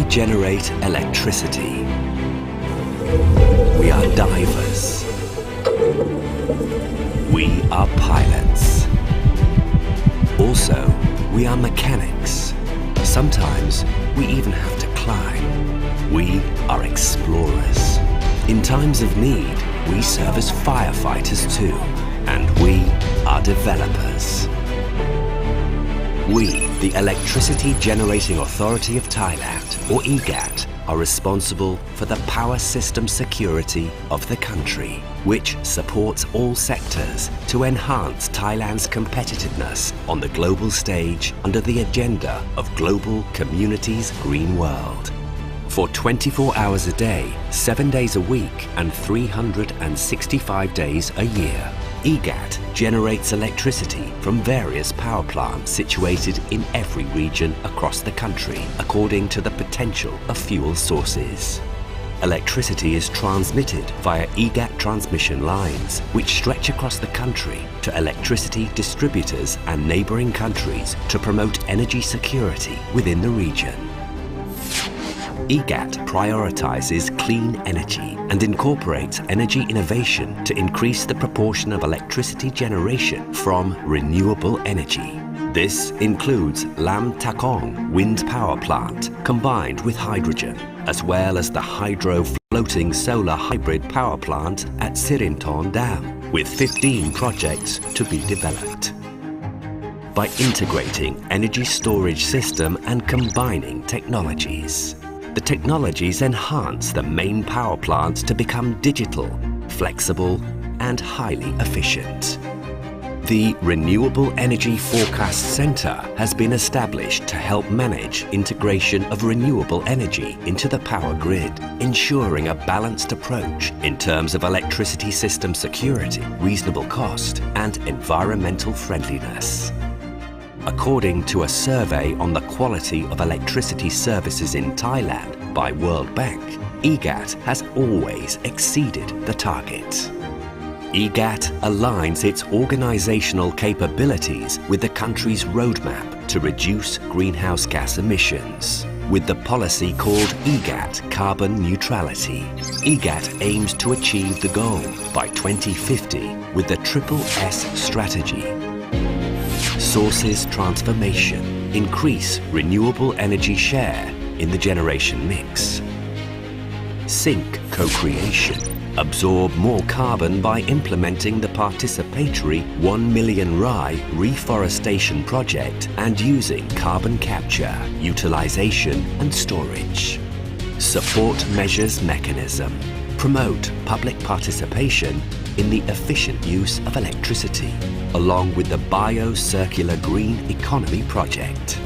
generate electricity. We are divers. We are pilots. Also, we are mechanics. Sometimes we even have to climb. We are explorers. In times of need, we serve as firefighters too, and we are developers. We, the Electricity Generating Authority of Thailand, or EGAT, are responsible for the power system security of the country, which supports all sectors to enhance Thailand's competitiveness on the global stage under the agenda of Global Communities Green World. For 24 hours a day, 7 days a week and 365 days a year, EGAT generates electricity from various power plants situated in every region across the country according to the potential of fuel sources. Electricity is transmitted via EGAT transmission lines which stretch across the country to electricity distributors and neighbouring countries to promote energy security within the region. EGAT prioritizes clean energy and incorporates energy innovation to increase the proportion of electricity generation from renewable energy. This includes Lam Takong wind power plant combined with hydrogen, as well as the hydro-floating solar hybrid power plant at Sirinthorn Dam, with 15 projects to be developed. By integrating energy storage system and combining technologies, the technologies enhance the main power plants to become digital, flexible, and highly efficient. The Renewable Energy Forecast Centre has been established to help manage integration of renewable energy into the power grid, ensuring a balanced approach in terms of electricity system security, reasonable cost, and environmental friendliness. According to a survey on the quality of electricity services in Thailand by World Bank, EGAT has always exceeded the target. EGAT aligns its organizational capabilities with the country's roadmap to reduce greenhouse gas emissions. With the policy called EGAT Carbon Neutrality, EGAT aims to achieve the goal by 2050 with the Triple S strategy. Sources transformation, increase renewable energy share in the generation mix. Sink co-creation, absorb more carbon by implementing the participatory 1 million Rai reforestation project and using carbon capture, utilization and storage. Support measures mechanism, promote public participation in the efficient use of electricity, along with the Bio-Circular Green Economy project.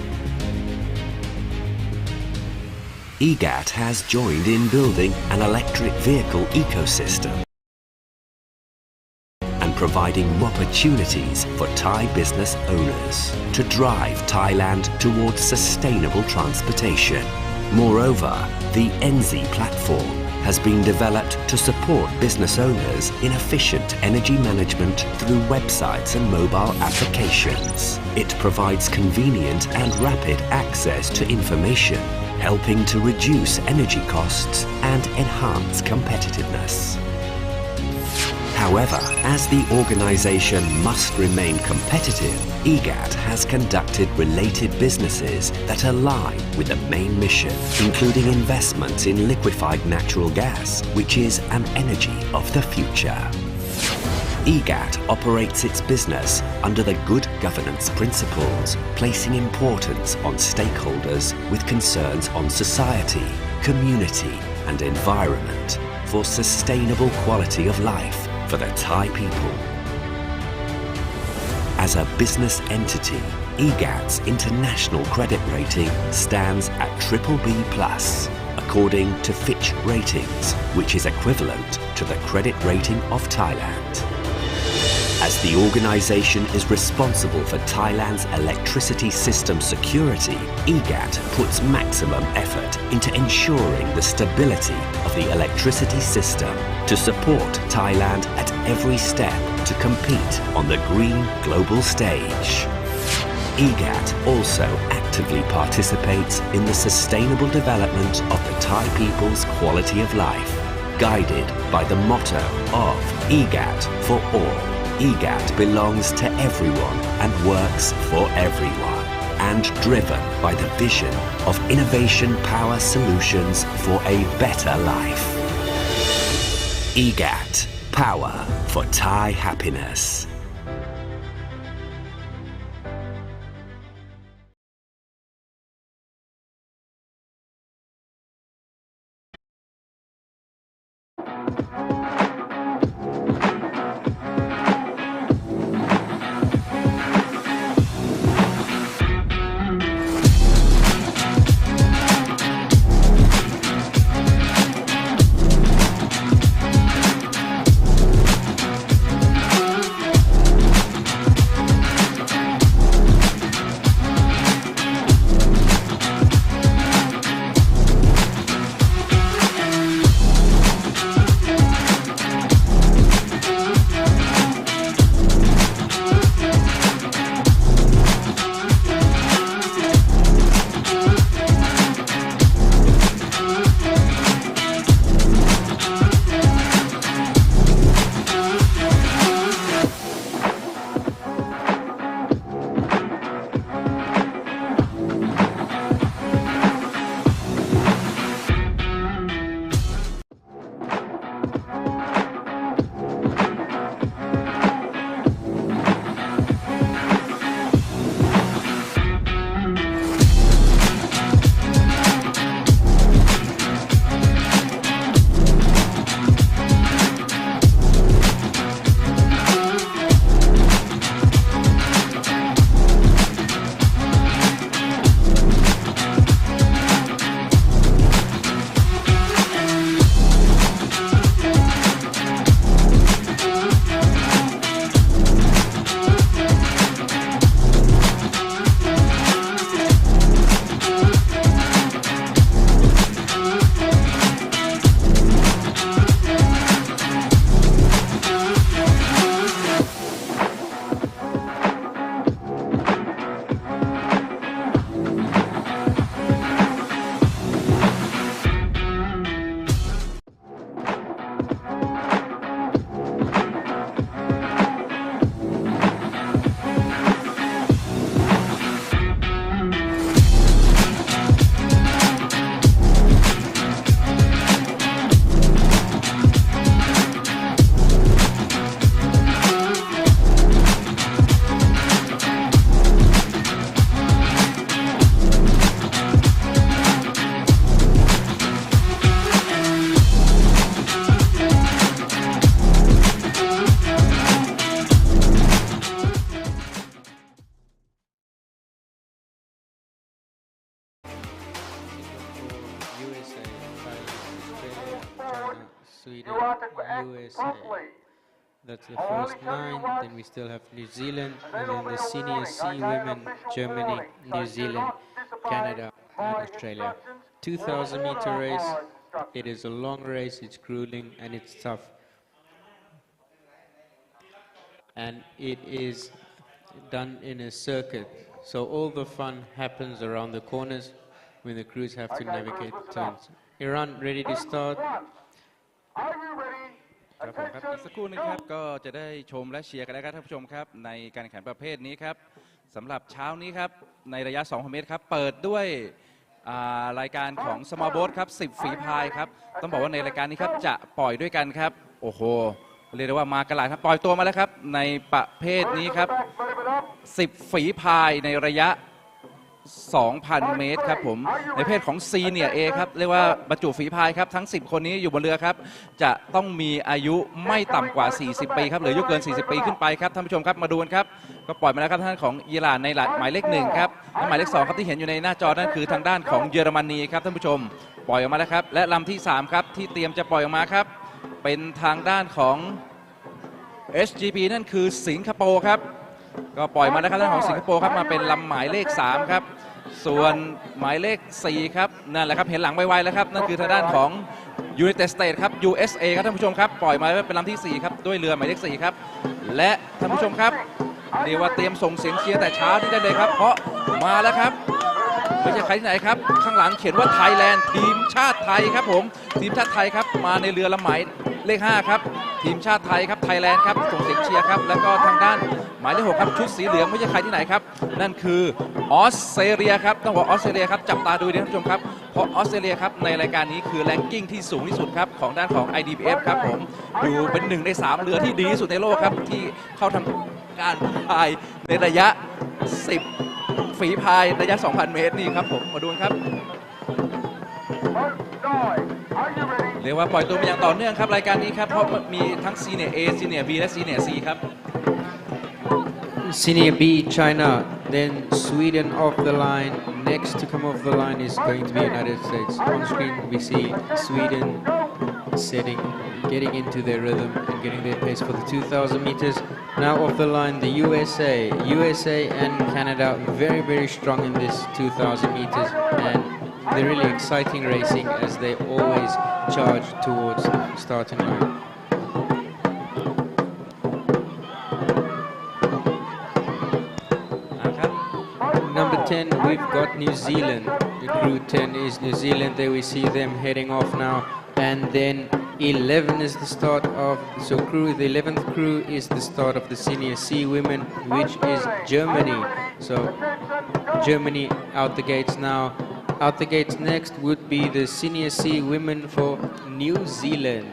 EGAT has joined in building an electric vehicle ecosystem and providing opportunities for Thai business owners to drive Thailand towards sustainable transportation. Moreover, the NZ platform has been developed to support business owners in efficient energy management through websites and mobile applications. It provides convenient and rapid access to information, helping to reduce energy costs and enhance competitiveness. However, as the organization must remain competitive, EGAT has conducted related businesses that align with the main mission, including investments in liquefied natural gas, which is an energy of the future. EGAT operates its business under the good governance principles, placing importance on stakeholders with concerns on society, community and environment for sustainable quality of life for the Thai people. As a business entity, EGAT's international credit rating stands at BBB+, according to Fitch Ratings, which is equivalent to the credit rating of Thailand. As the organization is responsible for Thailand's electricity system security, EGAT puts maximum effort into ensuring the stability of the electricity system to support Thailand at every step to compete on the green global stage. EGAT also actively participates in the sustainable development of the Thai people's quality of life, guided by the motto of EGAT for all. EGAT belongs to everyone and works for everyone, and driven by the vision of innovation power solutions for a better life. EGAT, power for Thai happiness. Sweden, USA. That's the first 9. Then we still have New Zealand, and then the senior C women, Germany, New Zealand, Canada, and Australia. 2,000 meter race. It is a long race, it's grueling, and it's tough. And it is done in a circuit. So all the fun happens around the corners when the crews have to navigate turns. Iran, ready to start? ครับผมครับอีกสักครู่นึงครับก็จะได้ชมและเชียร์กันแล้วครับท่านผู้ชมครับในการแข่งขันประเภทนี้ครับสำหรับเช้านี้ครับในระยะ2,000 เมตรครับเปิดด้วยรายการของ Small Boat ครับ10 ฝีพายครับต้องบอกว่าในรายการนี้ครับจะปล่อยด้วยกันครับโอ้โหเรียกได้ว่ามากระหลายครับปล่อยตัวมาแล้วครับในประเภทนี้ครับ10 ฝีพายในระยะ2,000 เมตรครับผมในประเภทของ Senior A ครับเรียกว่าบรรจุฝีพายครับทั้ง10 คนนี้อยู่บนเรือครับจะต้องมีอายุไม่ต่ำกว่า40 ปีครับหรืออายุเกิน40 ปีขึ้นไปครับท่านผู้ชมครับมาดูกันครับก็ปล่อยมาแล้วครับท่านของอิหร่านในหมายเลข1ครับและหมายเลข2ครับที่เห็นอยู่ในหน้าจอนั่นคือทางด้านของเยอรมนีครับท่านผู้ชมปล่อยออกมาแล้วครับและลำที่3ครับที่เตรียมจะปล่อยออกมาครับเป็นทางด้านของ SGP นั่นคือสิงคโปร์ครับก็ปล่อยมาแล้วครับทางของสิงคโปร์ครับมาเป็นลำหมายเลข3ครับส่วนหมายเลข4ครับนั่นแหละครับเห็นหลังไวๆแล้วครับนั่นคือทางด้านของ United States ครับ USA ครับท่านผู้ชมครับปล่อยมาเป็นลำที่4ครับด้วยเรือหมายเลข4ครับและท่านผู้ชมครับ เรียกว่าเตรียมส่งเสียงเชียร์แต่เช้านี้ได้เลยครับเพราะมาแล้วครับไม่ใช่ใครที่ไหนครับข้างหลังเขียนว่าไทยแลนด์ทีมชาติไทยครับผมทีมชาติไทยครับมาในเรือลำหมายเลข5ครับทีมชาติไทยครับไทยแลนด์ครับส่งเสียงเชียร์ครับแล้วก็ทางด้านหมายเลข6ครับชุดสีเหลืองไม่ใช่ใครที่ไหนครับนั่นคือออสเตรเลียครับต้องบอกออสเตรเลียครับจับตาดูดีท่านผู้ชมครับเพราะออสเตรเลียครับในรายการนี้คือแรงกิ้งที่สูงที่สุดครับของด้านของ IDBF ครับผมอยู่เป็น1 ใน 3เรือที่ดีที่สุดในโลกครับที่เข้าทำการพายในระยะ10ฝีพายระยะ 2,000 เมตรนี่ครับผมมาดูครับเรียกว่าปล่อยตัวมาอย่างต่อเนื่องครับรายการนี้ครับเพราะมีทั้ง Senior A Senior B และ Senior C ครับ Senior B China, then Sweden off the line. Next to come off the line is going to be United States. On screen we see Sweden getting into their rhythm and getting their pace for the 2,000 meters. Now off the line the USA and Canada very strong in this 2,000 meters and they're really exciting racing as they always charge towards starting line. Number 10, we've got New Zealand. The crew 10 is New Zealand. There we see them heading off now. And then 11 is the start of, so crew, the 11th crew is the start of the Senior C women, which is Germany. So Germany out the gates now. Out the gates next would be the Senior C women for New Zealand.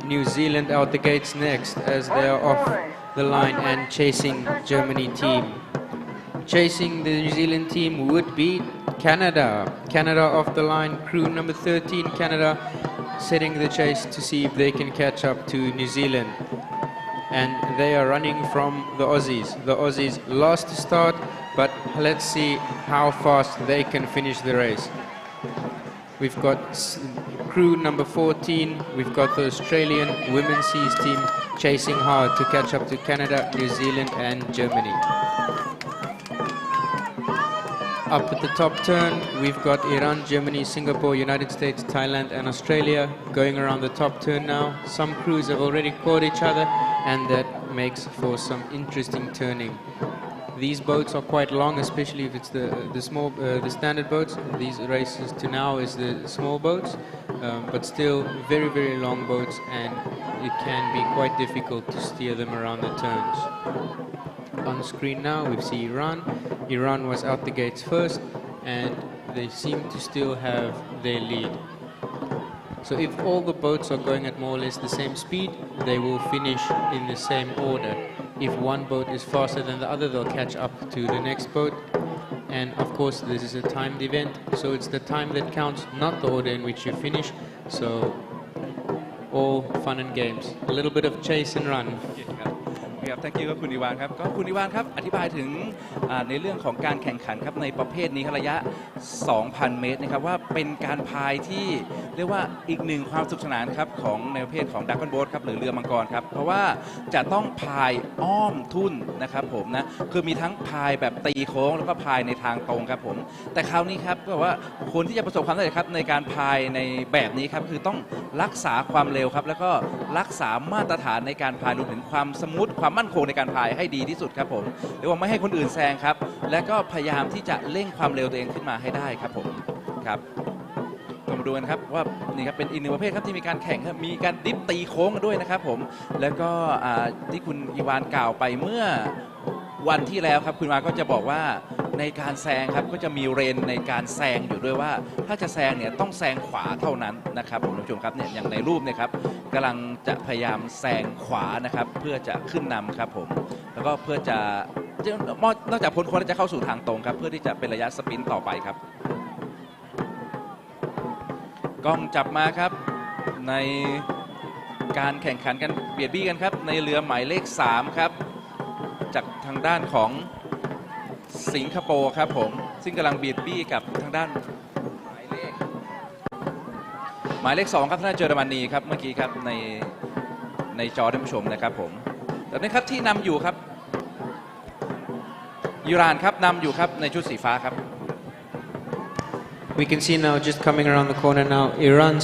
New Zealand out the gates next as they are off the line and chasing Germany team. Chasing the New Zealand team would be Canada. Canada off the line, crew number 13, Canada setting the chase to see if they can catch up to New Zealand. And they are running from the Aussies. The Aussies lost to start, but let's see how fast they can finish the race. We've got crew number 14, we've got the Australian Women's Seas team chasing hard to catch up to Canada, New Zealand and Germany. Up at the top turn, we've got Iran, Germany, Singapore, United States, Thailand and Australia going around the top turn now. Some crews have already caught each other and that makes for some interesting turning. These boats are quite long, especially if it's the standard boats. These races to now is the small boats, but still very long boats and it can be quite difficult to steer them around the turns. On the screen now we see Iran. Iran was out the gates first and they seem to still have their lead. So if all the boats are going at more or less the same speed, they will finish in the same order. If one boat is faster than the other, they'll catch up to the next boat. And of course this is a timed event, so it's the time that counts, not the order in which you finish. So all fun and games. A little bit of chase and run. Thank you คุณอีวานครับก็คุณอีวานครับอธิบายถึงในเรื่องของการแข่งขันครับในประเภทนี้ระยะ 2,000 เมตรนะครับว่าเป็นการพายที่เรียกว่าอีกหนึ่งความสนุกสนานครับของในประเภทของดักกอนโบ๊ทครับหรือเรือมังกรครับเพราะว่าจะต้องพายอ้อมทุ่นนะครับผมนะคือมีทั้งพายแบบตีโค้งแล้วก็พายในทางตรงครับผมแต่คราวนี้ครับก็ว่าคนที่จะประสบความสำเร็จครับในการพายในแบบนี้ครับคือต้องรักษาความเร็วครับแล้วก็รักษามาตรฐานในการพายรวมถึงความสมูทความมั่นคงในการพายให้ดีที่สุดครับผมเรียกว่าไม่ให้คนอื่นแซงครับและก็พยายามที่จะเร่งความเร็วตัวเองขึ้นมาให้ได้ครับผมครับก็มาดูกันครับว่านี่ครับเป็นอีกหนึ่งประเภทครับที่มีการแข่งครับมีการดิฟตีโค้งกันด้วยนะครับผมแล้วก็ที่คุณอีวานกล่าวไปเมื่อวันที่แล้วครับคุณมาก็จะบอกว่าในการแซงครับก็จะมีเรนในการแซงอยู่ด้วยว่าถ้าจะแซงเนี่ยต้องแซงขวาเท่านั้นนะครับผมท่านผู้ชมครับเนี่ยอย่างในรูปเนี่ยครับกำลังจะพยายามแซงขวานะครับเพื่อจะขึ้นนำครับผมแล้วก็เพื่อจะนอกจากพ้นโค้งจะเข้าสู่ทางตรงครับเพื่อที่จะเป็นระยะสปรินต์ต่อไปครับกล้องจับมาครับในการแข่งขันกันเบียดบี้กันครับในเรือหมายเลข3ครับจากทางด้านของสิงคโปร์ครับผมซึ่งกำลังเบียดบี้กับทางด้านหมายเลข2ครับทางด้านเยอรมนีครับเมื่อกี้ครับในจอท่านผู้ชมนะครับผมแต่นี้ครับที่นำอยู่ครับอิหร่านครับนำอยู่ครับในชุดสีฟ้าครับ We can see now just coming around the corner now Iran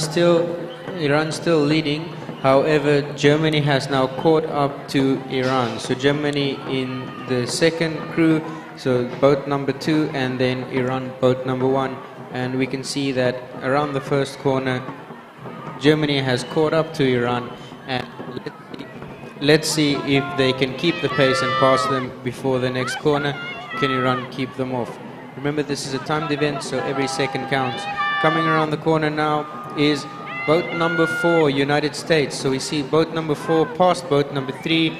still leading However, Germany has now caught up to Iran. So Germany in the second crew, so boat number 2, and then Iran boat number 1. And we can see that around the first corner, Germany has caught up to Iran. And let's see if they can keep the pace and pass them before the next corner. Can Iran keep them off? Remember, this is a timed event, so every second counts. Coming around the corner now is boat number 4, United States. So we see boat number 4 past boat number 3.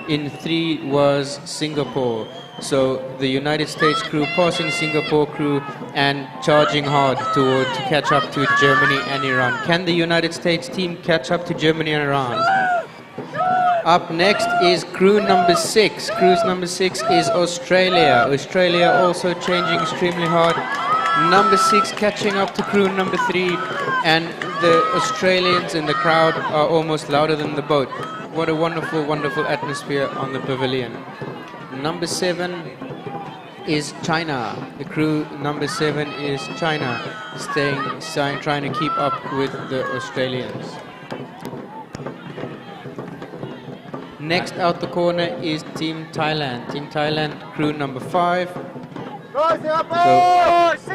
In 3 was Singapore. So the United States crew passing Singapore crew and charging hard to catch up to Germany and Iran. Can the United States team catch up to Germany and Iran? Up next is crew number 6. Crew number 6 is Australia. Australia also changing extremely hard. Number 6 catching up to crew number 3, and the Australians in the crowd are almost louder than the boat. What a wonderful, wonderful atmosphere on the pavilion. Number 7 is China. The crew number 7 is China, trying to keep up with the Australians. Next out the corner is Team Thailand. Team Thailand crew number 5. So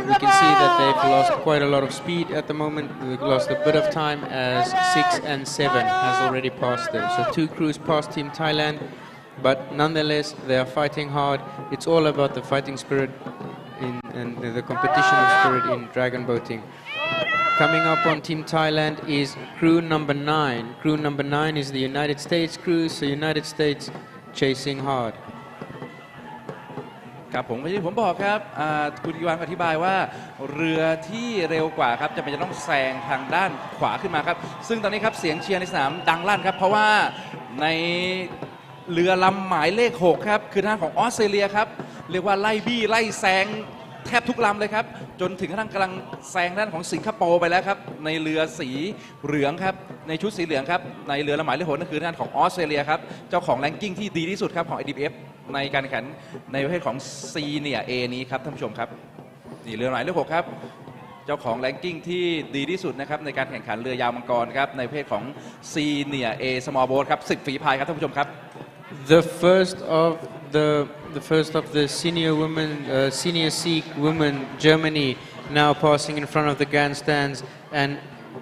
we can see that they've lost quite a lot of speed at the moment. They've lost a bit of time as 6 and 7 has already passed them. So 2 crews passed Team Thailand, but nonetheless they are fighting hard. It's all about the fighting spirit and the competition spirit in dragon boating. Coming up on Team Thailand is crew number 9. Crew number 9 is the United States crew, so United States chasing hard. ครับผมที่ผมบอกครับคุณกิวานอธิบายว่าเรือที่เร็วกว่าครับจะต้องแซงทางด้านขวาขึ้นมาครับซึ่งตอนนี้ครับเสียงเชียร์ในสนามดังลั่นครับเพราะว่าในเรือลำหมายเลข 6 ครับคือทางของออสเตรเลียครับเรียกว่าไล่บี้ไล่แซงแทบทุกลำเลยครับจนถึงกระทั่งกำลังแซงด้านของสิงคโปร์ไปแล้วครับในเรือสีเหลืองครับในชุดสีเหลืองครับในเรือลำหมายเลข 6นั่นคือด้านของออสเตรเลียครับเจ้าของแรงกิ้งที่ดีที่สุดครับของ IDBF ในการแข่งขันในประเภทของ Senior A นี้ครับท่านผู้ชมครับนี่เรือหมายเลข 6 ครับเจ้าของแรงกิ้งที่ดีที่สุดนะครับในการแข่งขันเรือยาวมังกรครับในประเภทของ Senior A Small Boat ครับ10 ฝีพายครับท่านผู้ชมครับ The first of the senior women, senior C women, Germany, now passing in front of the grandstands, and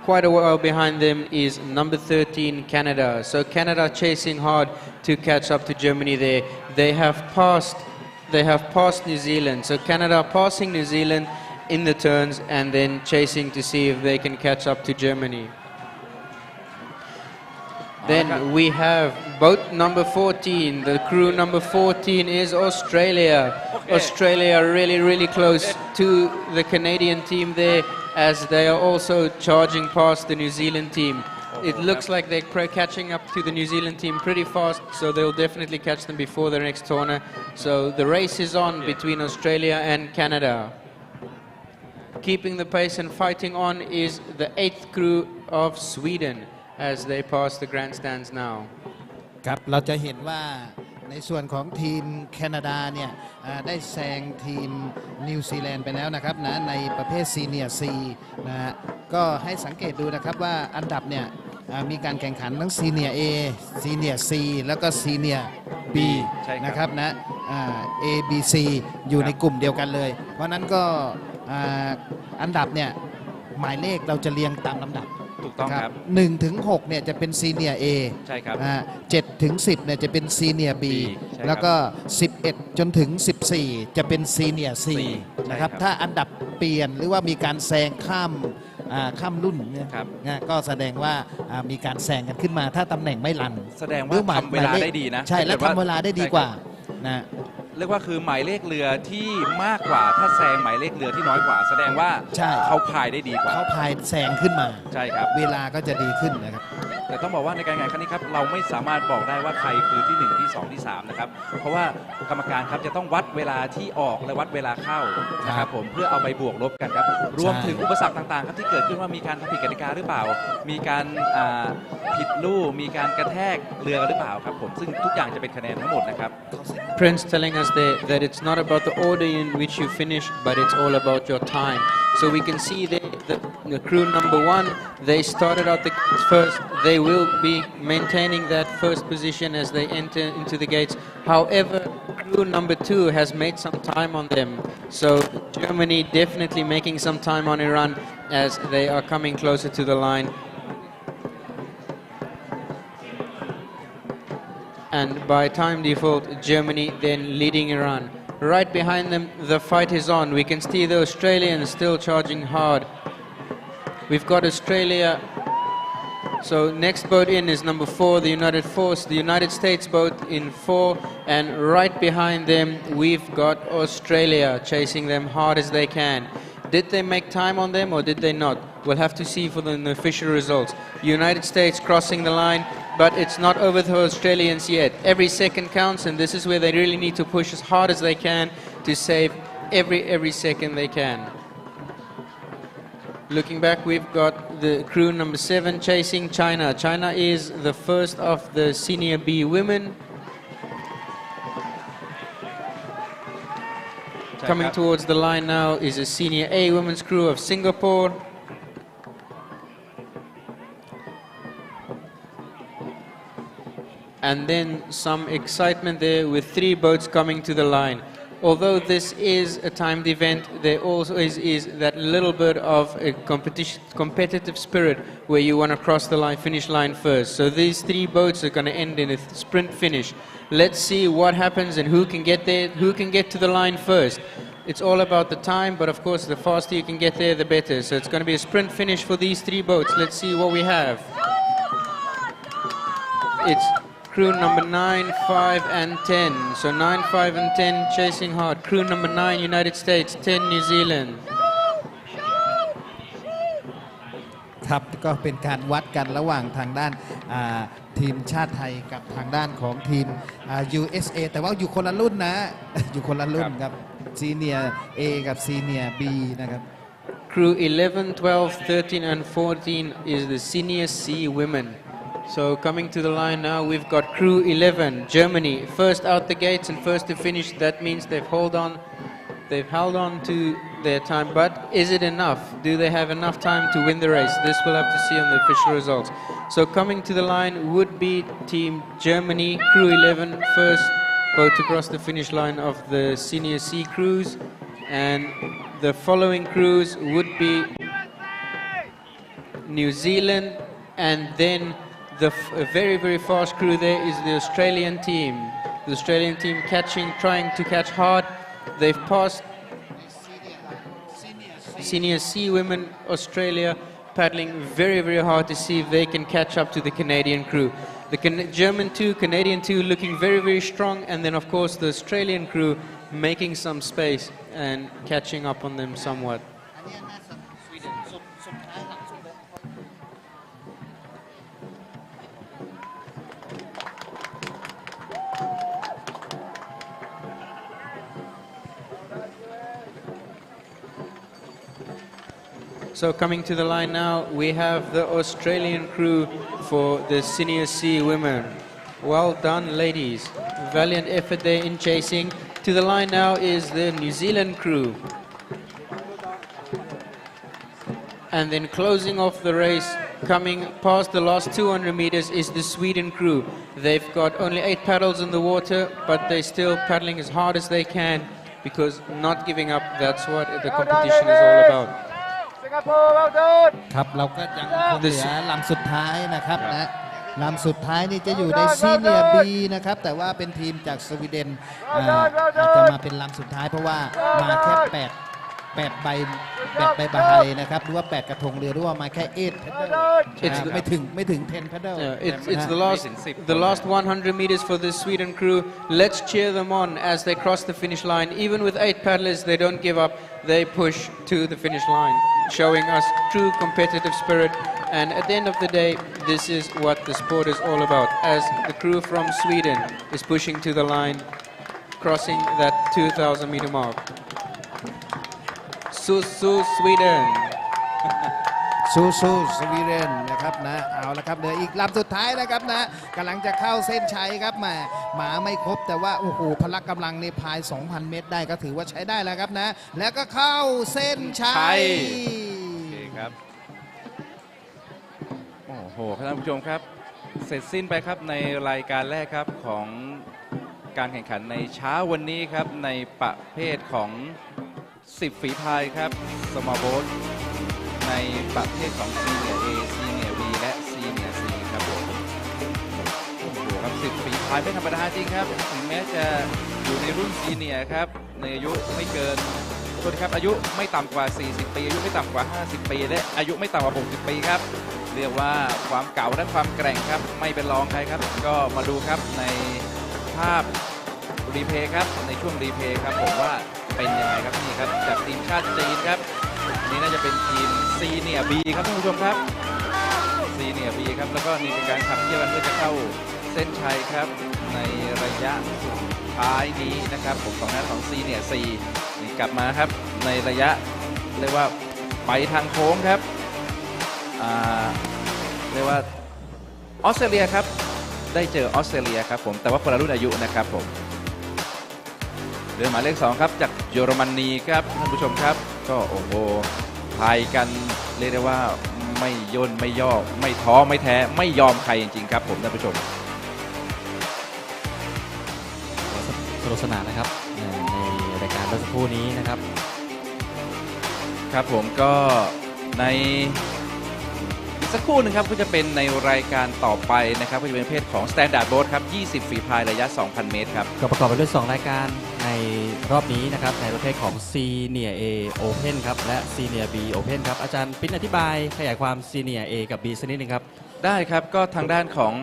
quite a while behind them is number 13, Canada. So Canada chasing hard to catch up to Germany there. They have passed New Zealand. So Canada passing New Zealand in the turns and then chasing to see if they can catch up to Germany. Then we have boat number 14. The crew number 14 is Australia. Okay. Australia really, really close to the Canadian team there as they are also charging past the New Zealand team. It looks like they're catching up to the New Zealand team pretty fast, so they'll definitely catch them before the next corner. So the race is on between Australia and Canada. Keeping the pace and fighting on is the 8th crew of Sweden as they pass the grandstands now. ครับเราจะเห็นว่าในส่วนของทีมแคนาดาเนี่ยได้แซงทีมนิวซีแลนด์ไปแล้วนะครับนะในประเภทซีเนียร์ C นะฮะก็ให้สังเกตดูนะครับว่าอันดับเนี่ยมีการแข่งขันทั้งซีเนียร์ A ซีเนียร์ C แล้วก็ซีเนียร์ B นะครับนะA B C อยู่ในกลุ่มเดียวกันเลยเพราะนั้นก็อันดับเนี่ยหมายเลขเราจะเรียงตามลำดับถูกต้องครับ1 ถึง 6เนี่ยจะเป็นซีเนียร์ A ใช่ครับ7 ถึง 10เนี่ยจะเป็นซีเนียร์ B แล้วก็11จนถึง14จะเป็นซีเนียร์ C นะครับถ้าอันดับเปลี่ยนหรือว่ามีการแซงข้ามรุ่นเนี่ยก็แสดงว่ามีการแซงกันขึ้นมาถ้าตำแหน่งไม่รันแสดงว่าทำเวลาได้ดีนะใช่และทำเวลาได้ดีกว่านะเรียกว่าคือหมายเลขเรือที่มากกว่าถ้าแซงหมายเลขเรือที่น้อยกว่าแสดงว่าเขาพายได้ดีกว่าเขาพายแซงขึ้นมาใช่ครับเวลาก็จะดีขึ้นนะครับแต่ต้องบอกว่าในการแข่งขันครั้งนี้ครับเราไม่สามารถบอกได้ว่าใครคือที่1ที่2ที่3นะครับเพราะว่ากรรมการครับจะต้องวัดเวลาที่ออกและวัดเวลาเข้านะครับผมเพื่อเอาไปบวกลบกันครับรวมถึงอุปสรรคต่างๆครับที่เกิดขึ้นว่ามีการทำผิดกติกาหรือเปล่ามีการผิดลู่มีการกระแทกเรือหรือเปล่าครับผมซึ่งทุกอย่างจะเป็นคะแนนทั้งหมดนะครับ Prince telling us there that it's not about the order in which you finish, but it's all about your time. So we can see there the crew number 1, they started out the first. They will be maintaining that first position as they enter into the gates. However, crew number 2 has made some time on them. So Germany definitely making some time on Iran as they are coming closer to the line. And by time default, Germany then leading Iran. Right behind them, the fight is on. We can see the Australians still charging hard. We've got Australia. So next boat in is number 4, the United Force, the United States boat in 4, and right behind them we've got Australia chasing them hard as they can. Did they make time on them or did they not? We'll have to see for the official results. United States crossing the line, but it's not over the Australians yet. Every second counts, and this is where they really need to push as hard as they can to save every second they can. Looking back, we've got the crew number 7 chasing China. China is the first of the Senior B women. Coming towards the line now is a Senior A women's crew of Singapore. And then some excitement there with 3 boats coming to the line. Although this is a timed event, there also is that little bit of a competitive spirit where you want to cross the finish line first. So these 3 boats are going to end in a sprint finish. Let's see what happens and who can get there, who can get to the line first. It's all about the time, but of course the faster you can get there, the better. So it's going to be a sprint finish for these 3 boats. Let's see what we have. It's crew number 9, 5 and 10. So 9, 5 and 10 chasing hard. Crew number 9 United States, 10 New Zealand. ครับก็เป็นการวัดกันระหว่างทางด้านทีมชาติไทยกับทางด้านของทีมUSA แต่ว่าอยู่คนละรุ่นนะ อยู่คนละรุ่นครับ Senior A กับ Senior B นะครับ Crew 11, 12, 13 and 14 is the Senior C women. So coming to the line now, we've got crew 11, Germany, first out the gates and first to finish. That means they've held on to their time, but is it enough? Do they have enough time to win the race? This we'll have to see on the official results. So coming to the line would be team Germany, crew 11, first boat to cross the finish line of the Senior C crews, and the following crews would be New Zealand, and then the very fast crew there is the Australian team. The Australian team trying to catch hard. They've passed Senior C women, Australia, paddling very hard to see if they can catch up to the Canadian crew. The German 2, Canadian 2 looking very strong, and then of course the Australian crew making some space and catching up on them somewhat. So coming to the line now, we have the Australian crew for the Senior C women. Well done, ladies. Valiant effort there in chasing. To the line now is the New Zealand crew. And then closing off the race, coming past the last 200 meters is the Sweden crew. They've got only 8 paddles in the water, but they're still paddling as hard as they can because not giving up, that's what the competition is all about. ครับเราก็ยังคงเหลือลำสุดท้ายนะครับนะลำสุดท้ายนี่จะอยู่ใน Senior B นะครับแต่ว่าเป็นทีมจากสวีเดนอาจจะมาเป็นลำสุดท้ายเพราะว่ามาแค่8ใบพายนะครับหรือว่า8กระทงเรือหรือว่ามาแค่8 paddle ไม่ถึง10 paddle It's the last 100 meters for the Sweden crew. Let's cheer them on as they cross the finish line. Even with 8 paddlers, they don't give up. They push to the finish line, showing us true competitive spirit. And at the end of the day, this is what the sport is all about. As the crew from Sweden is pushing to the line, crossing that 2,000 meter mark. Susu Sweden. สู้สวีเดนนะครับนะเอาละครับเหลืออีกลำสุดท้ายนะครับนะกำลังจะเข้าเส้นชัยครับหมาไม่ครบแต่ว่าโอ้โหพละกำลังในพาย 2,000 เมตรได้ก็ถือว่าใช้ได้แล้วครับนะแล้วก็เข้าเส้นชัยโอเคครับโอ้โหท่านผู้ชมครับเสร็จสิ้นไปครับในรายการแรกครับของการแข่งขันในเช้าวันนี้ครับในประเภทของ10ฝีพายครับ Small Boat ในประเภทของ Senior A Senior B และ Senior C ครับผมโอ้โหครับ10ฝีพายไม่ธรรมดาจริงครับถึงแม้จะอยู่ในรุ่น Senior ครับในอายุไม่เกินโทษครับอายุไม่ต่ำกว่า40ปีอายุไม่ต่ำกว่า50ปีและอายุไม่ต่ำกว่า60ปีครับเรียกว่าความเก่าและความแกร่งครับไม่เป็นรองใครครับก็มาดูครับในภาพรีเพย์ครับในช่วงรีเพย์ครับผมว่าเป็นยังไงครับนี่ครับจากทีมชาติจีนครับนี่น่าจะเป็นทีมซีเนียบีครับท่านผู้ชมครับซีเนียบีครับแล้วก็นี่เป็นการขับเคี่ยวกันเพื่อจะเข้าเส้นชัยครับในระยะสุดท้ายนี้นะครับผมของหน้าของซีเนียซีนี่กลับมาครับในระยะเรียกว่าไปทางโค้งครับเรียกว่าออสเตรเลียครับได้เจอออสเตรเลียครับผมแต่ว่าคนละรุ่นอายุนะครับผมเรือหมายเลข2ครับจากเยอรมนีครับท่านผู้ชมครับก็โอ้โหพายกันเรียกได้ว่าไม่ย่นไม่ย่อไม่ท้อไม่แท้ไม่ยอมใครจริงๆครับผมท่านผู้ชมสนุกสนานนะครับในรายการเมื่อสักครู่นี้นะครับครับผมก็ในสักครู่นึงครับก็จะเป็นในรายการต่อไปนะครับก็จะเป็นประเภทของ Standard Boat ครับ20ฝีพายระยะ 2,000 เมตรครับก็ประกอบไปด้วย2รายการในรอบนี้นะครับในประเภทของ Senior A Open ครับและ Senior B Open ครับอาจารย์ปิ๊นอธิบายขยายความ Senior A กับ B สักนิดนึงครับได้ครับก็ทางด้านของ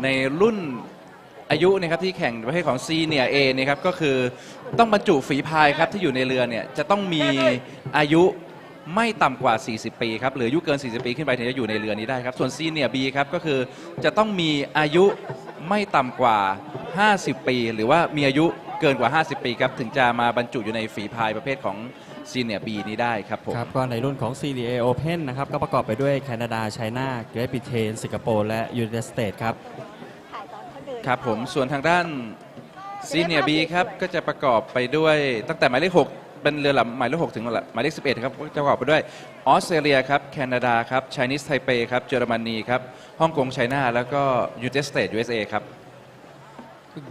ในรุ่นอายุนะครับที่แข่งประเภทของ Senior A นะครับก็คือต้องบรรจุฝีพายครับที่อยู่ในเรือเนี่ยจะต้องมีอายุไม่ต่ำกว่า40ปีครับหรืออายุเกิน40ปีขึ้นไปถึงจะอยู่ในเรือนี้ได้ครับส่วน Senior B ครับก็คือจะต้องมีอายุไม่ต่ำกว่า50ปีหรือว่ามีอายุเกินกว่า50ปีครับถึงจะมาบรรจุอยู่ในฝีพายประเภทของ Senior B นี้ได้ครับผมครับก็ในรุ่นของ Senior A Open นะครับก็ประกอบไปด้วยแคนาดาไชน่าเกรทบริเตนสิงคโปร์และยูไนเต็ดสเตทส์ครับครับผมส่วนทางด้าน Senior B ครับก็จะประกอบไปด้วยตั้งแต่หมายเลข6เป็นเรือลำหมายเลข6ถึงหมายเลข11ครับจะประกอบไปด้วยออสเตรเลียครับแคนาดาครับไชนีสไทเปครับเยอรมนีครับฮ่องกงไชน่าแล้วก็ยูไนเต็ดสเตทส์ USA ครับ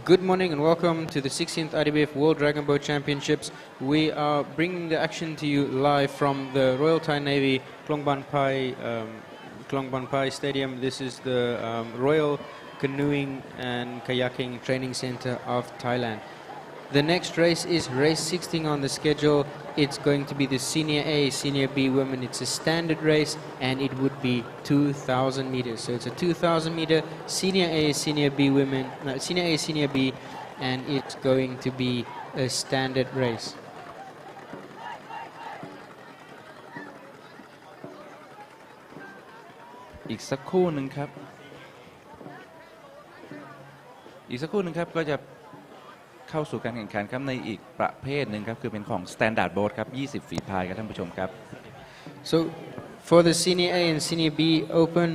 Good morning and welcome to the 16th IDBF World Dragon Boat Championships. We are bringing the action to you live from the Royal Thai Navy Klong Ban Pai Stadium. This is the Royal Canoeing and Kayaking Training Center of Thailand. The next race is race 16 on the schedule. It's going to be the Senior A, Senior B women. It's a standard race and it would be 2,000 meters. So it's a 2,000 meter Senior A, Senior B women, Senior A, Senior B, and it's going to be a standard race. อีกสักครู่หนึ่งครับก็จะเข้าสู่การแข่งขันครับในอีกประเภทหนึ่งครับคือเป็นของ Standard Boat ครับ20ฝีพายครับท่านผู้ชมครับ So for the Senior A and Senior B Open,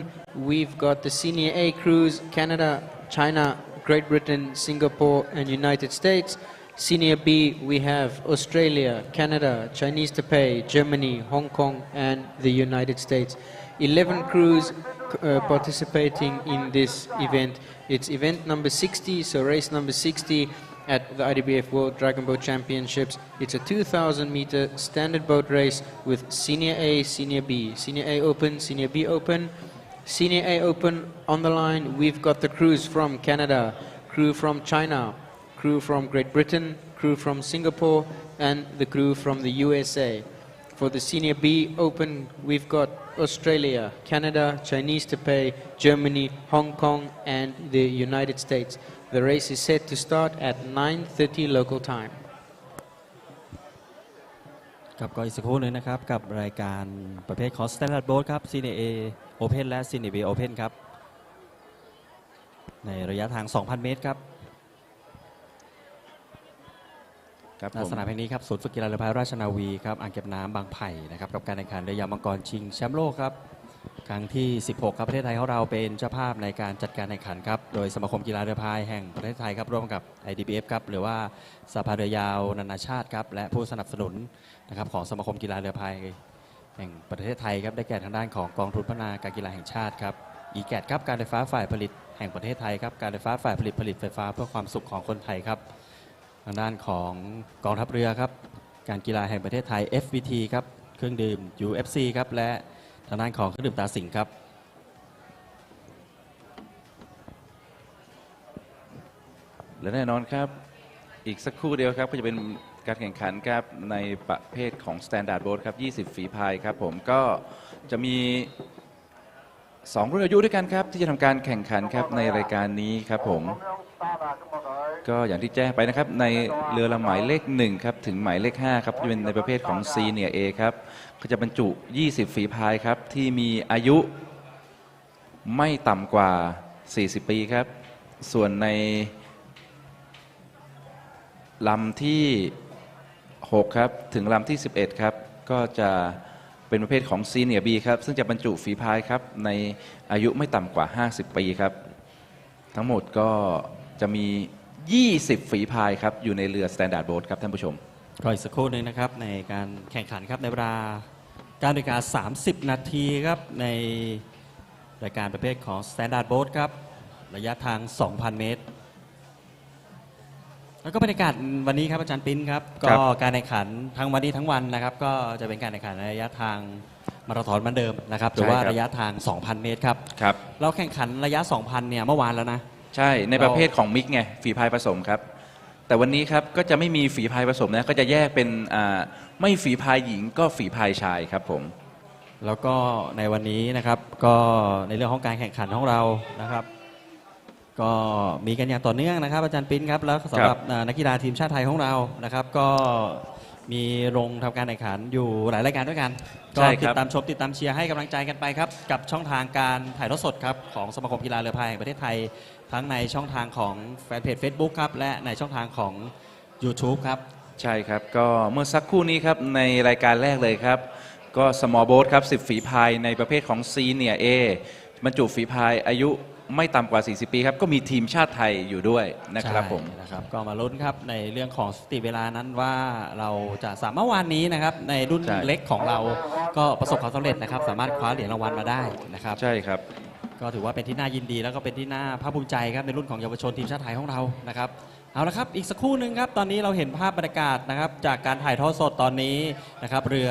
we've got the Senior A crews Canada, China, Great Britain, Singapore and United States. Senior B, we have Australia, Canada, Chinese Taipei, Germany, Hong Kong and the United States. 11 crews participating in this event. It's event number 60, so race number 60 at the IDBF World Dragon Boat Championships. It's a 2,000 meter standard boat race with Senior A, Senior B. Senior A Open, Senior B Open. Senior A Open on the line, we've got the crews from Canada, crew from China, crew from Great Britain, crew from Singapore and the crew from the USA. For the Senior B Open, we've got Australia, Canada, Chinese Taipei, Germany, Hong Kong and the United States. The race is set to start at 9:30 local time. ครับก็อีกสักครู่นึงนะครับกับรายการประเภทของ Standard Boat ครับ Senior A Open และ Senior B Open ครับในระยะทาง 2,000 เมตรครับ สนามแห่งนี้ครับศูนย์ฝึกกีฬาเรือพายราชนาวีครับอ่างเก็บน้ำบางไผ่นะครับกับการแข่งขันเรือยาวมังกรชิงแชมป์โลกครับครั้งที่ 16 ครับประเทศไทยของเราเป็นเจ้าภาพในการจัดการแข่งขันครับโดยสมาคมกีฬาเรือพายแห่งประเทศไทยครับร่วมกับ IDBF ครับหรือว่าสหภาเรือยาวนานาชาติครับและผู้สนับสนุนนะครับของสมาคมกีฬาเรือพายแห่งประเทศไทยครับได้แก่ทางด้านของกองทุนพัฒนาการกีฬาแห่งชาติครับแกดครับการไฟฟ้าฝ่ายผลิตแห่งประเทศไทยครับการไฟฟ้าฝ่ายผลิตไฟฟ้าเพื่อความสุขของคนไทยครับทางด้านของกองทัพเรือครับการกีฬาแห่งประเทศไทย FVT ครับเครื่องดื่ม UFC ครับและทางด้านของเครื่องดื่มตาสิงห์ครับและแน่นอนครับอีกสักครู่เดียวครับก็จะเป็นการแข่งขันครับในประเภทของ Standard Boat ครับ20 ฝีพายครับผมก็จะมี2 รุ่นอายุด้วยกันครับที่จะทำการแข่งขันครับในรายการนี้ครับผมก็อย่างที่แจ้งไปนะครับในเรือลำหมายเลข1ครับถึงหมายเลข5ครับจะเป็นในประเภทของ Senior A ครับก็จะบรรจุ20 ฝีพายครับที่มีอายุไม่ต่ำกว่า40 ปีครับส่วนในลำที่6ครับถึงลำที่11ครับก็จะเป็นประเภทของ Senior B ครับซึ่งจะบรรจุฝีพายครับในอายุไม่ต่ำกว่า50 ปีครับทั้งหมดก็จะมี20 ฝีพายครับอยู่ในเรือ Standard Boat ครับท่านผู้ชมก็อีกสักครู่หนึ่งนะครับในการแข่งขันครับในเวลา9:30 นาทีครับในรายการประเภทของ Standard Boat ครับระยะทาง 2,000 เมตรแล้วก็บรรยากาศวันนี้ครับอาจารย์ปิ้นครับก็การแข่งขันทั้งวันนี้ทั้งวันนะครับก็จะเป็นการแข่งขันในระยะทางมาราธอนเหมือนเดิมนะครับหรือว่าระยะทาง 2,000 เมตรครับเราแข่งขันระยะ 2,000 เนี่ยเมื่อวานแล้วนะใช่ในประเภทของมิกไงฝีพายผสมครับแต่วันนี้ครับก็จะไม่มีฝีพายผสมนะก็จะแยกเป็นไม่ฝีพายหญิงก็ฝีพายชายครับผมแล้วก็ในวันนี้นะครับก็ในเรื่องของการแข่งขันของเรานะครับก็มีกันอย่างต่อเนื่องนะครับอาจารย์ปิ้นครับแล้วสำหรับนักกีฬาทีมชาติไทยของเรานะครับก็มีลงทำการแข่งขันอยู่หลายรายการด้วยกันก็ติดตามชมติดตามเชียร์ให้กำลังใจกันไปครับกับช่องทางการถ่ายทอดสดครับของสมาคมกีฬาเรือพายแห่งประเทศไทยทั้งในช่องทางของแฟนเพจ Facebook ครับและในช่องทางของ YouTube ครับใช่ครับก็เมื่อสักครู่นี้ครับในรายการแรกเลยครับก็ Small Boat ครับ10 ฝีพายในประเภทของ Senior A บรรจุฝีพายอายุไม่ต่ำกว่า40 ปีครับก็มีทีมชาติไทยอยู่ด้วยนะครับผมนะครับก็มาลุ้นครับในเรื่องของสถิติเวลานั้นว่าเราจะสามารถวันนี้นะครับในรุ่นเล็กของเราก็ประสบความสำเร็จนะครับสามารถคว้าเหรียญรางวัลมาได้นะครับใช่ครับก็ถือว่าเป็นที่น่ายินดีแล้วก็เป็นที่น่าภาคภูมิใจครับในรุ่นของเยาวชนทีมชาติไทยของเรานะครับเอาละครับอีกสักครู่หนึ่งครับตอนนี้เราเห็นภาพบรรยากาศนะครับจากการถ่ายทอดสดตอนนี้นะครับเรือ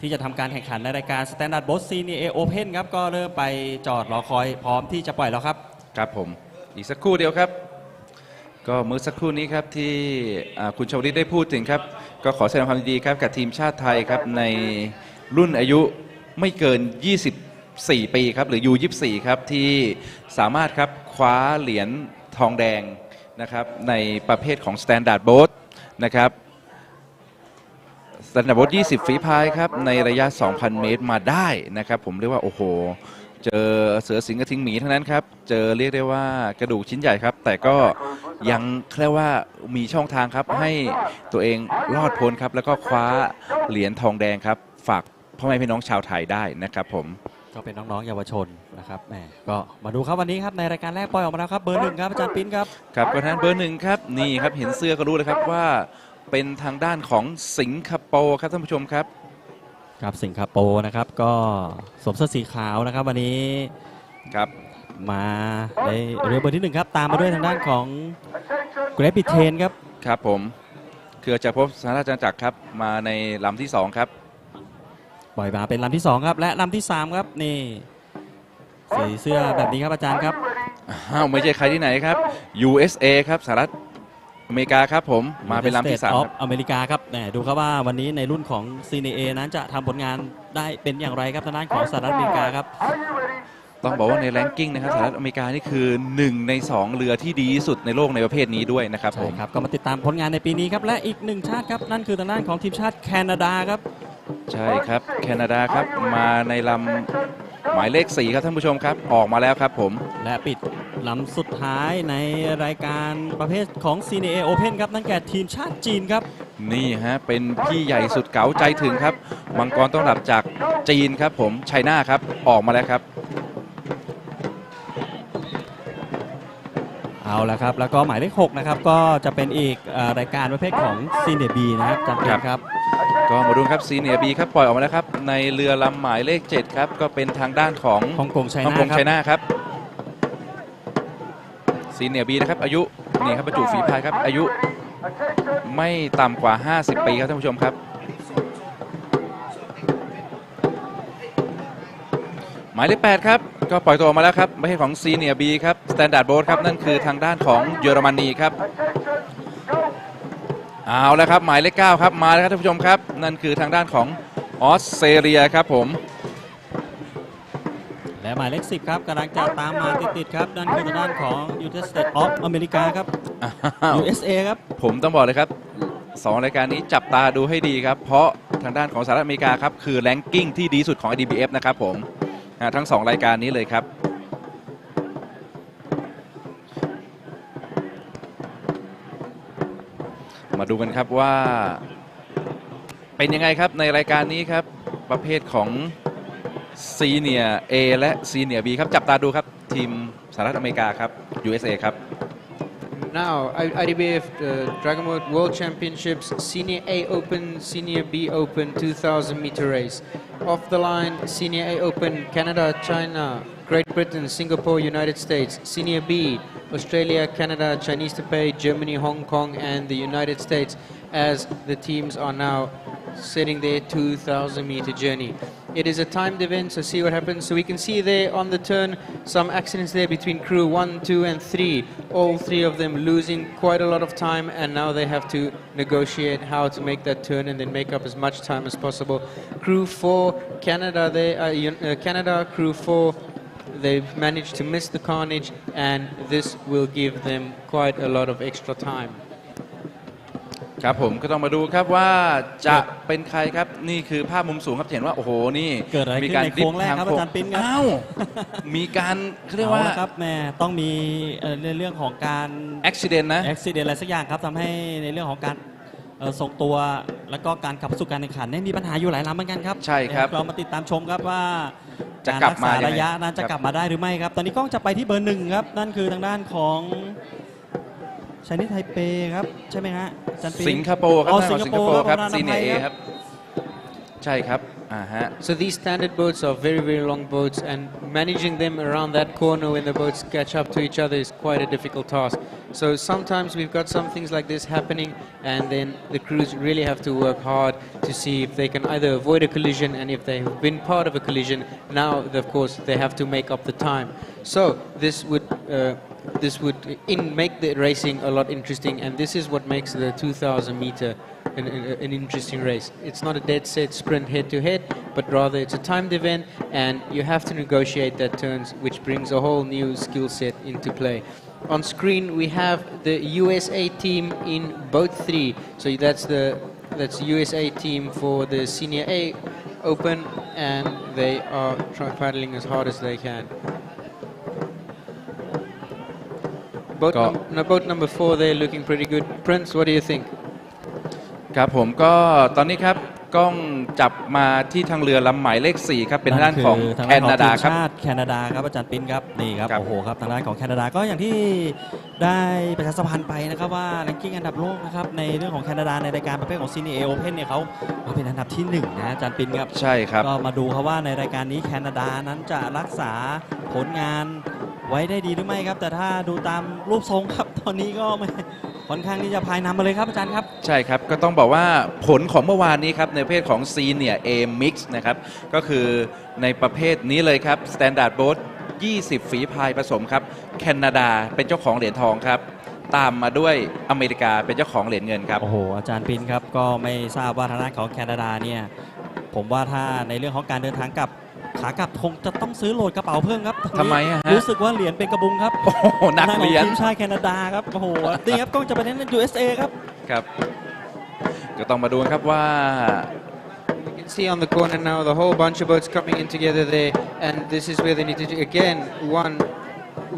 ที่จะทำการแข่งขันในรายการ Standard Boat Senior A Open ครับก็เริ่มไปจอดรอคอยพร้อมที่จะปล่อยแล้วครับครับผมอีกสักครู่เดียวครับก็เมื่อสักครู่นี้ครับที่คุณชวลิตได้พูดถึงครับก็ขอแสดงความยินดีครับกับทีมชาติไทยครับในรุ่นอายุไม่เกิน24 ปีครับหรือ U24 ครับที่สามารถครับคว้าเหรียญทองแดงนะครับในประเภทของ Standard Boat นะครับ Standard Boat 20 ฝีพายครับในระยะ 2,000 เมตรมาได้นะครับผมเรียกว่าโอ้โหเจอเสือสิงห์กระทิงหมีทั้งนั้นครับเจอเรียกได้ว่ากระดูกชิ้นใหญ่ครับแต่ก็ยังเรียกว่ามีช่องทางครับให้ตัวเองรอดพ้นครับแล้วก็คว้าเหรียญทองแดงครับฝากพ่อแม่พี่น้องชาวไทยได้นะครับผมก็เป็นน้องๆเยาวชนนะครับแหมก็มาดูครับวันนี้ครับในรายการแรกปล่อยออกมาแล้วครับเบอร์ 1ครับอาจารย์ปิ้นครับครับประธานเบอร์ 1ครับนี่ครับเห็นเสื้อก็รู้เลยครับว่าเป็นทางด้านของสิงคโปร์ครับท่านผู้ชมครับครับสิงคโปร์นะครับก็สวมเสื้อสีขาวนะครับวันนี้ครับมาในเรือเบอร์ที่1ครับตามมาด้วยทางด้านของเกรบิเทนครับครับผมคือจะพบสหราชอาณาจักรครับมาในลำที่2ครับปล่อยมาเป็นลำที่2ครับและลำที่3ครับนี่สีเสื้อแบบนี้ครับอาจารย์ครับไม่ใช่ใครที่ไหนครับ USA ครับสหรัฐอเมริกาครับผมมาเป็นลำที่3ครับอเมริกาครับดูครับว่าวันนี้ในรุ่นของ Senior A นั้นจะทำผลงานได้เป็นอย่างไรครับทางด้านของสหรัฐอเมริกาครับต้องบอกว่าในแรงกิ้งนะครับสหรัฐอเมริกานี่คือ1 ใน 2เรือที่ดีที่สุดในโลกในประเภทนี้ด้วยนะครับผมครับก็มาติดตามผลงานในปีนี้ครับและอีก1ชาติครับนั่นคือทางด้านของทีมชาติแคนาดาครับใช่ครับแคนาดาครับมาในลำหมายเลข4ครับท่านผู้ชมครับออกมาแล้วครับผมและปิดลำสุดท้ายในรายการประเภทของ Senior A Open ครับนั่นแก่ทีมชาติจีนครับ นี่ฮะเป็นพี่ใหญ่สุดเก๋าใจถึงครับมังกรต้อนรับจากจีนครับผมไชน่าครับออกมาแล้วครับเอาละครับแล้วก็หมายเลข6นะครับก็จะเป็นอีกรายการประเภทของซีเนียร์บีนะครับจันทร์ครับก็มาดูครับซีเนียร์บีครับปล่อยออกมาแล้วครับในเรือลำหมายเลข7ครับก็เป็นทางด้านของฮ่องกงไชน่าครับซีเนียร์บีนะครับอายุนี่ครับบรรจุฝีพายครับอายุไม่ต่ำกว่า50ปีครับท่านผู้ชมครับหมายเลข8ครับก็ปล่อยตัวออกมาแล้วครับไม่ใช่ของซีเนียร์บีครับสแตนดาร์ดโบ๊ทครับนั่นคือทางด้านของเยอรมนีครับเอาแล้วครับหมายเลข9ครับมาแล้วครับท่านผู้ชมครับนั่นคือทางด้านของออสเตรเลียครับผมและหมายเลข10ครับกำลังจะตามมาติดๆครับนั่นคือทางด้านของ United States of America ครับ USA ครับผมต้องบอกเลยครับ2รายการนี้จับตาดูให้ดีครับเพราะทางด้านของสหรัฐอเมริกาครับคือแรงกิ้งที่ดีสุดของ IDBF นะครับผมทั้ง2รายการนี้เลยครับมาดูกันครับว่าเป็นยังไงครับในรายการนี้ครับประเภทของซีเนียร์ A และซีเนียร์ B ครับจับตาดูครับทีมสหรัฐอเมริกาครับ USA ครับ Now, IDBF Dragon Boat World Championships Senior A Open, Senior B Open 2,000 meter race. Off the line, Senior A Open, Canada, China, Great Britain, Singapore, United States. Senior B, Australia, Canada, Chinese Taipei, Germany, Hong Kong, and the United States, as the teams are now setting their 2,000 meter journey. It is a timed event, so see what happens. So we can see there on the turn some accidents there between crew 1, 2, and 3. All three of them losing quite a lot of time, and now they have to negotiate how to make that turn and then make up as much time as possible. Crew 4, Canada, Canada, crew 4. They've managed to miss the carnage, and this will give them quite a lot of extra time. ครับผมก็ต้องมาดูครับว่าจะเป็นใครครับนี่คือภาพมุมสูงครับเห็นว่าโอ้โหนี่เกิดอะไรขึ้นในโค้งแรกครับอาจารย์ปิ้นครับมีการเรียกว่าครับแม่ต้องมีในเรื่องของการอุบิเหตุนะอุบิเหตุอะไรสักอย่างครับทำให้ในเรื่องของการทรงตัวแล้วก็การขับสู่การแข่งขันนี่มีปัญหาอยู่หลายลำเหมือนกันครับใช่ครับเรามาติดตามชมครับว่าจะกลับมาระยะนั้นจะกลับมาได้หรือไม่ครับตอนนี้กล้องจะไปที่เบอร์1ครับนั่นคือทางด้านของไชนีสไทเปครับใช่ไหมฮะสิงคโปร์ครับสิงคโปร์ครับซีเนียร์ A ครับใช่ครับSo these standard boats are very, very long boats, and managing them around that corner when the boats catch up to each other is quite a difficult task. So sometimes we've got some things like this happening, and then the crews really have to work hard to see if they can either avoid a collision, and if they've been part of a collision, now of course they have to make up the time. So this would make the racing a lot interesting, and this is what makes the 2,000 meter an interesting race. It's not a dead set sprint head to head, but rather it's a timed event, and you have to negotiate that turns, which brings a whole new skill set into play. On screen we have the USA team in boat 3, so that's USA team for the Senior A Open, and they are paddling as hard as they can. Boat number 4 there looking pretty good. Prince, what do you think? ครับผมก็ตอนนี้ครับกล้องจับมาที่ทางเรือลำหมายเลข4ครับเป็นทางด้านของแคนาดาครับแคนาดาครับอาจารย์ปิ้นครับนี่ครับโอ้โหครับทางด้านของแคนาดาก็อย่างที่ได้ประชาสัมพันธ์ไปนะครับว่าแรงกิ้งอันดับโลกนะครับในเรื่องของแคนาดาในรายการประเภทของซีเนียร์ A Open เนี่ยเขาเป็นอันดับที่1นะอาจารย์ปิ้นครับใช่ครับก็มาดูครับว่าในรายการนี้แคนาดานั้นจะรักษาผลงานไว้ได้ดีหรือไม่ครับแต่ถ้าดูตามรูปทรงครับตอนนี้ก็ค่อนข้างที่จะพายนำมาเลยครับอาจารย์ครับใช่ครับก็ต้องบอกว่าผลของเมื่อวานนี้ครับในประเภทของ Senior A Mix นะครับก็คือในประเภทนี้เลยครับ Standard Boat 20 ฝีพายผสมครับแคนาดาเป็นเจ้าของเหรียญทองครับตามมาด้วยอเมริกาเป็นเจ้าของเหรียญเงินครับโอ้โหอาจารย์ปินครับก็ไม่ทราบว่าทางด้านของแคนาดาเนี่ยผมว่าถ้าในเรื่องของการเดินทางกลับขากลับคงจะต้องซื้อโหลดกระเป๋าเพิ่มครับทำไมฮะรู้สึกว่าเหรียญเป็นกระบุงครับโอ้โหนักเหรียญทีมชาติแคนาดาครับโอ้โหดีครับกล้องจะไปเน้น USA ครับครับก็ต้องมาดูครับว่า You can see on the corner now the whole bunch of boats coming in together there, and this is where they need to do again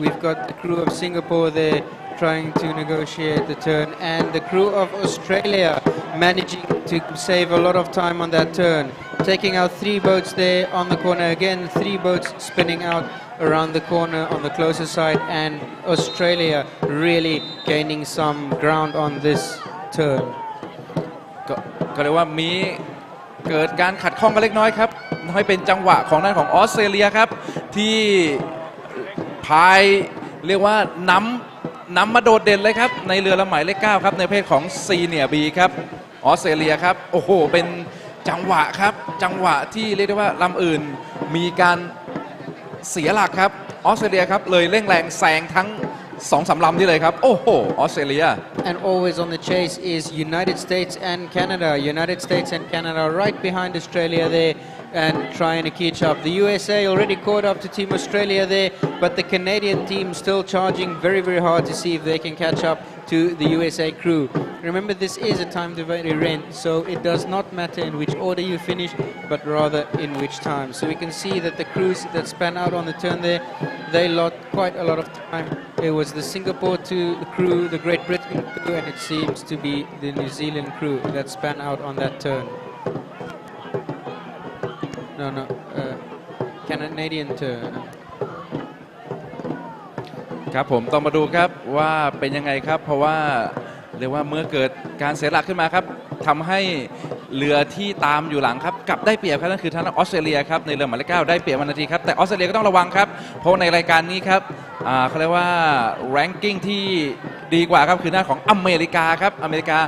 we've got the crew of Singapore there trying to negotiate the turn, and the crew of Australia managing to save a lot of time on that turn, taking out 3 boats there on the corner. Again, 3 boats spinning out around the corner on the closer side, and Australia really gaining some ground on this turn. ก็เรียกว่ามีเกิดการขัดข้องกันเล็กน้อยครับให้เป็นจังหวะของด้านของออสเตรเลียครับที่พายเรียกว่านำมาโดดเด่นเลยครับในเรือลำหมายเลข 9ครับในประเภทของซีเนียร์บีครับออสเตรเลียครับโอ้โหเป็นจังหวะครับจังหวะที่เรียกได้ว่าลำอื่นมีการเสียหลักครับออสเตรเลียครับเลยเร่งแรงแซงทั้ง2-3 ลำนี่เลยครับโอ้โหออสเตรเลีย And always on the chase is United States and Canada. United States and Canada right behind Australia there and trying to catch up. The USA already caught up to Team Australia there, but the Canadian team still charging very, very hard to see if they can catch up to the USA crew. Remember, this is a time-divided event, so it does not matter in which order you finish, but rather in which time. So we can see that the crews that span out on the turn there, they lost quite a lot of time. It was the Singapore crew, the Great Britain crew, and it seems to be the New Zealand crew that span out on that turn. No, Canadian turn. ครับผมต้องมาดูครับว่าเป็นยังไงครับเพราะว่าเรียกว่าเมื่อเกิดการเสียหลักขึ้นมาครับทำให้เรือที่ตามอยู่หลังครับกลับได้เปรียบครับนั่นคือทางออสเตรเลียครับในเรือหมายเลข 9ได้เปรียบนาทีครับแต่ออสเตรเลียก็ต้องระวังครับเพราะในรายการนี้ครับเขาเรียกว่า ranking ที่ดีกว่าครับคือหน้าของอเมริกาครับอเมริกา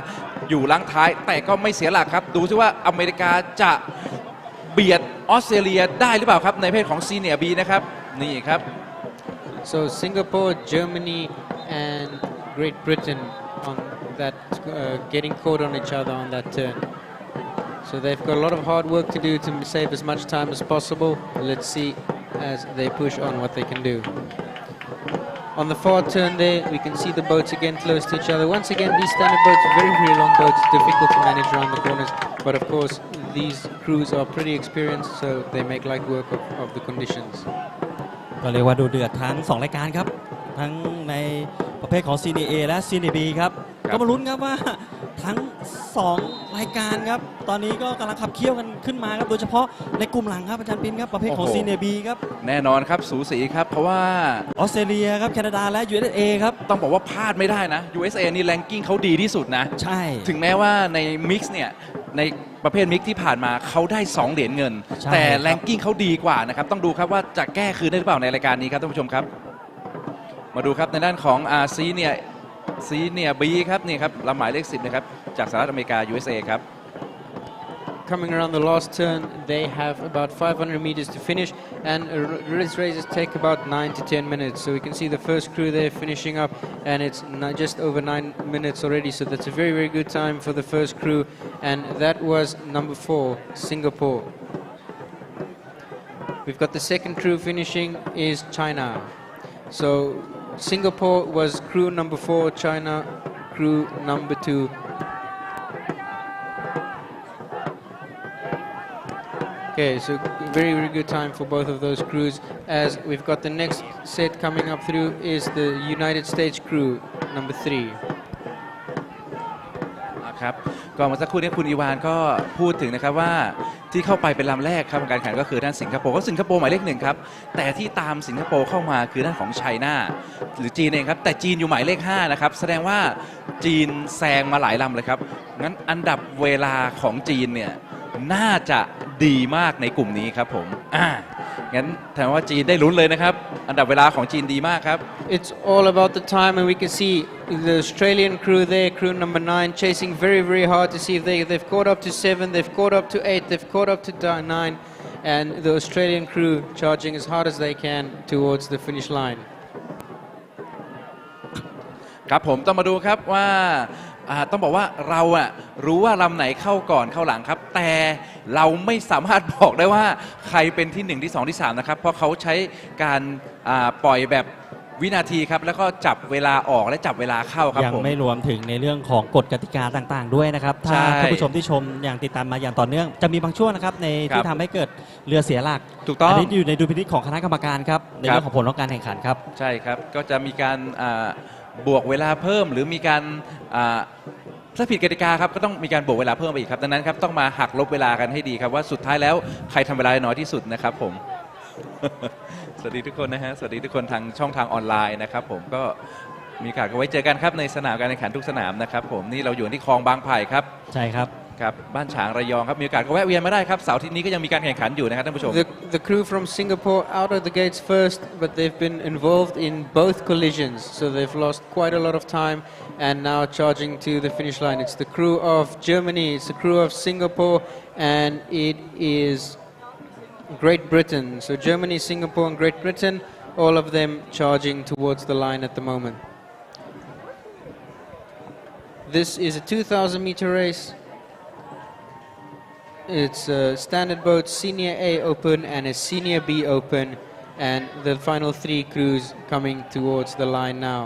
อยู่หลังท้ายแต่ก็ไม่เสียหลักครับดูซิว่าอเมริกาจะเบียดออสเตรเลียได้หรือเปล่าครับในเพศของซีเนียร์บีนะครับนี่ครับ So Singapore, Germany, and Great Britain on that getting caught on each other on that turn. So they've got a lot of hard work to do to save as much time as possible. Let's see as they push on what they can do. On the far turn there, we can see the boats again close to each other. Once again, these standard boats, very, very long boats, difficult to manage around the corners. But of course, these crews are pretty experienced, so they make light work of the conditions. ก็เรียกว่าดูเดือดทั้ง2รายการครับทั้งในประเภทของซีเนียร์ A และซีเนียร์ B ครับก็มาลุ้นครับว่าทั้ง2รายการครับตอนนี้ก็กำลังขับเคี่ยวกันขึ้นมาครับโดยเฉพาะในกลุ่มหลังครับอาจารย์ปินครับประเภทของซีเนียร์ B ครับแน่นอนครับสูสีครับเพราะว่าออสเตรเลียครับแคนาดาและ USA ครับต้องบอกว่าพลาดไม่ได้นะ USA นี่แรงกิ้งเขาดีที่สุดนะใช่ถึงแม้ว่าในมิกซ์เนี่ยในประเภทมิกซ์ที่ผ่านมาเขาได้2เหรียญเงินแต่แรงกิ้งเขาดีกว่านะครับต้องดูครับว่าจะแก้คืนได้หรือเปล่าในรายการนี้ครับท่านผู้ชมครับมาดูครับในด้านของซีเนียร์บีครับนี่ครับลำหมายเลข 10นะครับจากสหรัฐอเมริกา USA ครับ Coming around the last turn, they have about 500 meters to finish, and these races take about 9 to 10 minutes. So we can see the first crew there finishing up, and it's just over 9 minutes already. So that's a very, very good time for the first crew, and that was number 4, Singapore. We've got the second crew finishing is China. So Singapore was crew number 4, China crew number 2. Okay, so very, very good time for both of those crews. As we've got the next set coming up through is the United States crew number 3. ครับก่อนเมื่อสักครู่นี้คุณอีวานก็พูดถึงนะครับว่าที่เข้าไปเป็นลำแรกครับการแข่งก็คือด้านสิงคโปร์ก็สิงคโปร์หมายเลข 1ครับแต่ที่ตามสิงคโปร์เข้ามาคือด้านของไชน่าหรือจีนเองครับแต่จีนอยู่หมายเลข 5นะครับแสดงว่าจีนแซงมาหลายลำเลยครับงั้นอันดับเวลาของจีนเนี่ยน่าจะดีมากในกลุ่มนี้ครับผมงั้นแสดงว่าจีนได้ลุ้นเลยนะครับอันดับเวลาของจีนดีมากครับ It's all about the time, and we can see the Australian crew there, crew number 9, chasing very, very hard to see if they've caught up to 7, they've caught up to 8, they've caught up to 9, and the Australian crew charging as hard as they can towards the finish line. ครับผมต้องมาดูครับว่าต้องบอกว่าเรารู้ว่าลำไหนเข้าก่อนเข้าหลังครับแต่เราไม่สามารถบอกได้ว่าใครเป็นที่1ที่2ที่3นะครับเพราะเขาใช้การปล่อยแบบ วินาทีครับแล้วก็จับเวลาออกและจับเวลาเข้าครับยังผมไม่รวมถึงในเรื่องของกฎกติกาต่างๆด้วยนะครับถ้า ใช่ ท่านผู้ชมที่ชมอย่างติดตามมาอย่างต่อเนื่องจะมีบางช่วงนะครับใน ครั ที่ บ ทำให้เกิดเรือเสียหลัก ถูกต้อง นนี้อยู่ในดุลพินิจของคณะกรรมการครับใน ครับ เรื่องของผลของการแข่งขันครับ ใช่ครับก็จะมีการบวกเวลาเพิ่มหรือมีการถ้าผิดกติกาครับก็ต้องมีการบวกเวลาเพิ่มไปอีกครับดังนั้นครับต้องมาหักลบเวลากันให้ดีครับว่าสุดท้ายแล้วใครทำเวลาน้อยที่สุดนะครับผม สวัสดีทุกคนนะฮะสวัสดีทุกคนทางช่องทางออนไลน์นะครับผมก็มีโอกาสก็ไว้เจอกันครับในสนามการแข่งขันทุกสนามนะครับผมนี่เราอยู่ที่คลองบางไผ่ครับ ใช่ครับ ครับบ้านฉางระยองครับมีโอกาสก็แวะเวียนมาได้ครับเสาร์อาทิตย์นี้ก็ยังมีการแข่งขันอยู่นะครับท่านผู้ชม The crew from Singapore out of the gates first, but they've been involved in both collisions, so they've lost quite a lot of time and now charging to the finish line. It's the crew of Germany, it's the crew of Singapore, and it is Great Britain. So Germany, Singapore, and Great Britain, all of them charging towards the line at the moment. This is a 2,000-meter race. It's a standard boat Senior A Open and a Senior B Open, and the final three crews coming towards the line now.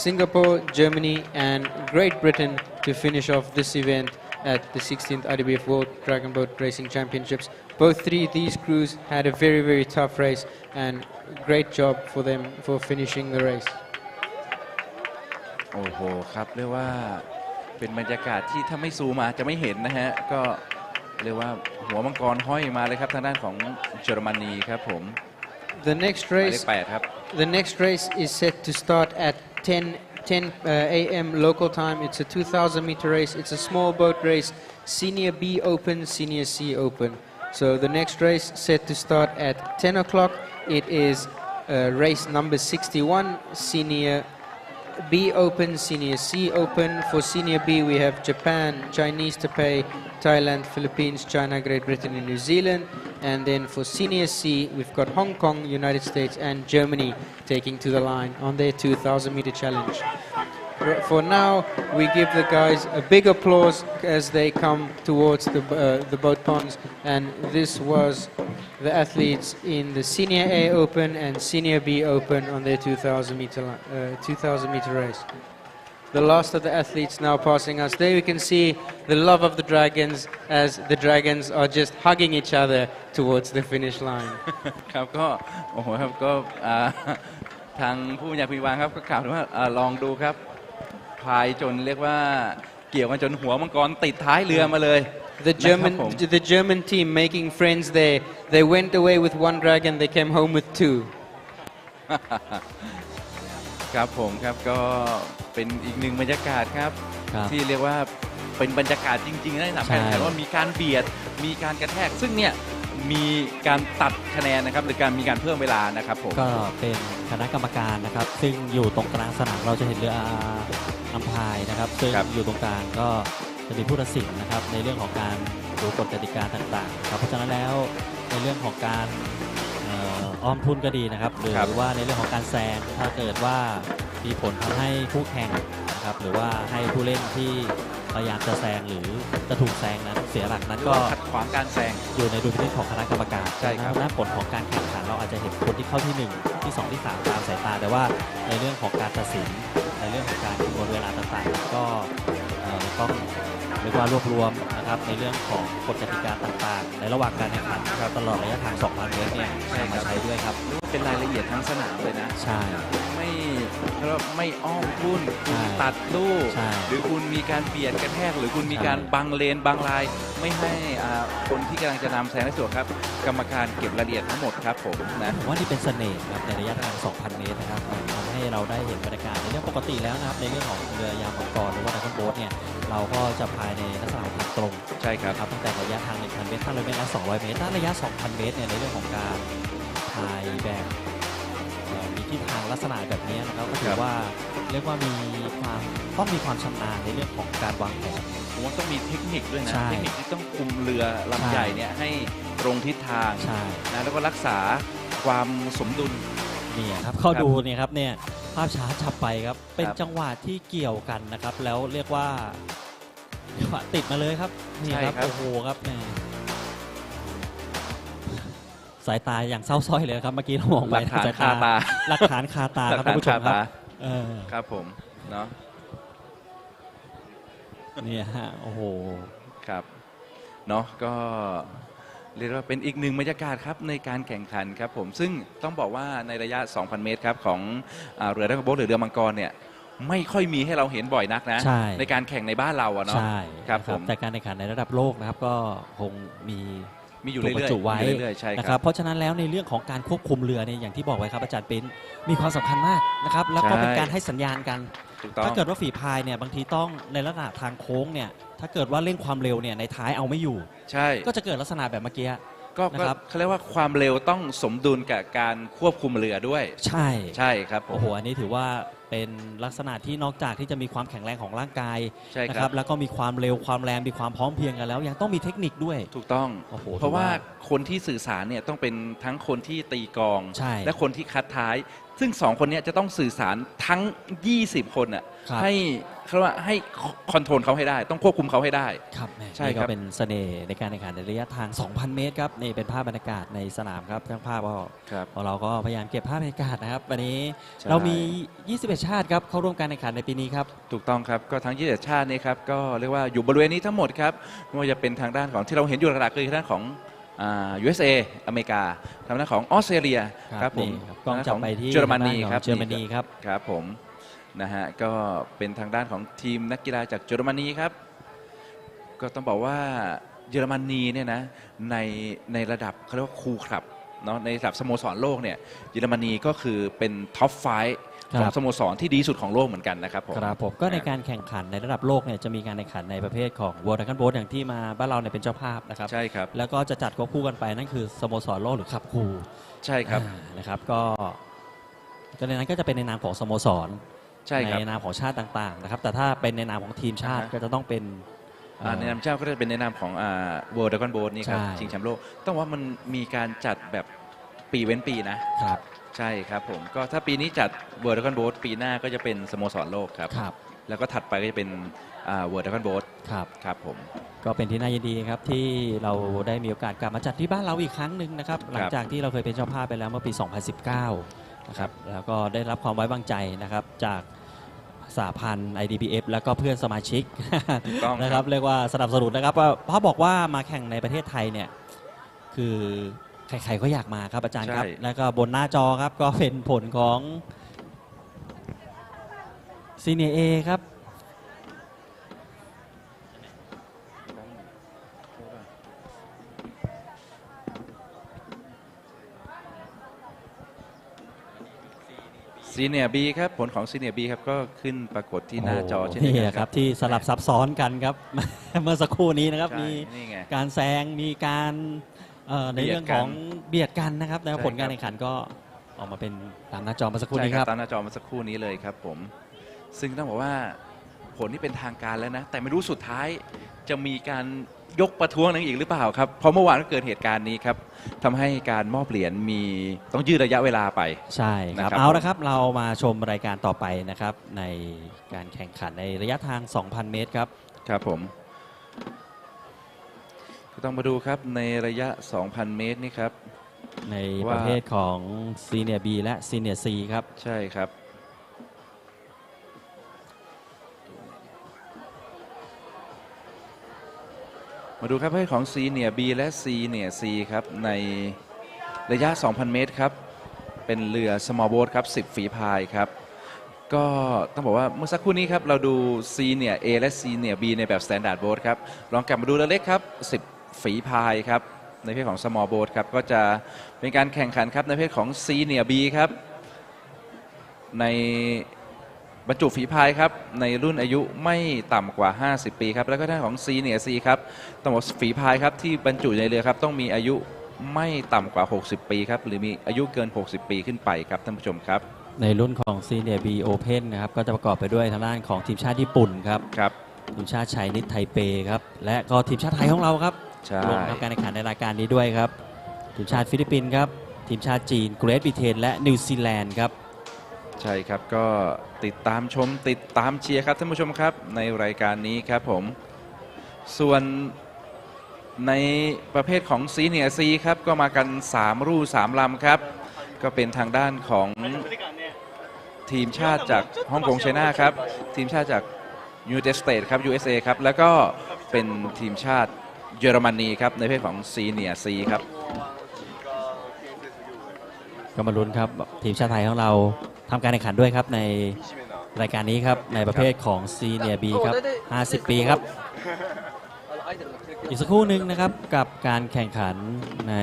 Singapore, Germany, and Great Britain to finish off this event at the 16th IDBF World Dragon Boat Racing Championships. Both these crews had a very, very tough race, and great job for them for finishing the race. โอ้โหครับเรียกว่าเป็นบรรยากาศที่ถ้าไม่ซูมมาจะไม่เห็นนะฮะก็เรียกว่าหัวมังกรห้อยมาเลยครับทางด้านของเยอรมนีครับผม The next race, 8ครับ the next race is set to start at 10 a.m. local time. It's a 2,000-meter race. It's a small boat race, Senior B Open, Senior C Open. So the next race set to start at 10 o'clock. It is race number 61, Senior B Open, Senior C Open. For Senior B, we have Japan, Chinese Taipei, Thailand, Philippines, China, Great Britain, and New Zealand. And then for Senior C, we've got Hong Kong, United States, and Germany taking to the line on their 2,000-meter challenge. For now, we give the guys a big applause as they come towards the boat ponds. And this was the athletes in the Senior A Open and Senior B Open on their 2,000-meter race. The last of the athletes now passing us. There we can see the love of the dragons as the dragons are just hugging each other towards the finish line. ครับก็โอ้โหครับก็ทางผู้บรรยายพิวางครับก็กล่าวว่าลองดูครับพายจนเรียกว่าเกี่ยวกันจนหัวมังกรติดท้ายเรือมาเลย The German team making friends there. They went away with one dragon. They came home with two. ครับผมครับก็เป็นอีกหนึ่งบรรยากาศครับ ครับ ที่เรียกว่าเป็นบรรยากาศจริงๆในสนาม ใช่ แข่งขันว่ามีการเบียดมีการกระแทกซึ่งเนี่ยมีการตัดคะแนนนะครับหรือการมีการเพิ่มเวลานะครับผม ก็เป็นคณะกรรมการนะครับซึ่งอยู่ตรงกลางสนามเราจะเห็นเรืออัมพายนะครับซึ่ง ครับ อยู่ตรงกลางก็จะมีผู้ตัดสินนะครับในเรื่องของการดูกฎกติกาต่างๆครับเพราะฉะนั้นแล้วในเรื่องของการอ้อมทุนก็ดีนะครับหรือว่าในเรื่องของการแซงถ้าเกิดว่ามีผลทำให้คู่แข่งนะครับหรือว่าให้ผู้เล่นที่พยายามจะแซงหรือจะถูกแซงนั้นเสียหลักนั้นก็ ขัดขวางการแซง อยู่ในดุลพินิจของคณะกรรมการ ใช่ครับ หน้าผลของการแข่งขันเราอาจจะเห็นคนที่เข้าที่ 1 ที่ 2 ที่ 3 ตามสายตาแต่ว่าในเรื่องของการตัดสินในเรื่องของการคำนวณเวลาต่างๆก็ต้องเรียกว่ารวบรวมนะครับในเรื่องของกฎกติกาต่างๆในระหว่างการแข่งขันครับตลอดระยะทาง 2,000 เมตรเนี่ยนำมาใช้ด้วยครับ เป็นรายละเอียดทั้งสนามเลยนะ ใช่ ไม่อ้อมทุ่น ใช่ ตัดลูก ใช่ หรือคุณมีการเบียดกระแทกหรือคุณมีการ ใช่ บังเลนบังลายไม่ให้คนที่กำลังจะนำแซงได้สวยครับกรรมการเก็บรายละเอียดทั้งหมดครับผมนะ ผมว่านี่เป็นเสน่ห์ครับในระยะทาง 2,000 เมตรนะครับทำให้เราได้เห็นบรรยากาศในเรื่องปกติแล้วนะครับในเรื่องของเรือยาวมังกรหรือว่าดักโบ๊ทเนี่ยเราก็จะพายในลักษณะของทางตรง ใช่ครับ ตั้งแต่ระยะทาง 1,000 เมตร500 เมตรและ 200 เมตรถ้าระยะ 2,000 เมตรเนี่ยในเรื่องของการพายแบบมีทิศทางลักษณะแบบนี้นะครับก็ถือว่าเรียกว่าต้องมีความชำนาญในเรื่องของการวางแผน ผมว่าต้องมีเทคนิคด้วยนะ ใช่ เทคนิคที่ต้องคุมเรือลำใหญ่เนี่ยให้ตรงทิศทาง ใช่ นะแล้วก็รักษาความสมดุล เนี่ยครับเข้าดูเนี่ยครับเนี่ยภาพช้าชับไปครับเป็นจังหวะที่เกี่ยวกันนะครับแล้วเรียกว่าติดมาเลยครับนี่ครับ ใช่ครับ โอ้โหครับ สายตาอย่างเศร้าส้อยเลยครับเมื่อกี้เรามองไป หลักฐาน สาย คาตา หลักฐานคาตาครับท่านผู้ชมครับครับผมเนาะ เนี่ยฮะโอ้โห ครับเนาะก็เรียกว่าเป็นอีกหนึ่งบรรยากาศครับในการแข่งขันครับผมซึ่งต้องบอกว่าในระยะ 2,000 เมตรครับของเรือดักโบ๊ทหรือเรือมังกรเนี่ยไม่ค่อยมีให้เราเห็นบ่อยนักนะ ในการแข่งในบ้านเราอะเนาะ ใช่ ครับผม แต่การแข่งขันในระดับโลกนะครับก็คงมี อยู่เรื่อยๆ บรรจุไว้ ใช่ นะ ค ค รั รับ บเพราะฉะนั้นแล้วในเรื่องของการควบคุมเรือเนี่ยอย่างที่บอกไว้ครับอาจารย์ปิ้นมีความสำคัญมากนะครับแล้วก็เป็นการให้สัญญาณกัน ถูกต้อง ถ้าเกิดว่าฝีพายเนี่ยบางทีต้องในลักษณะทางโค้งเนี่ยถ้าเกิดว่าเร่งความเร็วเนี่ยในท้ายเอาไม่อยู่ ใช่ ก็จะเกิดลักษณะแบบเมื่อกี้ ก็ นะครับ เขาเรียกว่าความเร็วต้องสมดุลกับการควบคุมเรือด้วย ใช่ ใช่ครับผม โอ้โหอันนี้ถือว่าเป็นลักษณะที่นอกจากที่จะมีความแข็งแรงของร่างกาย ใช่ครับ นะครับแล้วก็มีความเร็วความแรงมีความพร้อมเพรียงกันแล้ว ยังต้องมีเทคนิคด้วย ถูกต้อง โอ้โห เพราะว่า ถือว่า คนที่สื่อสารเนี่ยต้องเป็นทั้งคนที่ตีกลอง ใช่ และคนที่คัดท้าย ซึ่งสองคนเนี้จะต้องสื่อสารทั้ง 20 คนอ่ะ ครับ ให้เขาเรียกว่าให้คอนโทรลเขาให้ได้ ต้องควบคุมเขาให้ได้ ครับแม่ ใช่ นี่ ครั ก็ บ เป็นเสน่ห์ในการแข่งขันในระยะทาง 2,000 เมตรครับนี่เป็นภาพบรรยากาศในสนามครับทั้งภาพก็ ครับ เราก็พยายามเก็บภาพบรรยากาศนะครับวันนี้ ใช่ เรามี 21 ชาติครับเข้าร่วมการแข่งขันในปีนี้ครับ ถูกต้องครับก็ทั้ง21ชาตินี้ครับก็เรียกว่าอยู่บริเวณนี้ทั้งหมดครับไม่ว่าจะเป็นทางด้านของที่เราเห็นอยู่หลักๆคือทางด้านของUSA อเมริกาทางด้านของออสเตรเลียครับผม นี่ครับกล้องจับไปที่ เยอรมนี ทางด้านของ ครับ เยอรมนีครับ ครับผมนะฮะก็เป็นทางด้านของทีมนักกีฬาจากเยอรมนีครับก็ต้องบอกว่าเยอรมนีเนี่ยนะในระดับเขาเรียกว่าคูลคลับเนาะในระดับสโมสรโลกเนี่ยเยอรมนีก็คือเป็นท็อปไฟของสโมสรที่ดีสุดของโลกเหมือนกันนะครับผม ครับผมก็ในการแข่งขันในระดับโลกเนี่ยจะมีการแข่งขันในประเภทของ World Dragon Boat อย่างที่มาบ้านเราเนี่ยเป็นเจ้าภาพนะครับ ใช่ครับ แล้วก็จะจัดควบคู่กันไปนั่นคือสโมสรโลกหรือคัพคู ใช่ครับ นะครับก็ในนั้นก็จะเป็นในนามของสโมสร ใช่ครับ ในนามของชาติต่างๆนะครับแต่ถ้าเป็นในนามของทีมชาติ อ่าฮะ ก็จะต้องเป็นในนามเจ้าก็จะเป็นในนามของWorld Dragon Boat นี่ครับ ใช่ ชิงแชมป์โลกต้องว่ามันมีการจัดแบบปีเว้นปีนะครับ ใช่ครับผมก็ถ้าปีนี้จัด World Dragon Boat ปีหน้าก็จะเป็นสโมสรโลกครับ ครับ แล้วก็ถัดไปก็จะเป็นWorld Dragon Boat ครับ ครับผม ก็เป็นที่น่ายินดีครับที่เราได้มีโอกาสกลับมาจัดที่บ้านเราอีกครั้งหนึ่งนะครับหลังจากที่เราเคยเป็นเจ้าภาพไปแล้วเมื่อปี 2019 นะครับแล้วก็ได้รับความไว้วางใจนะครับจากสหพันธ์ IDBF แล้วก็เพื่อนสมาชิก ถูกต้อง นะครับเรียกว่าสนับสนุนนะครับเพราะบอกว่ามาแข่งในประเทศไทยเนี่ยคือใครๆก็อยากมาครับอาจารย์ครับ ใช่ แล้วก็บนหน้าจอครับก็เป็นผลของซีเนียร์ A ครับซีเนียร์บีครับผลของซีเนียร์บีครับก็ขึ้นปรากฏที่หน้าจอเช่นเดียว นี่ กั แหละครับที่สลับซับซ้อนกันครับ เมื่อสักครู่นี้นะครับ ใช่ มี นี่ไง การแซงมีการในเรื่องของเบียดกันนะครับแล้ว ใช่ ผลการ ครับ แข่งขันก็ออกมาเป็นตามหน้าจอเมื่อสักครู่ ใช่ นี้ ค ค รั รั บบ ตามหน้าจอเมาสักครู่นี้เลยครับผมซึ่งต้องบอกว่าผลที่เป็นทางการแล้วนะแต่ไม่รู้สุดท้ายจะมีการยกประท้วงนั้นอีกหรือเปล่าครับเพราะเมื่อวานก็เกิดเหตุการณ์นี้ครับทำให้การมอบเหรียญมีต้องยืดระยะเวลาไป ใช่ครับ นะครับ เอาละครับเรามาชมรายการต่อไปนะครับในการแข่งขันในระยะทาง 2,000 เมตรครับ ครับผมก็ต้องมาดูครับในระยะ 2,000 เมตรนี่ครับ ใน ว่า ประเภทของซีเนียร์ B และซีเนียร์ C ครับ ใช่ครับมาดูครับให้ของ C เนี่ย B และ C เนี่ย C ครับในระยะ 2,000 เมตรครับเป็นเรือ small boat ครับ10 ฝีพายครับก็ต้องบอกว่าเมื่อสักครู่นี้ครับเราดู C เนี่ย A และ C เนี่ย B ในแบบ standard boat ครับลองกลับมาดูเรือเล็กครับ10 ฝีพายครับในเพศของ small boat ครับก็จะเป็นการแข่งขันครับในเพศของ C เนี่ย B ครับในบรรจุฝีพายครับในรุ่นอายุไม่ต่ำกว่า 50 ปีครับแล้วก็ด้านของ C เนี่ย C ครับต้องบอกฝีพายครับที่บรรจุในเรือครับต้องมีอายุไม่ต่ำกว่า 60 ปีครับหรือมีอายุเกิน 60 ปีขึ้นไปครับท่านผู้ชมครับ ในรุ่นของซีเนียร์ B Open นะครับก็จะประกอบไปด้วยทางด้านของทีมชาติญี่ปุ่นครับ ครับ ทีมชาติไชนีสไทเปครับและก็ทีมชาติไทยของเราครับ ใช่ ลงทำการแข่งขันในรายการนี้ด้วยครับทีมชาติฟิลิปปินส์ครับทีมชาติจีนเกรทบริเตนและนิวซีแลนด์ครับ ใช่ครับก็ติดตามชมติดตามเชียร์ครับท่านผู้ชมครับในรายการนี้ครับผมส่วน ในประเภทของซีเนียร์ซีครับก็มากัน3รุ่3ลำครับก็เป็นทางด้านของทีมชาติจากฮ่องกงไชน่าครับทีมชาติจากยูไนเต็ดสเตทครับ USA ครับแล้วก็เป็นทีมชาติเยอรมนีครับในประเภทของซีเนียร์ซีครับก็มาลุ้นครับทีมชาติไทยของเราทำการแข่งขันด้วยครับในรายการนี้ครับในประเภทของซีเนียร์บีครับ50 ปีครับอีกสักครู่หนึ่งนะครับกับการแข่งขันใน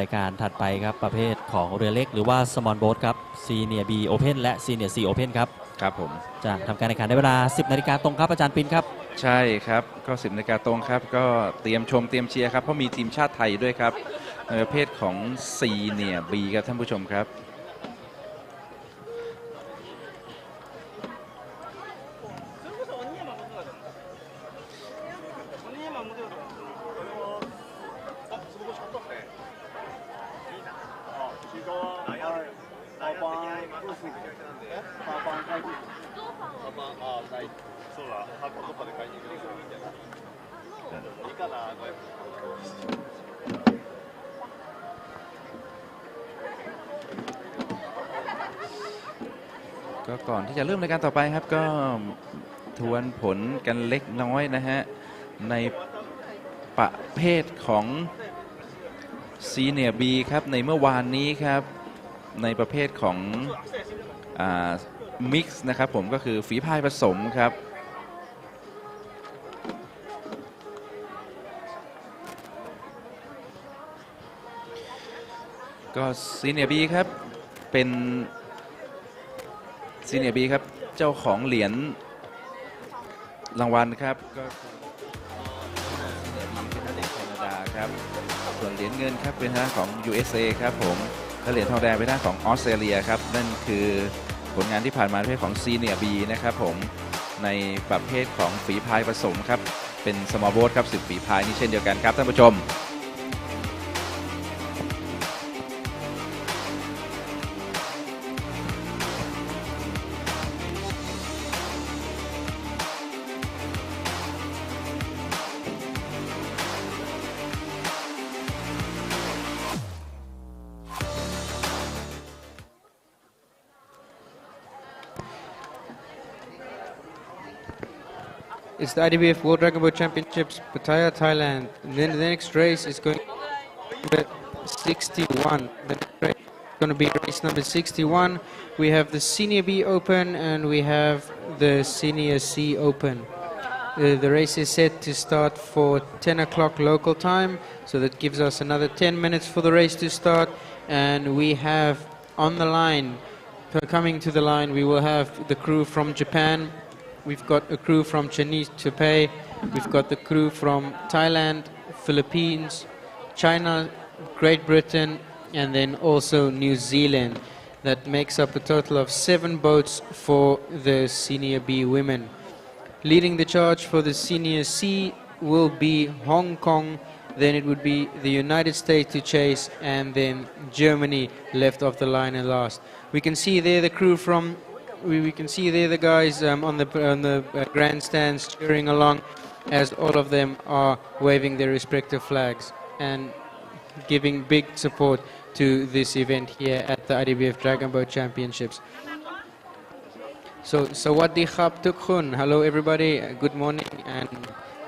รายการถัดไปครับประเภทของเรือเล็กหรือว่า Small Boat ครับซีเนียร์บีโอเพนและซีเนียร์ซีโอเพนครับครับผมจะทำการแข่งขันในเวลา 10 นาฬิกาตรงครับอาจารย์ปินครับใช่ครับก็10 นาฬิกาตรงครับก็เตรียมชมเตรียมเชียร์ครับเพราะมีทีมชาติไทยด้วยครับในประเภทของซีเนียร์บีครับท่านผู้ชมครับก็ก่อนที่จะเริ่มรายการต่อไปครับก็ทวนผลกันเล็กน้อยนะฮะในประเภทของซีเนียร์บีครับในเมื่อวานนี้ครับในประเภทของมิกซ์นะครับผมก็คือฝีพายผสมครับก็ซีเนียร์บีครับเป็นซีเนียร์บีครับเจ้าของเหรียญรางวัลครับก็ซีเนียร์บีเป็นนักเตะแคนาดาครับส่วนเหรียญเงินครับเป็นทางของ USA ครับผมและเหรียญทองแดงเป็นทางของออสเตรเลียครับนั่นคือผลงานที่ผ่านมาในประเภทของซีเนียร์บีนะครับผมในประเภทของฝีพายผสมครับเป็นสมอลโบ๊ทครับ10 ฝีพายนี้เช่นเดียวกันครับท่านผู้ชมIt's the IDBF World Dragon Boat Championships, Pattaya, Thailand. And then the next race is going to be 61. The next race is going to be race number 61. We have the Senior B Open and we have the Senior C Open. The race is set to start for 10 o'clock local time, so that gives us another 10 minutes for the race to start. And we have on the line, coming to the line, we will have the crew from Japan. We've got a crew from Chinese Taipei, we've got the crew from Thailand, Philippines, China, Great Britain, and then also New Zealand. That makes up a total of 7 boats for the Senior B women. Leading the charge for the Senior C will be Hong Kong, then it would be the United States to chase, and then Germany left off the line and last. We can see there the crew from we can see there the guys on the grandstands cheering along as all of them are waving their respective flags and giving big support to this event here at the IDBF Dragon Boat Championships. So, Sawadee Khap Tukhun. Hello everybody, good morning and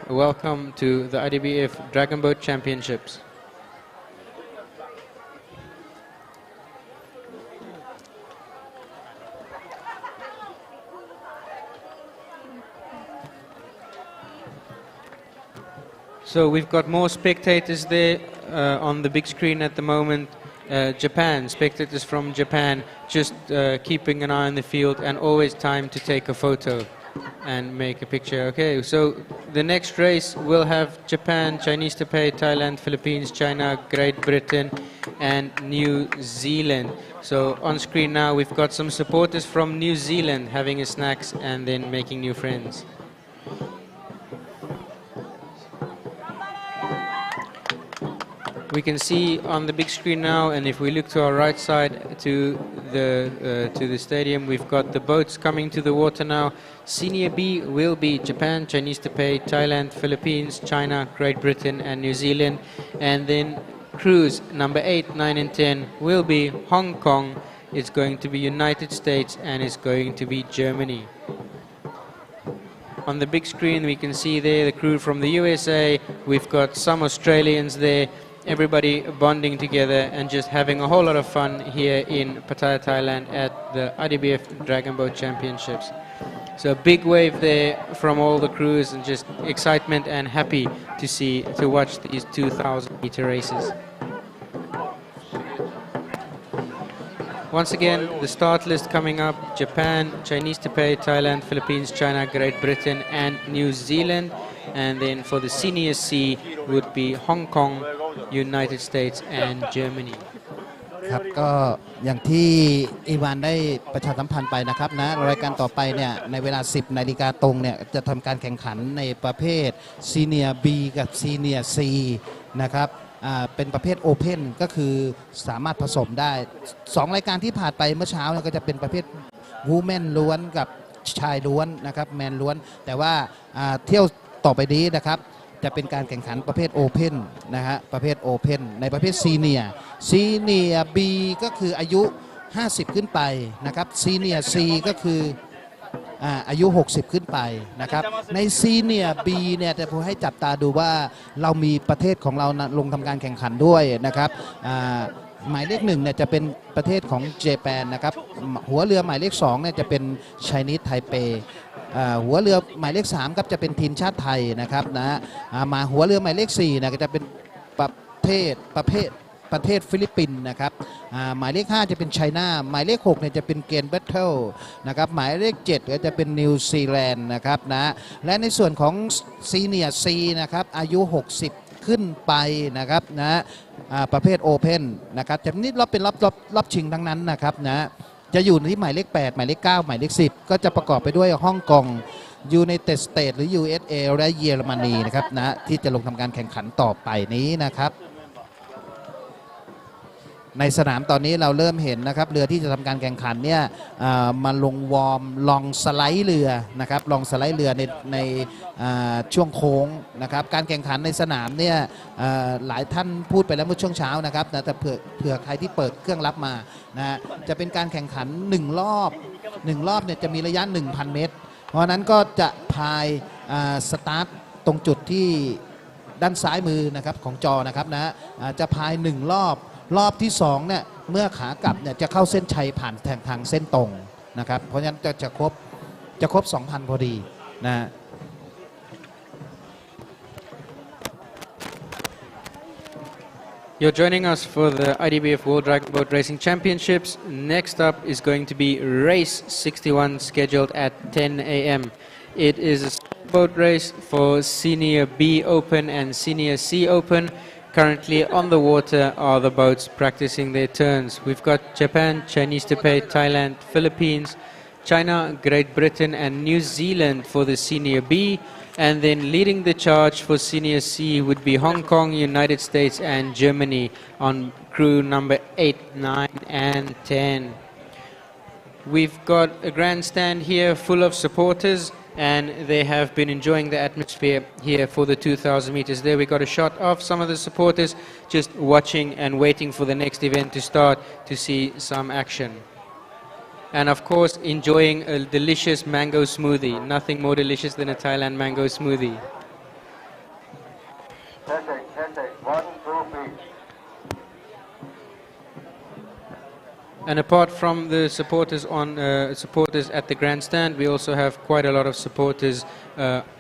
welcome to the IDBF Dragon Boat Championships. So we've got more spectators there on the big screen at the moment. Japan, spectators from Japan, just keeping an eye on the field and always time to take a photo and make a picture. Okay, so the next race will have Japan, Chinese Taipei, Thailand, Philippines, China, Great Britain and New Zealand. So on screen now we've got some supporters from New Zealand having a snacks and then making new friends. We can see on the big screen now, and if we look to our right side to the stadium, we've got the boats coming to the water now. Senior B will be Japan, Chinese Taipei, Thailand, Philippines, China, Great Britain and New Zealand. And then crews number 8, 9 and 10 will be Hong Kong, it's going to be United States and it's going to be Germany. On the big screen we can see there the crew from the USA, we've got some Australians there, everybody bonding together and just having a whole lot of fun here in Pattaya, Thailand at the Idbf Dragon Boat Championships. So a big wave there from all the crews and just excitement and happy to watch these 2,000 meter races. Once again, the start list coming up: Japan, Chinese Taipei, Thailand, Philippines, China, Great Britain and New Zealand. And then for the senior C would be Hong Kong, United States and Germany. ครับก็อย่างที่อีวานได้ประชาสัมพันธ์ไปนะครับนะรายการต่อไปเนี่ยในเวลา 10 นาฬิกาตรงเนี่ยจะทำการแข่งขันในประเภทซีเนียร์ B กับซีเนียร์ C นะครับเป็นประเภทโอเพนก็คือสามารถผสมได้2รายการที่ผ่านไปเมื่อเช้าก็จะเป็นประเภทวูแมนล้วนกับชายล้วนนะครับแมนล้วนแต่ว่าเที่ยวต่อไปนี้นะครับจะเป็นการแข่งขันประเภทโอเพนนะฮะประเภทโอเพนในประเภทซีเนียร์ B ก็คืออายุ50ขึ้นไปนะครับซีเนียร์ C ก็คืออายุ60ขึ้นไปนะครับในซีเนียร์ B เนี่ยจะผมให้จับตาดูว่าเรามีประเทศของเราลงทำการแข่งขันด้วยนะครับหมายเลข1เนี่ยจะเป็นประเทศของเจแปนนะครับหัวเรือหมายเลข2เนี่ยจะเป็นไชนีสไทเปหัวเรือหมายเลข3ครับจะเป็นทีมชาติไทยนะครับนะมาหัวเรือหมายเลข4เนี่ยก็จะเป็นประเทศฟิลิปปินส์นะครับหมายเลข5จะเป็นไชน่าหมายเลข6เนี่ยจะเป็นเกนแบทเทิลนะครับหมายเลข7ก็จะเป็นนิวซีแลนด์นะครับนะและในส่วนของซีเนียร์ C นะครับอายุ60ขึ้นไปนะครับนะประเภทโอเพนนะครับแต่นี่เราเป็นรอบชิงทั้งนั้นนะครับนะจะอยู่ที่หมายเลข8หมายเลข9หมายเลข10ก็จะประกอบไปด้วยฮ่องกงยูไนเต็ดสเตทหรือ USA และเยอรมนีนะครับนะที่จะลงทำการแข่งขันต่อไปนี้นะครับในสนามตอนนี้เราเริ่มเห็นนะครับเรือที่จะทำการแข่งขันเนี่ยมาลงวอร์มลองสไลด์เรือนะครับลองสไลด์เรือในช่วงโค้งนะครับการแข่งขันในสนามเนี่ยหลายท่านพูดไปแล้วเมื่อช่วงเช้านะครับนะแต่เผื่อใครที่เปิดเครื่องรับมานะจะเป็นการแข่งขัน1รอบเนี่ยจะมีระยะ 1,000 เมตรเพราะนั้นก็จะพายสตาร์ทตรงจุดที่ด้านซ้ายมือนะครับของจอนะครับนะจะพาย1รอบที่2เนี่ยเมื่อขากลับเนี่ยจะเข้าเส้นชัยผ่านทางเส้นตรงนะครับเพราะฉะนั้นจะครบ 2,000 พอดีนะ You're joining us for the IDBF World Dragon Boat Racing Championships. Next up is going to be race 61 scheduled at 10 a.m. It is a boat race for Senior B Open and Senior C Open. Currently on the water are the boats practicing their turns. We've got Japan, Chinese Taipei, Thailand, Philippines, China, Great Britain and New Zealand for the Senior B. And then leading the charge for Senior C would be Hong Kong, United States and Germany on crew number 8, 9 and 10. We've got a grandstand here full of supporters and they have been enjoying the atmosphere here for the 2,000 meters. There we got a shot of some of the supporters just watching and waiting for the next event to start to see some action. And of course enjoying a delicious mango smoothie. Nothing more delicious than a Thailand mango smoothie. And apart from the supporters at the grandstand, we also have quite a lot of supporters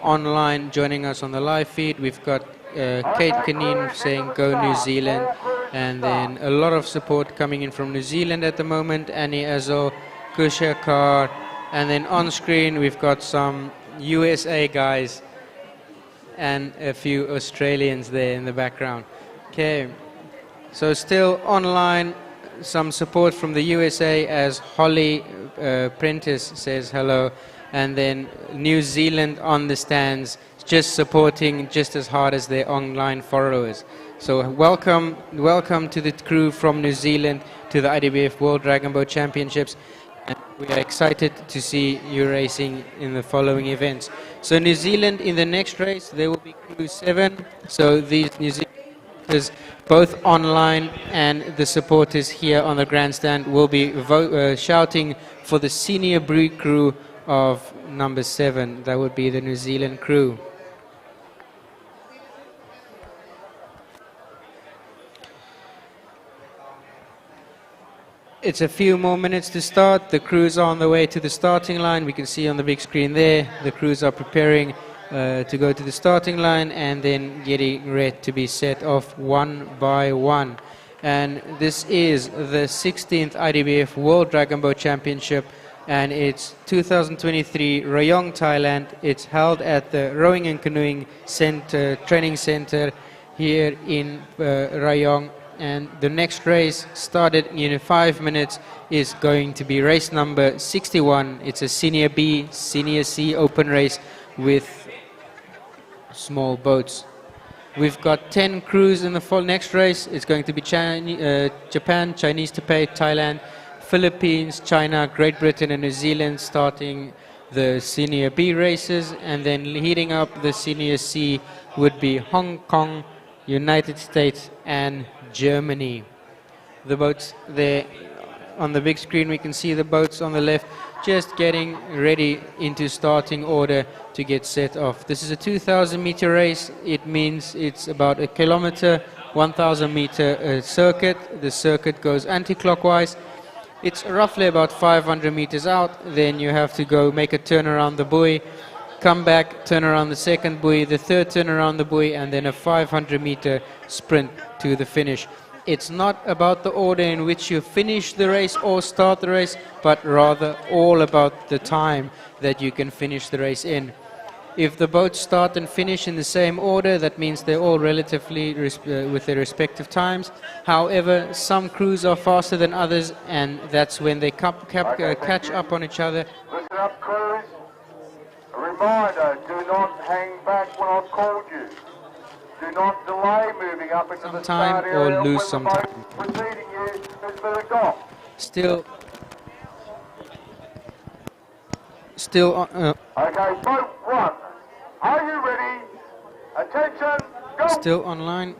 online joining us on the live feed. We've got Kate Canine saying go New Zealand, and then a lot of support coming in from New Zealand at the moment. Annie Azzo, Kusha Kar, and then on screen we've got some USA guys and a few Australians there in the background. Okay, so still online. Some support from the USA as Holly Prentice says hello, and then New Zealand on the stands, just supporting just as hard as their online followers. So welcome to the crew from New Zealand to the IDBF World Dragon Boat Championships. And we are excited to see you racing in the following events. So New Zealand in the next race, there will be crew 7. So these New Zealanders, both online and the supporters here on the grandstand, will be shouting for the senior breed crew of number 7. That would be the New Zealand crew. It's a few more minutes to start. The crews are on the way to the starting line. We can see on the big screen there, the crews are preparing to go to the starting line and then getting ready to be set off one by one. And this is the 16th IDBF World Dragon Boat Championship, and it's 2023 Rayong, Thailand. It's held at the Rowing and Canoeing Center, Training Center here in Rayong. And the next race, started in 5 minutes, is going to be race number 61. It's a Senior B, Senior C open race with small boats. We've got 10 crews in the next race. It's going to be Japan, Chinese Taipei, Thailand, Philippines, China, Great Britain and New Zealand starting the Senior B races. And then heating up the Senior C would be Hong Kong, United States and Germany. The boats there on the big screen, we can see the boats on the left just getting ready into starting order to get set off. This is a 2,000 meter race. It means it's about a kilometer, 1,000 meter circuit. The circuit goes anti-clockwise. It's roughly about 500 meters out. Then you have to go make a turn around the buoy, come back, turn around the second buoy, the third turn around the buoy, and then a 500 meter sprint to the finish. It's not about the order in which you finish the race or start the race, but rather all about the time that you can finish the race in. If the boats start and finish in the same order, that means they're all relatively with their respective times. However, some crews are faster than others, and that's when they catch up on each other. Listen up, crews. A reminder, do not hang back when I've called you. Do not delay moving up into the start area or lose when some the boat time. preceding you has moved off. Okay, boat 1. Are you ready? Attention, go! Still online.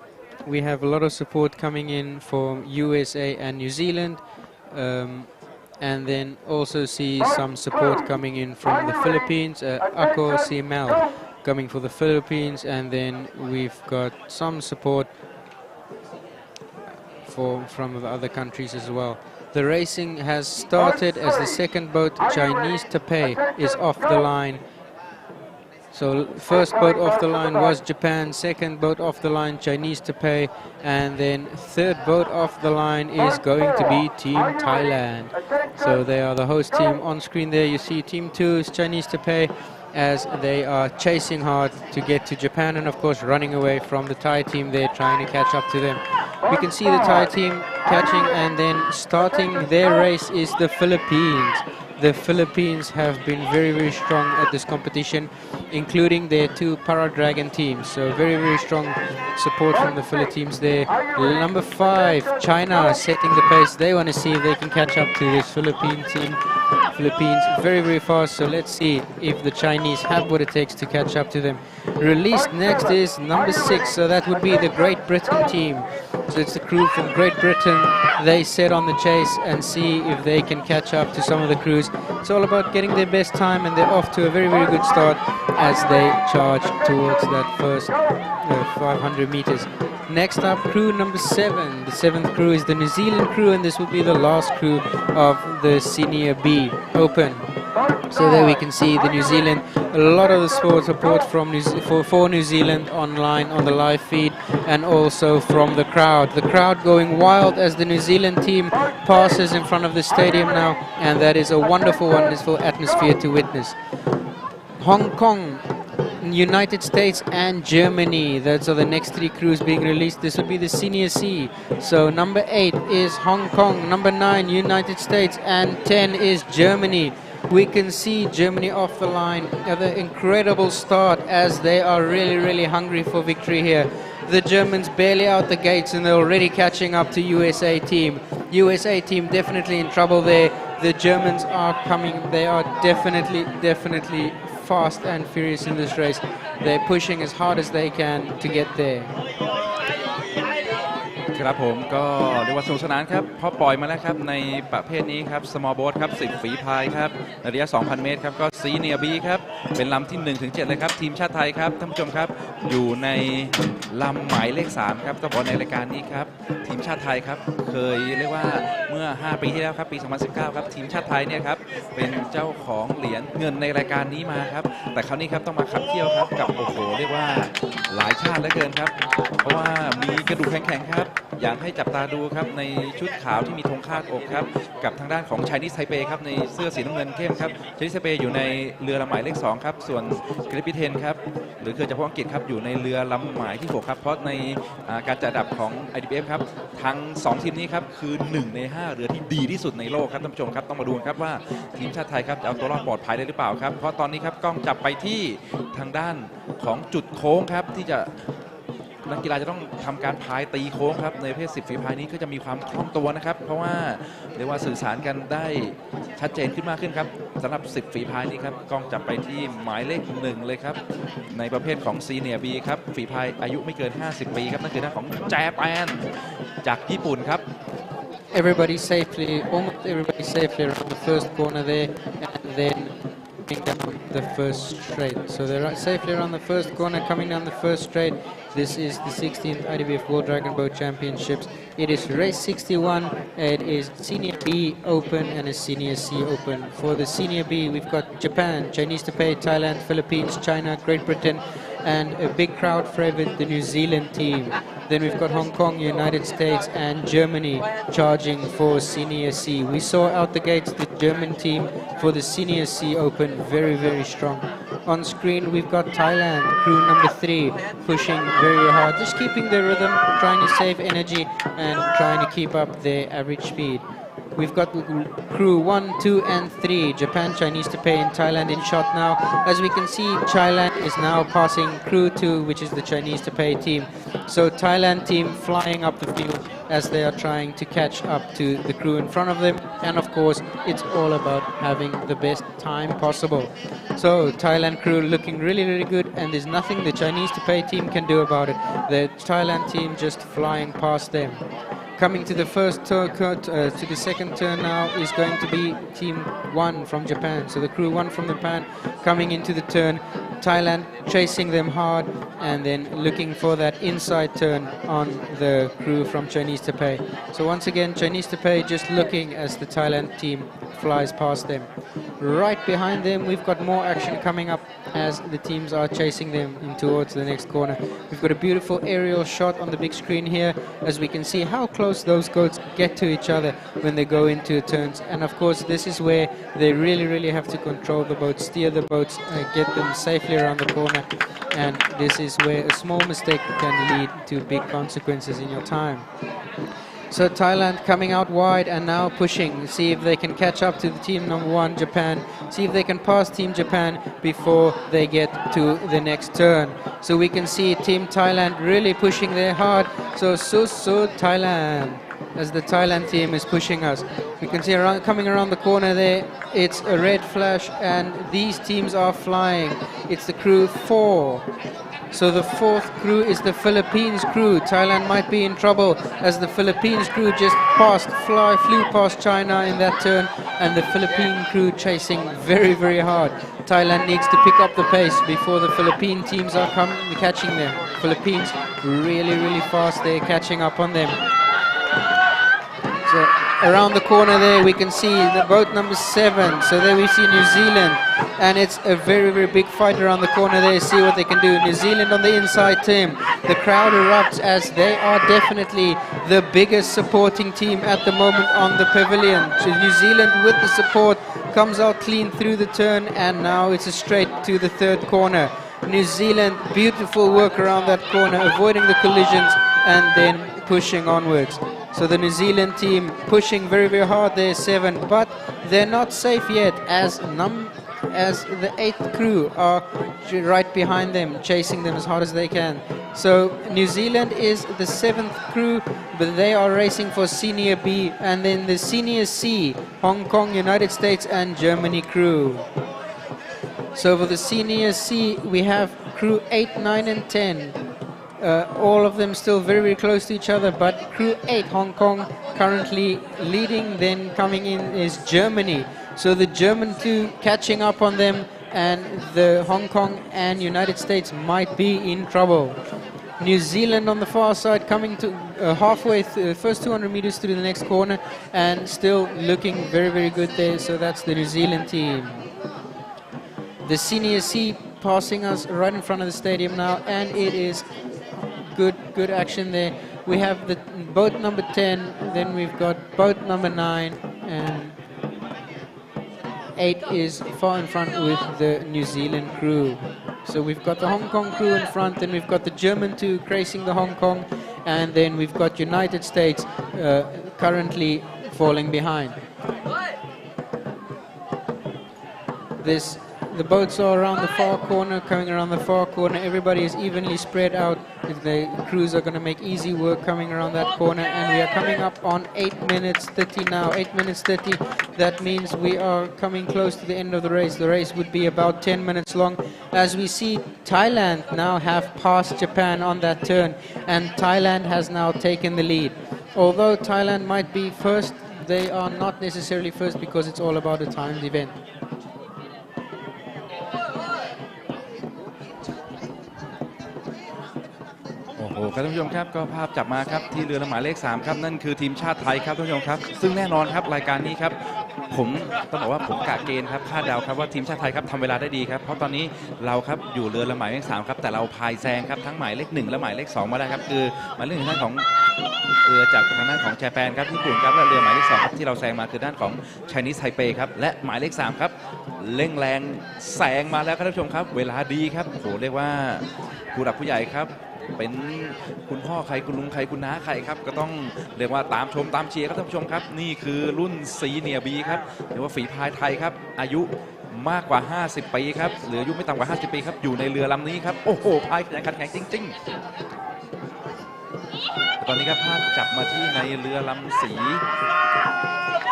We have a lot of support coming in from USA and New Zealand. And then also see some support coming in from the Philippines, Ako CML coming for the Philippines, and then we've got some support from the other countries as well. The racing has started as the second boat, Chinese Taipei, is off the line. So first boat off the line was Japan, second boat off the line Chinese Taipei, and then third boat off the line is going to be Team Thailand. So they are the host team. On screen there you see Team 2 is Chinese Taipei, as they are chasing hard to get to Japan, and of course running away from the Thai team there, trying to catch up to them. We can see the Thai team catching, and then starting their race is the Philippines. The Philippines have been very, very strong at this competition, including their 2 Para-Dragon teams. So very, very strong support from the Philippines there. Number 5, China setting the pace. They want to see if they can catch up to this Philippine team. Philippines very, very fast. So let's see if the Chinese have what it takes to catch up to them. Released next is number 6. So that would be the Great Britain team. So it's the crew from Great Britain. They set on the chase and see if they can catch up to some of the crews. It's all about getting their best time, and they're off to a very, very good start as they charge towards that first 500 meters. Next up, crew number 7. The 7th crew is the New Zealand crew, and this will be the last crew of the Senior B Open. So there we can see the New Zealand, a lot of the support from for New Zealand online on the live feed, and also from the crowd. The crowd going wild as the New Zealand team passes in front of the stadium now, and that is a wonderful atmosphere to witness. Hong Kong, United States and Germany, those are the next 3 crews being released. This will be the Senior C. So number 8 is Hong Kong, number 9 United States, and 10 is Germany. We can see Germany off the line at an incredible start as they are really hungry for victory here. The Germans barely out the gates and they're already catching up to USA team. USA team definitely in trouble there. The Germans are coming. They are definitely fast and furious in this race. They're pushing as hard as they can to get there. ครับผมก็เรียกว่าสนุกสนานครับเพราะปล่อยมาแล้วครับในประเภทนี้ครับ small boat ครับ10ฝีพายครับในระยะ 2,000 เมตรครับก็ซีเนียร์บีครับเป็นลำที่ 1-7 เลยครับทีมชาติไทยครับท่านผู้ชมครับอยู่ในลำหมายเลข 3 ครับต้องบอกในรายการนี้ครับทีมชาติไทยครับเคยเรียกว่าเมื่อ 5 ปีที่แล้วครับปี 2019 ครับทีมชาติไทยเนี่ยครับเป็นเจ้าของเหรียญเงินในรายการนี้มาครับแต่คราวนี้ครับต้องมาขับเคี่ยวครับกับโอ้โหเรียกว่าหลายชาติเหลือเกินครับเพราะว่ามีกระดูกแข็งๆครับอยากให้จับตาดูครับในชุดขาวที่มีธงคาดอกครับกับทางด้านของ Chinese Taipei ครับในเสื้อสีน้ำเงินเข้มครับ Chinese Taipei อยู่ในเรือลำหมายเลข 2 ครับส่วนเกรทบิเทนครับหรือเครือเฉพาะอังกฤษครับอยู่ในเรือลำหมายที่ 6 ครับเพราะในการจัดอันดับของ IDBF ครับทั้ง 2 ทีมนี้ครับคือ 1 ใน 5 เรือที่ดีที่สุดในโลกครับท่านผู้ชมครับต้องมาดูครับว่าทีมชาติไทยครับจะเอาตัวรอดปลอดภัยได้หรือเปล่าครับเพราะตอนนี้ครับกล้องจับไปที่ทางด้านของจุดโค้งครับที่จะนักกีฬาจะต้องทำการพายตีโค้งครับในประเภท10ฝีพายนี้ก็จะมีความคล่องตัวนะครับเพราะว่าเรียกว่าสื่อสารกันได้ชัดเจนขึ้นมากขึ้นครับสำหรับ10ฝีพายนี้ครับกล้องจับไปที่หมายเลข 1เลยครับในประเภทของซีเนียร์บีครับฝีพายอายุไม่เกิน50 ปีครับนั่นคือหน้าของแจแปนจากญี่ปุ่นครับ Everybody safely, almost everybody safely around the first corner there, and then coming down the first straight. So they're safely around the first corner, coming down the first straight. This is the 16th IDBF World Dragon Boat Championships. It is race 61. It is Senior B Open and a Senior C Open. For the Senior B, we've got Japan, Chinese Taipei, Thailand, Philippines, China, Great Britain, and a big crowd favorite, the New Zealand team. Then we've got Hong Kong, United States, and Germany charging for Senior C. We saw out the gates the German team for the Senior C Open, very strong. On screen, we've got Thailand, crew number 3, pushing very hard, just keeping their rhythm, trying to save energy, and trying to keep up their average speed. We've got crew 1, 2, and 3, Japan, Chinese Taipei, and Thailand in shot now. As we can see, Thailand is now passing crew 2, which is the Chinese Taipei team. So Thailand team flying up the field as they are trying to catch up to the crew in front of them. And of course, it's all about having the best time possible. So Thailand crew looking really good, and there's nothing the Chinese Taipei team can do about it. The Thailand team just flying past them. Coming to the first turn, to the second turn now is going to be team 1 from Japan. So the crew 1 from Japan coming into the turn. Thailand chasing them hard and then looking for that inside turn on the crew from Chinese Taipei. So once again, Chinese Taipei just looking as the Thailand team flies past them. Right behind them, we've got more action coming up as the teams are chasing them in towards the next corner. We've got a beautiful aerial shot on the big screen here as we can see how close those boats get to each other when they go into turns. And of course, this is where they really have to control the boats, steer the boats, get them safely around the corner. And this is where a small mistake can lead to big consequences in your time. So Thailand coming out wide and now pushing, see if they can catch up to the team number 1, Japan, see if they can pass Team Japan before they get to the next turn. So we can see Team Thailand really pushing there hard. So Thailand, as the Thailand team is pushing us. We can see coming around the corner there, it's a red flash and these teams are flying. It's the crew 4. So the 4th crew is the Philippines crew. Thailand might be in trouble as the Philippines crew just flew past China in that turn, and the Philippine crew chasing very hard. Thailand needs to pick up the pace before the Philippine teams are catching them. Philippines really fast, they're catching up on them. So around the corner there we can see the boat number 7. So there we see New Zealand, and it's a very big fight around the corner there. See what they can do. New Zealand on the inside team. The crowd erupts as they are definitely the biggest supporting team at the moment on the pavilion. So New Zealand with the support comes out clean through the turn, and now it's a straight to the 3rd corner. New Zealand, beautiful work around that corner, avoiding the collisions and then pushing onwards. So the New Zealand team pushing very, very hard there, 7, but they're not safe yet as the 8th crew are right behind them, chasing them as hard as they can. So New Zealand is the 7th crew, but they are racing for Senior B, and then the Senior C, Hong Kong, United States and Germany crew. So for the Senior C, we have crew 8, 9 and 10. All of them still very, very close to each other, but crew 8, Hong Kong, currently leading. Then coming in is Germany. So the German two catching up on them, and the Hong Kong and United States might be in trouble. New Zealand on the far side coming to halfway through the first 200 meters through the next corner, and still looking very, very good there. So that's the New Zealand team. The Senior C passing us right in front of the stadium now, and it is good action there. We have the boat number 10, then we've got boat number 9, and 8 is far in front with the New Zealand crew. So we've got the Hong Kong crew in front, and we've got the German two racing the Hong Kong, and then we've got United States currently falling behind. The boats are around the far corner, coming around the far corner. Everybody is evenly spread out. The crews are going to make easy work coming around that corner, and we are coming up on 8 minutes 30 now. 8 minutes 30. That means we are coming close to the end of the race. The race would be about 10 minutes long. As we see, Thailand now have passed Japan on that turn, and Thailand has now taken the lead. Although Thailand might be first, they are not necessarily first because it's all about a timed event. โอ้โหครับท่านผู้ชมครับก็ภาพจับมาครับที่เรือลำหมายเลข 3 ครับนั่นคือทีมชาติไทยครับท่านผู้ชมครับซึ่งแน่นอนครับรายการนี้ครับผมต้องบอกว่าผมกะเกณฑ์ครับคาดเดาครับว่าทีมชาติไทยครับทำเวลาได้ดีครับเพราะตอนนี้เราครับอยู่เรือลำหมายเลข 3 ครับแต่เราพายแซงครับทั้งหมายเลข 1 และหมายเลข 2 มาได้ครับคือหมายเลข 1 ท่านของเรือจากทางด้านของญี่ปุ่นครับญี่ปุ่นครับและเรือหมายเลข 2 ครับที่เราแซงมาคือด้านของ Chinese Taipei ครับและหมายเลข 3 ครับเร่งแรงแซงมาแล้วครับท่านผู้ชมครับเวลาดีครับโอ้โหเรียกว่าผู้หลักผู้ใหญ่ครับเป็นคุณพ่อใครคุณลุงใครคุณน้าใครครับก็ต้องเรียกว่าตามชมตามเชียร์ครับท่านผู้ชมครับนี่คือรุ่นซีเนียร์บีครับเรียกว่าฝีพายไทยครับอายุมากกว่า50 ปีครับหรืออายุไม่ต่ำกว่า50 ปีครับอยู่ในเรือลำนี้ครับโอ้โหพายแข็งจริงๆตอนนี้ครับภาพจับมาที่ในเรือลำสี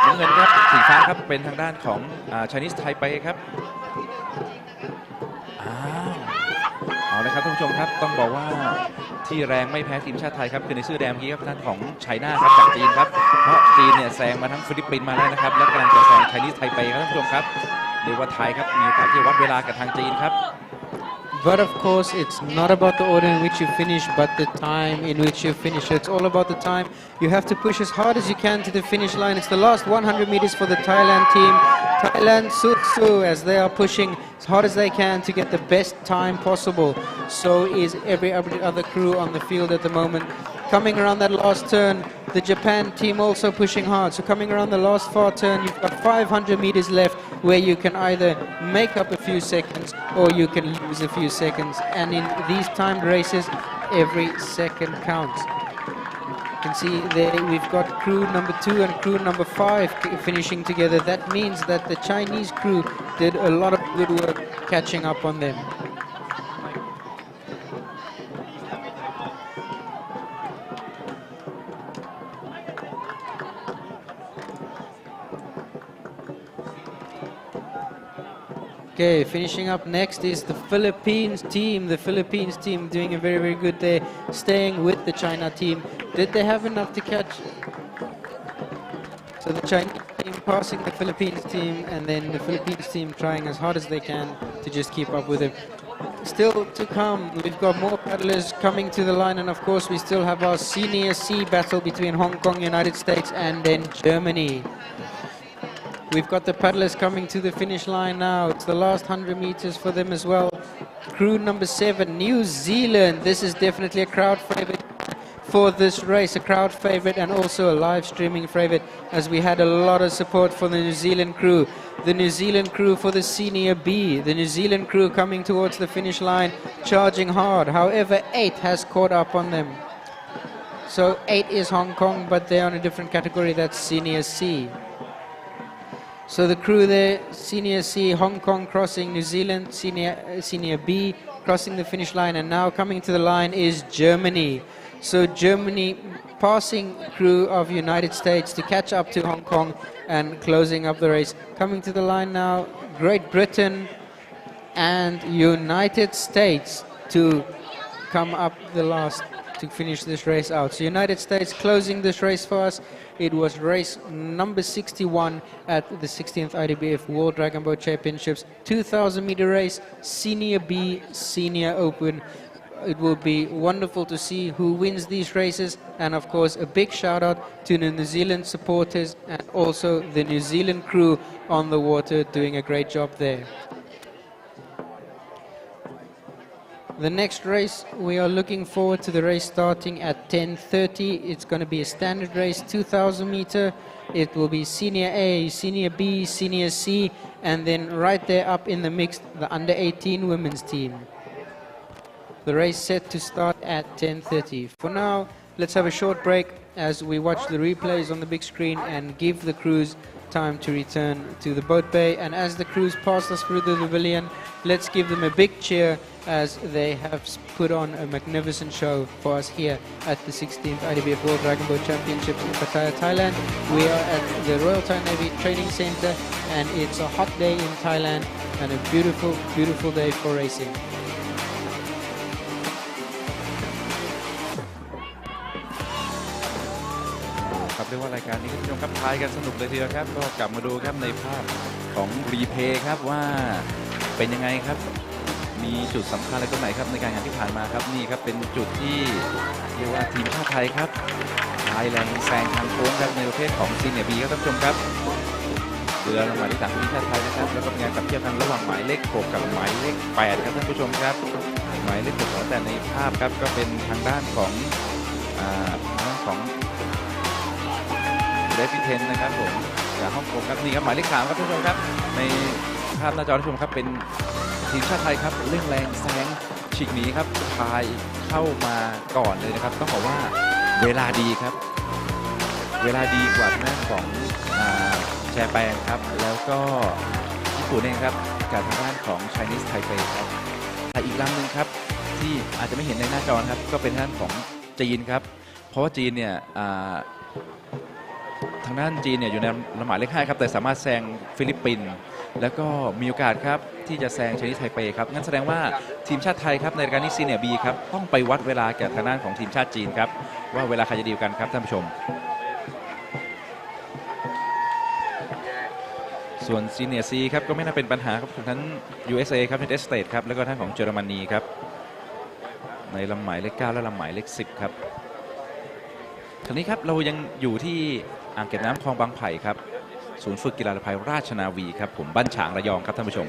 น้ำเงินครับสีฟ้าครับเป็นทางด้านของChinese Taipei ครับเอาละครับท่านผู้ชมครับต้องบอกว่าที่แรงไม่แพ้ทีมชาติไทยครับคือในเสื้อแดงเมื่อกี้ครับท่านของไชน่าครับจากจีนครับเพราะจีนเนี่ยแซงมาทั้งฟิลิปปินส์มาแล้วนะครับและกำลังจะแซงChinese Taipeiครับท่านผู้ชมครับเรียกว่าไทยครับมีโอกาสที่จะวัดเวลากับทางจีนครับ But of course, it's not about the order in which you finish, but the time in which you finish. It's all about the time. You have to push as hard as you can to the finish line. It's the last 100 meters for the Thailand team. Thailand Sutsu, as they are pushing as hard as they can to get the best time possible. So is every other crew on the field at the moment. Coming around that last turn, the Japan team also pushing hard. So coming around the last far turn, you've got 500 meters left where you can either make up a few seconds or you can lose a few seconds. And in these timed races, every second counts. You can see there we've got crew number 2 and crew number 5 finishing together. That means that the Chinese crew did a lot of good work catching up on them. Okay, finishing up next is the Philippines team. The Philippines team doing a very, very good day, staying with the China team. Did they have enough to catch? So the Chinese team passing the Philippines team, and then the Philippines team trying as hard as they can to just keep up with them. Still to come, we've got more paddlers coming to the line, and of course we still have our Senior C battle between Hong Kong, United States, and then Germany. We've got the paddlers coming to the finish line now. It's the last 100 meters for them as well. Crew number 7, New Zealand. This is definitely a crowd favorite for this race, a crowd favorite and also a live streaming favorite, as we had a lot of support for the New Zealand crew. The New Zealand crew for the Senior B. The New Zealand crew coming towards the finish line, charging hard. However, 8 has caught up on them. So 8 is Hong Kong, but they're on a different category, that's Senior C. So the crew there, Senior C, Hong Kong crossing New Zealand, Senior B crossing the finish line, and now coming to the line is Germany. So Germany passing crew of United States to catch up to Hong Kong and closing up the race. Coming to the line now, Great Britain and United States to come up the last to finish this race out. So United States closing this race for us. It was race number 61 at the 16th IDBF World Dragon Boat Championships, 2,000 meter race, Senior B, Senior Open. It will be wonderful to see who wins these races, and of course a big shout out to the New Zealand supporters and also the New Zealand crew on the water doing a great job there. The next race, we are looking forward to the race starting at 10:30. It's going to be a standard race, 2,000 meter. It will be Senior A, Senior B, Senior C, and then right there up in the mixed, the under 18 women's team. The race set to start at 10:30. For now, let's have a short break as we watch the replays on the big screen and give the crews time to return to the boat bay. And as the crews pass us through the pavilion, let's give them a big cheer as they have put on a magnificent show for us here at the 16th IDBF World Dragon Boat Championships in Pattaya, Thailand. We are at the Royal Thai Navy Training Center, and it's a hot day in Thailand and a beautiful, beautiful day for racing. ครับเรียกว่ารายการนี้คุณผู้ชมครับทายกันสนุกเลยทีเดียวครับก็กลับมาดูครับในภาพของรีเพย์ครับว่าเป็นยังไงครับมีจุดสำคัญอะไรตรงไหนครับในการแข่งที่ผ่านมาครับนี่ครับเป็นจุดที่เรียกว่าทีมชาติไทยครับพายแรงแซงทางโค้งครับในประเภทของซีเนียร์บีครับท่านผู้ชมครับเรือลำหมายเลข3ทีมชาติไทยนะครับแล้วก็เป็นการขับเทียบกันระหว่างหมายเลข6กับหมายเลข8ครับท่านผู้ชมครับหมายเลข6แต่ในภาพครับก็เป็นทางด้านของเดฟฟิเทนนะครับผมจากฮ่องกงครับนี่ครับหมายเลข3ครับท่านผู้ชมครับในภาพหน้าจอท่านผู้ชมครับเป็นทีมชาติไทยครับเร่งแรงแซงฉีกหนีครับพายเข้ามาก่อนเลยนะครับต้องบอกว่าเวลาดีครับเวลาดีกว่าทางด้านของแชร์แปงครับแล้วก็ญี่ปุ่นเองครับกับทางด้านของ Chinese Taipei ครับแต่อีกลำหนึ่งครับที่อาจจะไม่เห็นในหน้าจอครับก็เป็นทางด้านของจีนครับเพราะว่าจีนเนี่ยทางด้านจีนเนี่ยอยู่ในลำหมายเลข5ครับแต่สามารถแซงฟิลิปปินส์แล้วก็มีโอกาสครับที่จะแซงChinese Taipeiครับงั้นแสดงว่าทีมชาติไทยครับในรายการนี้ซีเนียร์บีครับต้องไปวัดเวลากับทางด้านของทีมชาติจีนครับว่าเวลาใครจะดีกันครับท่านผู้ชมส่วนซีเนียร์ซีครับก็ไม่น่าเป็นปัญหาครับทั้ง USA ครับในสเตทครับแล้วก็ท่านของเยอรมนีครับในลำหมายเลข9และลำหมายเลข10ครับทีนี้ครับเรายังอยู่ที่อ่างเก็บน้ำคลองบางไผ่ครับศูนย์ฝึกกีฬาเรือพายราชนาวีครับผมบ้านฉางระยองครับท่านผู้ชม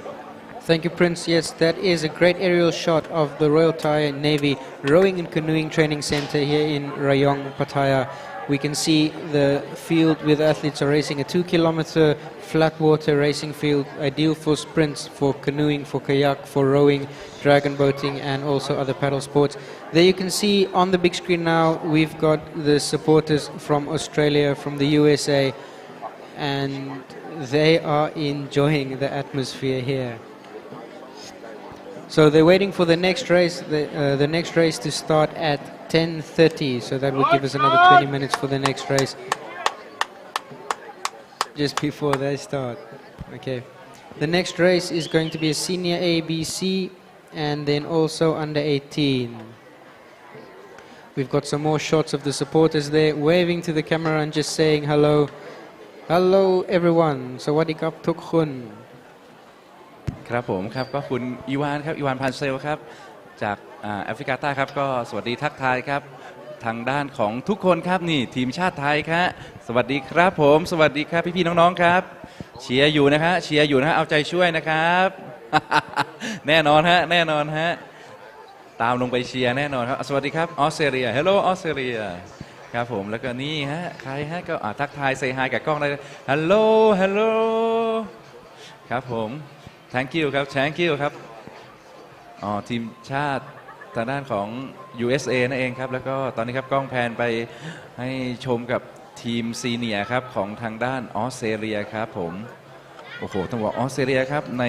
Thank you, Prince. Yes, that is a great aerial shot of the Royal Thai Navy Rowing and Canoeing Training Center here in Rayong, Pattaya. We can see the field with athletes are racing a 2-kilometer flat water racing field, ideal for sprints, for canoeing, for kayak, for rowing, dragon boating, and also other paddle sports. There you can see on the big screen now, we've got the supporters from Australia, from the USA, and they are enjoying the atmosphere here. So they're waiting for the next race, the next race to start at 10:30. So that will give us another 20 minutes for the next race, just before they start. Okay. The next race is going to be a senior A, B, C, and then also under 18. We've got some more shots of the supporters there, waving to the camera and just saying hello. Hello everyone. Sawadee krap tuk khun. ครับผมครับก็คุณอีวานครับอีวานพันเซลครับจากแอฟริกาใต้ครับก็สวัสดีทักทายครับทางด้านของทุกคนครับนี่ทีมชาติไทยครับสวัสดีครับผมสวัสดีครับพี่ๆน้องๆครับเชียร์อยู่นะฮะเชียร์อยู่นะฮะเอาใจช่วยนะครับ แน่นอนฮะแน่นอนฮะตามลงไปเชียร์แน่นอนครับสวัสดีครับออสเตรเลีย Hello ออสเตรเลียครับผมแล้วก็นี่ฮะใครฮะก็ทักทายเซฮายกับกล้องเลย Hello Hello ครับผม Thank you ครับ Thank you ครับทีมชาติ ทางด้านของ USA นั่นเองครับแล้วก็ตอนนี้ครับกล้องแพนไปให้ชมกับทีมซีเนียร์ครับของทางด้านออสเตรเลียครับผมโอ้โหต้องบอกออสเตรเลียครับใน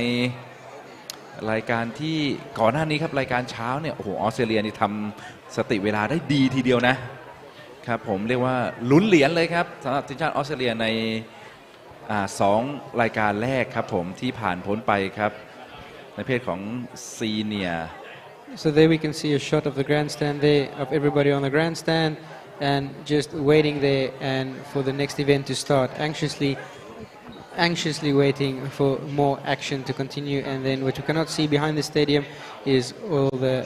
รายการที่ก่อนหน้านี้ครับรายการเช้าเนี่ยโอ้โหออสเตรเลียนี่ทำสติเวลาได้ดีทีเดียวนะครับผมเรียกว่าลุ้นเหรียญเลยครับสำหรับทีมชาติออสเตรเลียใน2 รายการแรกครับผมที่ผ่านพ้นไปครับในเพศของซีเนียร์ So there we can see a shot of the grandstand there, of everybody on the grandstand and just waiting there and for the next event to start, anxiously waiting for more action to continue. And then what you cannot see behind the stadium is all the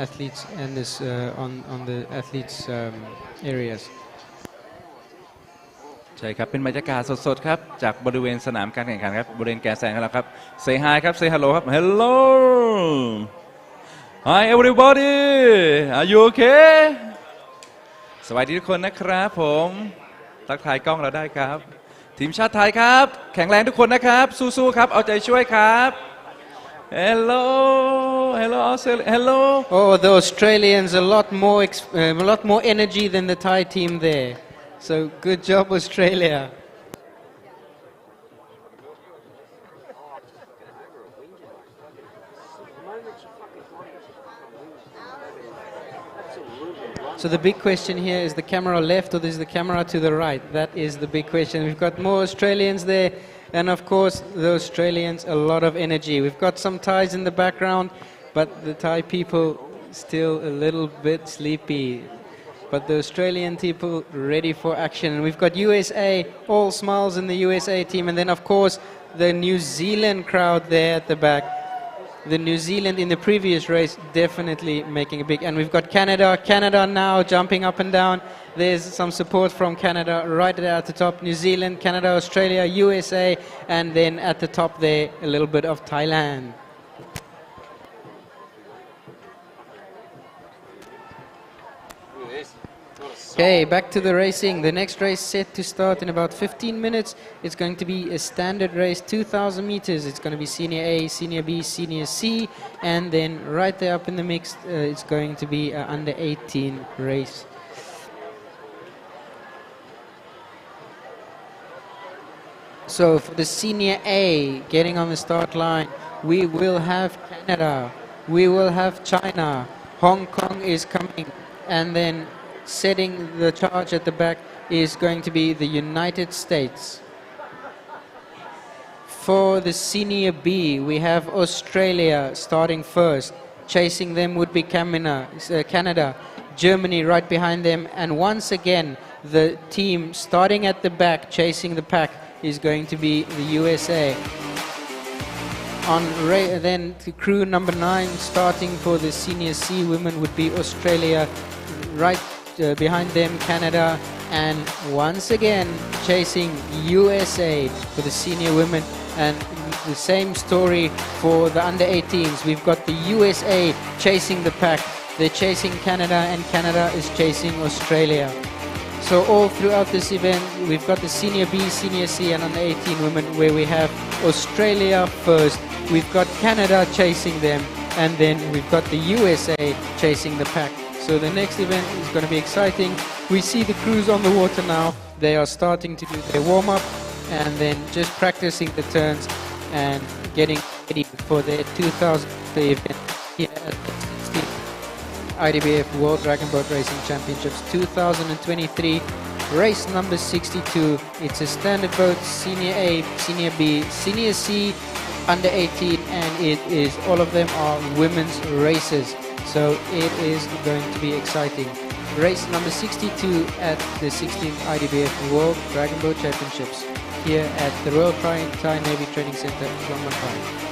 athletes and this on the athletes areas. ใช่ครับเป็นบรรยากาศสดๆครับจากบริเวณสนามการแข่งขันครับบริเวณแกนแซงของเราครับ Say hi ครับ Say hello ครับ Hello Hi everybody Are you okay สวัสดีทุกคนนะครับผมทักทายกล้องเราได้ครับทีมชาติไทยครับแข็งแรงทุกคนนะครับสู้ๆครับเอาใจช่วยครับ Hello Hello Australia Hello Oh, the Australians a lot more energy than the Thai team there. So good job, Australia. So the big question here is the camera left or is the camera to the right? That is the big question. We've got more Australians there and of course the Australians a lot of energy. We've got some Thais in the background but the Thai people still a little bit sleepy. But the Australian people ready for action. And we've got USA, all smiles in the USA team. And then of course the New Zealand crowd there at the back. The New Zealand in the previous race definitely making a big, and we've got Canada now jumping up and down. There's some support from Canada right there at the top. New Zealand, Canada, Australia, USA, and then at the top there a little bit of Thailand. Okay, back to the racing. The next race set to start in about 15 minutes. It's going to be a standard race, 2,000 meters. It's going to be Senior A, Senior B, Senior C, and then right there up in the mix, it's going to be an under 18 race. So for the Senior A, getting on the start line, we will have Canada, we will have China, Hong Kong is coming, and then setting the charge at the back is going to be the United States. For the Senior B, we have Australia starting first. Chasing them would be Canada, Germany right behind them, and once again the team starting at the back, chasing the pack, is going to be the USA. Then to crew number 9, starting for the Senior C women would be Australia, right behind them Canada, and once again chasing USA for the senior women. And the same story for the under 18s. We've got the USA chasing the pack, they're chasing Canada, and Canada is chasing Australia. So all throughout this event we've got the Senior B, Senior C and under 18 women where we have Australia first, we've got Canada chasing them, and then we've got the USA chasing the pack. So the next event is going to be exciting. We see the crews on the water now. They are starting to do their warm-up and then just practicing the turns and getting ready for their 2000 event here at the 16th IDBF World Dragon Boat Racing Championships 2023, race number 62. It's a standard boat, Senior A, Senior B, Senior C, under 18, and it is, all of them are women's races. So it is going to be exciting. Race number 62 at the 16th IDBF World Dragon Boat Championships here at the Royal Thai Navy Training Center, Long Thai.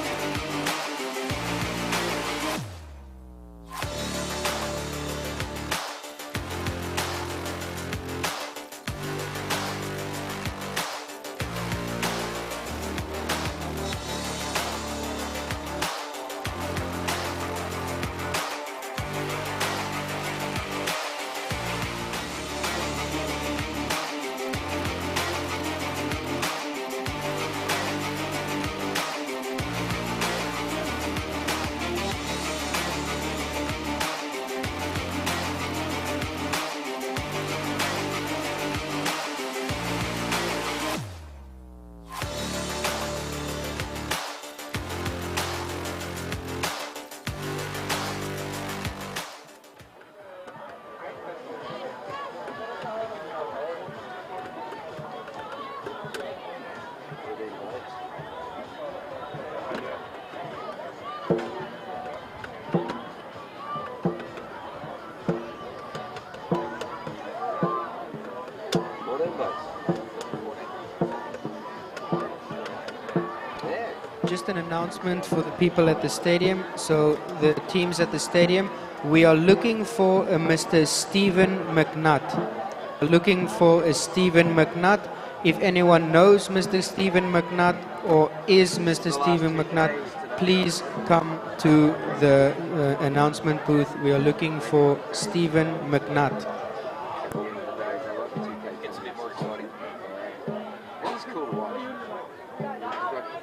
just an announcement for the people at the stadium. So the teams at the stadium, we are looking for a Mr. Stephen McNutt. Looking for a Stephen McNutt. If anyone knows Mr. Stephen McNutt or is Mr. Stephen McNutt, please come to the announcement booth. We are looking for Stephen McNutt.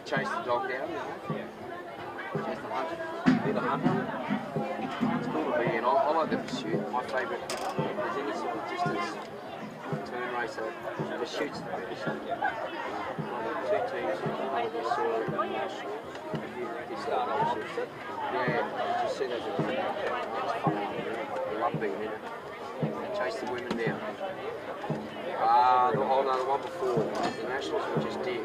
Chase the dog down, chase the hunter, be the hunter. It's cool to be in. I like the pursuit. My favourite is any sort of distance turn racer pursuits the finish. Two teams, like you saw in the national, you start off. Yeah, you see those. They love being in it. Chase the women down. The one before the nationals we just did.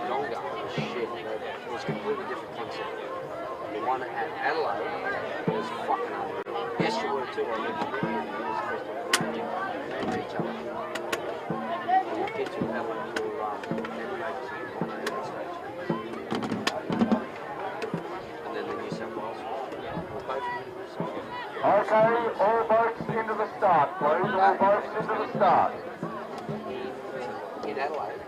Longer. Shit, it was a completely different concept. The one at Adelaide was fucking unreal. Yes, you were too. I remember being there. It was the first time we met each other. And the kids were having to heavyweights on the stage. And then the New South Wales one. Okay, all boats into the start, please. All boats into the start. In Adelaide.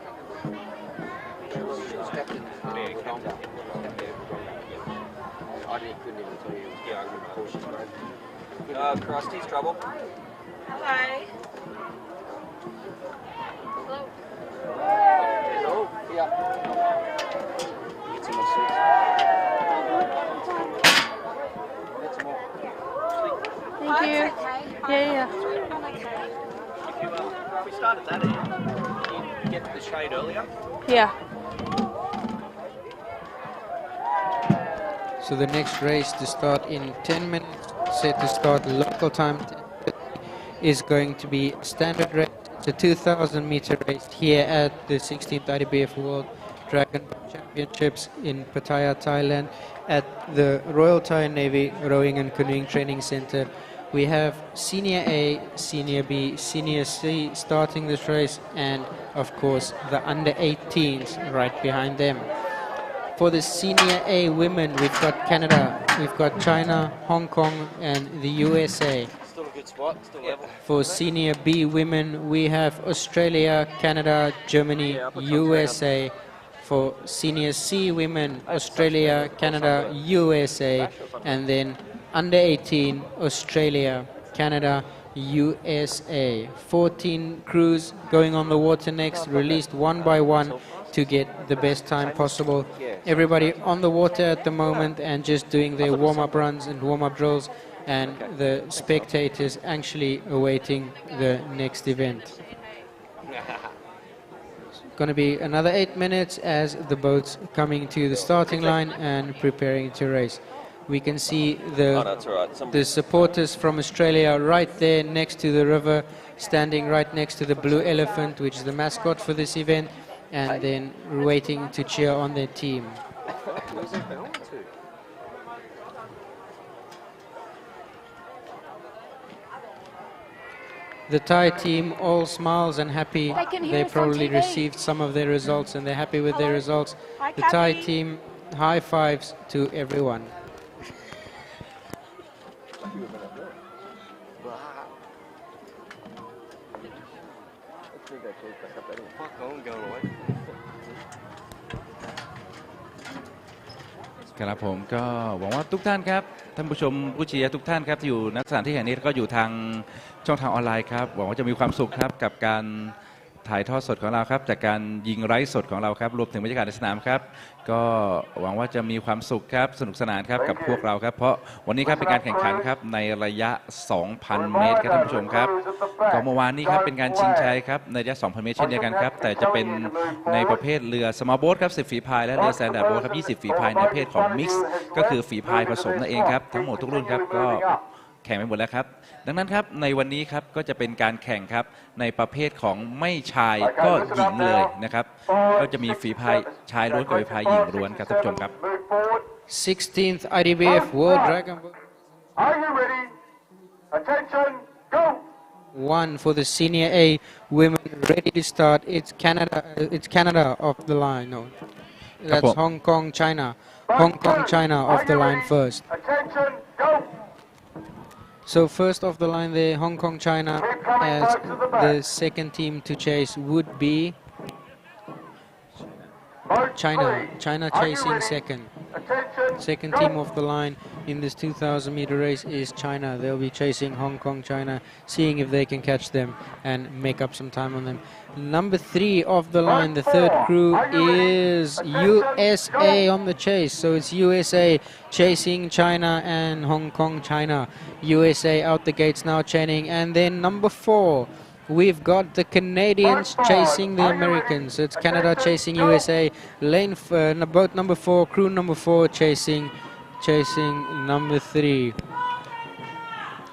I couldn't even tell you. Yeah, I couldn't push it. Krusty's trouble. Hello. Hello. Hello. Yeah. Get some more seats. Get some more. Thank you. Yeah. If we start at that end, can you get to the shade earlier? Yeah. So the next race to start in 10 minutes, set to start local time, is going to be standard race. It's a 2,000 meter race here at the 16th IDBF World Dragon Boat Championships in Pattaya, Thailand, at the Royal Thai Navy Rowing and Canoeing Training Center. We have Senior A, Senior B, Senior C starting this race, and of course the under 18s right behind them. For the Senior A women, we've got Canada, we've got China, Hong Kong, and the USA. Still a good spot, still level. For Senior B women, we have Australia, Canada, Germany, USA. For Senior C women, Australia, Canada, USA, and then under 18, Australia, Canada, USA. 14 crews going on the water next, released one by one to get the best time possible. Everybody on the water at the moment and just doing their warm-up runs and warm-up drills, and the spectators actually awaiting the next event. It's going to be another 8 minutes as the boats coming to the starting line and preparing to race. We can see the supporters from Australia right there next to the river, standing right next to the blue elephant, which is the mascot for this event, and then waiting to cheer on their team. The Thai team all smiles and happy. They probably received some of their results and they're happy with their results. The Thai team, high fives to everyone.ครับผมก็หวังว่าทุกท่านครับท่านผู้ชมผู้เชียร์ทุกท่านครับที่อยู่ณสถานที่แห่งนี้ก็อยู่ทางช่องทางออนไลน์ครับหวังว่าจะมีความสุขครับกับการถ่ายทอดสดของเราครับจากการยิงไร้สดของเราครับรวมถึงบรรยากาศในสนามครับก็หวังว่าจะมีความสุขครับสนุกสนานครับกับพวกเราครับเพราะวันนี้ครับเป็นการแข่งขันครับในระยะ 2,000 เมตรครับท่านผู้ชมครับก็เมื่อวานนี้ครับเป็นการชิงชัยครับในระยะ 2,000 เมตรเช่นเดียวกันครับแต่จะเป็นในประเภทเรือ small boat ครับ10 ฝีพายและเรือ standard boat ครับ20 ฝีพายในประเภทของ mix ก็คือฝีพายผสมนั่นเองครับทั้งหมดทุกรุ่นครับก็แข่งไปหมดแล้วครับดังนั้นครับในวันนี้ครับก็จะเป็นการแข่งครับในประเภทของไม่ชายก็หญิงเลยนะครับก็จะมีฝีพายชายล้วนกับฝีพายหญิงล้วนครับท่านผู้ชมครับ 16th IDBF World Dragon Boat. Are you ready? Attention, go! One for the Senior A women ready to start. It's Canada off the line. No. That's Hong Kong, China. Hong Kong, China off the line first. Attention, go! So first off the line there, Hong Kong, China, as the second team to chase would be China. China chasing second. Second team off the line in this 2,000 meter race is China. They'll be chasing Hong Kong, China, seeing if they can catch them and make up some time on them. Number 3 off the line, the third crew, is USA on the chase. So it's USA chasing China and Hong Kong, China. USA out the gates now chaining. And then number 4, we've got the Canadians chasing the Americans. So it's Canada chasing USA. Boat number 4, crew number 4 chasing number 3.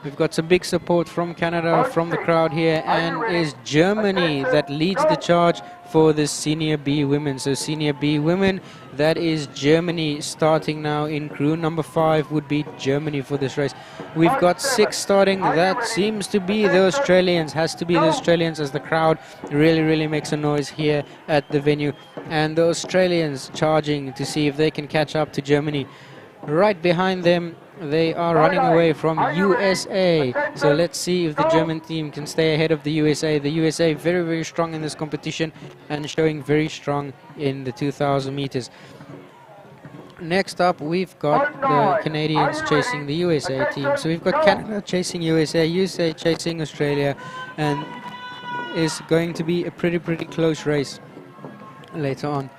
We've got some big support from Canada, from the crowd here, and is Germany that leads the charge for the Senior B women. So Senior B women, that is Germany starting now in crew number 5 would be Germany for this race. We've got 6 starting. That seems to be the Australians, has to be the Australians, as the crowd really makes a noise here at the venue. And the Australians charging to see if they can catch up to Germany. Right behind them, they are running away from USA. So let's see if the German team can stay ahead of the USA. The USA very strong in this competition and showing very strong in the 2,000 meters. Next up, we've got the Canadians chasing the USA team. So we've got Canada chasing USA, USA chasing Australia, and is going to be a pretty close race later on.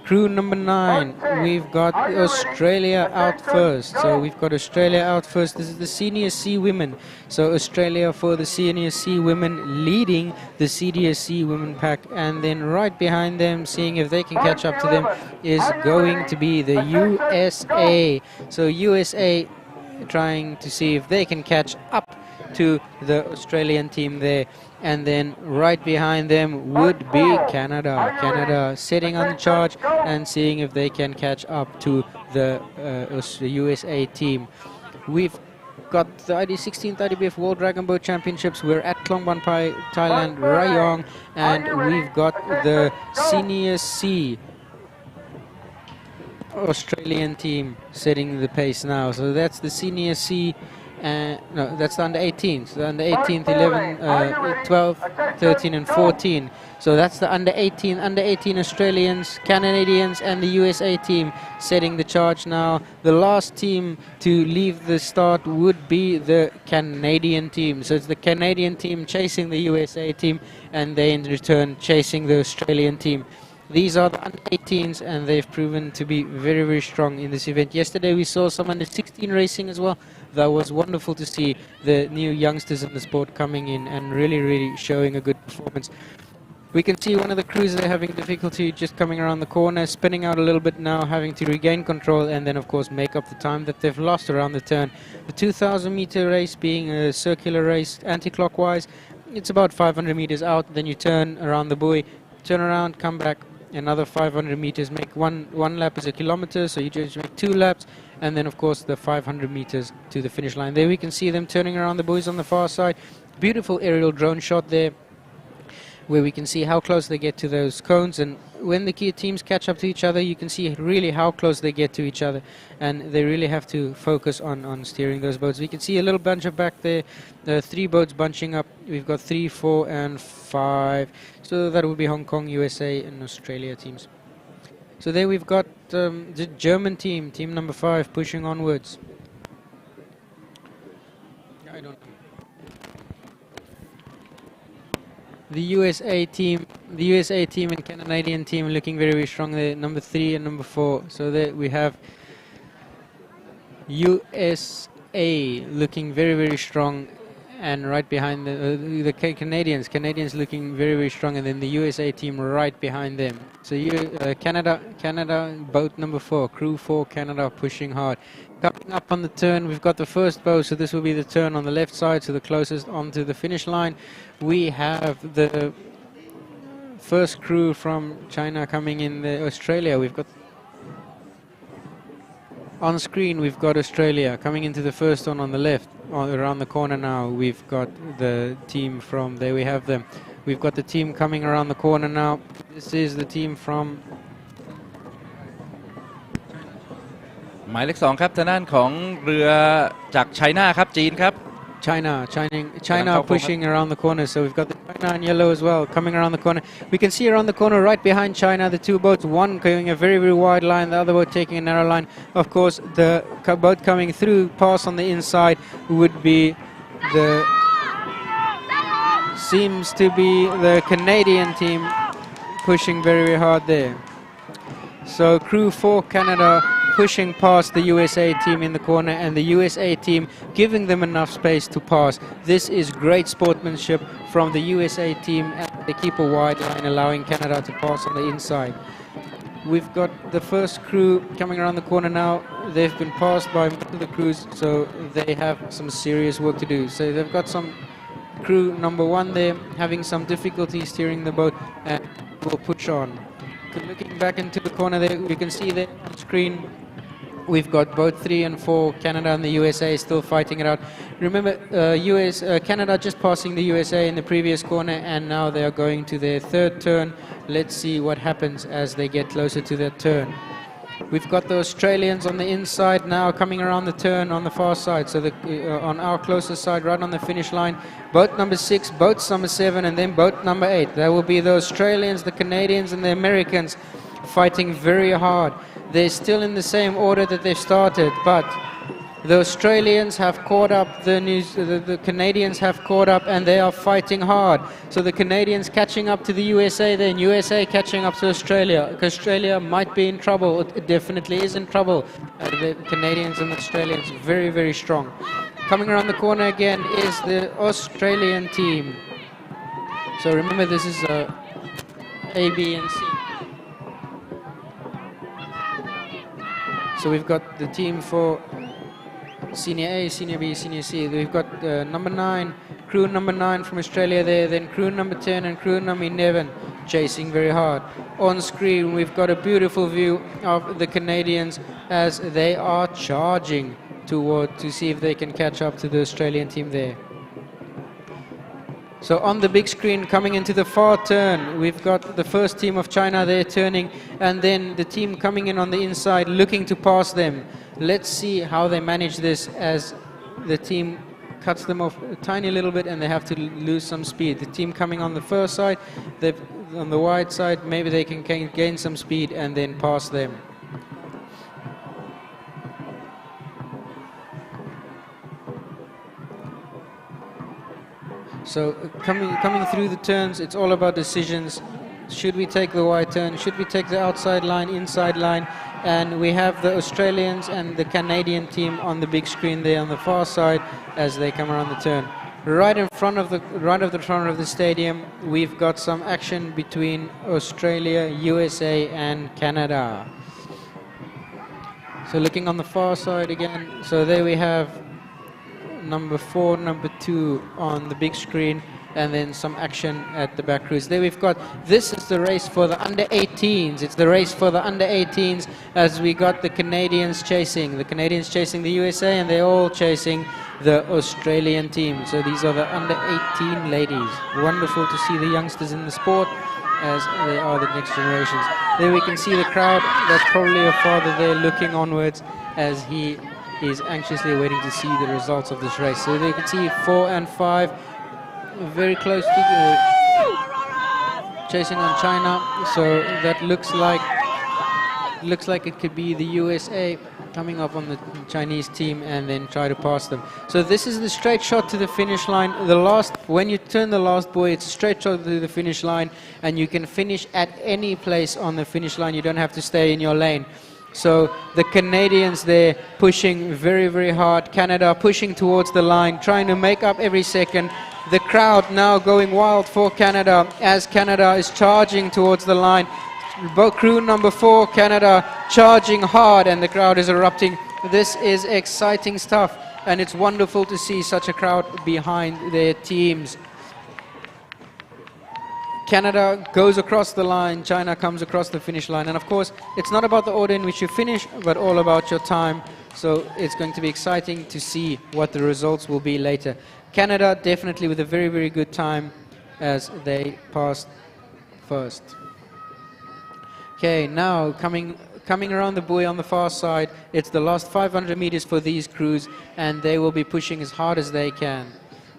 Crew number 9, we've got Australia out first. So we've got Australia out first. This is the Senior C women. So Australia for the Senior C women, leading the Senior C women pack. And then right behind them, seeing if they can catch up to them, is going to be the USA. So USA trying to see if they can catch up to the Australian team there. And then right behind them would be Canada. Canada sitting on the charge and seeing if they can catch up to the USA team. We've got the 16th IDBF World Dragon Boat Championships. We're at Klong Ban Pai, Thailand, Rayong, and we've got the Senior C Australian team setting the pace now. So that's the Senior C. No, that's the under 18s. The under 18th, 11, 12, 13 and 14. So that's the under 18 Australians, Canadians and the USA team setting the charge now. The last team to leave the start would be the Canadian team. So it's the Canadian team chasing the USA team, and they in return chasing the Australian team. These are the under 18s, and they've proven to be very strong in this event. Yesterday we saw some under 16 racing as well. That was wonderful to see the new youngsters in the sport coming in and really showing a good performance. We can see one of the crews there having difficulty just coming around the corner, spinning out a little bit now, having to regain control, and then of course make up the time that they've lost around the turn. The 2,000 meter race being a circular race anti-clockwise, it's about 500 meters out, then you turn around the buoy, turn around, come back, another 500 meters, make one lap is a kilometer, so you just make 2 laps, and then of course the 500 meters to the finish line. There we can see them turning around the buoys on the far side. Beautiful aerial drone shot there, where we can see how close they get to those cones, and when the key teams catch up to each other, you can see really how close they get to each other, and they really have to focus on steering those boats. We can see a little bunch of back there, 3 boats bunching up. We've got 3, 4 and 5, so that would be Hong Kong, USA and Australia teams. So there we've got the German team, team number 5, pushing onwards. I don't know. The USA team and Canadian team looking very strong there, number 3 and number 4. So there we have USA looking very strong, and right behind the Canadians looking very strong, and then the USA team right behind them. So Canada boat number 4, crew 4, Canada pushing hard. Coming up on the turn, we've got the first boat, so this will be the turn on the left side, so the closest onto the finish line. We have the first crew from China coming in, Australia. We've got on screen, we've got Australia coming into the first one on the left. Around the corner now, we've got the team from, there we have them. We've got the team coming around the corner now. This is the team from หมายเลข2ครับทางด้านของเรือจากไชน่าครับจีนครับ China pushing around the corner. So we've got the China in yellow as well coming around the corner. We can see around the corner right behind China the two boats, one going a very, very wide line, the other boat taking a narrow line. Of course, the boat coming through pass on the inside would be seems to be the Canadian team pushing very, very hard there. So crew for Canada pushing past the USA team in the corner, and the USA team giving them enough space to pass. This is great sportsmanship from the USA team, and they keep a wide line allowing Canada to pass on the inside. We've got the first crew coming around the corner now. They've been passed by most of the crews, so they have some serious work to do. So they've got some crew number 1 there having some difficulty steering the boat, and will push on. Looking back into the corner there, we can see there on screen we've got boat 3 and 4, Canada and the USA still fighting it out. Remember, Canada just passing the USA in the previous corner, and now they are going to their third turn. Let's see what happens as they get closer to that turn. We've got the Australians on the inside now coming around the turn on the far side, so on our closer side, right on the finish line. Boat number 6, boat number 7, and then boat number 8. There will be the Australians, the Canadians, and the Americans fighting very hard. They're still in the same order that they started, but the Australians have caught up, the Canadians have caught up, and they are fighting hard. So the Canadians catching up to the USA, then USA catching up to Australia. Australia might be in trouble. It definitely is in trouble. The Canadians and the Australians very, very strong. Coming around the corner again is the Australian team. So remember, this is A, B, and C. So we've got the team for Senior A, Senior B, Senior C. We've got number 9, crew number 9 from Australia there, then crew number 10 and crew number 11 chasing very hard. On screen we've got a beautiful view of the Canadians as they are charging to see if they can catch up to the Australian team there. So on the big screen coming into the far turn, we've got the first team of China there turning, and then the team coming in on the inside looking to pass them. Let's see how they manage this as the team cuts them off a tiny little bit and they have to lose some speed. The team coming on the first side, on the wide side, maybe they can gain some speed and then pass them. So coming through the turns, it's all about decisions. Should we take the wide turn? Should we take the outside line, inside line? And we have the Australians and the Canadian team on the big screen there on the far side as they come around the turn. Right in front of the stadium, we've got some action between Australia, USA, and Canada. So looking on the far side again, so there we have number 4, number 2 on the big screen, and then some action at the back crews. There we've got, this is the race for the under 18s. It's the race for the under 18s as we got the Canadians chasing the USA, and they're all chasing the Australian team. So these are the under 18 ladies. Wonderful to see the youngsters in the sport as they are the next generations. There we can see the crowd. That's probably a father there looking onwards as he is anxiously waiting to see the results of this race. So there you can see 4 and 5 very close to chasing on China. So that looks like it could be the USA coming up on the Chinese team and then try to pass them. So this is the straight shot to the finish line. When you turn the last buoy, it's a straight shot to the finish line, and you can finish at any place on the finish line. You don't have to stay in your lane. So the Canadians there pushing very, very hard. Canada pushing towards the line, trying to make up every second. The crowd now going wild for Canada as Canada is charging towards the line. Crew number 4, Canada, charging hard, and the crowd is erupting. This is exciting stuff, and it's wonderful to see such a crowd behind their teams. Canada goes across the line, China comes across the finish line, and of course it's not about the order in which you finish, but all about your time. So it's going to be exciting to see what the results will be later. Canada definitely with a very, very good time as they passed first. Okay, now coming around the buoy on the far side. It's the last 500 meters for these crews, and they will be pushing as hard as they can.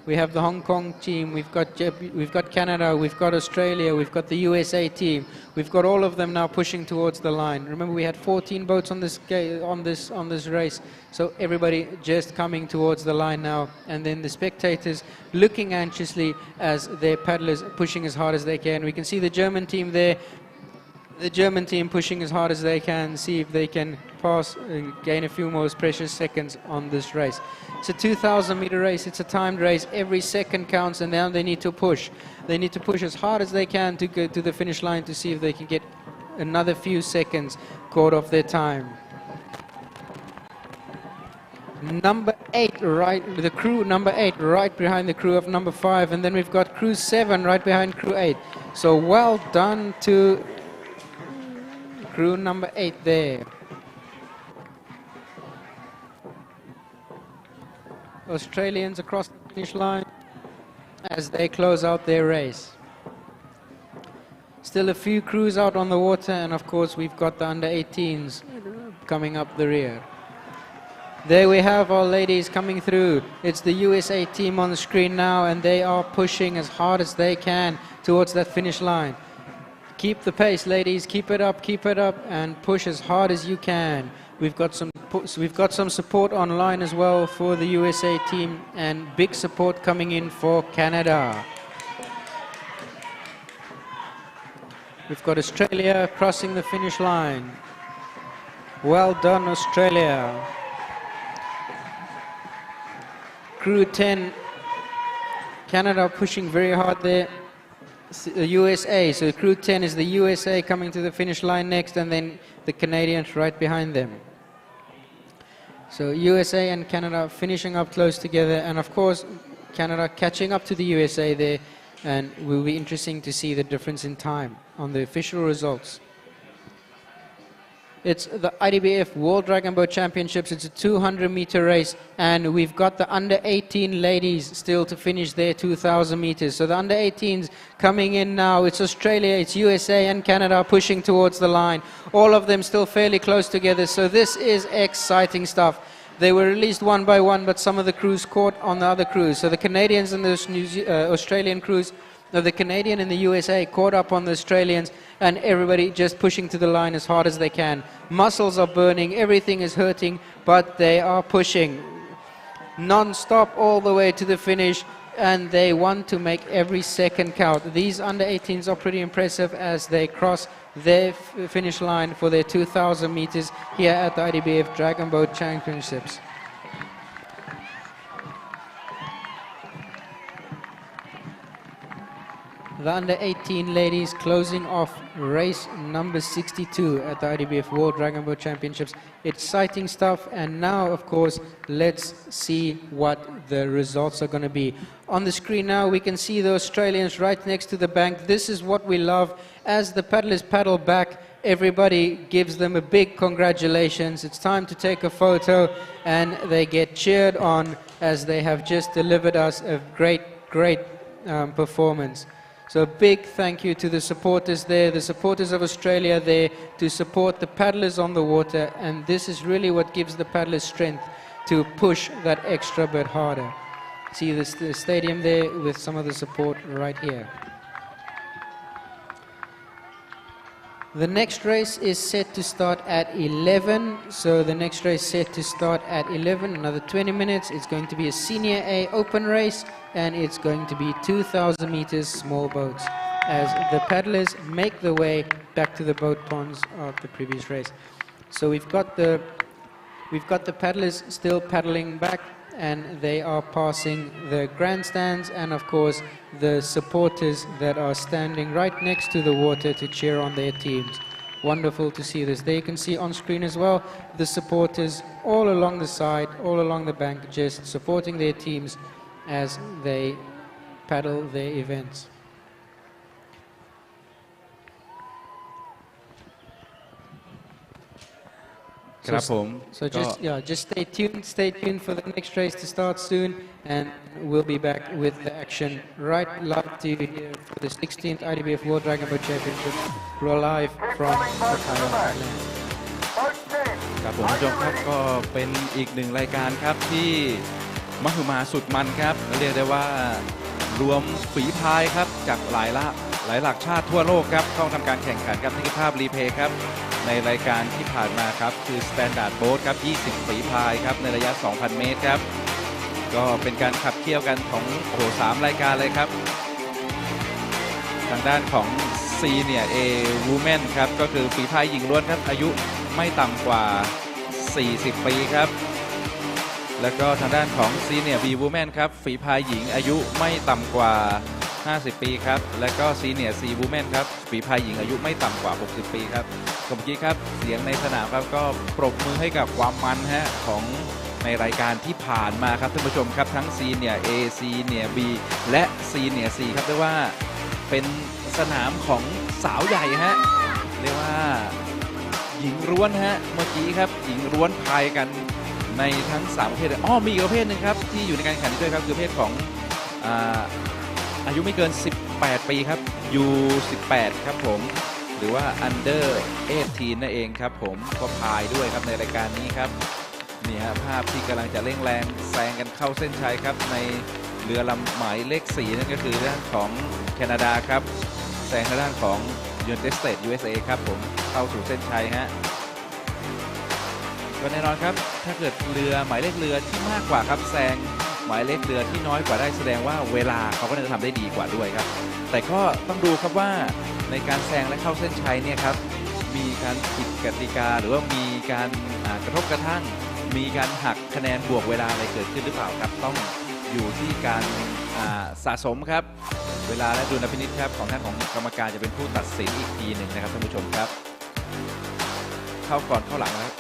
We have the Hong Kong team, we've got Canada, we've got Australia, we've got the USA team. We've got all of them now pushing towards the line. Remember, we had 14 boats on this race, so everybody just coming towards the line now, and then the spectators looking anxiously as their paddlers pushing as hard as they can. We can see the German team there. The German team pushing as hard as they can, see if they can pass and gain a few more precious seconds on this race. It's a 2,000 meter race, it's a timed race, every second counts, and now they need to push. They need to push as hard as they can to go to the finish line to see if they can get another few seconds caught off their time. Number 8, right, the crew number 8 right behind the crew of number 5, and then we've got crew 7 right behind crew 8. So well done to crew number 8 there. Australians across the finish line as they close out their race. Still a few crews out on the water, and of course we've got the under 18s coming up the rear. There we have our ladies coming through. It's the USA team on the screen now, and they are pushing as hard as they can towards that finish line. Keep the pace, ladies, keep it up, and push as hard as you can. We've got some support online as well for the USA team, and big support coming in for Canada. We've got Australia crossing the finish line. Well done, Australia. Crew 10, Canada pushing very hard there. USA, so crew 10 is the USA coming to the finish line next, and then the Canadians right behind them. So USA and Canada finishing up close together, and of course Canada catching up to the USA there, and it will be interesting to see the difference in time on the official results. It's the IDBF World Dragon Boat Championships. It's a 200-meter race, and we've got the under 18 ladies still to finish their 2,000 meters. So the under 18s coming in now. It's Australia, it's USA and Canada pushing towards the line. All of them still fairly close together. So this is exciting stuff. They were released one by one, but some of the crews caught on the other crews. So the Canadians and the Australian crews, the Canadian and the USA caught up on the Australians, and everybody just pushing to the line as hard as they can. Muscles are burning, everything is hurting, but they are pushing non-stop all the way to the finish, and they want to make every second count. These under 18s are pretty impressive as they cross their finish line for their 2,000 meters here at the IDBF Dragon Boat Championships. The under 18 ladies closing off race number 62 at the IDBF World Dragon Boat Championships. Exciting stuff, and now of course let's see what the results are going to be. On the screen now we can see the Australians right next to the bank. This is what we love. As the paddlers paddle back, everybody gives them a big congratulations. It's time to take a photo, and they get cheered on as they have just delivered us a great performance. So a big thank you to the supporters there, the supporters of Australia there, to support the paddlers on the water, and this is really what gives the paddlers strength to push that extra bit harder. See the stadium there with some of the support right here. The next race is set to start at 11, so the next race set to start at 11, another 20 minutes. It's going to be a Senior A open race, and it's going to be 2,000 meters small boats as the paddlers make their way back to the boat ponds of the previous race. So we've got the paddlers still paddling back, and they are passing the grandstands and of course the supporters that are standing right next to the water to cheer on their teams. Wonderful to see this. There you can see on screen as well the supporters all along the side, all along the bank, just supporting their teams as they paddle their events. So just stay tuned for the next race to start soon, and we'll be back with the action right live to you for the 16th IDBF World Dragon Boat Championship. We're live from Pattaya, Thailand. ครับผมผู้ชมครับก็เป็นอีกหนึ่งรายการครับที่มหึมาสุดมันครับเรียกได้ว่ารวมฝีพายครับจากหลายหลักชาติทั่วโลกครับเข้าทำการแข่งขันครับนี่คือภาพรีเพย์ครับในรายการที่ผ่านมาครับคือ Standard Boat ครับ20ฝีพายครับในระยะ 2,000 เมตรครับก็เป็นการขับเคี่ยวกันของ3 รายการเลยครับทางด้านของ Senior A Women ครับก็คือฝีพายหญิงล้วนครับอายุไม่ต่ำกว่า40 ปีครับแล้วก็ทางด้านของ Senior B Women ครับฝีพายหญิงอายุไม่ต่ำกว่า50 ปีครับและก็ Senior C Women ครับฝีพายหญิงอายุไม่ต่ำกว่า60 ปีครับเมื่อกี้ครับเสียงในสนามครับก็ปรบมือให้กับความมันฮะของในรายการที่ผ่านมาครับท่านผู้ชมครับทั้ง Senior A Senior B และ Senior C ครับเรียกว่าเป็นสนามของสาวใหญ่ฮะเรียกว่าหญิงล้วนฮะเมื่อกี้ครับหญิงล้วนพายกันในทั้ง3ประเภทมีอีกประเภทหนึ่งครับที่อยู่ในการแข่งขันนี้ด้วยครับคือประเภทของอายุไม่เกิน18 ปีครับ U18 ครับผมหรือว่า Under 18นั่นเองครับผมก็พายด้วยครับในรายการนี้ครับนี่ฮะภาพที่กำลังจะเร่งแรงแซงกันเข้าเส้นชัยครับในเรือลำหมายเลข4นั่นก็คือด้านของแคนาดาครับแซงทางด้านของUnited States USA ครับผมเข้าสู่เส้นชัยฮะก็แน่นอนครับถ้าเกิดเรือหมายเลขเรือที่มากกว่าครับแซงหมายเลขเรือที่น้อยกว่าได้แสดงว่าเวลาเขาก็จะทำได้ดีกว่าด้วยครับแต่ก็ต้องดูครับว่าในการแซงและเข้าเส้นชัยเนี่ยครับมีการผิดกติกาหรือว่ามีการกระทบกระทั่งมีการหักคะแนนบวกเวลาอะไรเกิดขึ้นหรือเปล่าครับต้องอยู่ที่การสะสมครับเวลาและดุลพินิจครับของท่านของกรรมการจะเป็นผู้ตัดสินอีกทีหนึ่งนะครับท่านผู้ชมครับเข้าก่อนเข้าหลังแล้ว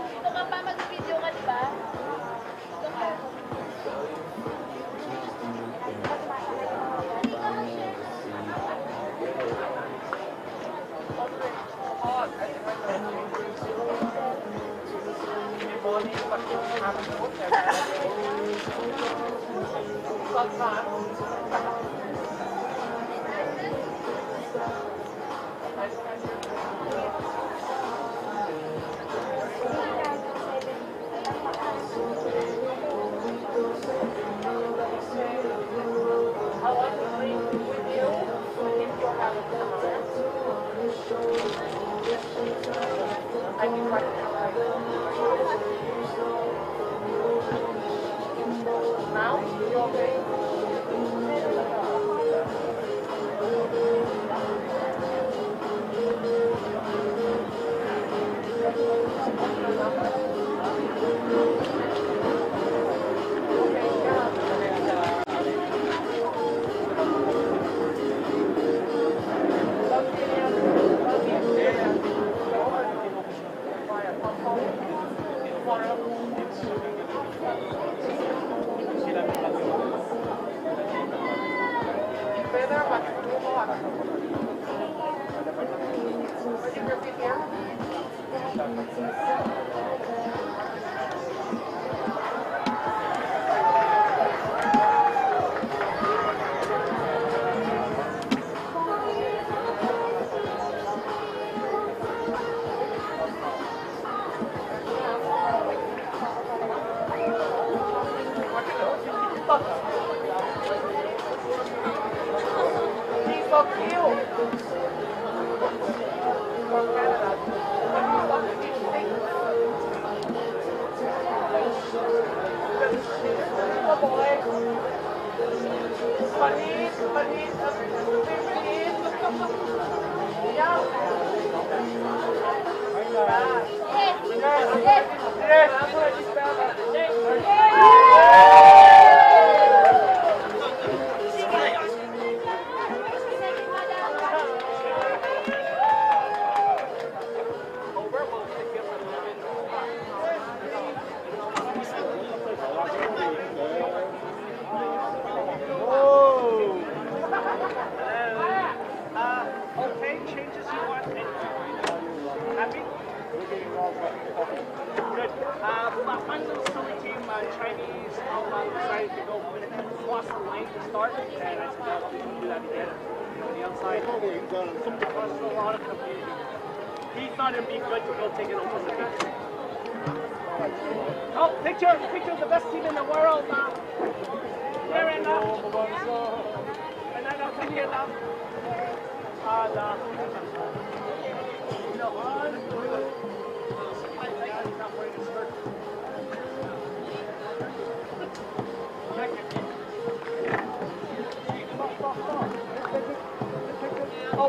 Dito ka pa mag-video ka, di ba? Dito ka.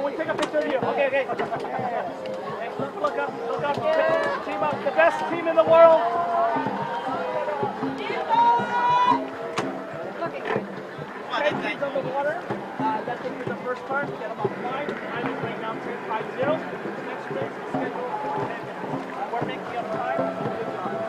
we take a picture of you. Okay. Hey, look up. Team up. The best team in the world. Okay, teams on the water. That takes you the first part. Get them on line. Time is right now 10:50. Next race is scheduled for 10 minutes. We're making up time. Good job.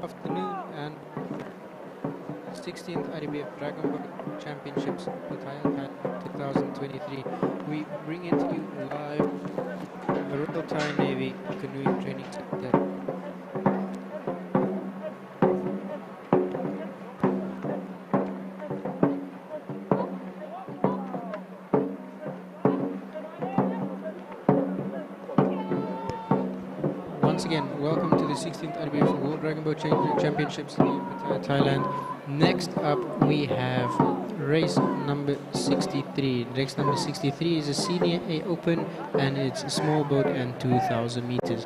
Afternoon and 16th IDBF Dragon Boat Championships Pattaya, Thailand 2023. We bring it to you live from the Royal Thai Navy Canoeing Training Center. Once again, welcome to the 16th IDBF World Dragon Boat Championships in Pattaya, Thailand. Next up, we have race number 63. Race number 63 is a Senior A Open, and it's a small boat and 2,000 meters.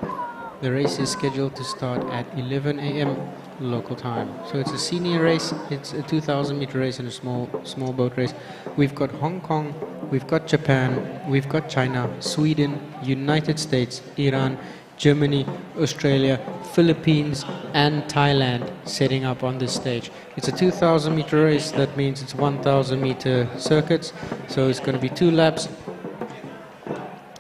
The race is scheduled to start at 11 a.m. local time. So it's a senior race. It's a 2,000 meter race and a small boat race. We've got Hong Kong, we've got Japan, we've got China, Sweden, United States, Iran, Germany, Australia, Philippines, and Thailand setting up on this stage. It's a 2,000 meter race. That means it's 1,000 meter circuits. So it's going to be 2 laps.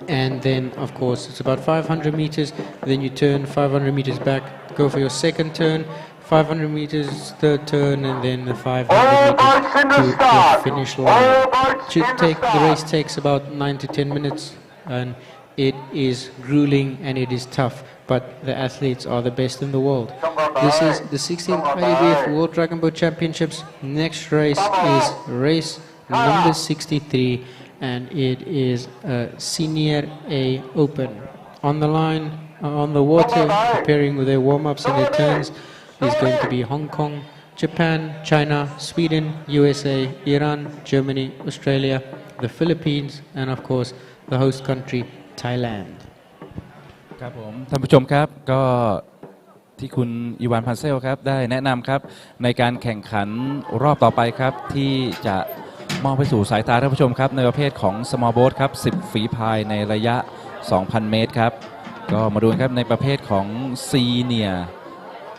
And then, of course, it's about 500 meters. Then you turn 500 meters back, go for your second turn, 500 meters, third turn, and then the 500 meters to the finish line. The race takes about 9 to 10 minutes, and it is grueling and it is tough, but the athletes are the best in the world. This is the 16th IDBF World Dragon Boat Championships. Next race is race number 63, and it is a Senior A Open. On the line, on the water, preparing with their warm-ups and their turns, is going to be Hong Kong, Japan, China, Sweden, USA, Iran, Germany, Australia, the Philippines, and of course the host country, Thailand. ครับผมท่านผู้ชมครับก็ ที่คุณอีวานพันเซลครับได้แนะนำครับในการแข่งขันรอบต่อไปครับที่จะมอบไปสู่สายตาท่านผู้ชมครับในประเภทของ small boat ครับ10 ฝีพายในระยะ 2,000 เมตรครับก็มาดูครับในประเภทของ Senior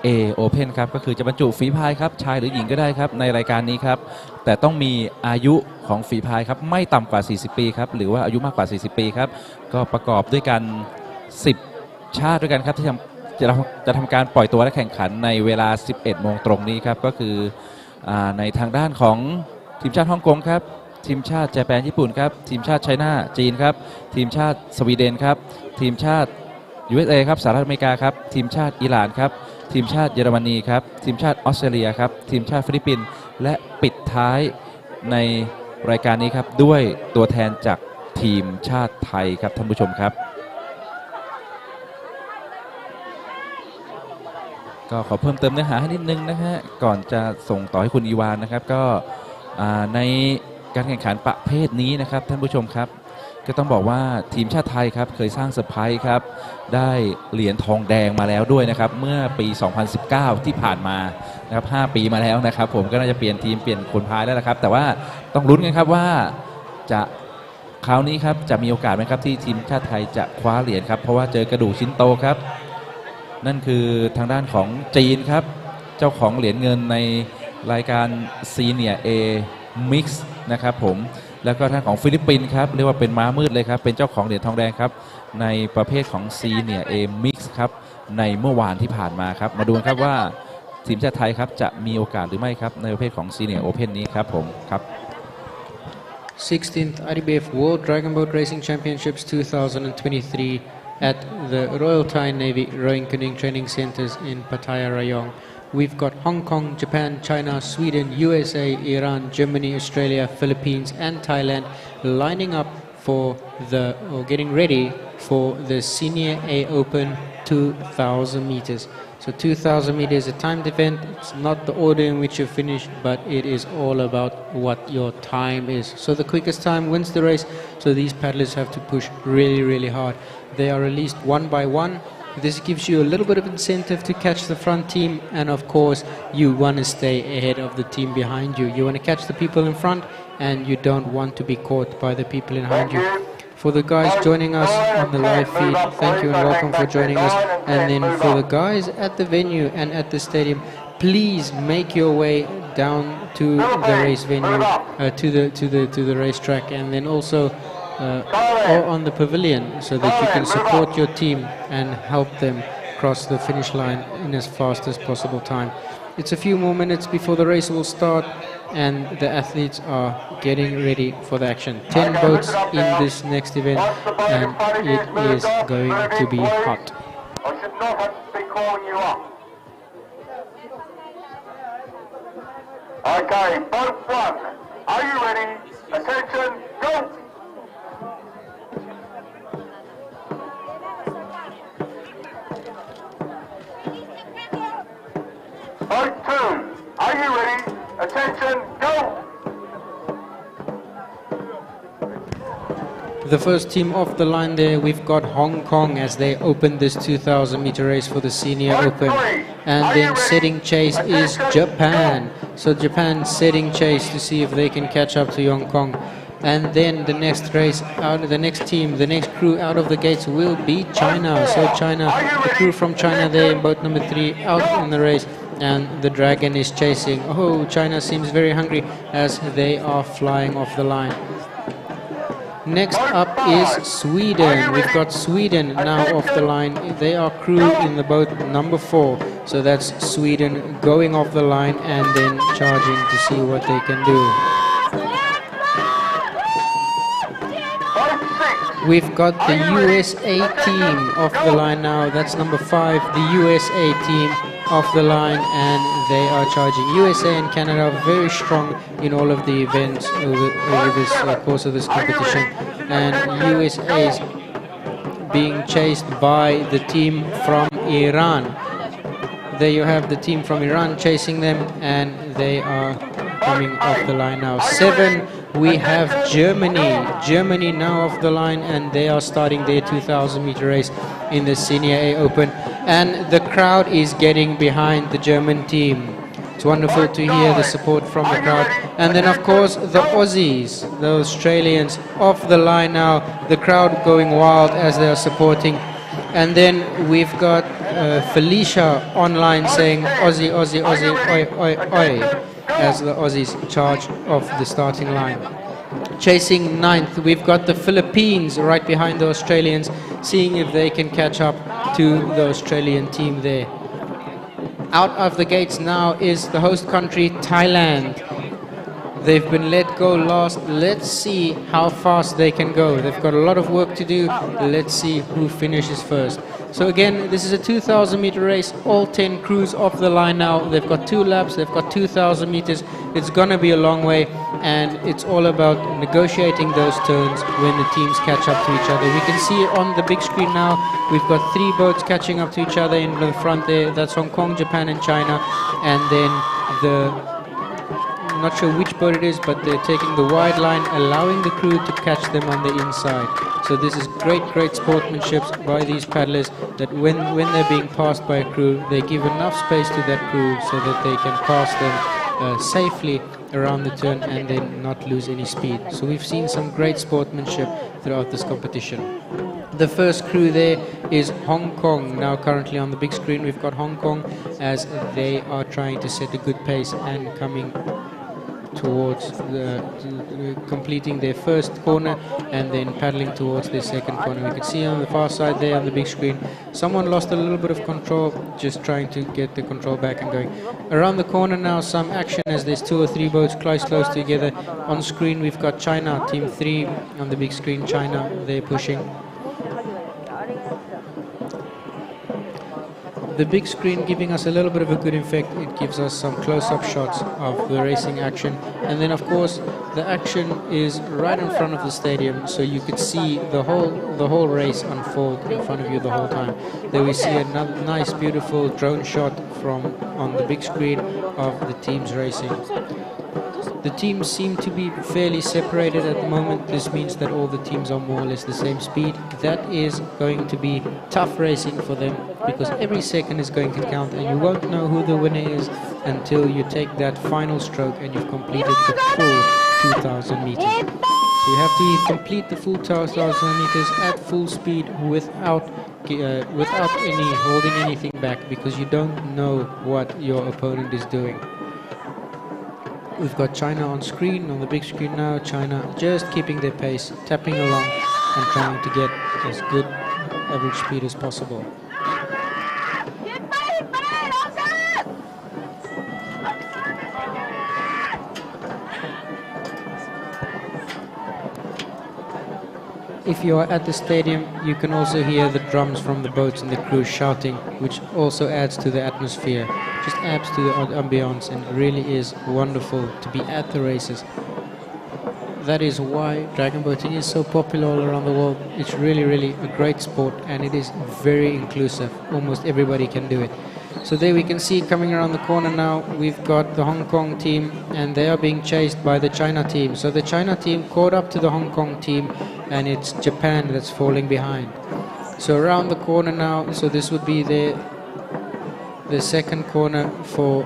A Open ครับก็คือจะบรรจุฝีพายครับชายหรือหญิงก็ได้ครับในรายการนี้ครับแต่ต้องมีอายุของฝีพายครับไม่ต่ำกว่า40 ปีครับหรือว่าอายุมากกว่า40 ปีครับก็ประกอบด้วยกัน10 ชาติด้วยกันครับที่จะทำการปล่อยตัวและแข่งขันในเวลา 11 โมงตรงนี้ครับก็คือในทางด้านของทีมชาติฮ่องกงครับทีมชาติญี่ปุ่นญี่ปุ่นครับทีมชาติไชน่าจีนครับทีมชาติสวีเดนครับทีมชาติ USA ครับสหรัฐอเมริกาครับทีมชาติอิหร่านครับทีมชาติเยอรมนีครับทีมชาติออสเตรเลียครับทีมชาติฟิลิปปินส์และปิดท้ายในรายการนี้ครับด้วยตัวแทนจากทีมชาติไทยครับท่านผู้ชมครับก็ขอเพิ่มเติมเนื้อหาให้นิดนึงนะฮะก่อนจะส่งต่อให้คุณอีวานนะครับก็ในการแข่งขันประเภทนี้นะครับท่านผู้ชมครับก็ต้องบอกว่าทีมชาติไทยครับเคยสร้างเซอร์ไพรส์ครับได้เหรียญทองแดงมาแล้วด้วยนะครับเมื่อปี 2019 ที่ผ่านมานะครับ5 ปีมาแล้วนะครับผมก็น่าจะเปลี่ยนทีมเปลี่ยนคนพายแล้วนะครับแต่ว่าต้องลุ้นกันครับว่าจะคราวนี้ครับจะมีโอกาสไหมครับที่ทีมชาติไทยจะคว้าเหรียญครับเพราะว่าเจอกระดูกชิ้นโตครับนั่นคือทางด้านของจีนครับเจ้าของเหรียญเงินในรายการ Senior A Mix นะครับผมแล้วก็ทางของฟิลิปปินส์ครับเรียกว่าเป็นม้ามืดเลยครับเป็นเจ้าของเหรียญทองแดงครับในประเภทของ Senior A Mix ครับในเมื่อวานที่ผ่านมาครับมาดูครับว่าทีมชาติไทยครับจะมีโอกาสหรือไม่ครับในประเภทของ Senior Open นี้ครับผมครับ 16th IDBF World Dragon Boat Racing Championships 2023 at the Royal Thai Navy Rowing Canoeing Training Centers in Pattaya, Rayong. We've got Hong Kong, Japan, China, Sweden, USA, Iran, Germany, Australia, Philippines and Thailand lining up for or getting ready for the Senior A Open 2,000 meters. So 2,000 meters is a timed event. It's not the order in which you finish, but it is all about what your time is. So the quickest time wins the race. So these paddlers have to push really, really hard. They are released one by one. This gives you a little bit of incentive to catch the front team, and of course you want to stay ahead of the team behind you. You want to catch the people in front and you don't want to be caught by the people behind you. For the guys joining us on the live feed, thank you and welcome for joining us. And then for the guys at the venue and at the stadium, please make your way down to the race venue, to the racetrack, and then also or on the pavilion, so that you can support your team and help them cross the finish line in as fast as possible time. It's a few more minutes before the race will start and the athletes are getting ready for the action. 10 boats in this next event and it is going to be hot. I should not be calling you up. Okay, boat one. Are you ready? Attention, go! Boat two. Are you ready? Attention, go! The first team off the line there, we've got Hong Kong as they open this 2,000 meter race for the Senior Open. And then setting chase is Japan. So Japan setting chase to see if they can catch up to Hong Kong. And then the next race, the next team, the next crew out of the gates will be China. So China, the crew from China there in boat number 3 out in the race. And the Dragon is chasing. Oh, China seems very hungry as they are flying off the line. Next up is Sweden. We've got Sweden now off the line. They are crew in the boat number 4. So that's Sweden going off the line and then charging to see what they can do. We've got the USA team off the line now. That's number 5, the USA team off the line, and they are charging. USA and Canada are very strong in all of the events over this course of this competition, and USA is being chased by the team from Iran. There you have the team from Iran chasing them, and they are coming off the line now. 7 we have Germany now off the line, and they are starting their 2,000 meter race in the Senior A Open, and the crowd is getting behind the German team. It's wonderful to hear the support from the crowd. And then of course the Aussies, the Australians off the line now, the crowd going wild as they are supporting. And then we've got Felicia online saying Aussie, Aussie, Aussie, oi, oi, oi, as the Aussies charge off the starting line. Chasing ninth, we've got the Philippines right behind the Australians, seeing if they can catch up to the Australian team there. Out of the gates now is the host country, Thailand. They've been let go last. Let's see how fast they can go. They've got a lot of work to do. Let's see who finishes first. So again, this is a 2,000 meter race. All 10 crews off the line now. They've got 2 laps. They've got 2,000 meters. It's gonna be a long way, and it's all about negotiating those turns when the teams catch up to each other. We can see on the big screen now, we've got 3 boats catching up to each other in the front there. That's Hong Kong, Japan and China. And then I'm not sure which boat it is, but they're taking the wide line, allowing the crew to catch them on the inside. So this is great sportsmanship by these paddlers, that when they're being passed by a crew, they give enough space to that crew so that they can pass them safely around the turn and then not lose any speed. So we've seen some great sportsmanship throughout this competition. The first crew there is Hong Kong. Now currently on the big screen we've got Hong Kong as they are trying to set a good pace and coming towards completing their first corner and then paddling towards their second corner. We can see on the far side there on the big screen, someone lost a little bit of control, just trying to get the control back and going. Around the corner now, some action as there's 2 or 3 boats close together. On screen we've got China, team 3 on the big screen, China, they're pushing. The big screen giving us a little bit of a good effect. It gives us some close-up shots of the racing action, and then of course the action is right in front of the stadium, so you could see the whole race unfold in front of you the whole time. There we see another nice beautiful drone shot from on the big screen of the teams racing. The teams seem to be fairly separated at the moment. This means that all the teams are more or less the same speed. That is going to be tough racing for them, because every second is going to count, and you won't know who the winner is until you take that final stroke and you've completed the full 2,000 meters. So you have to complete the full 2,000 meters at full speed without any holding anything back, because you don't know what your opponent is doing. We've got China on screen, on the big screen now. China just keeping their pace, tapping along and trying to get as good average speed as possible. If you are at the stadium, you can also hear the drums from the boats and the crew shouting, which also adds to the atmosphere, just adds to the ambience, and it really is wonderful to be at the races. That is why dragon boating is so popular all around the world. It's really a great sport, and it is very inclusive. Almost everybody can do it. So there we can see, coming around the corner now, we've got the Hong Kong team, and they are being chased by the China team. So the China team caught up to the Hong Kong team, and it's Japan that's falling behind. So around the corner now, so this would be the second corner for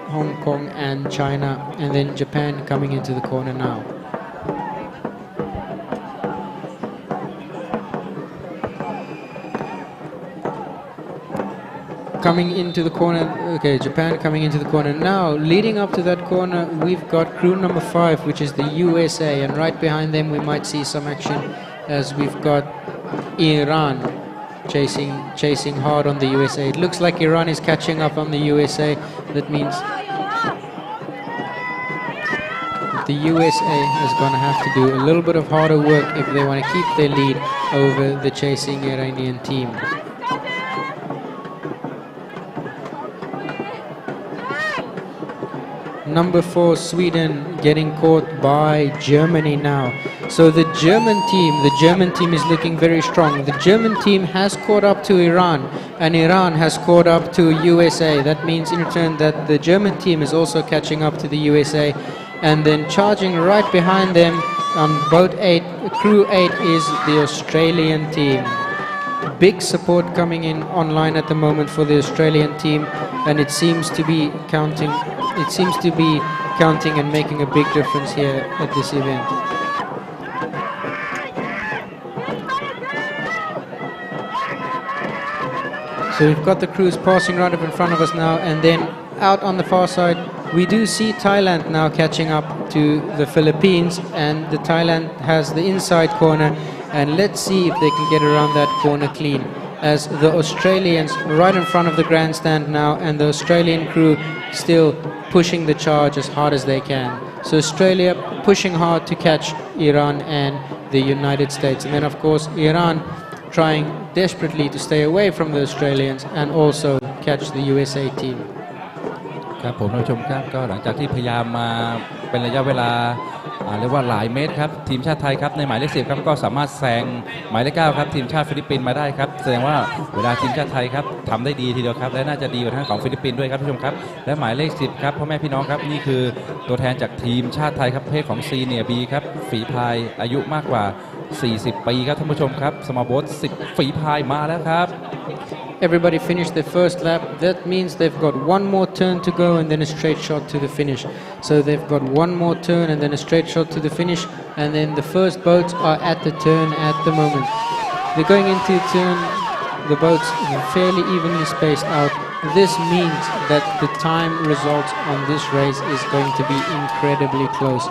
Hong Kong and China, and then Japan coming into the corner now. Coming into the corner, okay, Japan coming into the corner. Now, leading up to that corner, we've got crew number 5, which is the USA, and right behind them we might see some action as we've got Iran chasing hard on the USA. It looks like Iran is catching up on the USA. That means the USA is going to have to do a little bit of harder work if they want to keep their lead over the chasing Iranian team. Number 4, Sweden, getting caught by Germany now. So the German team is looking very strong. The German team has caught up to Iran, and Iran has caught up to USA. That means in return that the German team is also catching up to the USA, and then charging right behind them on boat 8, crew 8 is the Australian team. Big support coming in online at the moment for the Australian team, and it seems to be counting and making a big difference here at this event. So we've got the crews passing right up in front of us now, and then out on the far side we do see Thailand now catching up to the Philippines, and the Thailand has the inside corner, and let's see if they can get around that corner clean, as the Australians right in front of the grandstand now, and the Australian crew still pushing the charge as hard as they can. So Australia pushing hard to catch Iran and the United States, and then of course Iran trying desperately to stay away from the Australians and also catch the USA team. ครับผมท่านผู้ชมครับก็หลังจากที่พยายามมาเป็นระยะเวลาเรียกว่าหลายเมตรครับทีมชาติไทยครับในหมายเลข10ครับก็สามารถแซงหมายเลข9ครับทีมชาติฟิลิปปินส์มาได้ครับแสดงว่าเวลาทีมชาติไทยครับทำได้ดีทีเดียวครับและน่าจะดีกว่าทางของฟิลิปปินส์ด้วยครับท่านผู้ชมครับและหมายเลข10ครับพ่อแม่พี่น้องครับนี่คือตัวแทนจากทีมชาติไทยครับประเภทของซีเนียร์บีครับฝีพายอายุมากกว่า40 ปีครับท่านผู้ชมครับสมอลโบ๊ท10ฝีพายมาแล้วครับ Everybody finished their first lap. That means they've got one more turn to go and then a straight shot to the finish. So they've got one more turn and then a straight shot to the finish, and then the first boats are at the turn at the moment. They're going into turn, the boats are fairly evenly spaced out. This means that the time results on this race is going to be incredibly close.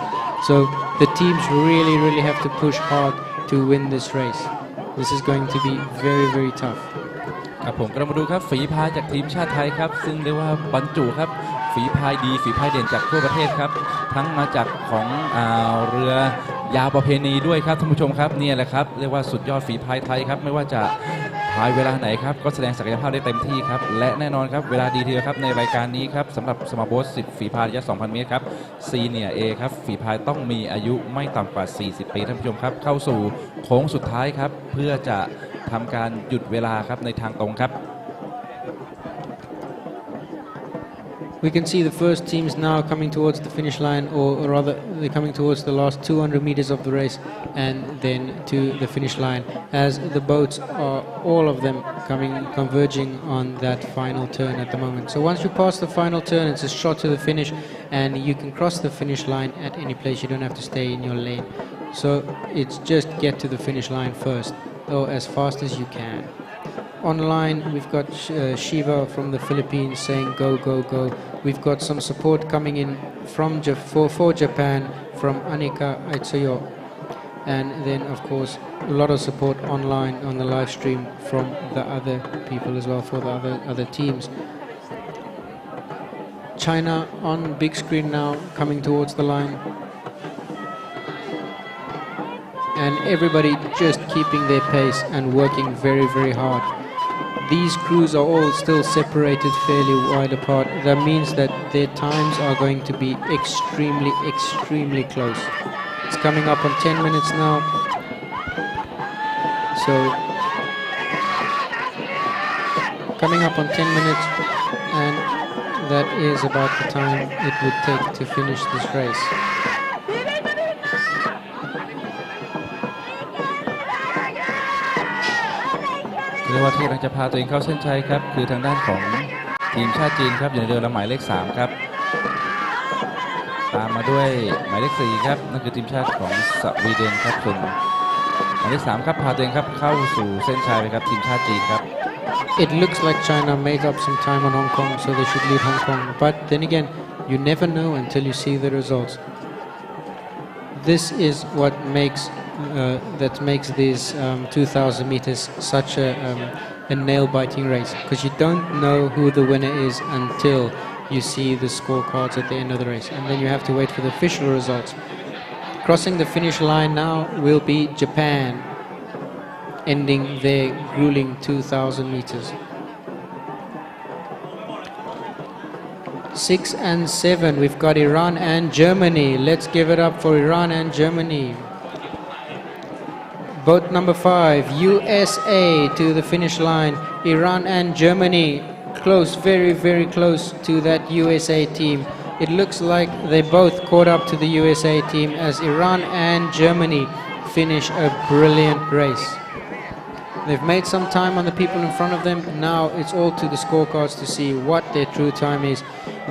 So the teams really have to push hard to win this race. This is going to be very tough. ครับผมก็มาดูครับฝีพายจากทีมชาติไทยครับซึ่งเรียกว่าบรรจุครับฝีพายดีฝีพายเด่นจากทั่วประเทศครับทั้งมาจากของเรือยาวประเพณีด้วยครับท่านผู้ชมครับนี่แหละครับเรียกว่าสุดยอดฝีพายไทยครับไม่ว่าจะพายเวลาไหนครับก็แสดงศักยภาพได้เต็มที่ครับและแน่นอนครับเวลาดีทีเดียวครับในรายการนี้ครับสำหรับสมาร์ทโบ๊ท10ฝีพายระยะ 2,000 เมตรครับซีเนียร์ A ครับฝีพายต้องมีอายุไม่ต่ำกว่า40 ปีท่านผู้ชมครับเข้าสู่โค้งสุดท้ายครับเพื่อจะทำการหยุดเวลาครับในทางตรงครับ We can see the first teams now coming towards the finish line, or rather they're coming towards the last 200 meters of the race and then to the finish line, as the boats are all of them converging on that final turn at the moment. So once you pass the final turn, it's a shot to the finish, and you can cross the finish line at any place. You don't have to stay in your lane. So it's just get to the finish line first, or as fast as you can. Online, we've got Shiva from the Philippines saying go, go, go. We've got some support coming in from for Japan from Anika Aitsuyo. And then, of course, a lot of support online on the live stream from the other people as well, for the other teams. China on big screen now, coming towards the line. And everybody just keeping their pace and working very hard. These crews are all still separated fairly wide apart. That means that their times are going to be extremely close. It's coming up on 10 minutes now. So, coming up on 10 minutes, and that is about the time it would take to finish this race. เรียกว่าที่กำลังจะพาตัวเองเข้าเส้นชัยครับคือทางด้านของทีมชาติจีนครับอยู่ในเรือลำหมายเลข3ครับตามมาด้วยหมายเลข4ครับนั่นคือทีมชาติของสวีเดนครับส่วนหมายเลข3ครับพาตัวเองครับเข้าสู่เส้นชัยไปครับทีมชาติจีนครับ It looks like China made up some time on Hong Kong, so they should lead Hong Kong. But then again, you never know until you see the results. This is what makes these 2,000 meters such a nail-biting race, because you don't know who the winner is until you see the scorecards at the end of the race, and then you have to wait for the official results. Crossing the finish line now will be Japan, ending their grueling 2,000 meters. 6 and 7, we've got Iran and Germany. Let's give it up for Iran and Germany. Boat number 5, USA to the finish line. Iran and Germany close, very close to that USA team. it looks like they both caught up to the USA team as Iran and Germany finish a brilliant race. They've made some time on the people in front of them. Now it's all to the scorecards to see what their true time is.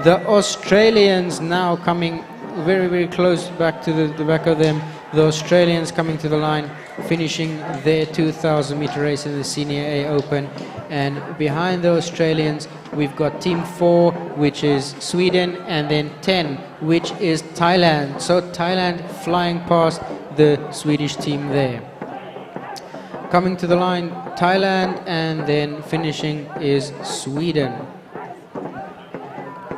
The Australians now coming very, very close back to the back of them. The Australians coming to the line, finishing their 2,000 meter race in the Senior A Open. And behind the Australians, we've got Team 4, which is Sweden, and then 10, which is Thailand. So Thailand flying past the Swedish team there. Coming to the line, Thailand, and then finishing is Sweden.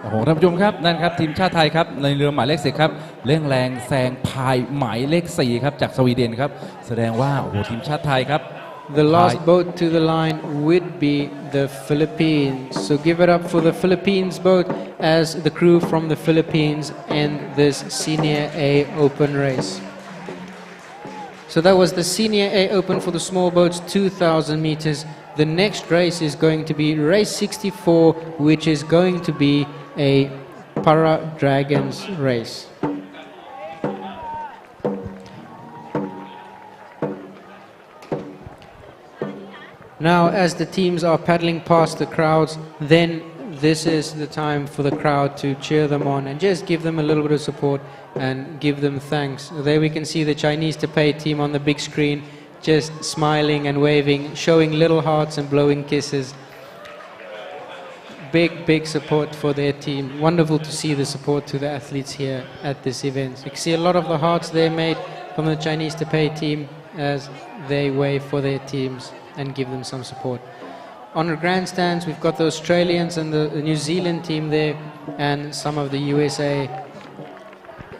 โอ้โหท่านผู้ชมครับนั่นครับทีมชาติไทยครับในเรือหมายเลข10ครับเร่งแรงแซงพายหมายเลข4ครับจากสวีเดนครับแสดงว่าโอ้โหทีมชาติไทยครับ The last boat to the line would be the Philippines. So give it up for the Philippines boat as the crew from the Philippines end this Senior A Open race. So that was the Senior A Open for the small boats, 2,000 meters. The next race is going to be race 64, which is going to be a Para Dragons race. Now, as the teams are paddling past the crowds, then this is the time for the crowd to cheer them on and just give them a little bit of support and give them thanks. There we can see the Chinese Taipei team on the big screen, just smiling and waving, showing little hearts and blowing kisses. Big support for their team. Wonderful to see the support to the athletes here at this event. You can see a lot of the hearts they made from the Chinese Taipei team as they wave for their teams and give them some support. On the grandstands, we've got the Australians and the New Zealand team there, and some of the USA.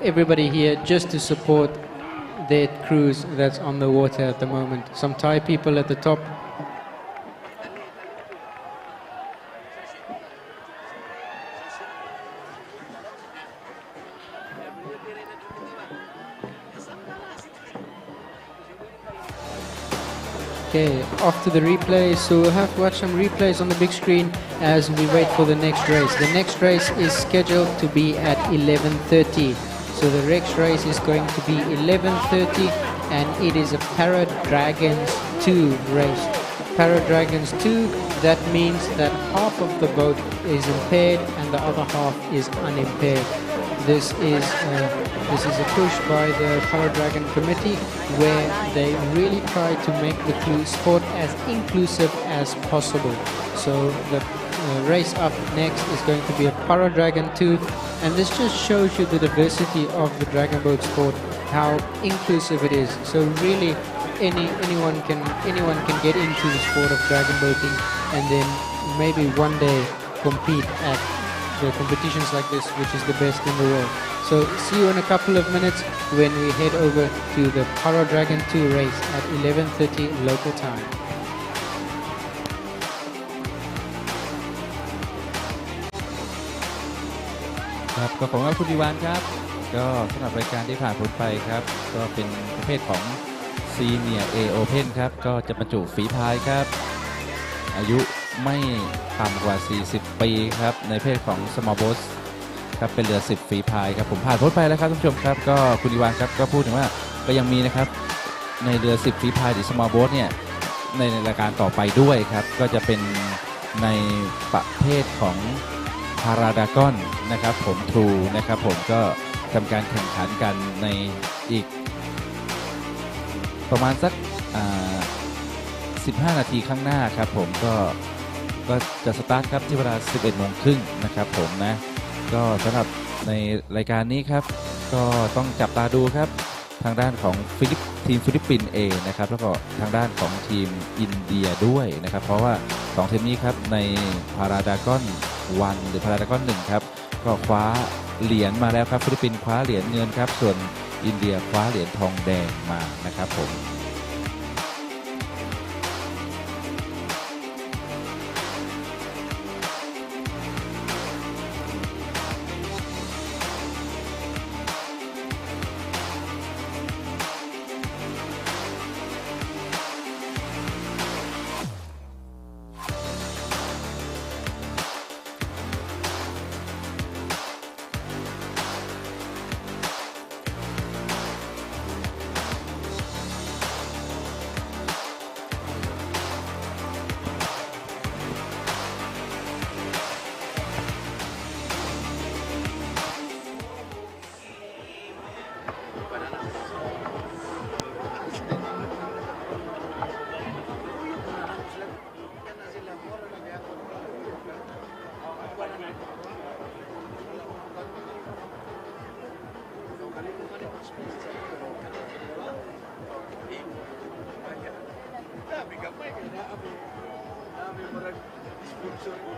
Everybody here just to support their crews that's on the water at the moment. Some Thai people at the top. Okay, off to the replays. So we'll have to watch some replays on the big screen as we wait for the next race. The next race is scheduled to be at 11:30. So the next race is going to be 11:30, and it is a Para Dragons 2 race. Para Dragons 2, that means that half of the boat is impaired and the other half is unimpaired. This is a push by the Para Dragon Committee, where they really try to make the sport as inclusive as possible. So the race up next is going to be a Para Dragon 2, and this just shows you the diversity of the dragon boat sport, how inclusive it is. So really anyone can get into the sport of dragon boating and then maybe one day compete at the competitions like this, which is the best in the world. So see you in a couple of minutes when we head over to the Para Dragon 2 race at 11:30 local time. ครับก็ขอบคุณคุณดิวานครับก็สำหรับรายการที่ผ่านพ้นไปครับก็เป็นประเภทของ Senior A Open ครับก็จะบรรจุฝีพายครับอายุไม่ต่ำกว่า40ปีครับในเพศของ Small Boat ครับเป็นเรือ10ฝีพายครับผมผ่านพ้นไปแล้วครับท่านผู้ชมครับก็คุณดิวานครับก็พูดถึงว่าก็ยังมีนะครับในเรือ10ฝีพายหรือ Small Boat เนี่ยในรายการต่อไปด้วยครับก็จะเป็นในประเภทของพาราดากอนนะครับผมทรูนะครับผมก็ทำการแข่งขันกันในอีกประมาณสัก15 นาทีข้างหน้าครับผมก็จะสตาร์ทครับที่เวลา 11:30 น.นะครับผมนะก็สำหรับในรายการนี้ครับก็ต้องจับตาดูครับทางด้านของทีมฟิลิปปินส์ A นะครับแล้วก็ทางด้านของทีมอินเดียด้วยนะครับเพราะว่า2ทีมนี้ครับในพาราดากอน1หรือพาราดากอน1ครับก็คว้าเหรียญมาแล้วครับฟิลิปปินส์คว้าเหรียญเงินครับส่วนอินเดียคว้าเหรียญทองแดงมานะครับผม Thank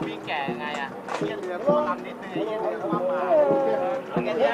วิ่งแก่ไงอ่ะเยี่ยเหลืองก็ลำนิดนึงเยี่ยเหลืองก็มาเอาแค่นี้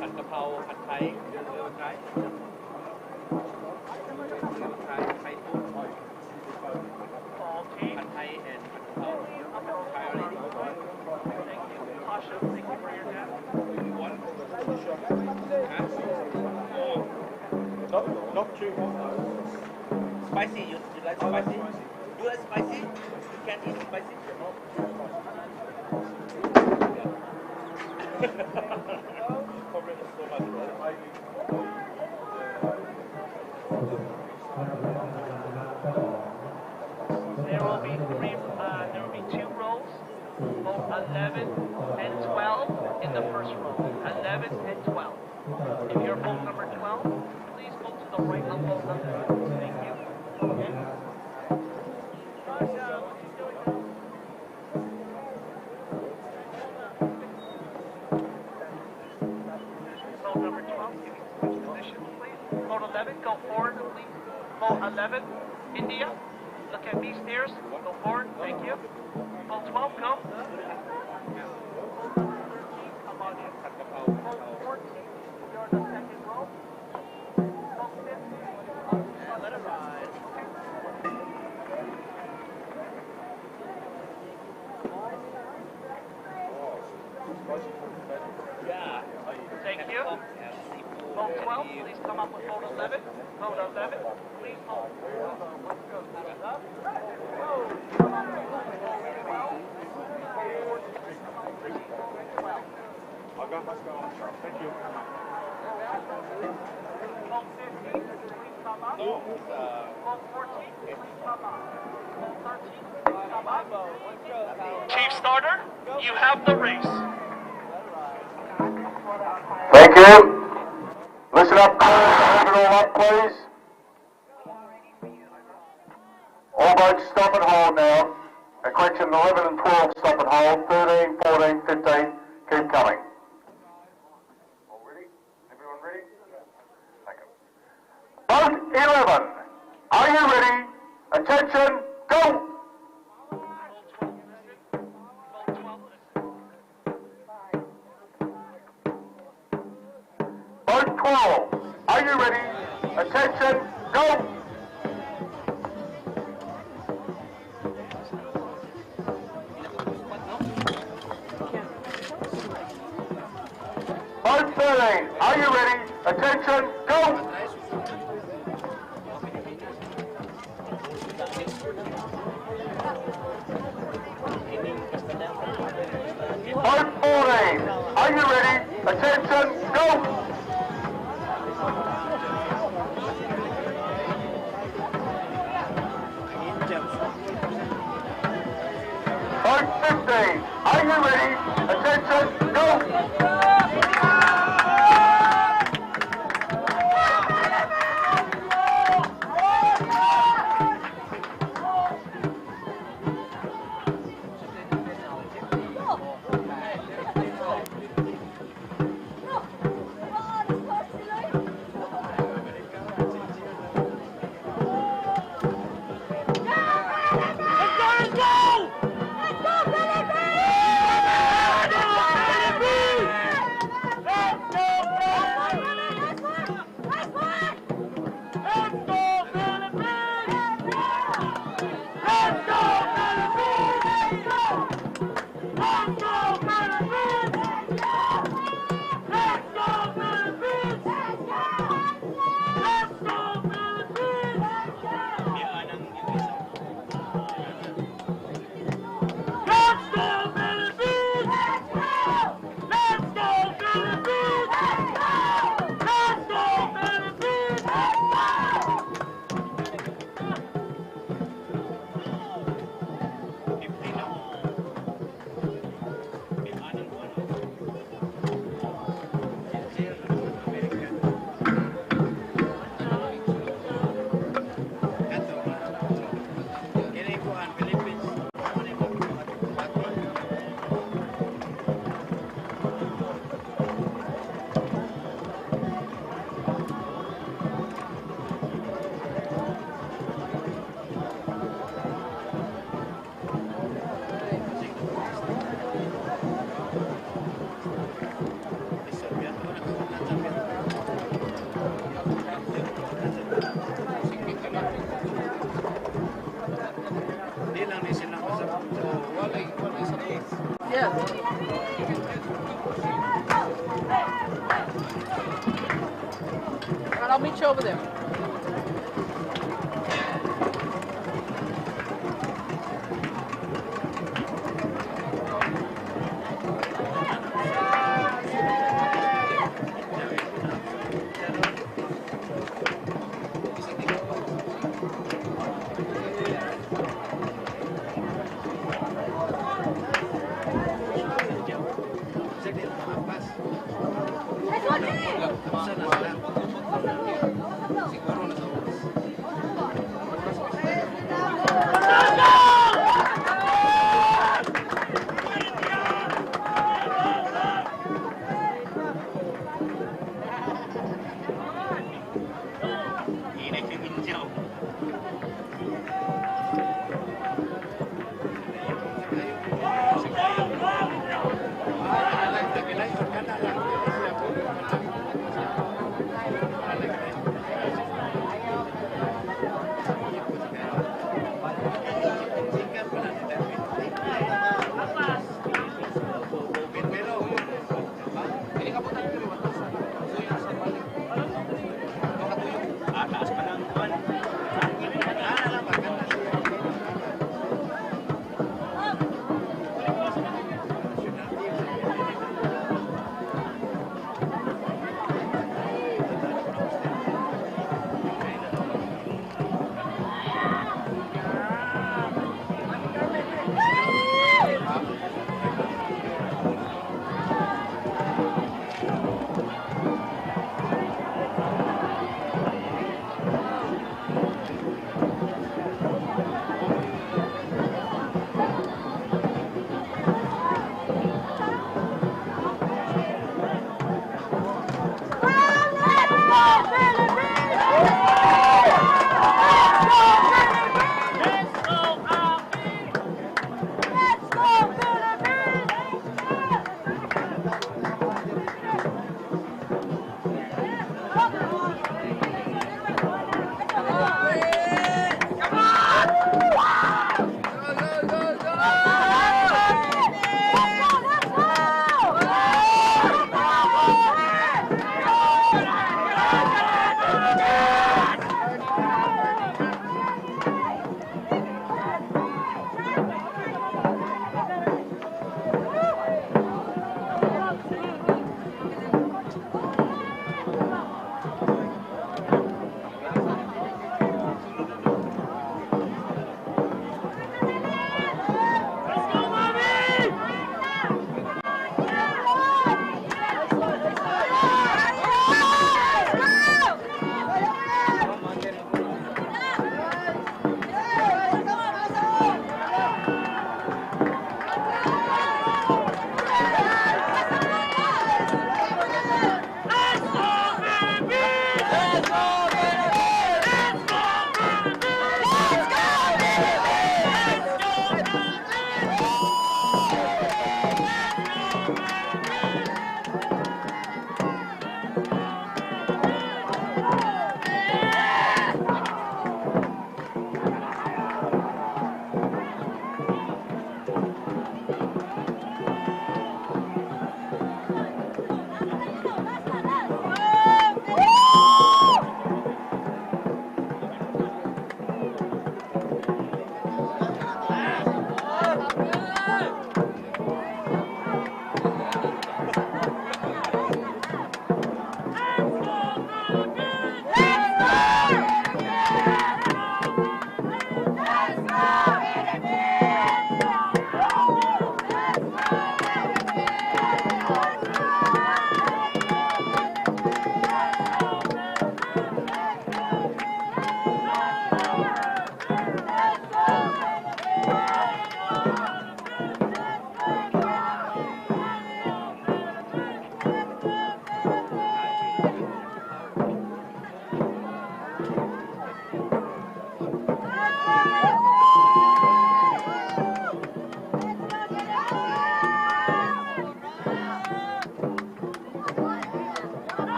ผัดกะเพราผัดไทยไทยฟู้ดผัดไทยand ผัดกะเพราไทย already thank you Pasha thank you for your help not too spicy you like spicy you like spicy you can eat spicy There will be two rows, both 11 and 12 in the first row. 11 and 12. If you're boat number 12, please go to the right of boat number. Thank you. Boat number 12, give me switch position, please. Boat 11, go forward, please. Boat 11, India. Look at these stairs. Go forward. Thank you. Boat 12, go. Boat 13, come on in. Boat 14, you're in the second row. Boat 15, let it ride. Yeah. Thank you. Boat 12, please come up with boat 11. Boat 11, please hold. Let's go. Thank you. Boat 15, please come up. Boat 14, please come up. Boat 13, please come up. Chief Starter, you have the race. Thank you. Listen up, hold it all up, please. All boats stop and hold now. Correction, 11 and 12 stop and hold. 13, 14, 15, keep coming. All ready? Everyone ready? Thank you. Boat 11, are you ready? Attention, go! Boat 12, are you ready? Attention, go! Boat 13, are you ready? Attention, go! Boat 14, are you ready? Attention, go! Boat 15, are you ready? Attention, go! over there.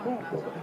Philippines!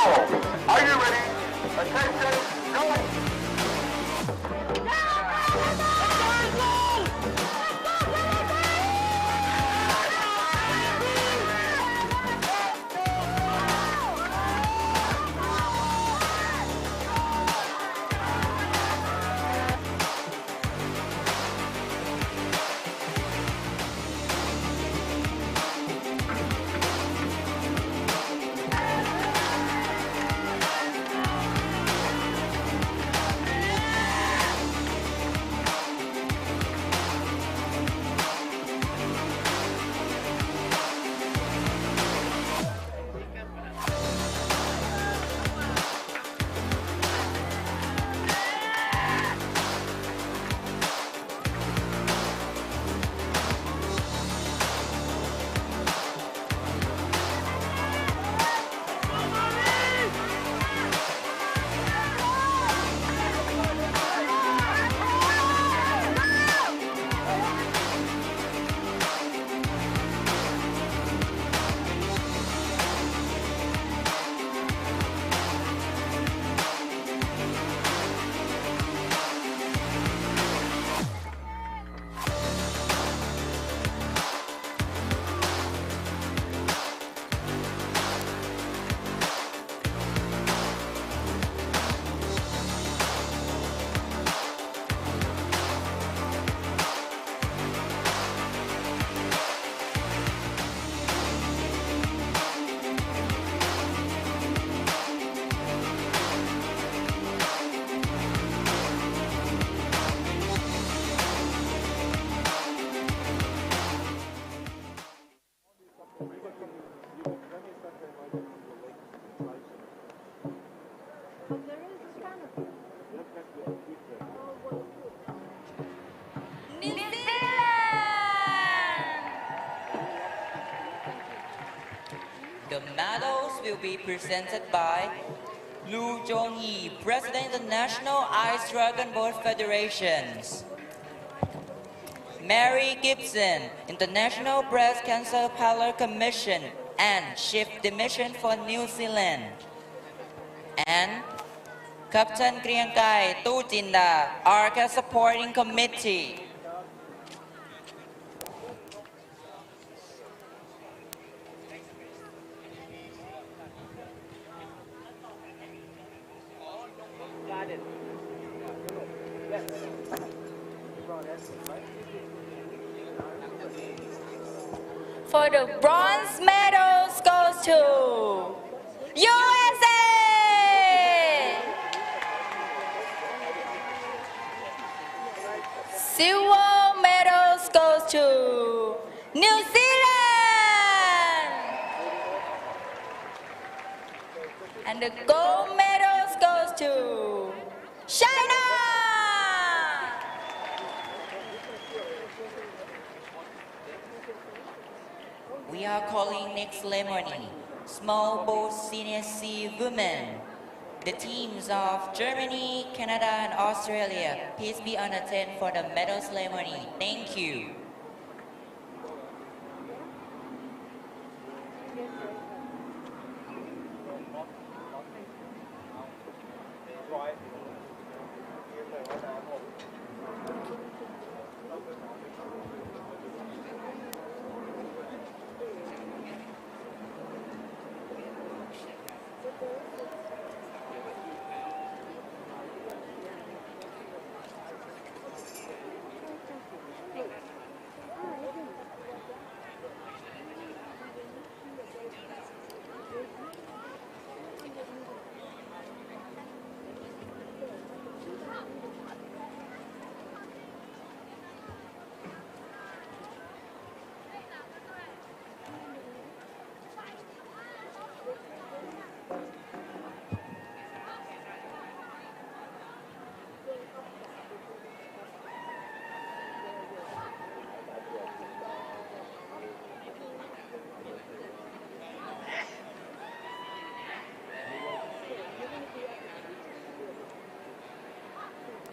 go. Are you ready? Attention, go. The medals will be presented by Lu Zhongyi, President of the National Ice Dragon Boat Federations. Mary Gibson, International Breast Cancer Pilot Commission and Chief Dimission for New Zealand. And Captain Kriyankai Tujinda, ARCA Supporting Committee. For the bronze medals goes to USA! Silver medals goes to New Zealand! And the gold medals goes to China! We are calling next ceremony, Small Boat Senior C Women. The teams of Germany, Canada, and Australia, please be on attend for the medal ceremony. Thank you.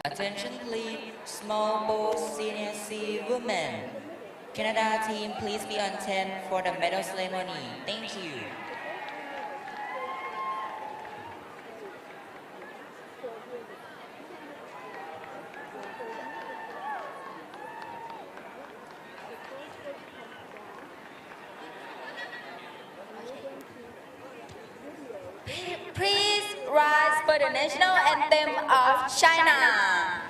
Attention please, Small Boat Senior C Women. Canada team, please be on 10 for the medal ceremony. Thank you. for the national anthem of China.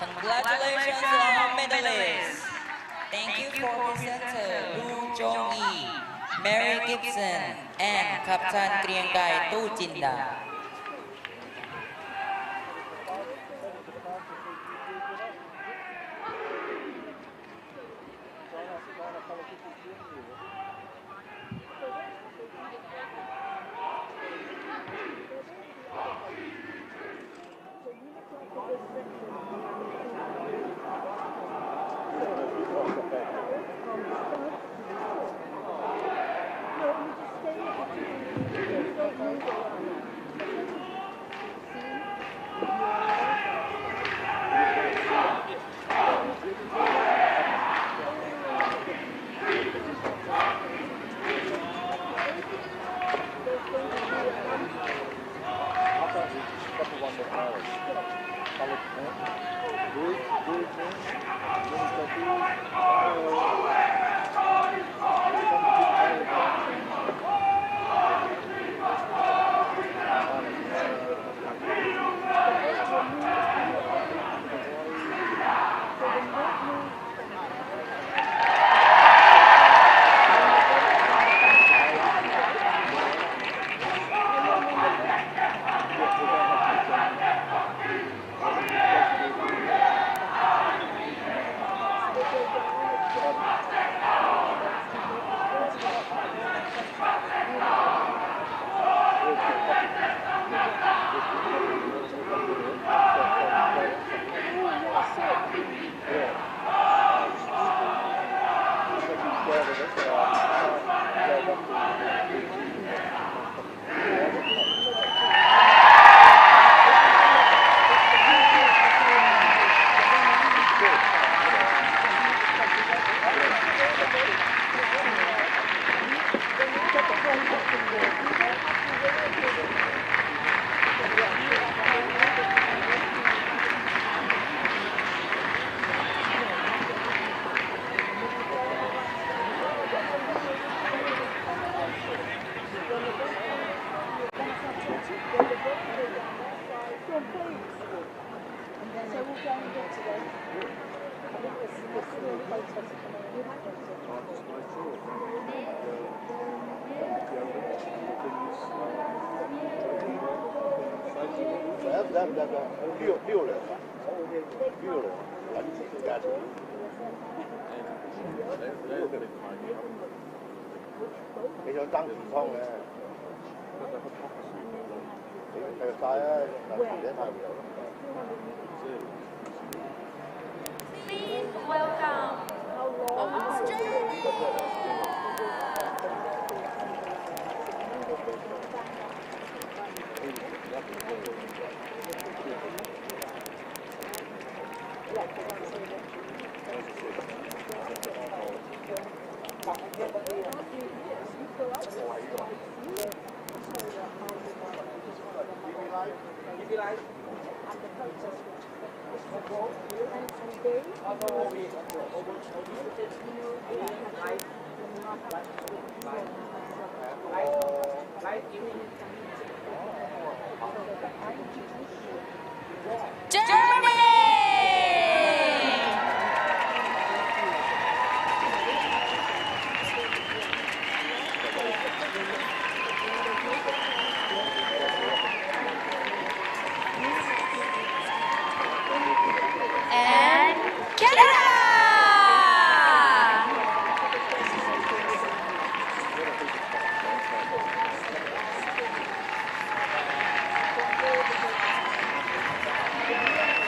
Congratulations all medalists. Thank you for presenter Lu Jong-yi, Mary Gibson, and Captain Kriyangai Tu Jinda. Please welcome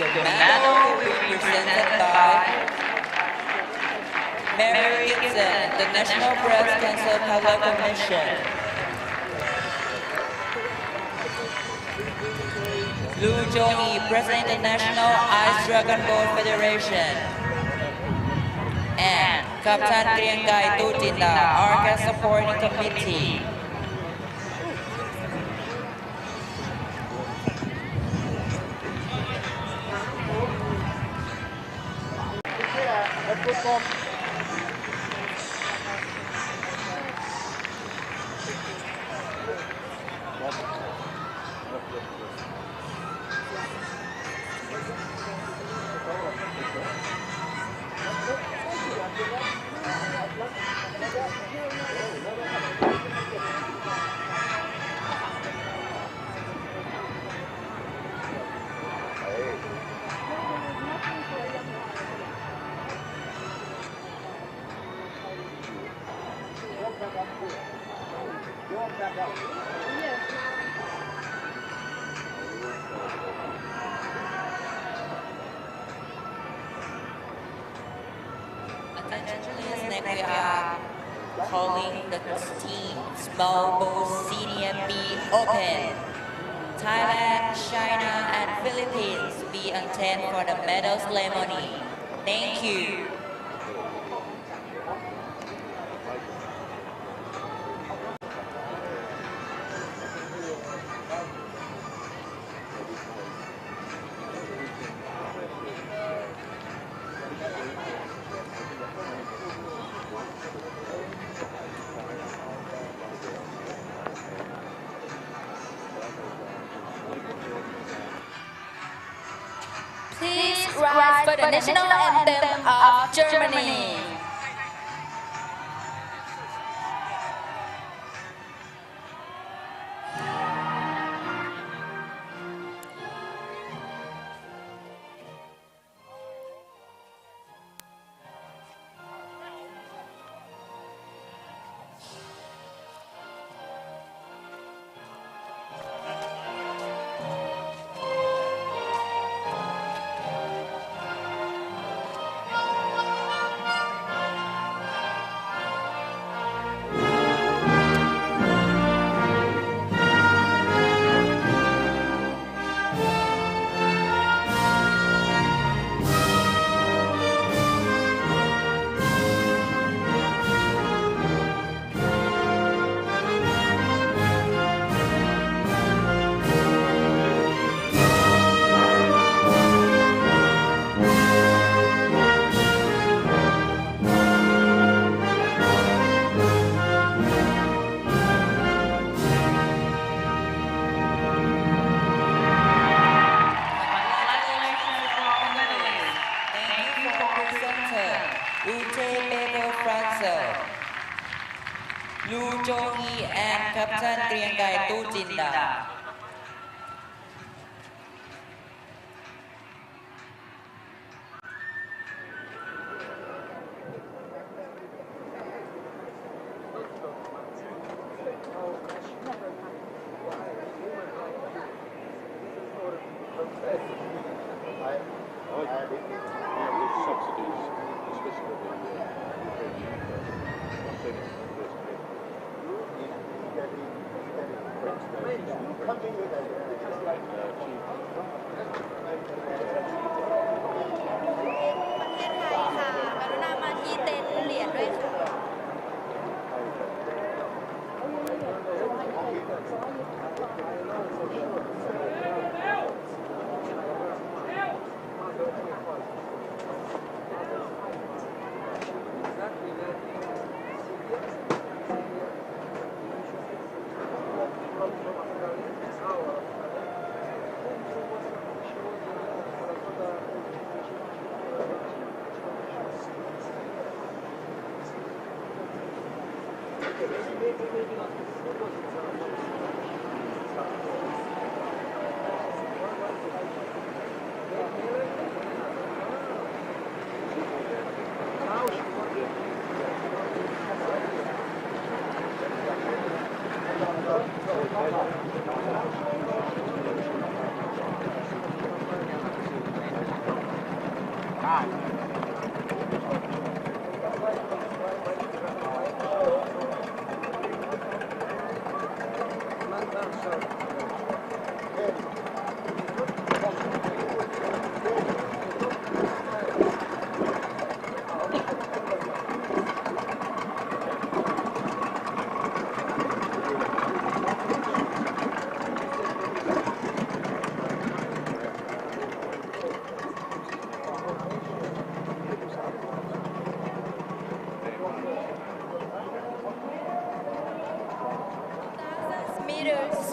The medal will be presented by Mary Gibson, International Breast Cancer Color Commission. Lu Jong-hee, President International Ice Dragon Boat Federation. And Kaptan Kriyangai Tutinda, Orca Supporting Committee. Attention please, next we are calling the team Small Boat Senior B Open. Thailand, China and Philippines be on 10 for the medal ceremony. Thank you. Please rise for the national anthem of Germany. Lu Jong-hee and Kaptan Kriyangai Tutinda.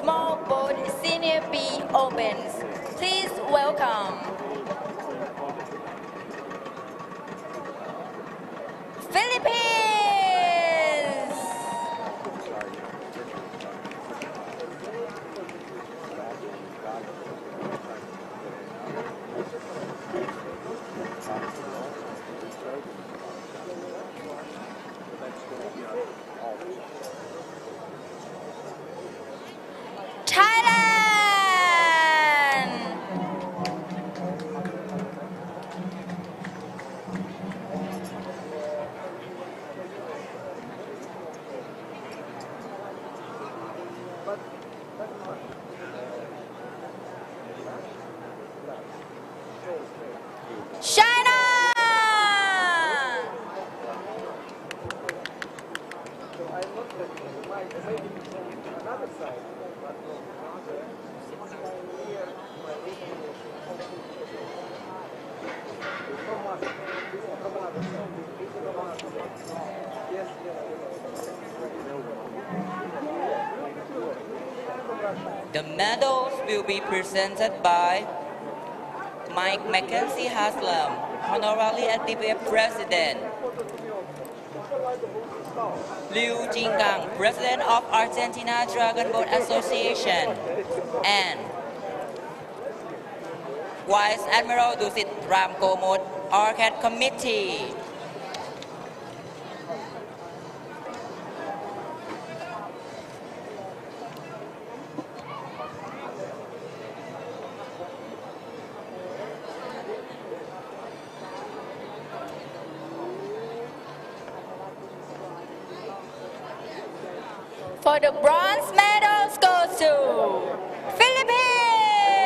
Small boat senior B opens. Please welcome Philippines. Thailand. China. The medals will be presented by Mike Mackenzie Haslam, Honorary Idbf President, Liu Jinggang, President of Argentina Dragon Boat Association, and Vice Admiral Dusit Ramkomot, Orchid Committee. For the bronze medals goes to Philippines,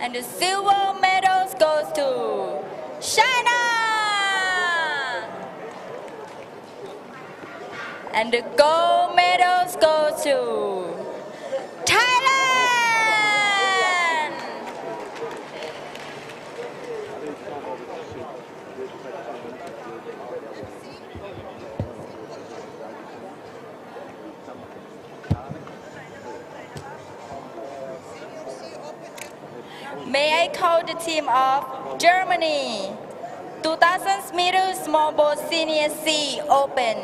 and the silver medals goes to China, and the gold medals goes to Thailand. May I call the team of Germany, 2000 meters small boat senior C open.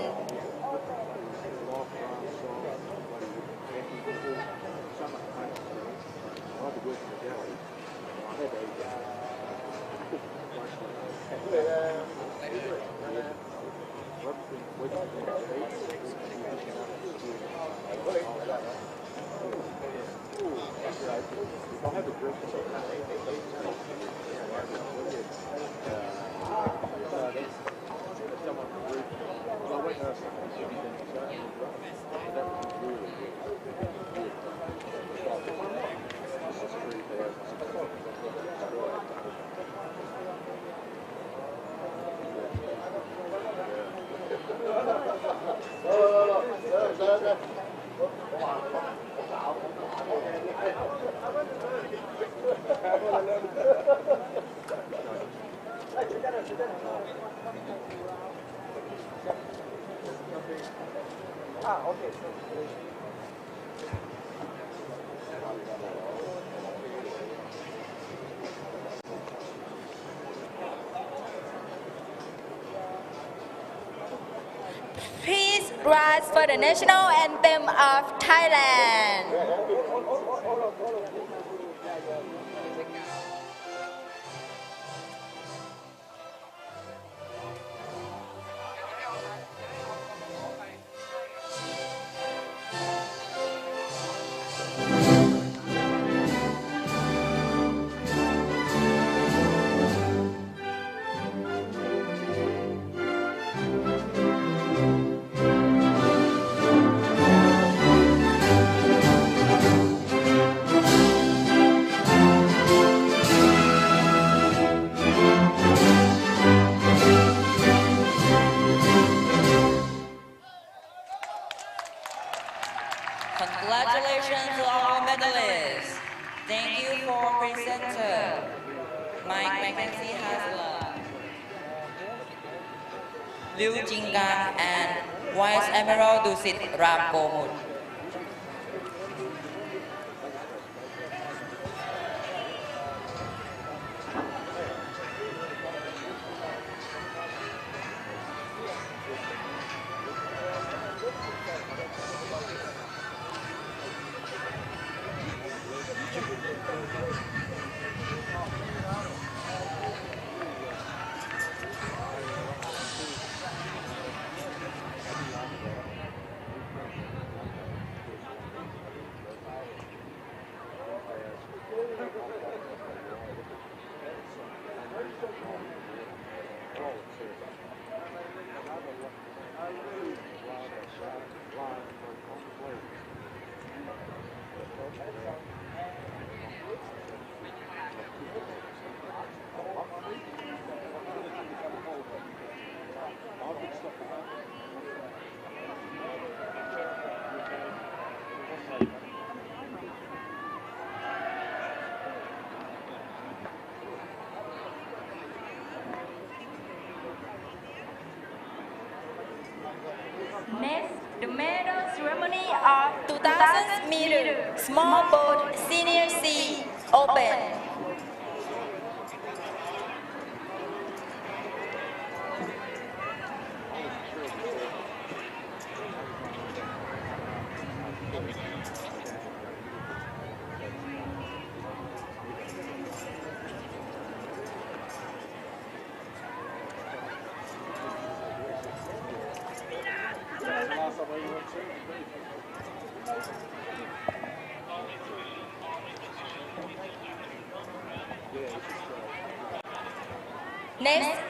Please rise for the national anthem of Thailand. Thank you for presenter Mike Mackenzie Hasler, Liu Jinggang and Vice Admiral Dusit Ramkomut. Next, the medal ceremony of 2000 meter small boat senior C open. Next,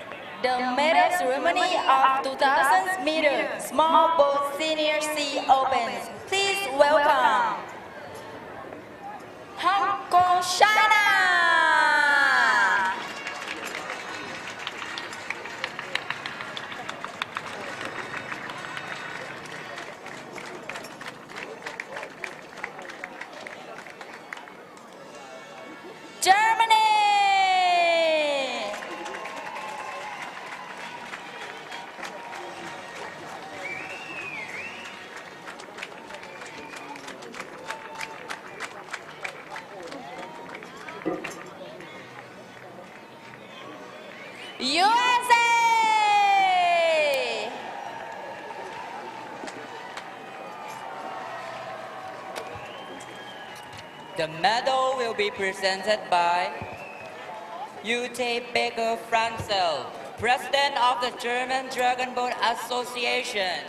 the medal ceremony of 2000 meter small boat senior C opens. Please welcome Hong Kong, China. Germany. USA. The medal will be presented by Ute Becker-Franzel, President of the German Dragon Boat Association,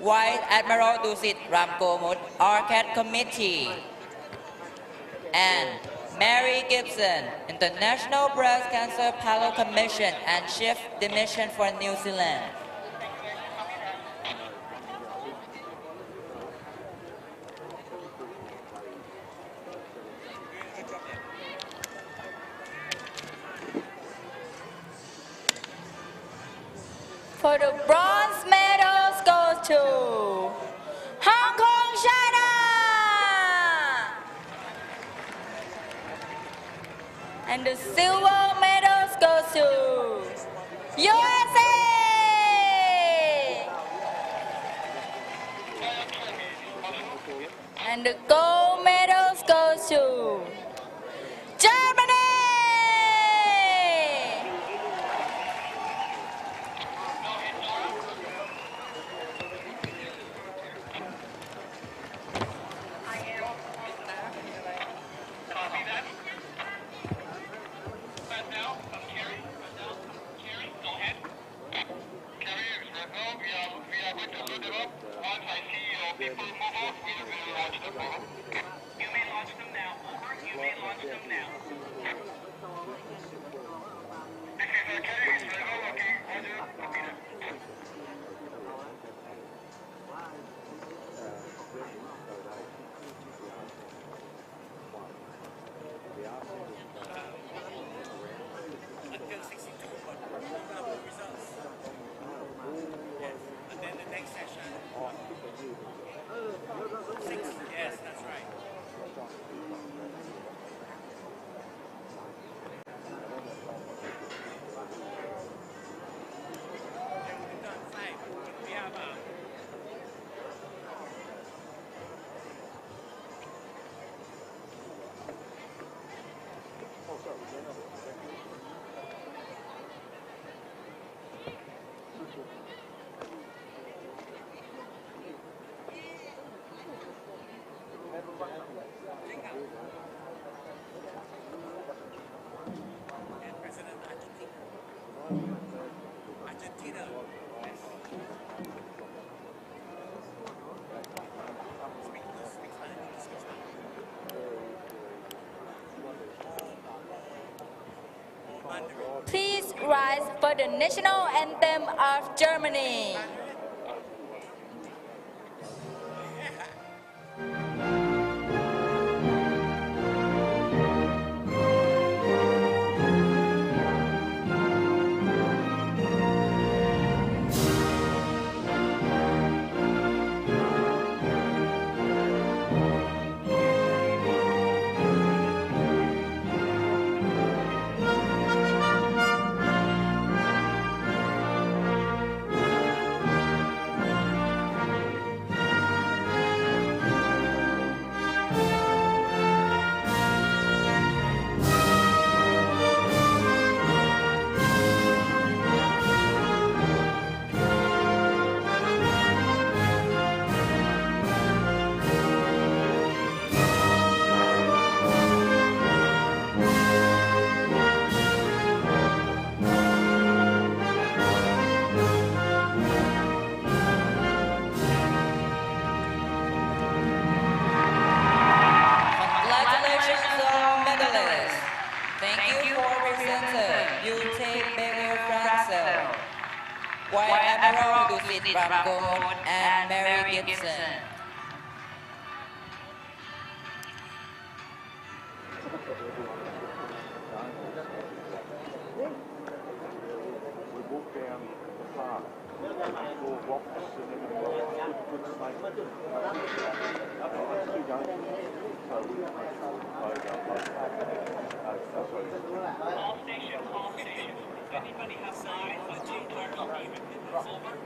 Vice Admiral Dusit Ramkomut, Arcade Committee, and Mary Gibson, International Breast Cancer Panel Commission and Chief Dimission for New Zealand. For the bronze medals goes to Hong Kong, China. And the silver medals goes to USA. And the gold medals goes to Germany. You may launch them now. Over. You Please rise for the national anthem of Germany. White Admiral Dusit Ramgod and Mary Gibson. Call station, call station. Anybody have signs of Gene Clark even? Over.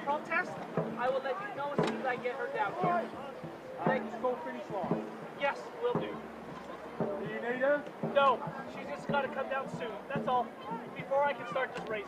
Protest. I will let you know as soon as I get her down here. Thank you. Go finish long. Yes, will do. Do you need her? No, she's just got to come down soon. That's all. Before I can start this race.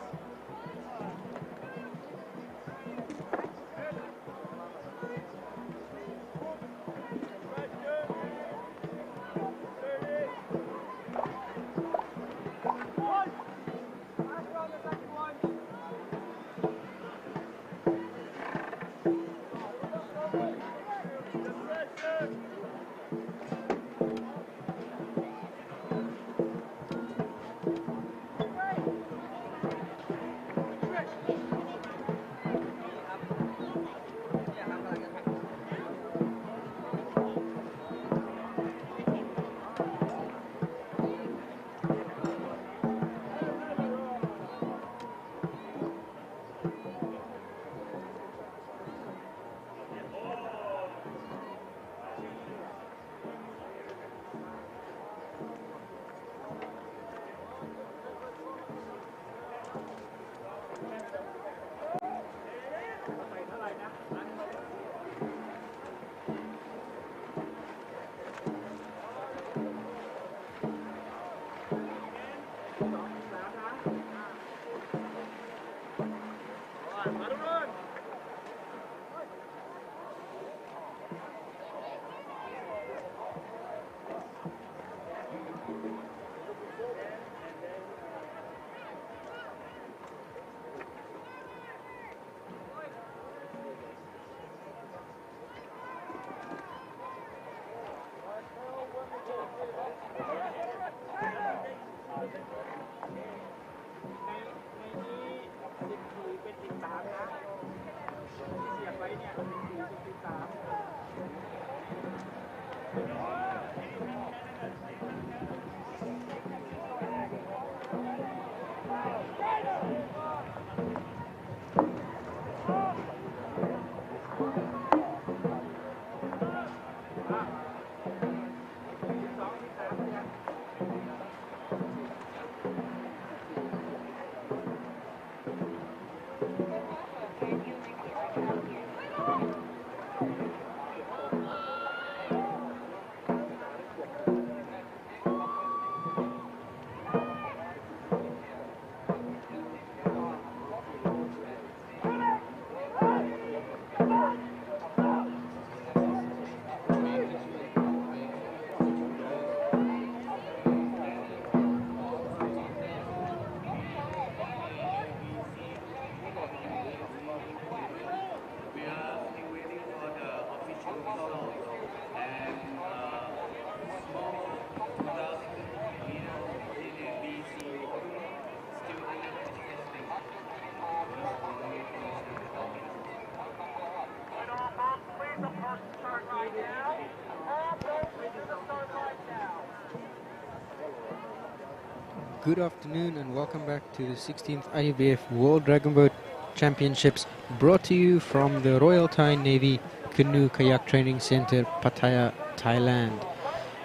Good afternoon and welcome back to the 16th IDBF World Dragon Boat Championships, brought to you from the Royal Thai Navy Canoe Kayak Training Center, Pattaya, Thailand.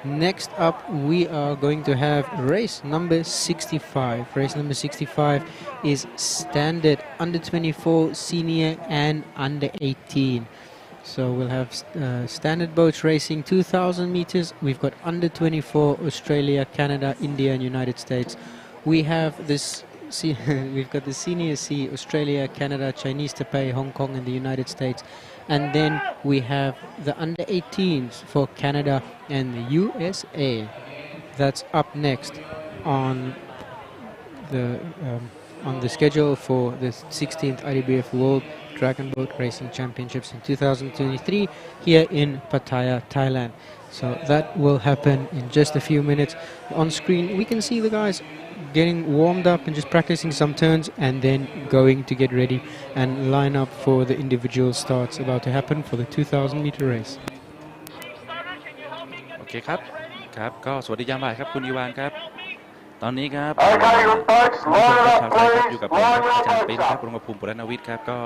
Next up, we are going to have race number 65. Race number 65 is standard under 24, senior and under 18. So we'll have standard boats racing 2,000 meters. We've got under 24, Australia, Canada, India and United States. We have this, we've got the senior C, Australia, Canada, Chinese Taipei, Hong Kong and the United States. And then we have the under 18s for Canada and the USA. That's up next on the schedule for the 16th IDBF World Dragon Boat Racing Championships in 2023 here in Pattaya, Thailand. So that will happen in just a few minutes. On screen we can see the guys getting warmed up and just practicing some turns and then going to get ready and line up for the individual starts about to happen for the 2,000 meter race. โอเคครับครับก็สวัสดียามบ่ายครับคุณอีวานครับตอนนี้ครับ Okay, your boats, ชาว line ไทย up ครับอยู่ please, กับผมครับ line อา your จารย์เป็น boats ครับ up. รงภูมิปุรณวิทย์ครับก็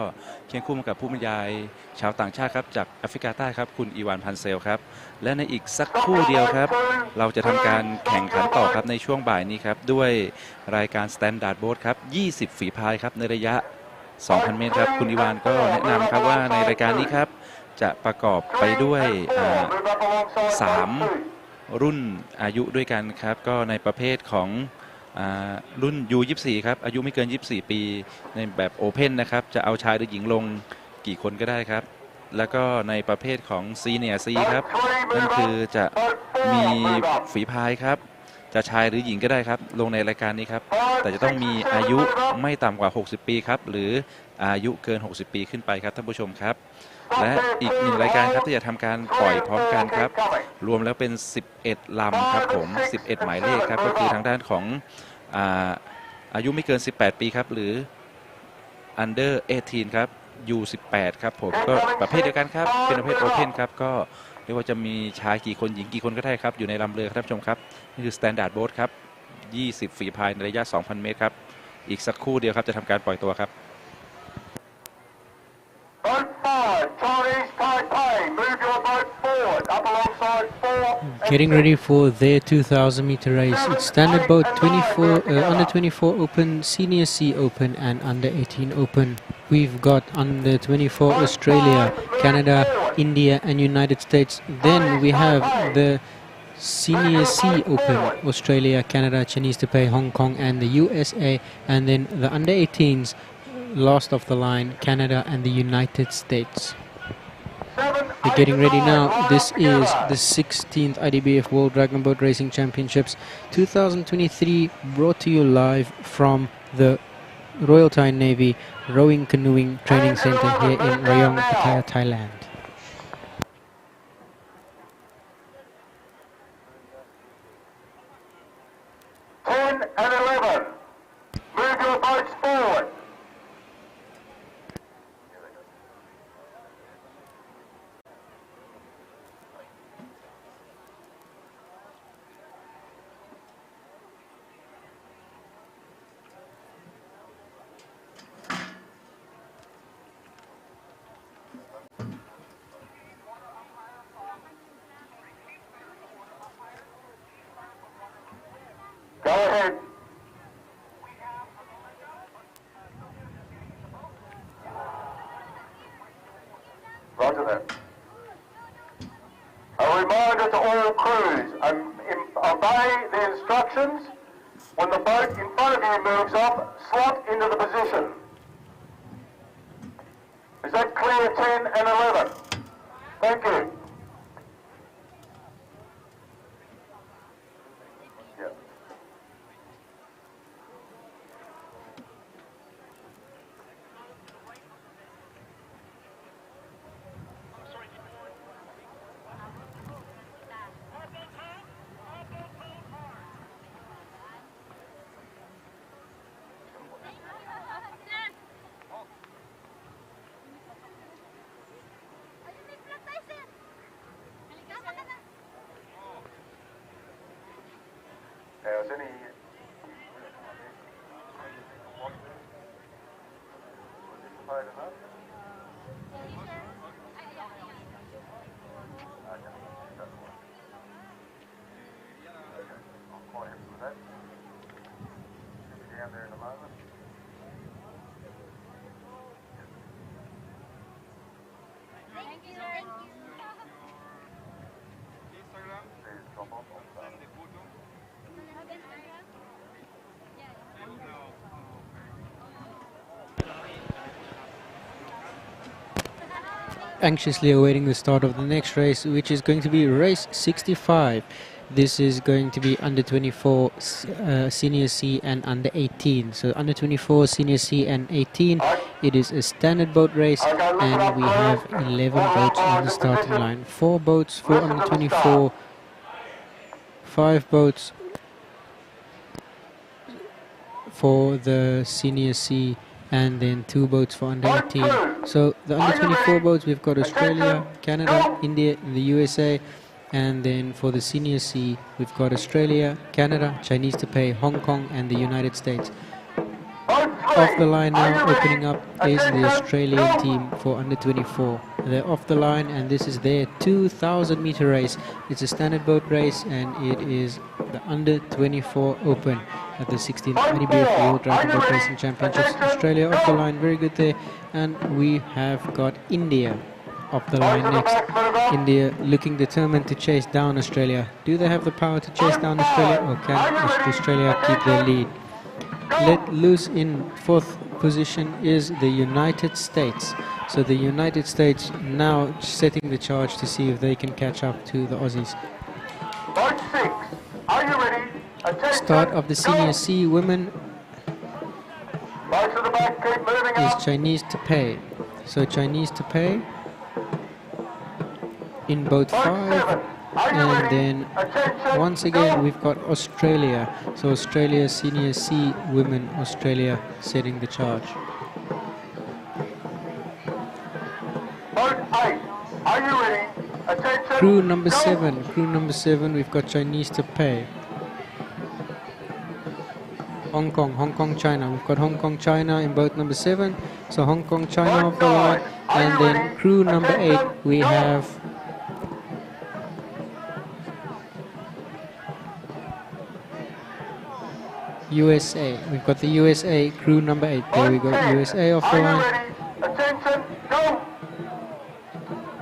เคียงคู่มากับผู้บรรยายชาวต่างชาติครับจากแอฟริกาใต้ครับคุณอีวานพันเซลครับและในอีกสักครู่เดียวครับเราจะทำการแข่งขันต่อครับในช่วงบ่ายนี้ครับด้วยรายการ Standard Boat ครับ20ฝีพายครับในระยะ 2,000 เมตรครับคุณอีวานก็แนะนำครับว่าในรายการนี้ครับจะประกอบไปด้วย3รุ่นอายุด้วยกันครับก็ในประเภทของรุ่น U24 ครับอายุไม่เกิน24ปีในแบบโอเพ่นนะครับจะเอาชายหรือหญิงลงกี่คนก็ได้ครับแล้วก็ในประเภทของ Senior C ครับนั่นคือจะมีฝีพายครับจะชายหรือหญิงก็ได้ครับลงในรายการนี้ครับแต่จะต้องมีอายุไม่ต่ำกว่า60ปีครับหรืออายุเกิน60ปีขึ้นไปครับท่านผู้ชมครับและอีกหนึ่งรายการครับที่จะทำการปล่อยพร้อมกันครับรวมแล้วเป็น11ลำครับผม11หมายเลขครับก็คือทางด้านของอายุไม่เกิน18ปีครับหรือ under 18ครับ U18 ครับผมก็ประเภทเดียวกันครับเป็นประเภท Open ครับก็เรียกว่าจะมีชายกี่คนหญิงกี่คนก็ได้ครับอยู่ในลำเรือครับท่านผู้ชมครับนี่คือ Standard Boat ครับ20ฝีพายในระยะ 2,000 เมตรครับอีกสักครู่เดียวครับจะทำการปล่อยตัวครับ Boat 5, Chinese Taipei, move your boat forward, up alongside 4. Getting ready for their 2,000 meter race. It's standard boat 24, under 24 open, senior C open and under 18 open. We've got under 24 Australia, Canada, India and United States. Then we have the senior C open, Australia, Canada, Chinese Taipei, Hong Kong and the USA. And then the under 18s, last of the line, Canada and the United States. They're getting ready now. This is the 16th IDBF World Dragon Boat Racing Championships 2023, brought to you live from the Royal Thai Navy Rowing Canoeing Training Center here in Rayong, Pattaya, Thailand. And 11. Move your boats forward. Go ahead. Roger that. A reminder to all crews, obey the instructions. When the boat in front of you moves up, slot into the position. Is that clear, 10 and 11? Thank you. Yeah. How's any Anxiously awaiting the start of the next race, which is going to be race 65. This is going to be under 24 senior C and under 18. So under 24 senior C and 18, it is a standard boat race, and we have 11 boats on the starting line. 4 boats for under 24, 5 boats for the senior C, and then 2 boats for under 18. So the under 24 boats, we've got Australia, Canada, India, and the USA. And then for the senior C, we've got Australia, Canada, Chinese Taipei, Hong Kong, and the United States. Off the line now, opening up, is the Australian team for under 24. They're off the line, and this is their 2,000 meter race. It's a standard boat race, and it is the under 24 Open at the 16th Idbf World Dragon Boat Racing Championships. Australia off the line, very good there. And we have got India off the line next. India looking determined to chase down Australia. Do they have the power to chase down Australia, or can Australia keep their lead? Let loose in 4th position is the United States. So the United States now setting the charge to see if they can catch up to the Aussies. Boat 6, are you ready? Attention, Start of the senior C women boats at the back, keep moving is up. Chinese Taipei. So Chinese Taipei in boat 5, and then once again we've got Australia. So Australia senior C women, Australia setting the charge. Boat 8, are you ready? Attention, Crew number 7, we've got Chinese Taipei. Hong Kong, China. We've got Hong Kong, China in boat number 7. So Hong Kong, China off the line. And then crew number 8, we have USA. We've got the USA crew number 8. There we go, USA off the line. attention, go.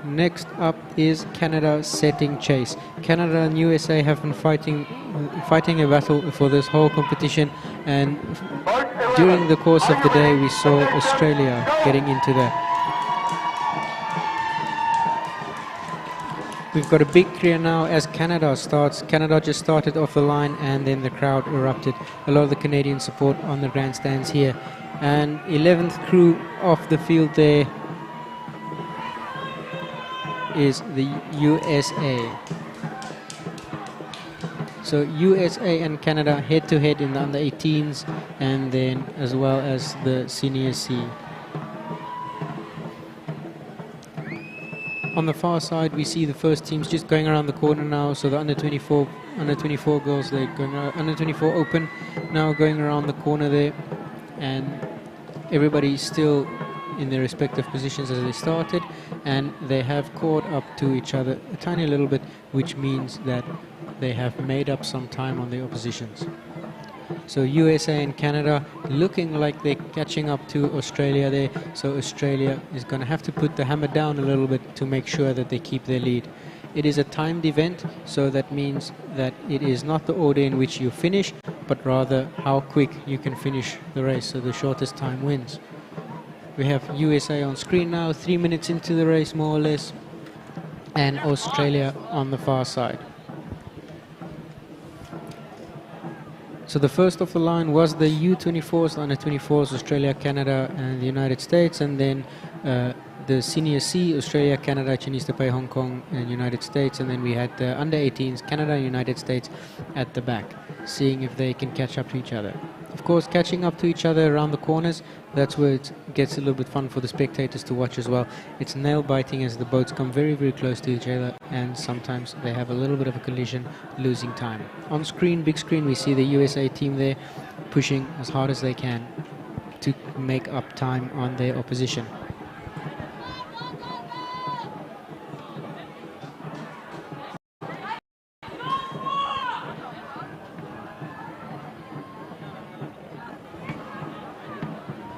Next up is Canada setting chase. Canada and USA have been fighting a battle for this whole competition, and during the course of the day we saw Australia getting into that. We've got a big clear now as Canada starts. Canada just started off the line, and then the crowd erupted. A lot of the Canadian support on the grandstands here. And 11th crew off the field there is the USA. So USA and Canada head to head in the under 18s, and then as well as the senior C. On the far side we see the first teams just going around the corner now. So the under 24 girls, they're going around, under 24 open now going around the corner there, and everybody's still in their respective positions as they started, and they have caught up to each other a tiny little bit, which means that they have made up some time on the oppositions. So USA and Canada looking like they're catching up to Australia there. So Australia is going to have to put the hammer down a little bit to make sure that they keep their lead. It is a timed event, so that means that it is not the order in which you finish, but rather how quick you can finish the race. So the shortest time wins. We have USA on screen now, 3 minutes into the race more or less, and Australia on the far side. So the first off the line was the U24s, the under 24s, Australia, Canada, and the United States, and then the senior C, Australia, Canada, Chinese Taipei, Hong Kong, and United States, and then we had the under 18s, Canada, United States at the back, seeing if they can catch up to each other. Of course, catching up to each other around the corners, that's where it gets a little bit fun for the spectators to watch as well. It's nail biting as the boats come very, very close to each other, and sometimes they have a little bit of a collision, losing time. On screen, big screen, we see the USA team there pushing as hard as they can. to make up time on their opposition.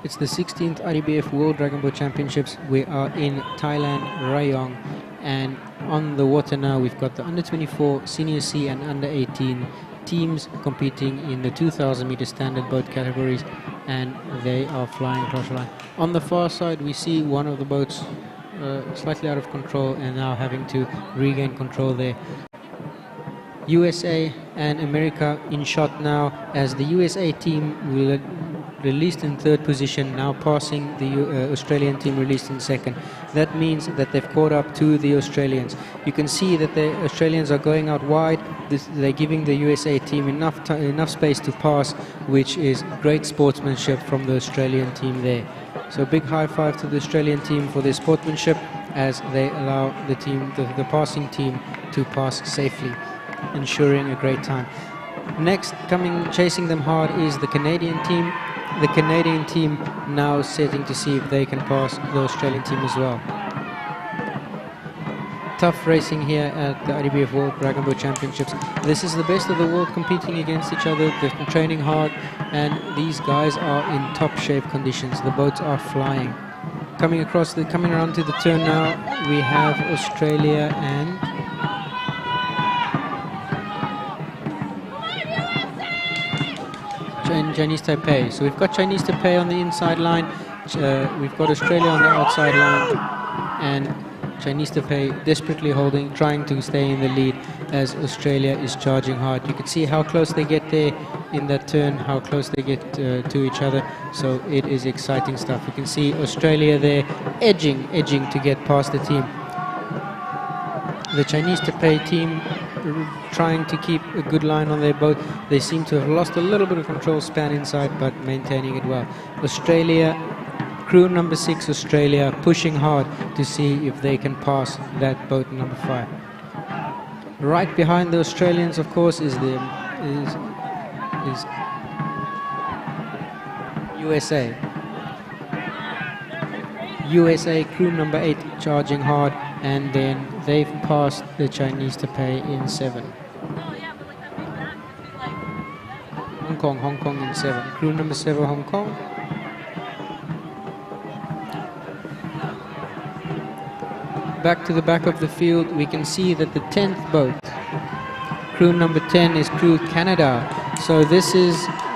It's the 16th IDBF World Dragon Boat Championships. We are in Thailand, Rayong, and on the water now we've got the under 24, senior C and under 18 teams competing in the 2,000 meter standard boat categories, and they are flying across the line. On the far side we see one of the boats slightly out of control and now having to regain control there. USA and America in shot now, as the USA team will released in third position, now passing the Australian team released in second. That means that they've caught up to the Australians. You can see that the Australians are going out wide. They're giving the USA team enough space to pass, which is great sportsmanship from the Australian team there. So big high five to the Australian team for their sportsmanship as they allow the team, the passing team, to pass safely, ensuring a great time. Next, chasing them hard is the Canadian team. The Canadian team now setting to see if they can pass the Australian team as well. Tough racing here at the IDBF World Dragon Boat Championships. This is the best of the world competing against each other. They've been training hard, and these guys are in top shape conditions. The boats are flying. Coming around to the turn now, we have Australia and Chinese Taipei. So we've got Chinese Taipei on the inside line, we've got Australia on the outside line, and Chinese Taipei desperately trying to stay in the lead as Australia is charging hard. You can see how close they get there in that turn, how close they get to each other. So it is exciting stuff. You can see Australia there edging to get past the team. The Chinese Taipei team trying to keep a good line on their boat. They seem to have lost a little bit of control span inside, but maintaining it well. Australia, crew number 6 Australia, pushing hard to see if they can pass that boat number 5. Right behind the Australians, of course, is USA. USA crew number 8 charging hard, and then they've passed the Chinese Taipei in 7. Hong Kong in 7. Crew number 7 Hong Kong. Back to the back of the field, we can see that the 10th boat, crew number 10, is crew Canada. So this is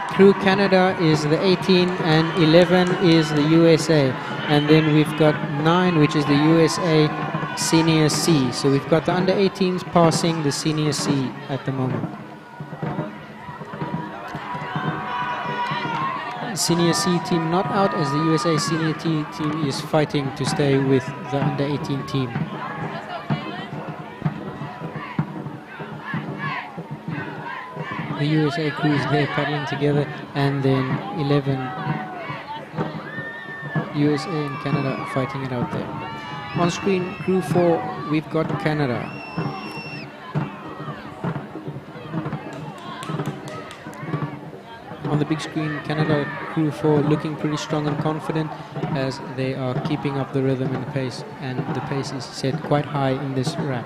crew Canada is the 18 and 11 is the USA. And then we've got 9, which is the USA Senior C. So we've got the under 18s passing the Senior C at the moment. Senior C team not out, as the USA Senior team is fighting to stay with the under 18 team. The USA crew is there paddling together, and then 11 USA and Canada fighting it out there. On screen, crew 4, we've got Canada. On the big screen, Canada crew 4 looking pretty strong and confident as they are keeping up the rhythm and the pace, and the pace is set quite high in this wrap.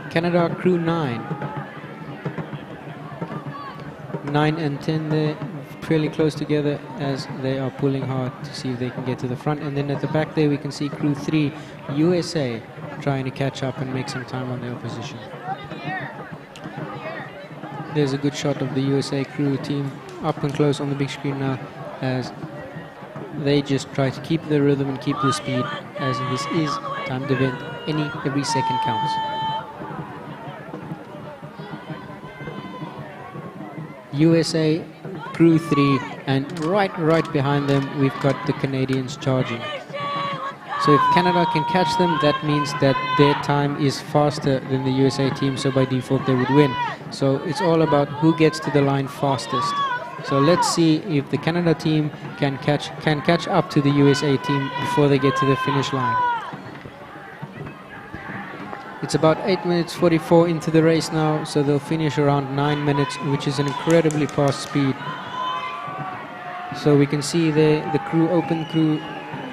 Canada crew 9. 9 and 10 there, fairly close together as they are pulling hard to see if they can get to the front. And then at the back there we can see crew 3, USA, trying to catch up and make some time on the opposition. There's a good shot of the USA crew team up and close on the big screen now as they just try to keep the rhythm and keep the speed, as this is timed event. Every second counts. USA crew 3, and right behind them we've got the Canadians charging. So if Canada can catch them, that means that their time is faster than the USA team, so by default they would win. So it's all about who gets to the line fastest. So let's see if the Canada team can catch up to the USA team before they get to the finish line. It's about 8 minutes 44 into the race now, so they'll finish around 9 minutes, which is an incredibly fast speed. So we can see the crew, open crew,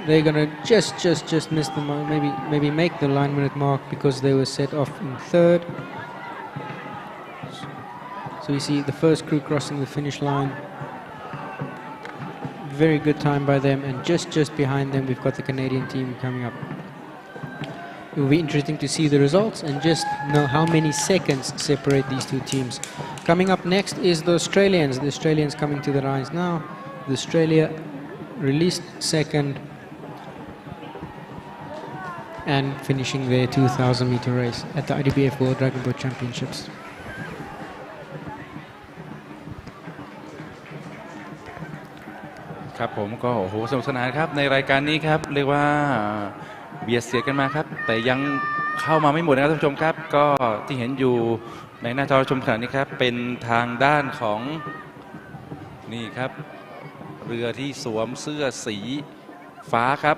they're gonna just miss the mark, maybe make the line-minute mark because they were set off in third. So we see the first crew crossing the finish line. Very good time by them, and just behind them we've got the Canadian team coming up. It will be interesting to see the results and just know how many seconds separate these two teams. Coming up next is the Australians. The Australians coming to the lines now. The Australia released second and finishing their 2,000 meter race at the IDBF World Dragon Boat Championships. ครับผมก็โอ้โหสนุกสนานครับในรายการนี้ครับเรียกว่าเบียดเสียดกันมาครับแต่ยังเข้ามาไม่หมดนะครับท่านผู้ชมครับก็ที่เห็นอยู่ในหน้าจอชมขณะนี้ครับเป็นทางด้านของนี่ครับเรือที่สวมเสื้อสีฟ้าครับ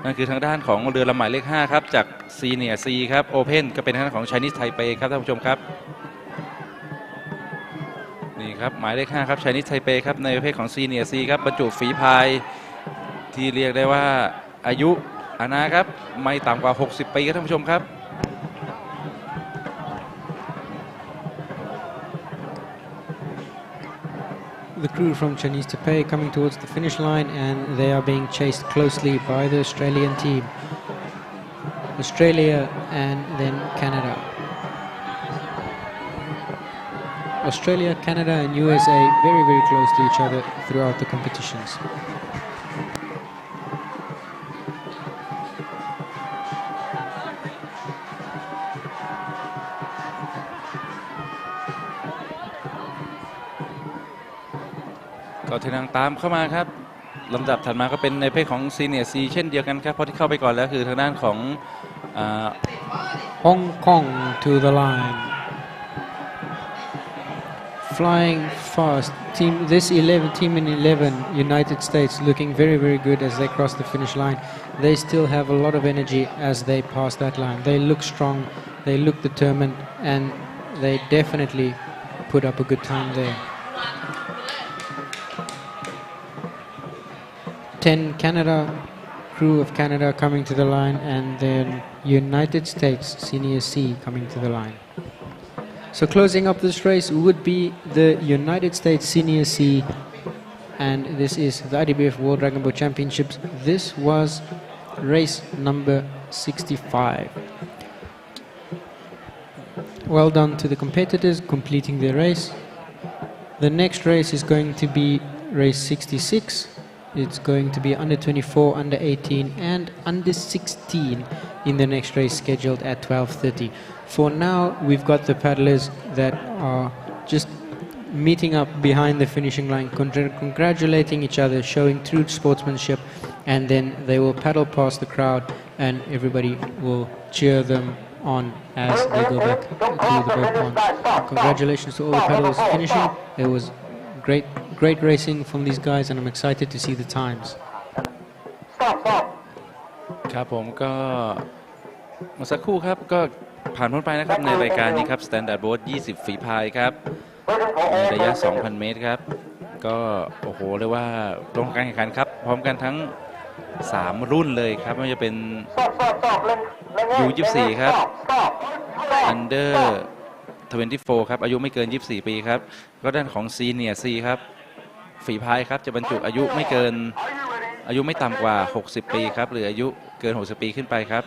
นั่นคือทางด้านของเรือลำหมายเลข5ครับจากซีเนียร์ซีครับโอเพนก็เป็นทางด้านของ Chinese Taipei ครับท่านผู้ชมครับนี่ครับหมายเลข5ครับ Chinese Taipei ครับในประเภทของซีเนียร์ซีครับบรรจุฝีพายที่เรียกได้ว่าอายุอานาครับไม่ต่ำกว่า60 ปีครับท่านผู้ชมครับ The crew from Chinese Taipei coming towards the finish line, and they are being chased closely by the Australian team. Australia and then Canada. Australia, Canada and USA very close to each other throughout the competitions.ก็ทางตามเข้ามาครับลำดับถัดมาก็เป็นในเพศของซีเนียร์ซีเช่นเดียวกันครับเพราะที่เข้าไปก่อนแล้วคือทางด้านของHong Kong to the line. Flying fast. Team in 11, United States, looking very good as they cross the finish line. They still have a lot of energy as they pass that line. They look strong, they look determined, and they definitely put up a good time there. 10 Canada, crew of Canada coming to the line, and then United States Senior C coming to the line. So closing up this race would be the United States Senior C, and this is the IDBF World Dragon Boat Championships. This was race number 65. Well done to the competitors completing their race. The next race is going to be race 66. It's going to be under 24, under 18 and under 16 in the next race scheduled at 12:30. For now, we've got the paddlers that are just meeting up behind the finishing line, congratulating each other, showing true sportsmanship, and then they will paddle past the crowd and everybody will cheer them on as they go back to the boat pond. Congratulations to all the paddlers finishing. It was great racing from these guys, and I'm excited to see the times. ครับผมก็เมื่อสักครู่ครับก็ผ่านพ้นไปนะครับในรายการนี้ครับ Standard Boat 20 ฝีพายครับในระยะ 2,000 เมตรครับก็โอ้โหเรียกว่าลงการแข่งขันครับพร้อมกันทั้ง3รุ่นเลยครับไม่ว่าจะเป็น U24 ครับ Under 24 ครับอายุไม่เกิน24 ปีครับก็ด้านของ Senior C ครับฝีพายครับจะบรรจุอายุไม่ต่ำกว่า60 ปีครับหรืออายุเกิน60 ปีขึ้นไปครับ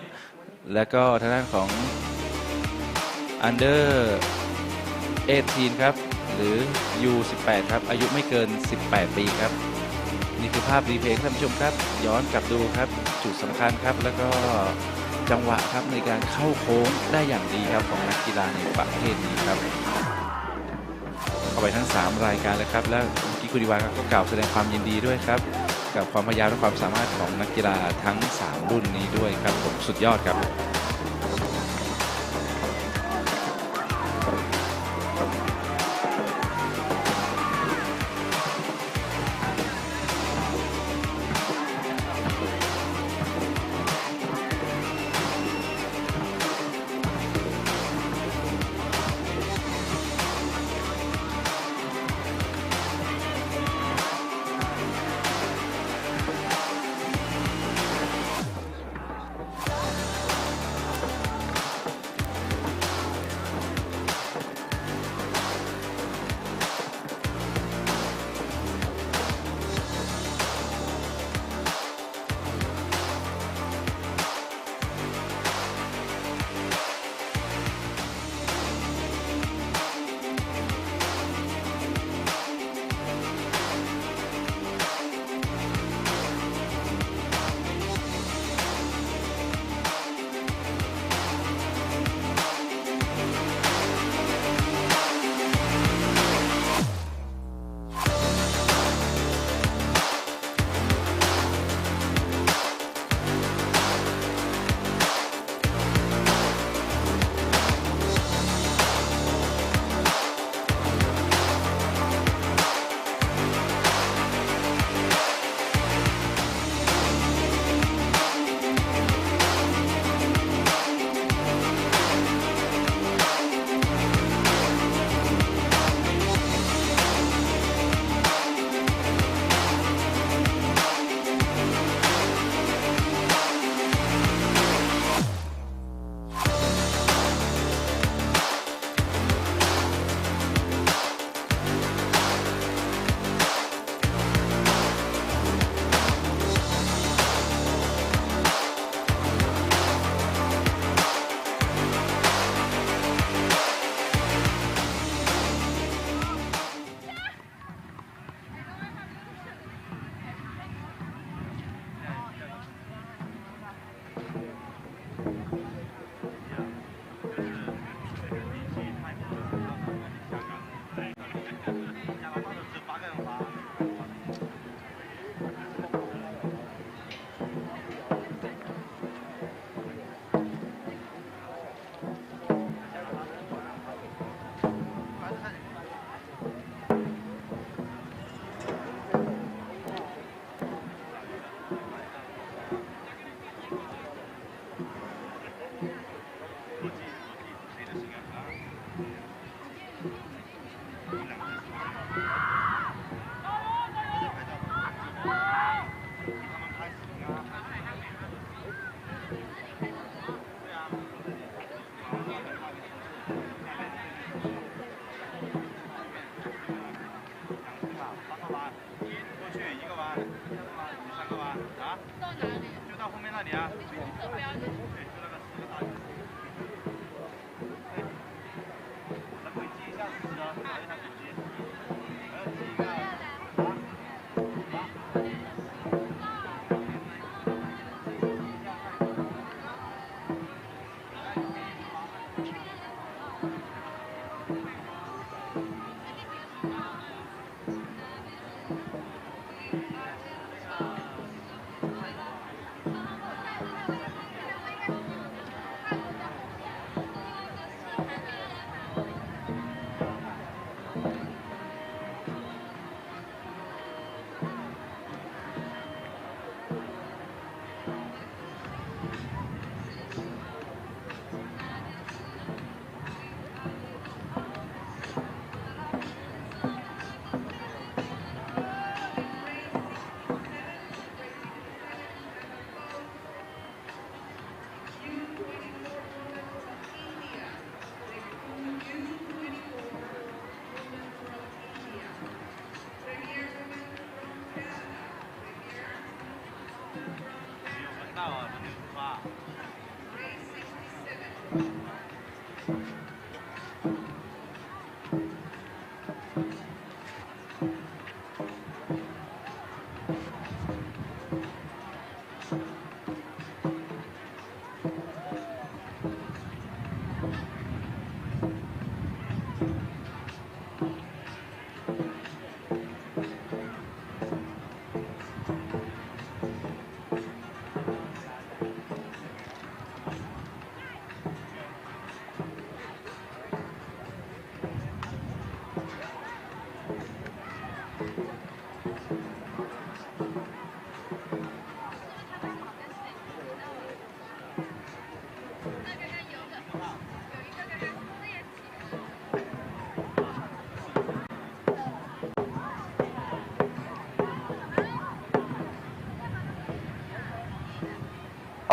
แล้วก็ทางด้านของ Under 18 ครับหรือ U18 ครับอายุไม่เกิน18 ปีครับนี่คือภาพรีเพลย์ท่านผู้ชมครับย้อนกลับดูครับจุดสำคัญครับแล้วก็จังหวะครับในการเข้าโค้งได้อย่างดีครับของนักกีฬาในประเภทนี้ครับเข้าไปทั้ง3รายการเลยครับและกิคุริวาก็กล่าวแสดงความยินดีด้วยครับกับความพยายามและความสามารถของนักกีฬาทั้ง3รุ่นนี้ด้วยครับผมสุดยอดครับ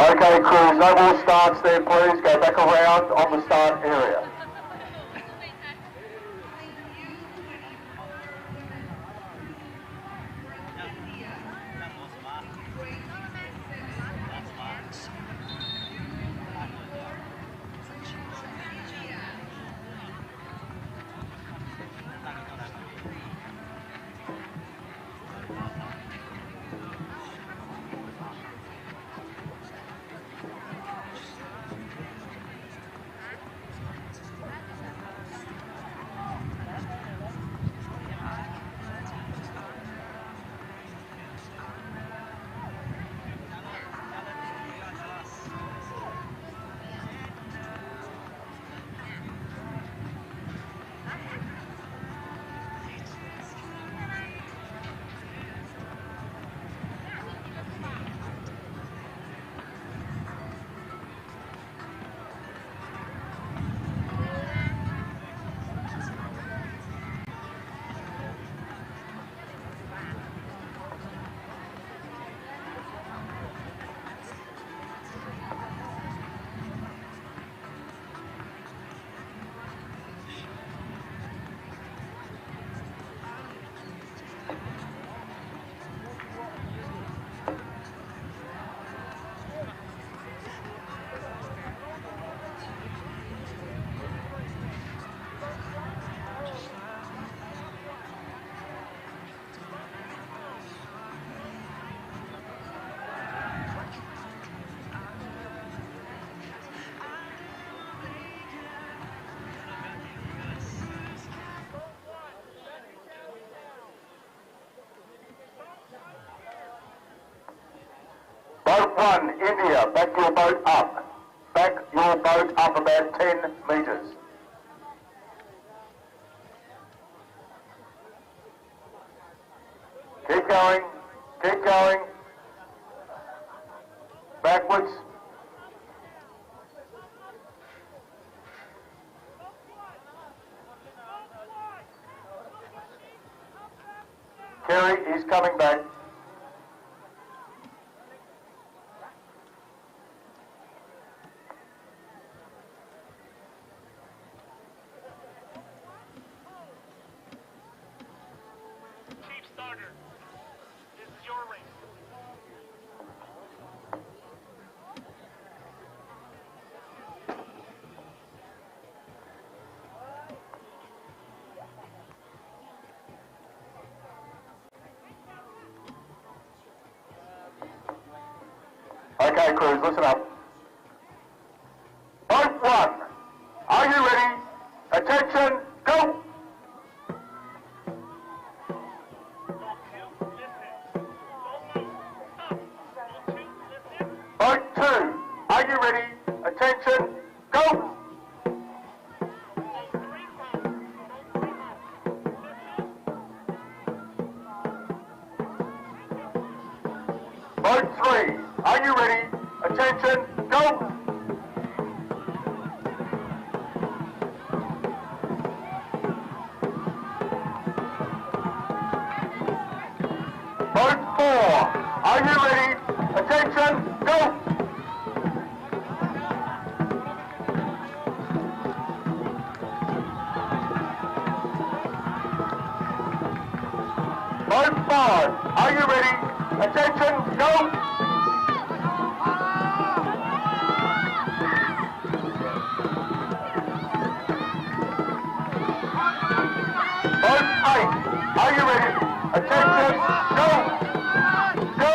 Okay, crews, no more starts there, please. Go back around on the start area. Boat 1, India, back your boat up. Back your boat up about 10 metres. Keep going, keep going. Backwards. Kerry is coming back. Chief starter, this is your race. Okay, crews, listen up. Boat 1, are you ready? Attention, go! Boat 2, are you ready? Attention, go! Boat 3, are you ready? Attention, go! Boat 4, are you ready? Attention, go! Boat 5, are you ready? Attention, go! Boat 8, are you ready? Attention, go! Go!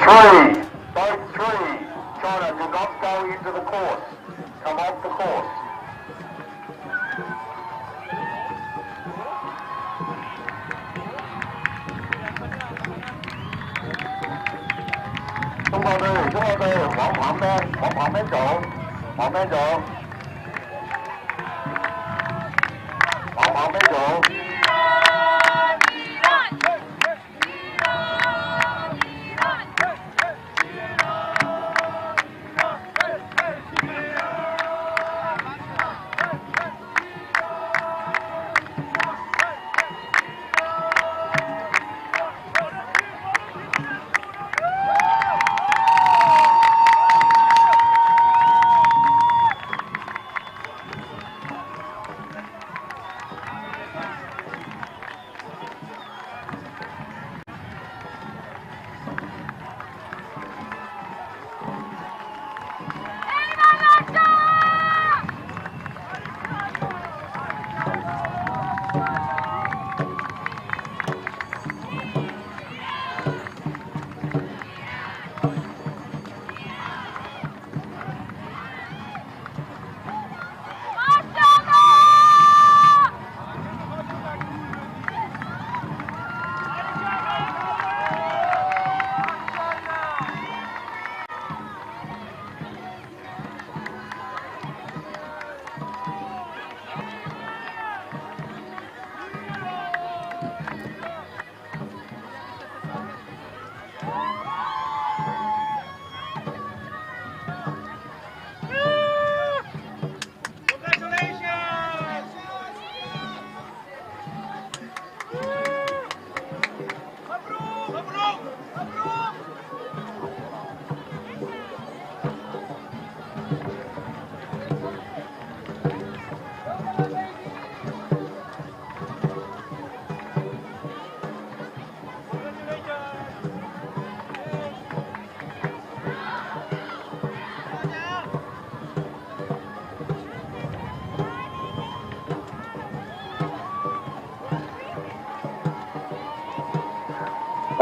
Boat 3, China, do not go into the course. Come off the course. Chúng tôi đi, khoảng mấy chỗ, khoảng mấy chỗ.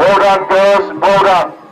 Well done, girls. Well done.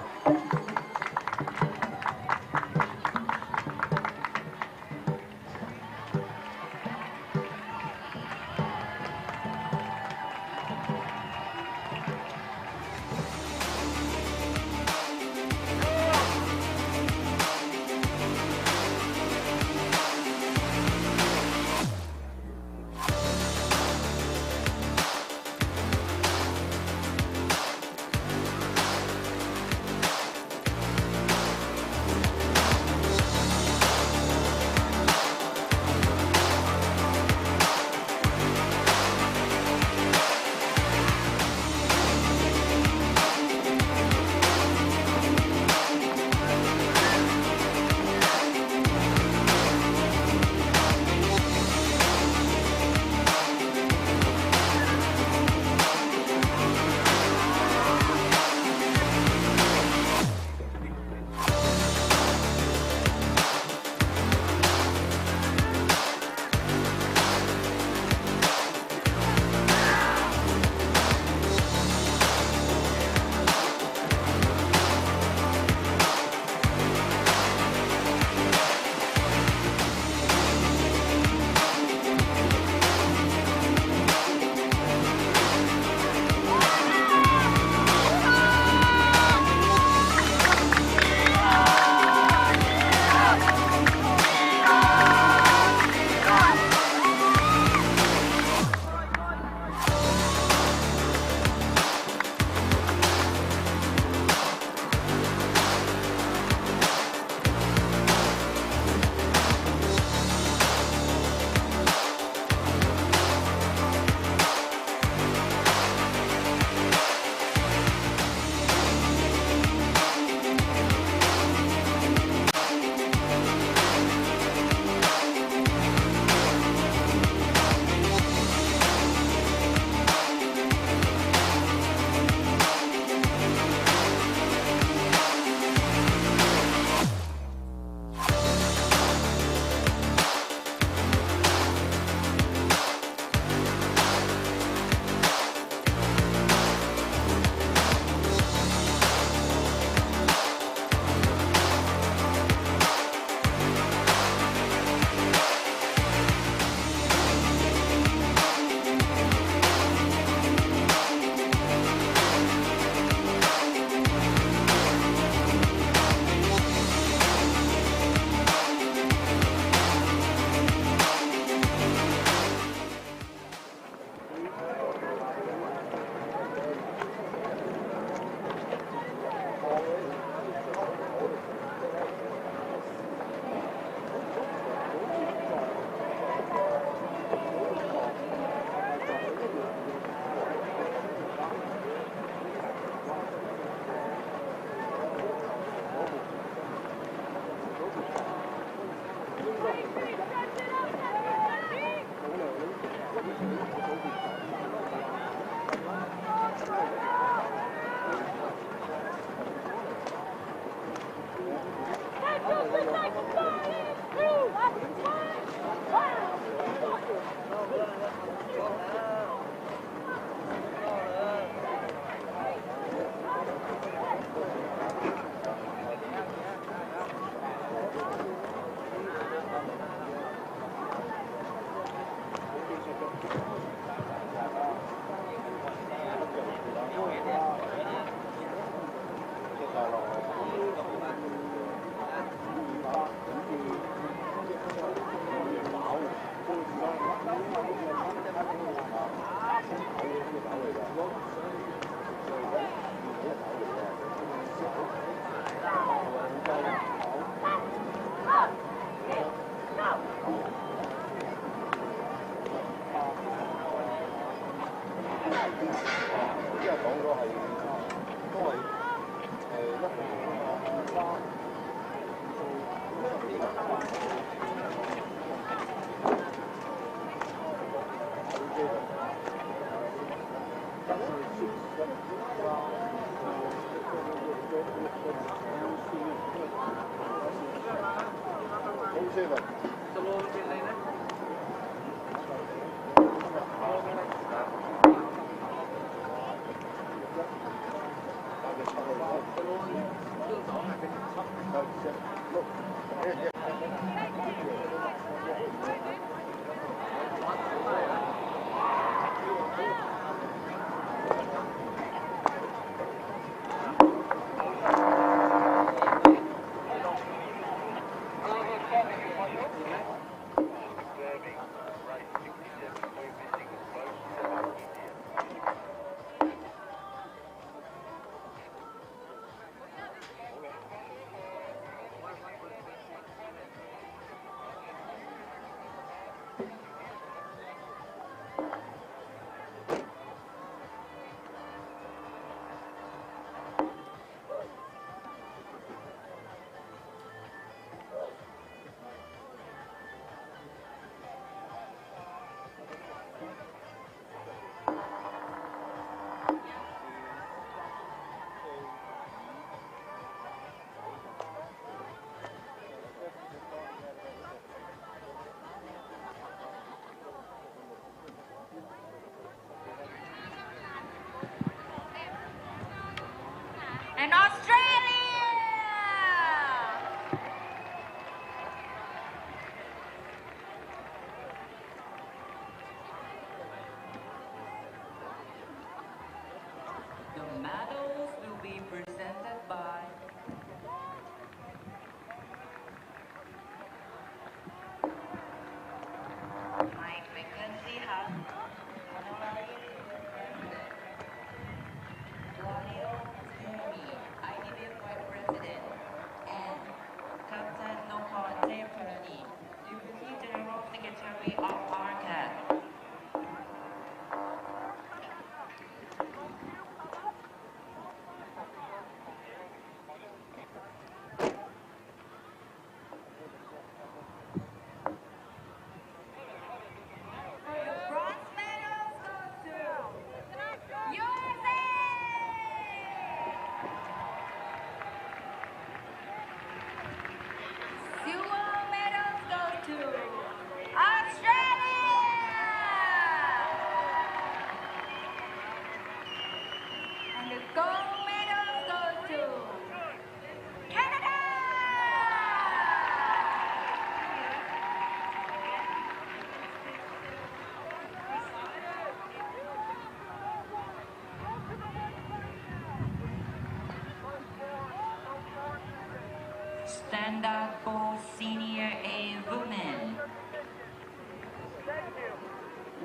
Standard Boat Senior A Women.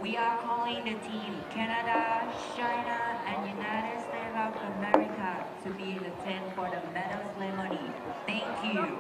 We are calling the team Canada, China, and United States of America to be in attendance for the medal ceremony. Thank you.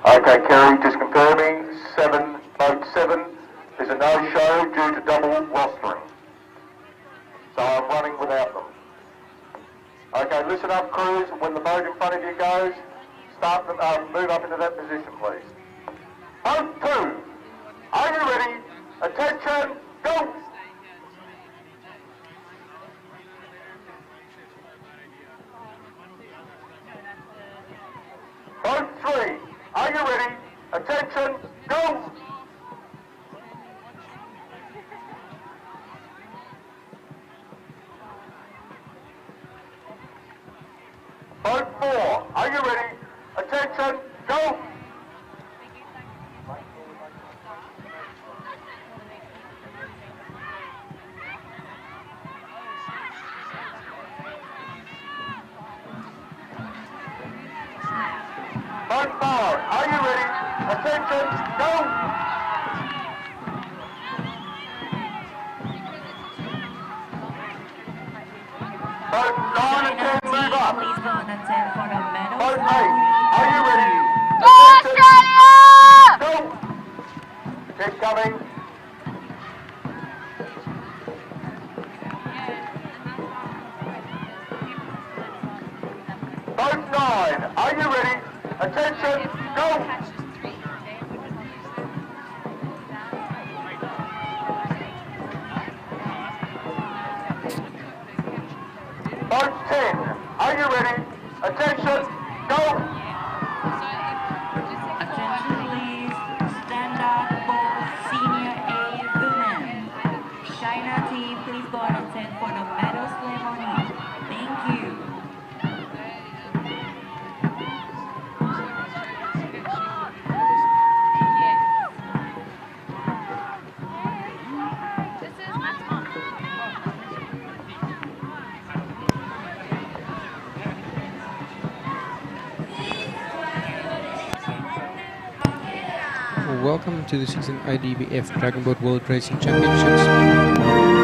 Okay, Kerry, just confirming, boat 7 is a no-show due to double rostering. So I'm running without them. Okay, listen up, crews. When the boat in front of you goes, start them, move up into that position, please. Boat 2, are you ready? Attention, go! Boat 3, are you ready? Attention, go! Boat 4, are you ready? Attention, go! Boat 5, are you ready? Attention, go! Boat 9 and 10, move up. Please go and attend for the medal Boat 8, ceremony. are you ready? Go Attention, go! Keep coming. Boat 9, are you ready? Attention, go! Boat 10, are you ready? Attention, go! Attention please, Standard Boat Senior A Women. China team, please go and attend for the medal ceremony. Thank you. Welcome to the season IDBF Dragon Boat World Racing Championships.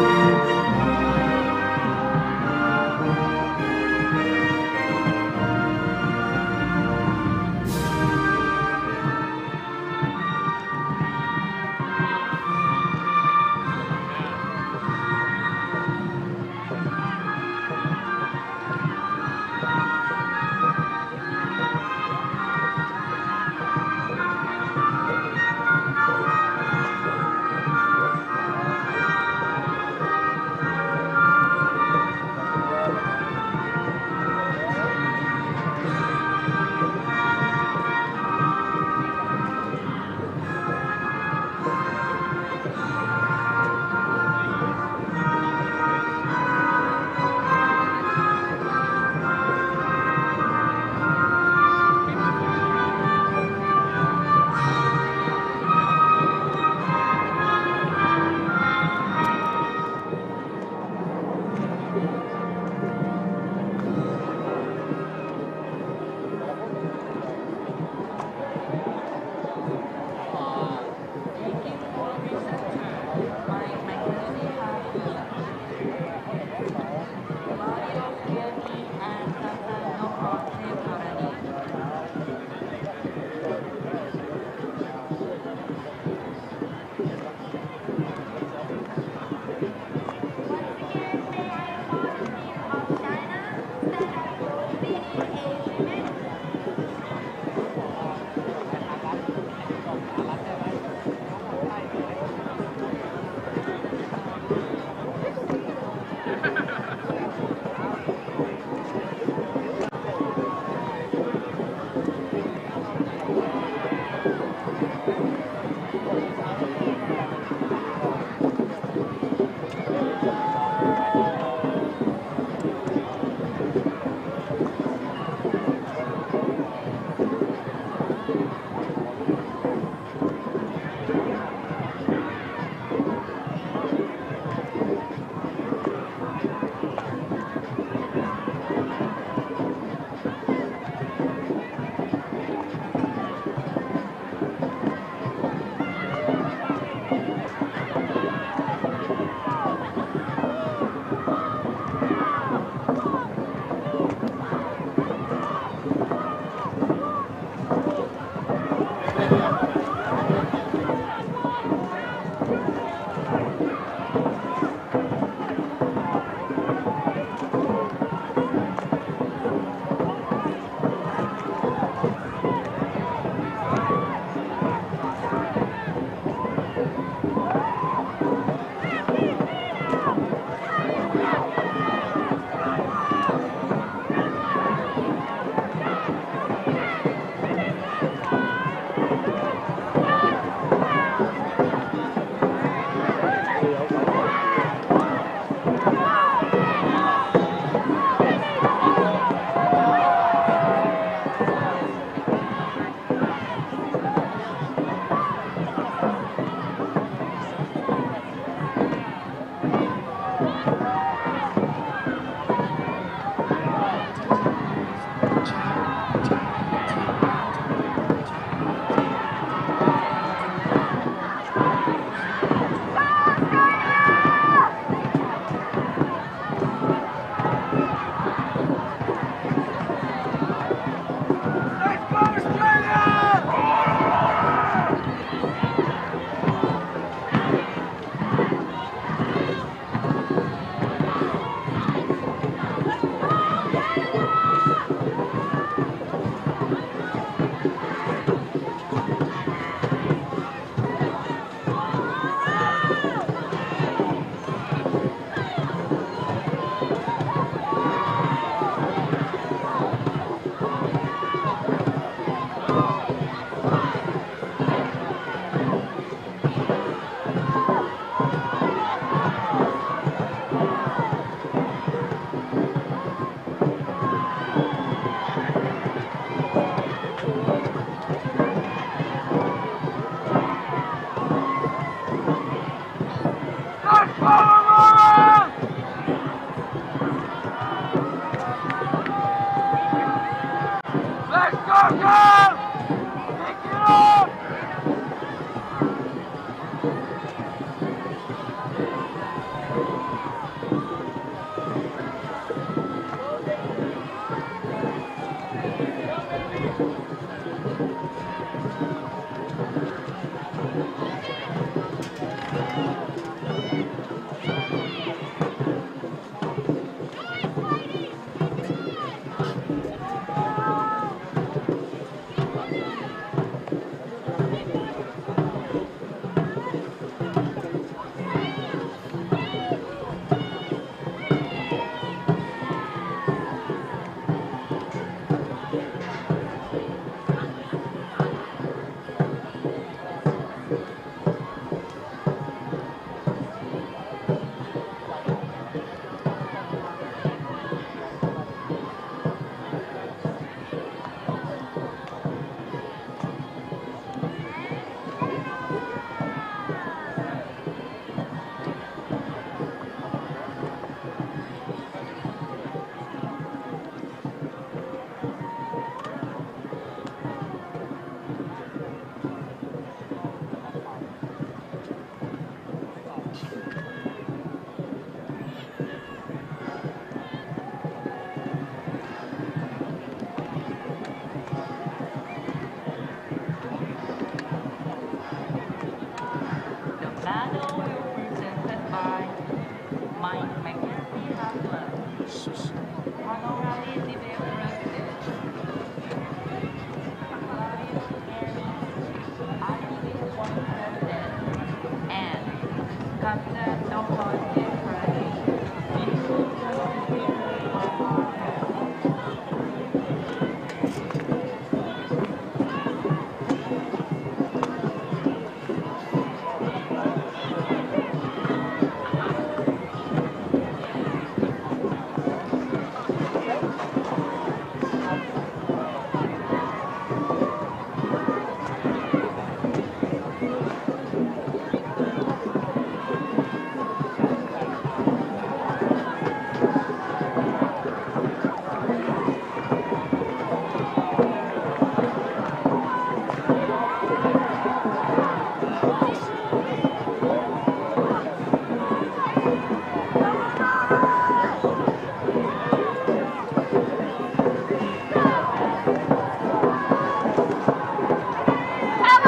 Come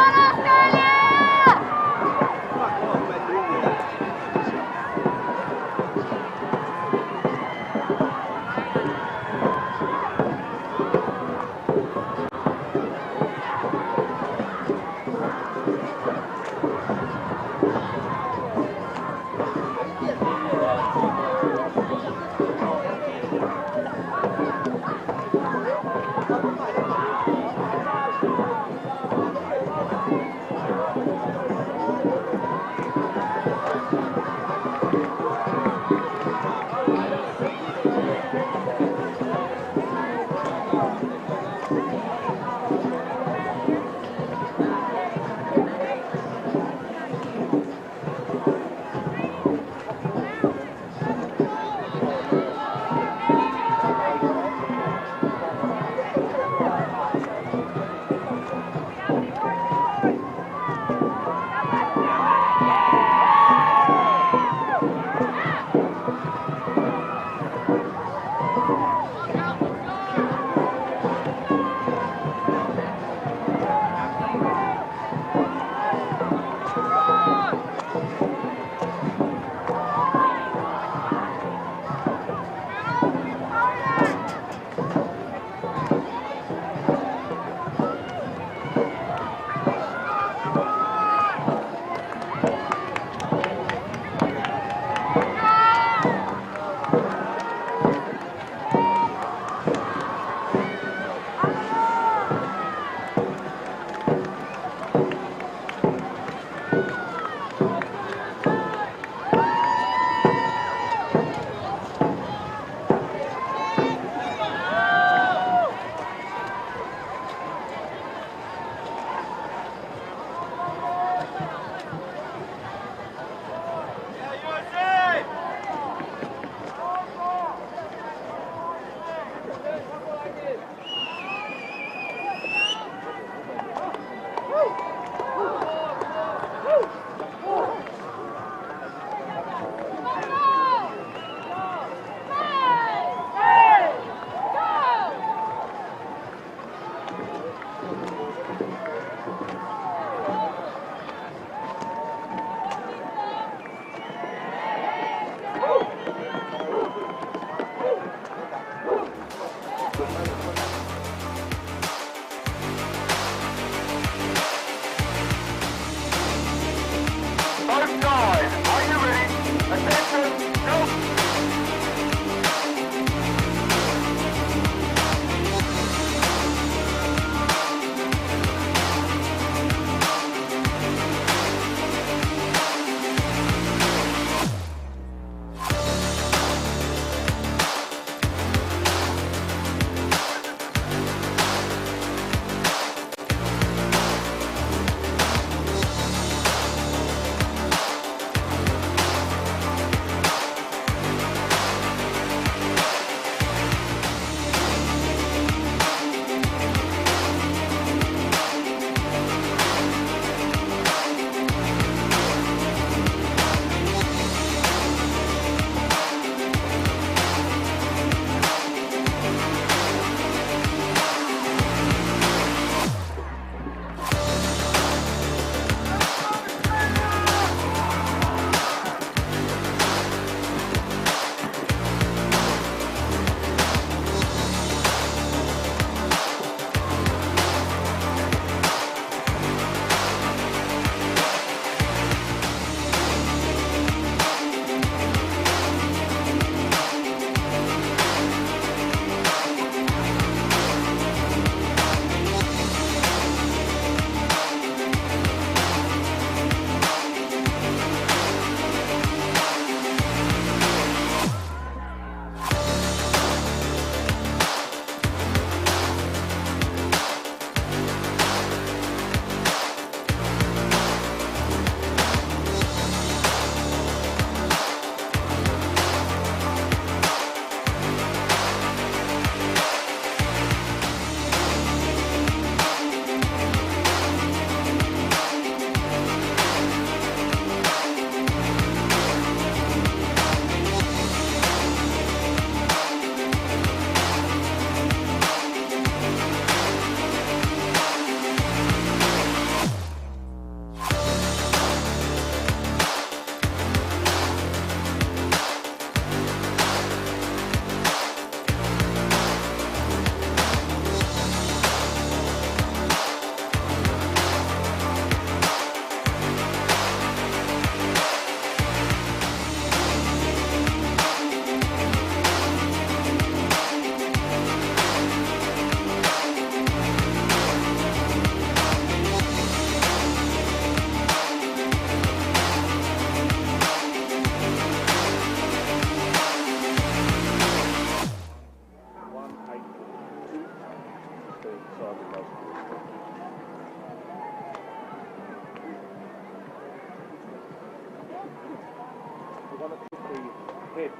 head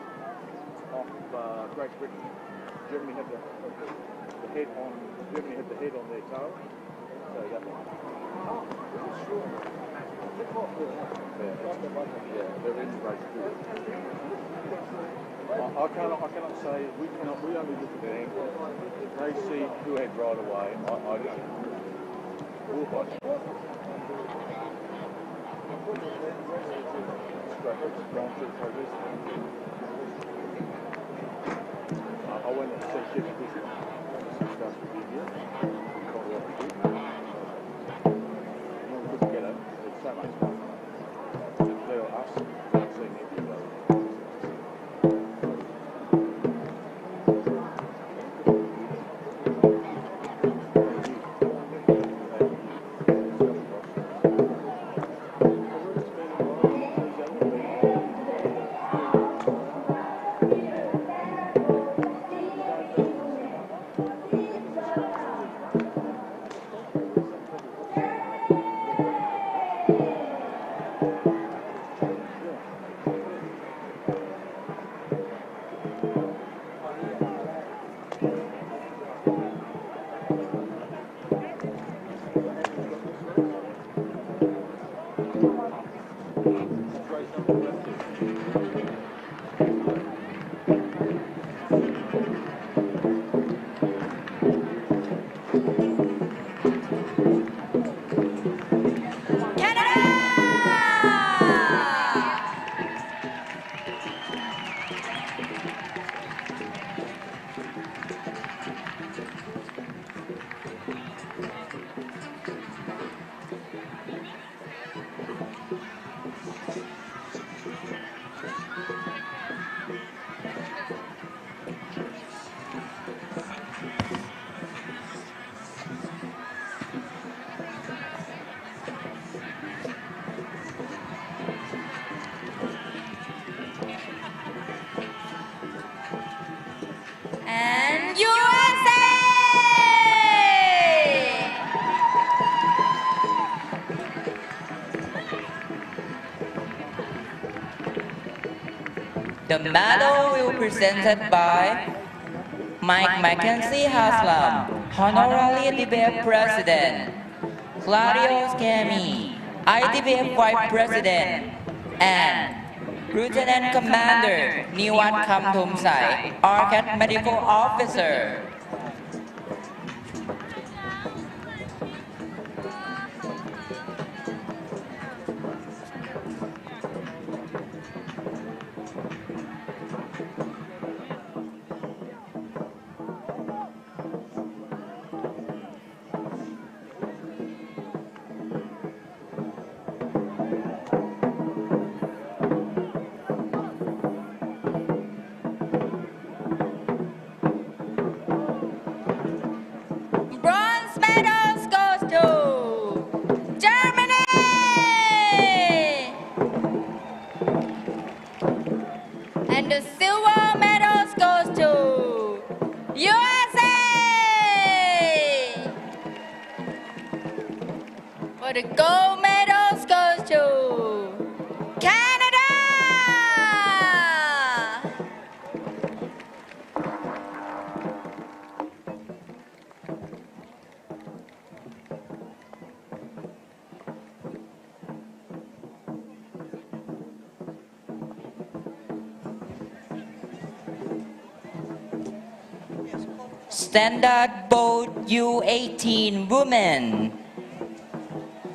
of Great Britain. Germany had the head on. Germany had the head on their tail. So that one. Oh, sure. Yeah, they're in great spirit. I cannot say we only look at the angle. They see who had right away. I don't. We'll watch. I went and see Chevy Visit. Stuff to give you. Couldn't get it. It's so much fun. They're us. Seeing every day. And USA! The medal will be presented by Mike Mackenzie Haslam, Honorary Idbf President, Claudio Scami, Idbf Vice President, and Lieutenant Commander Niwat Kamthumsai, RCAT Medical Officer. Bronze medals goes to Germany! And the silver medals goes to USA! For the gold medals goes to Canada! Standard boat U18 women.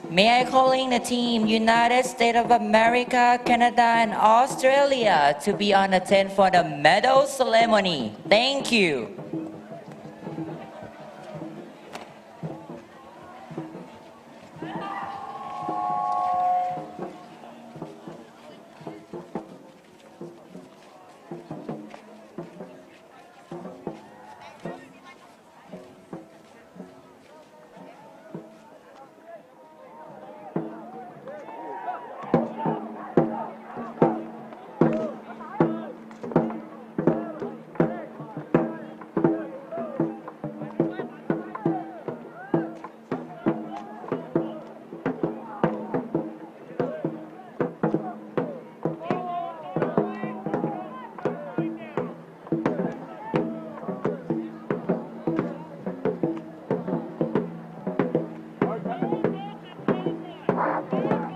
May I call in the team United States of America, Canada, and Australia to be on the tent for the medal ceremony. Thank you.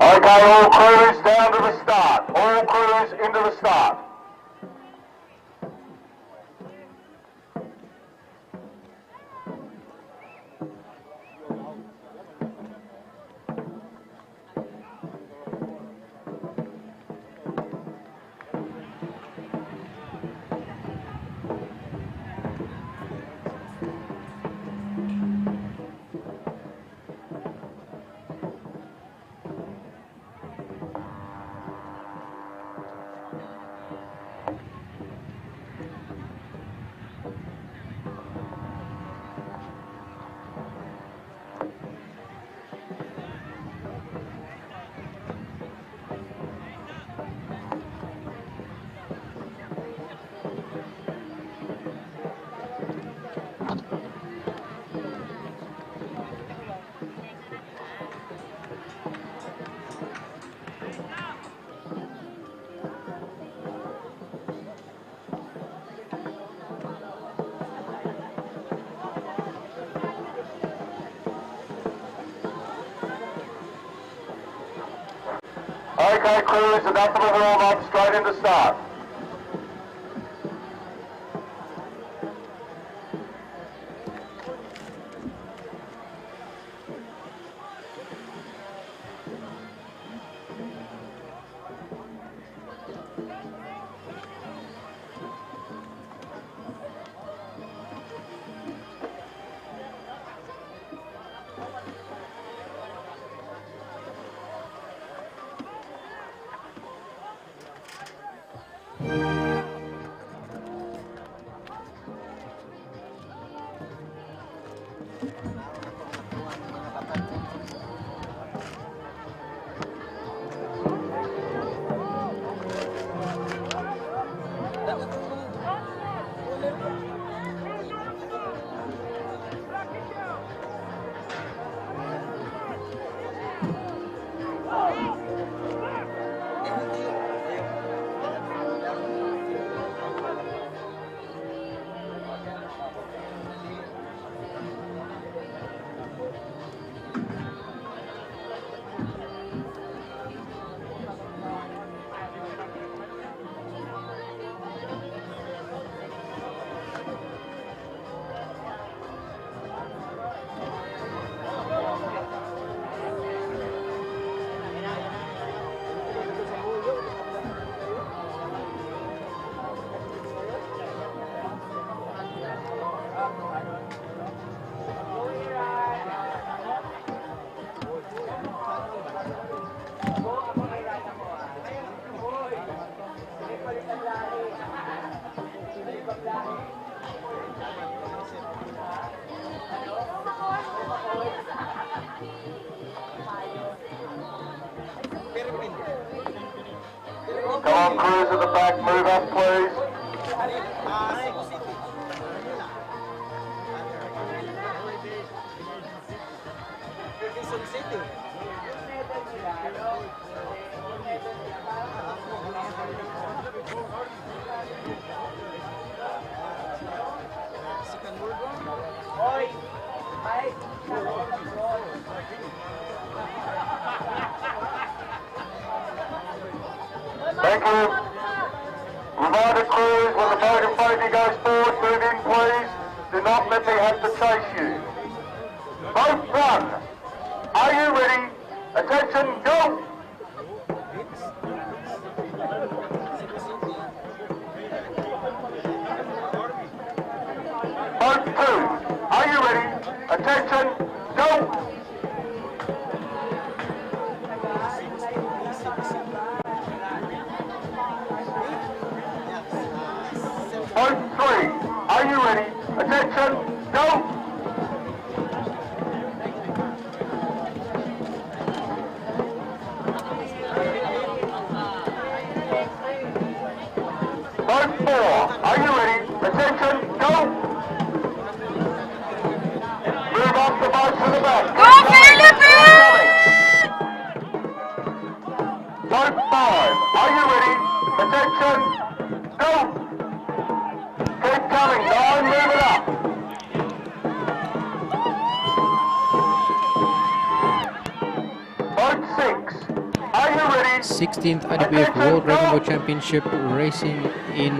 Okay, all crews down to the start. All crews into the start. Okay, crews, enough of the warm-up, straight into start. Come on, crews at the back, move up, please. Thank you. Reminder crews, when the boat in front of you goes forward, move in please. Do not let me have to chase you. Boat one. Are you ready? Attention, go! Boat two. Are you ready? Attention, go! Boat three, are you ready? Attention, go! Boat four, are you ready? Attention, go! Move off the boat to the back. Go, Boat five, are you ready? Attention, go! Keep coming, 9, move it up. Boat 6, 16th IDBF World Dragon Boat Championship racing in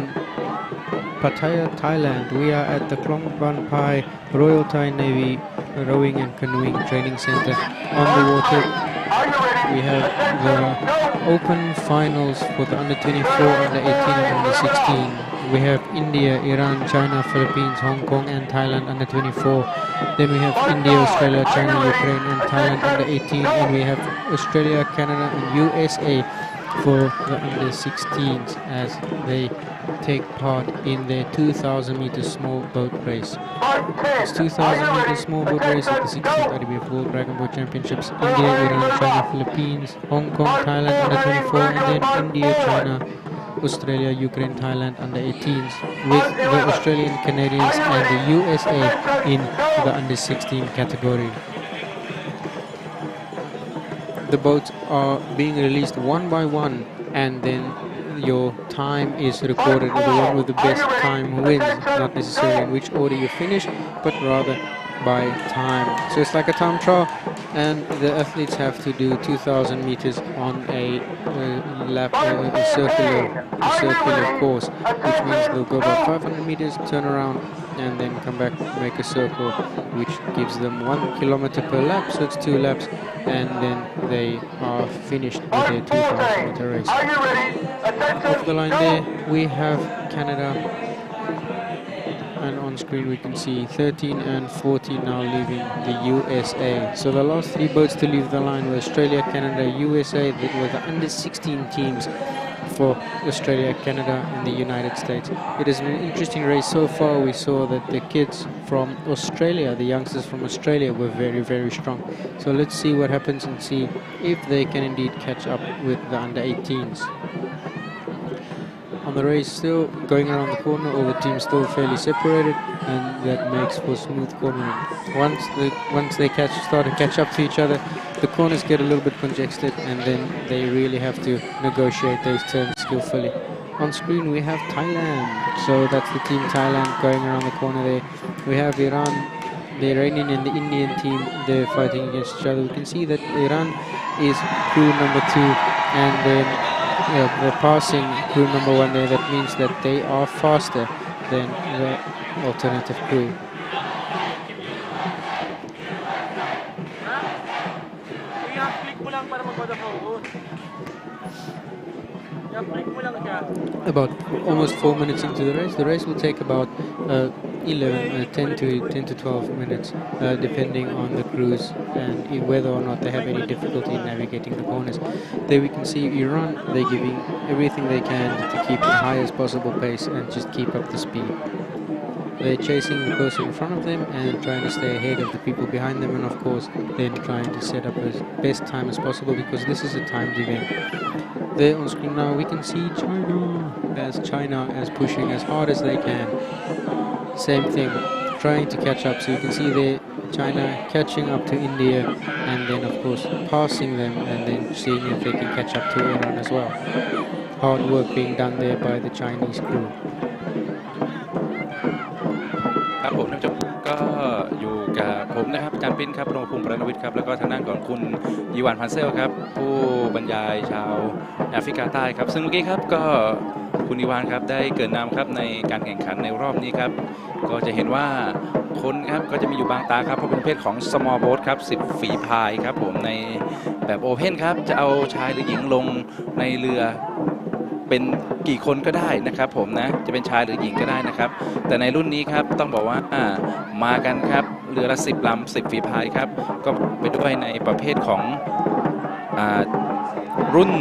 Pattaya, Thailand. We are at the Klong Ban Pai Royal Thai Navy Rowing and Canoeing Training Center on the water. We have the open finals for the under 24, under 18 and under 16. We have India, Iran, China, Philippines, Hong Kong and Thailand under 24. Then we have India, Australia, China, Ukraine and Thailand under 18. And we have Australia, Canada and USA for the under 16s as they take part in their 2,000 meter small boat race. It's 2,000 meter small boat race at the 16th IDBF World Dragon Boat Championships. India, Iran, China, Philippines, Hong Kong, Thailand under 24, and then India, China, Australia, Ukraine, Thailand under 18s, with the Australian, Canadians and the USA in the under 16 category. The boats are being released one by one, and then your time is recorded, and the one with the best time wins, not necessarily in which order you finish, but rather by time. So it's like a time trial, and the athletes have to do 2,000 meters on a lap, a circular course, which means they'll go about 500 meters, turn around, and then come back, make a circle, which gives them 1 kilometer per lap, so it's 2 laps, and then they are finished with their 2,000 meter race. Off the line there, we have Canada, and on screen we can see 13 and 14 now leaving the USA. So the last 3 boats to leave the line were Australia, Canada, USA. That were the under 16 teams for Australia, Canada and the United States. It has been an interesting race so far. We saw that the kids from Australia, the youngsters from Australia, were very, very strong. So let's see what happens and see if they can indeed catch up with the under 18s. On the race, still going around the corner, all the teams still fairly separated, and that makes for smooth cornering. Once they start to catch up to each other, the corners get a little bit congested, and then they really have to negotiate those turns skillfully. On screen we have Thailand, so that's the team Thailand going around the corner there. We have Iran, the Iranian and the Indian team, they're fighting against each other. We can see that Iran is crew number 2, and then they're passing crew number 1 there. That means that they are faster than the alternative crew. About almost 4 minutes into the race. The race will take about 10 to 12 minutes, depending on the crews and whether or not they have any difficulty in navigating the corners. There we can see Iran, they're giving everything they can to keep the highest possible pace and just keep up the speed. They're chasing the person in front of them and trying to stay ahead of the people behind them, and of course then trying to set up as best time as possible, because this is a timed event. There on screen now we can see China as pushing as hard as they can. Same thing, trying to catch up. So you can see there China catching up to India, and then of course passing them, and then seeing if they can catch up to Iran as well. Hard work being done there by the Chinese crew. ครับผมท่านผู้ชมก็อยู่กับผมนะครับอาจารย์ปิ้นครับรงภูมิประนวิทย์ครับแล้วก็ทางด้านของคุณยีวานพันเซลครับผู้บรรยายชาวแอฟริกาใต้ครับซึ่งเมื่อกี้ครับก็คุณยีวานครับได้เกริ่นนำครับในการแข่งขันในรอบนี้ครับก็จะเห็นว่าคนครับก็จะมีอยู่บางตาครับเพราะเป็นประเภทของ small boat ครับ10 ฝีพายครับผมในแบบโอเพ่นครับจะเอาชายหรือหญิงลงในเรือเป็นกี่คนก็ได้นะครับผมนะจะเป็นชายหรือหญิงก็ได้นะครับแต่ในรุ่นนี้ครับต้องบอกว่ามากันครับเรือละ10 ลำ 10 ฝีพายครับก็ไปด้วยในประเภทของรุ่น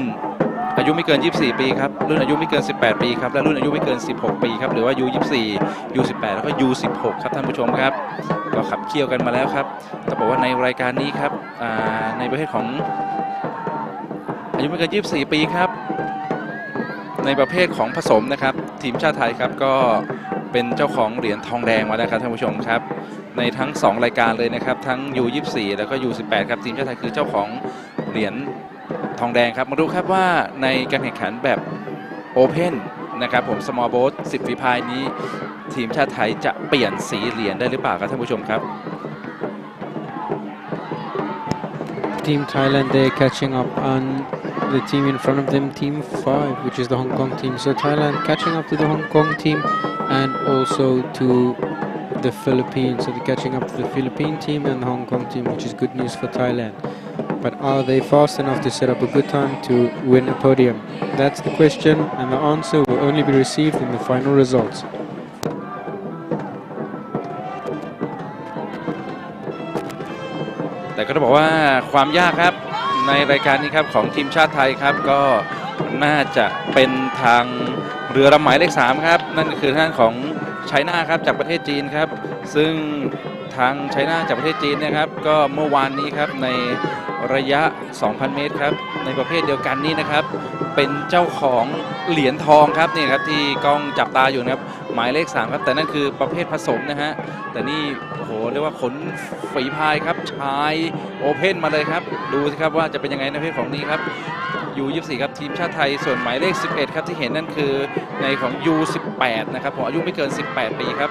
อายุไม่เกิน24 ปีครับรุ่นอายุไม่เกิน18 ปีครับและรุ่นอายุไม่เกิน16 ปีครับหรือว่า U24 U18 แล้วก็ U16 ครับท่านผู้ชมครับก็ขับเคี่ยวกันมาแล้วครับต้องบอกว่าในรายการนี้ครับในประเภทของอายุไม่เกิน24 ปีครับในประเภทของผสมนะครับทีมชาติไทยครับก็เป็นเจ้าของเหรียญทองแดงมาแล้วครับท่านผู้ชมครับในทั้ง2รายการเลยนะครับทั้ง U24 แล้วก็ U18 ครับทีมชาติไทยคือเจ้าของเหรียญทองแดงครับมาดูครับว่าในการแข่งขันแบบโอเพ่นนะครับผม small boat 10 ฝีพายนี้ทีมชาติไทยจะเปลี่ยนสีเหรียญได้หรือเปล่าครับท่านผู้ชมครับ Team Thailand, they're catching up on the team in front of them, Team 5, which is the Hong Kong team. So Thailand catching up to the Hong Kong team and also to the Philippines. So they're catching up to the Philippine team and the Hong Kong team, which is good news for Thailand. But are they fast enough to set up a good time to win a podium? That's the question, and the answer will only be received in the final results. แต่ก็ต้องบอกว่าความยากครับในรายการนี้ครับของทีมชาติไทยครับก็น่าจะเป็นทางเรือลำหมายเลข3ครับนั่นคือทางของไชน่าครับจากประเทศจีนครับซึ่งทางไชน่าจากประเทศจีนนะครับก็เมื่อวานนี้ครับในระยะ 2,000 เมตรครับในประเภทเดียวกันนี้นะครับเป็นเจ้าของเหรียญทองครับนี่ครับที่กล้องจับตาอยู่นะครับหมายเลข3ครับแต่นั่นคือประเภทผสมนะฮะแต่นี่โอ้โหเรียกว่าขนฝีพายครับชายโอเพ่นมาเลยครับดูสิครับว่าจะเป็นยังไงในประเภทของนี้ครับ U24 ครับทีมชาติไทยส่วนหมายเลข11ครับที่เห็นนั่นคือในของ U18 นะครับผมอายุไม่เกิน18 ปีครับ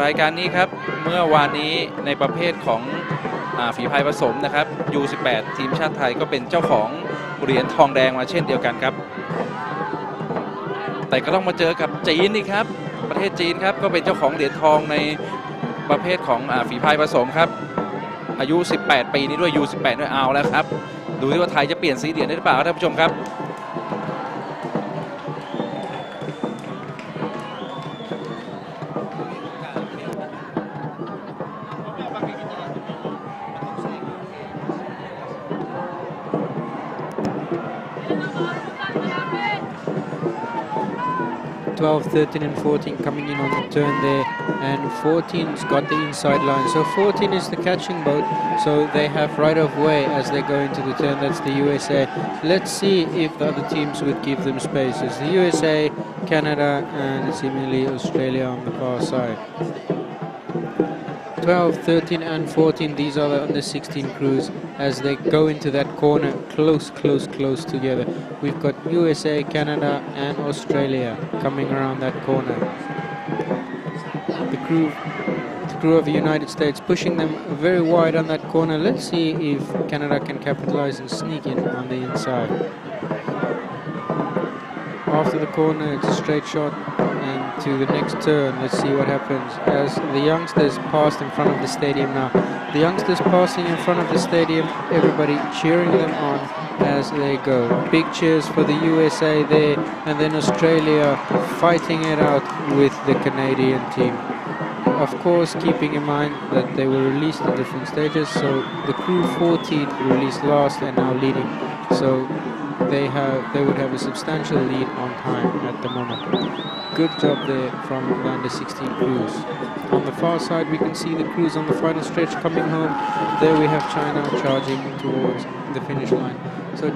รายการนี้ครับเมื่อวานนี้ในประเภทของฝีพายผสมนะครับ U18 ทีมชาติไทยก็เป็นเจ้าของเหรียญทองแดงมาเช่นเดียวกันครับแต่ก็ต้องมาเจอกับจีนนี่ครับประเทศจีนครับก็เป็นเจ้าของเหรียญทองในประเภทของฝีพายผสมครับอายุ18 ปีนี้ด้วย U18 ด้วยเอาแล้วครับดูที่ว่าไทยจะเปลี่ยนสีเหรียญได้หรือเปล่าท่านผู้ชมครับ 12, 13 and 14 coming in on the turn there, and 14's got the inside line. So 14 is the catching boat, so they have right of way as they go into the turn. That's the USA. Let's see if the other teams would give them space. It's the USA, Canada and seemingly Australia on the far side. 12, 13 and 14, these are the under 16 crews as they go into that corner close together. We've got USA, Canada and Australia coming around that corner. The crew of the United States pushing them very wide on that corner. Let's see if Canada can capitalize and sneak in on the inside. After the corner, it's a straight shot and to the next turn. Let's see what happens as the youngsters passed in front of the stadium now. The youngsters passing in front of the stadium, everybody cheering them on as they go. Big cheers for the USA there, and then Australia fighting it out with the Canadian team. Of course, keeping in mind that they were released at different stages, so the crew 14 released last and now leading. So they would have a substantial lead on time at the moment. Good job there from the under 16 crews. On the far side we can see the crews on the final stretch coming home. There we have China charging towards the finish line. So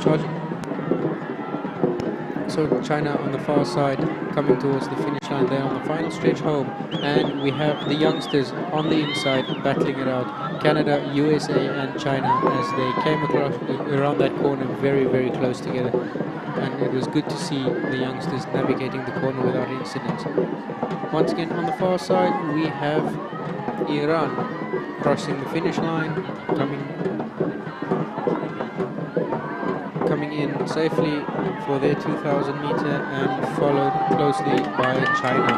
China on the far side coming towards the finish line there on the final stretch home, and we have the youngsters on the inside battling it out. Canada, USA and China as they came across around that corner very close together, and it was good to see the youngsters navigating the corner without incidents. Once again on the far side we have Iran crossing the finish line, coming in safely for their 2,000 meter and followed closely by China.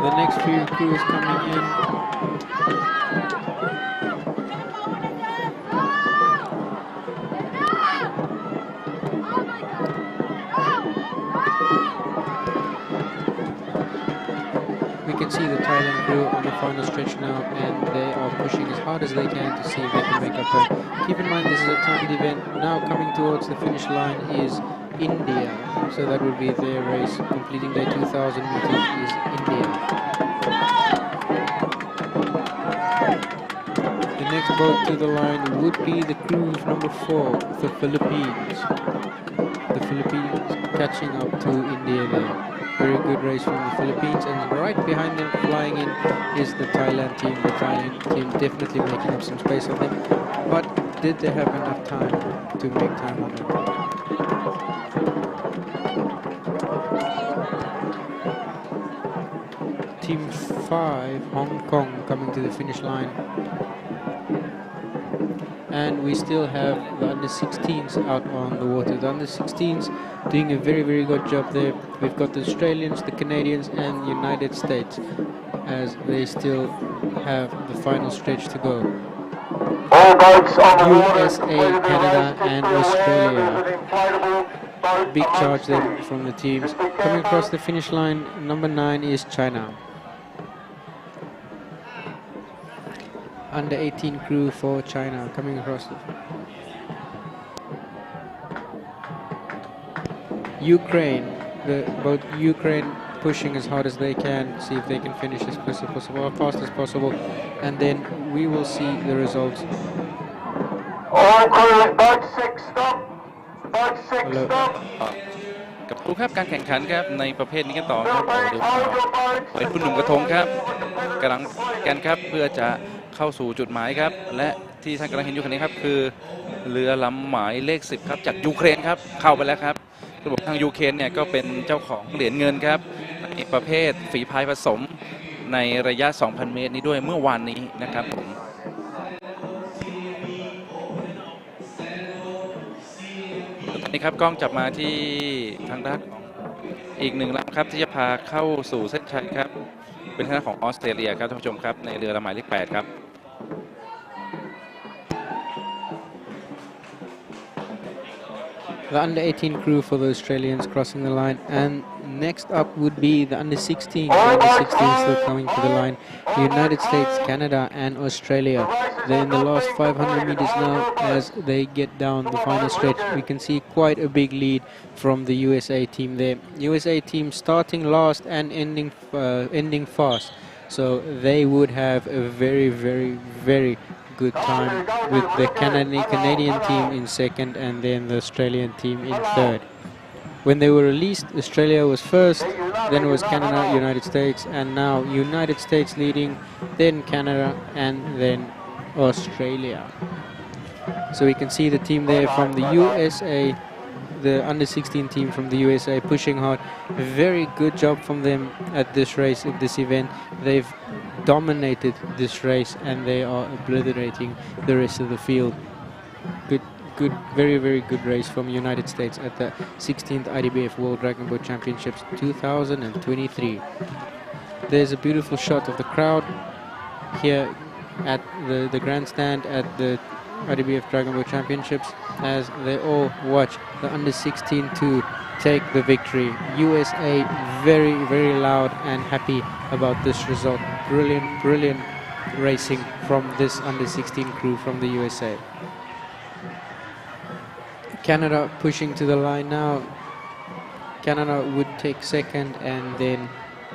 The next few crews coming in. We can see the Thailand crew on the final stretch now, and they are pushing as hard as they can to see if they can make up time. Keep in mind this is a timed event. Now coming towards the finish line is India, so that would be their race. Completing their 2,000 meters is India. The next boat to the line would be the crew of number 4, the Philippines. The Philippines catching up to India there. Very good race from the Philippines, and right behind them flying in is the Thailand team. The Thailand team definitely making up some space on them, but did they have enough time to make time on them? Team 5, Hong Kong, coming to the finish line. And we still have the under-16s out on the water. The under-16s doing a very, very good job there. We've got the Australians, the Canadians and the United States as they still have the final stretch to go. USA, Canada and Australia. Big charge there from the teams. Coming across the finish line, number 9 is China. Under 18 crew for China coming across. Ukraine, both Ukraine pushing as hard as they can, see if they can finish as fast as possible, and then we will see the results. All crew, boat 6 stop. Boat 6 stop. กับครูครับการแข่งขันครับในประเภทนี้กันต่อครับวัยรุ่นหนุ่มกระทงครับกำลังกันครับเพื่อจะเข้าสู่จุดหมายครับและที่ท่านกำลังเห็นอยู่คันนี้ครับคือเรือลำหมายเลข 10ครับจากยูเครนครับเข้าไปแล้วครับระบบทางยูเครนเนี่ยก็เป็นเจ้าของเหรียญเงินครับในประเภทฝีพายผสมในระยะ 2,000 เมตรนี้ด้วยเมื่อวานนี้นะครับผมตอนนี้ครับกล้องจับมาที่ทางด้านของอีกหนึ่งลำครับที่จะพาเข้าสู่เส้นชัยครับเป็นทางด้านของออสเตรเลียครับท่านผู้ชมครับในเรือลำหมายเลข 8 ครับ The under-18 crew for the Australians crossing the line, and next up would be the under-16. The under-16 still coming to the line. The United States, Canada and Australia. They're in the last 500 meters now as they get down the final stretch. We can see quite a big lead from the USA team there. USA team starting last and ending fast. So they would have a very, very, very good time with the Canadian team in second and then the Australian team in third. When they were released, Australia was first, then it was Canada, United States, and now United States leading, then Canada, and then Australia. So we can see the team there from the USA, the under-16 team from the USA pushing hard. A very good job from them at this race, at this event. They've dominated this race and they are obliterating the rest of the field. Good, very, very good race from United States at the 16th IDBF World Dragon Boat Championships 2023. There's a beautiful shot of the crowd here at the grandstand at the IDBF Dragon Boat Championships as they all watch the under-16 to take the victory. USA very, very loud and happy about this result. Brilliant, brilliant racing from this under-16 crew from the USA. Canada pushing to the line now. Canada would take second and then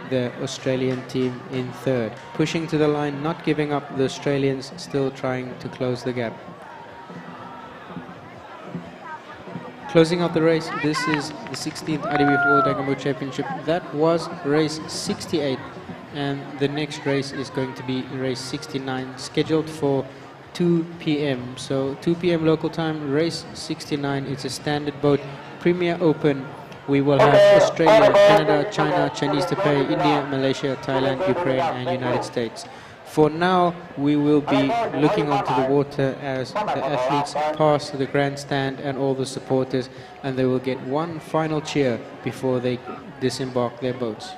the Australian team in third. Pushing to the line, not giving up, the Australians still trying to close the gap. Closing out the race, this is the 16th IDBF World Dragon Boat Championship. That was race 68 and the next race is going to be race 69, scheduled for 2 p.m. So 2 p.m. local time, race 69. It's a standard boat, Premier Open. We will have Australia, Canada, China, Chinese Taipei, India, Malaysia, Thailand, Ukraine and United States. For now, we will be looking onto the water as the athletes pass the grandstand and all the supporters, and they will get one final cheer before they disembark their boats.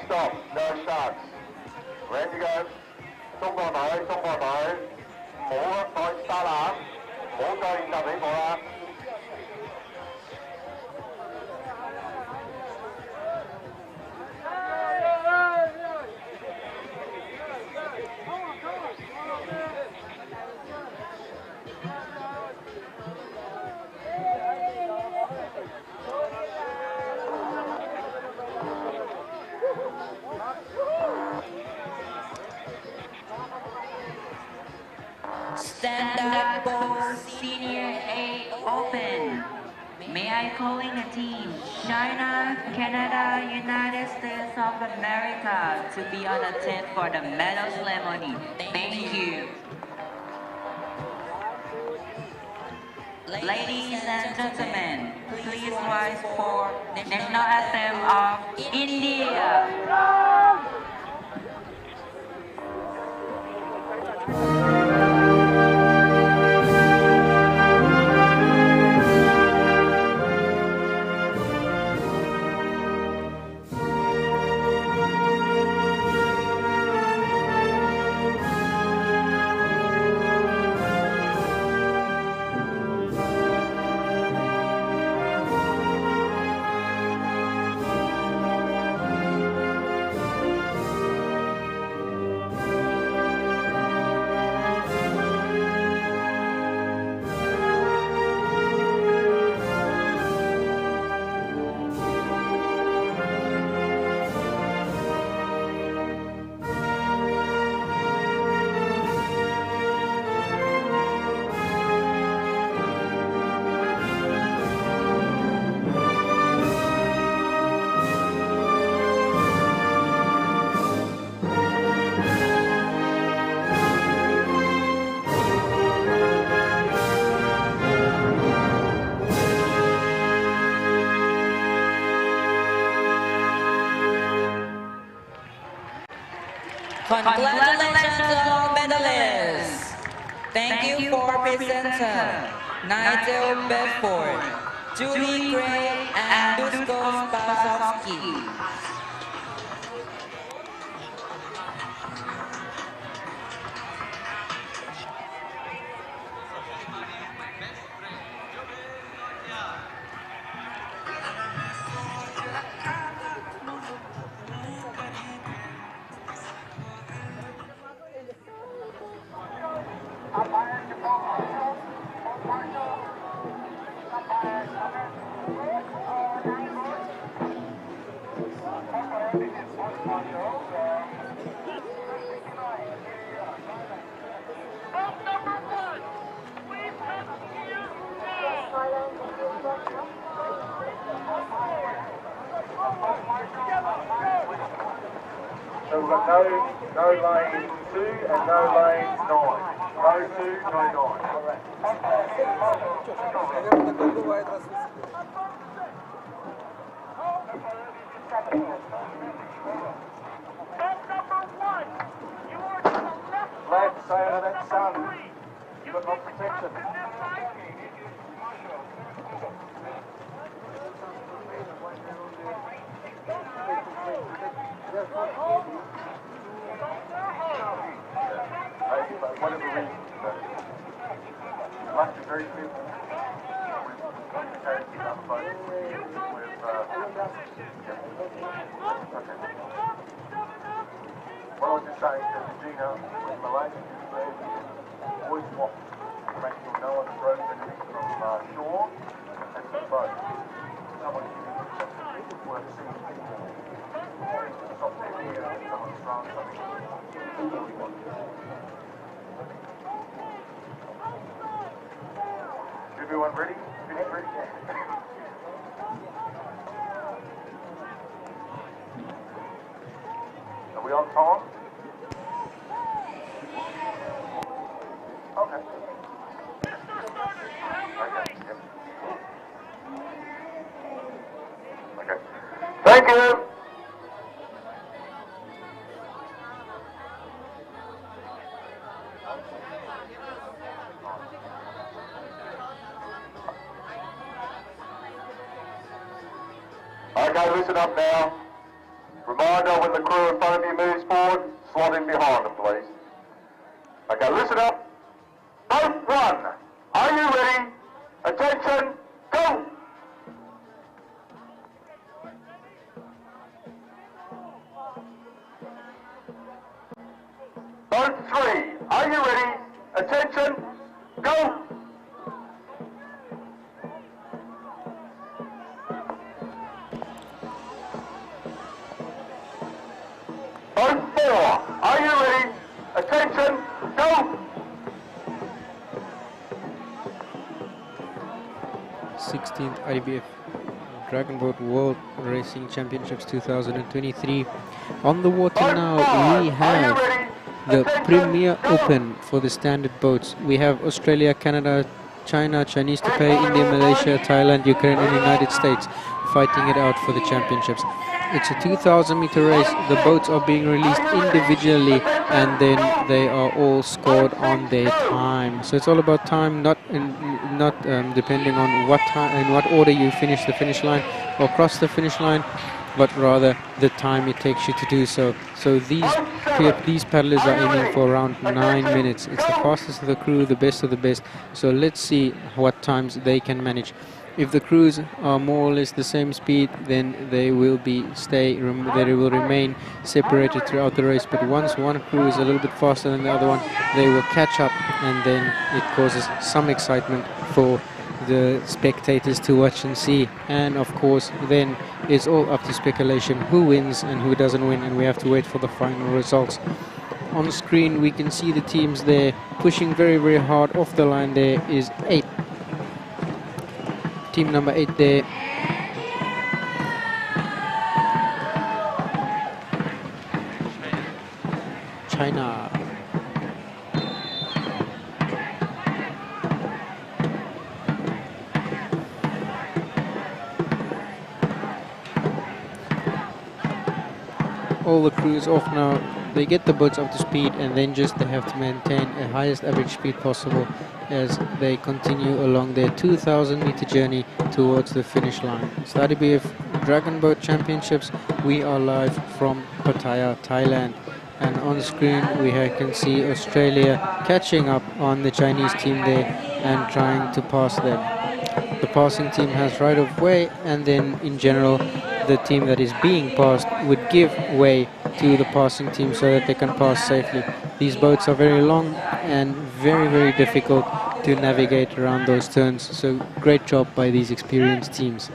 Stop. No shots. Ready to go. 中國隊，唔好再沙攬，唔好再練習俾我啦。Stand-up bowl Senior A Open. May I call in the team China, Canada, United States of America to be on the tent for the medal ceremony. Thank you. Ladies and gentlemen, please rise for national anthem of India. Congratulations to all medalists. Thank you for presenter Nigel Bedford, Julie Gray, and Dusko Spasowski. So we've got no lane 2 and no lane 9. No 2, no 9. Left side of that sun. You've got no protection. But whatever reason, must be very careful. We've got to carry the other boat. We've What I was just saying to Gina, when Malaysia is there, always watch to make sure no one throws anything from shore and from boat. Someone worth seeing people stop their gear and someone's thrown something. Everyone ready? Finish ready? Are we on time? Okay. Okay. Yep. Okay. Thank you. Okay, listen up now. Reminder, when the crew in front of you moves forward, slot in behind them, please. Okay, listen up. Boat 1, are you ready? Attention, go! Boat 3, are you ready? Attention, go! Boat 4, are you ready? Attention, go! 16th IDBF Dragon Boat World Racing Championships 2023. On the water now we have the Premier Open for the standard boats. We have Australia, Canada, China, Chinese Taipei, India, Malaysia, Thailand, Ukraine and United States fighting it out for the championships. It's a 2,000 meter race. The boats are being released individually and then they are all scored on their time. So it's all about time, not depending on what time, in what order you finish the finish line or cross the finish line, but rather the time it takes you to do so. So these paddlers are aiming for around 9 minutes. It's the fastest of the crew, the best of the best. So let's see what times they can manage. If the crews are more or less the same speed, then they will remain separated throughout the race. But once one crew is a little bit faster than the other one, they will catch up, and then it causes some excitement for the spectators to watch and see. And of course, then it's all up to speculation who wins and who doesn't win, and we have to wait for the final results. On the screen, we can see the teams there pushing very, very hard. Off the line there is 8. Team number 8 there. China. All the crews off now. They get the boats up to speed, and then just they have to maintain a highest average speed possible as they continue along their 2,000 meter journey towards the finish line. It's the IDBF Dragon Boat Championships. We are live from Pattaya, Thailand, and on the screen we can see Australia catching up on the Chinese team there and trying to pass them. The passing team has right of way, and then in general the team that is being passed would give way to the passing team so that they can pass safely. These boats are very long and very, very difficult to navigate around those turns, so great job by these experienced teams.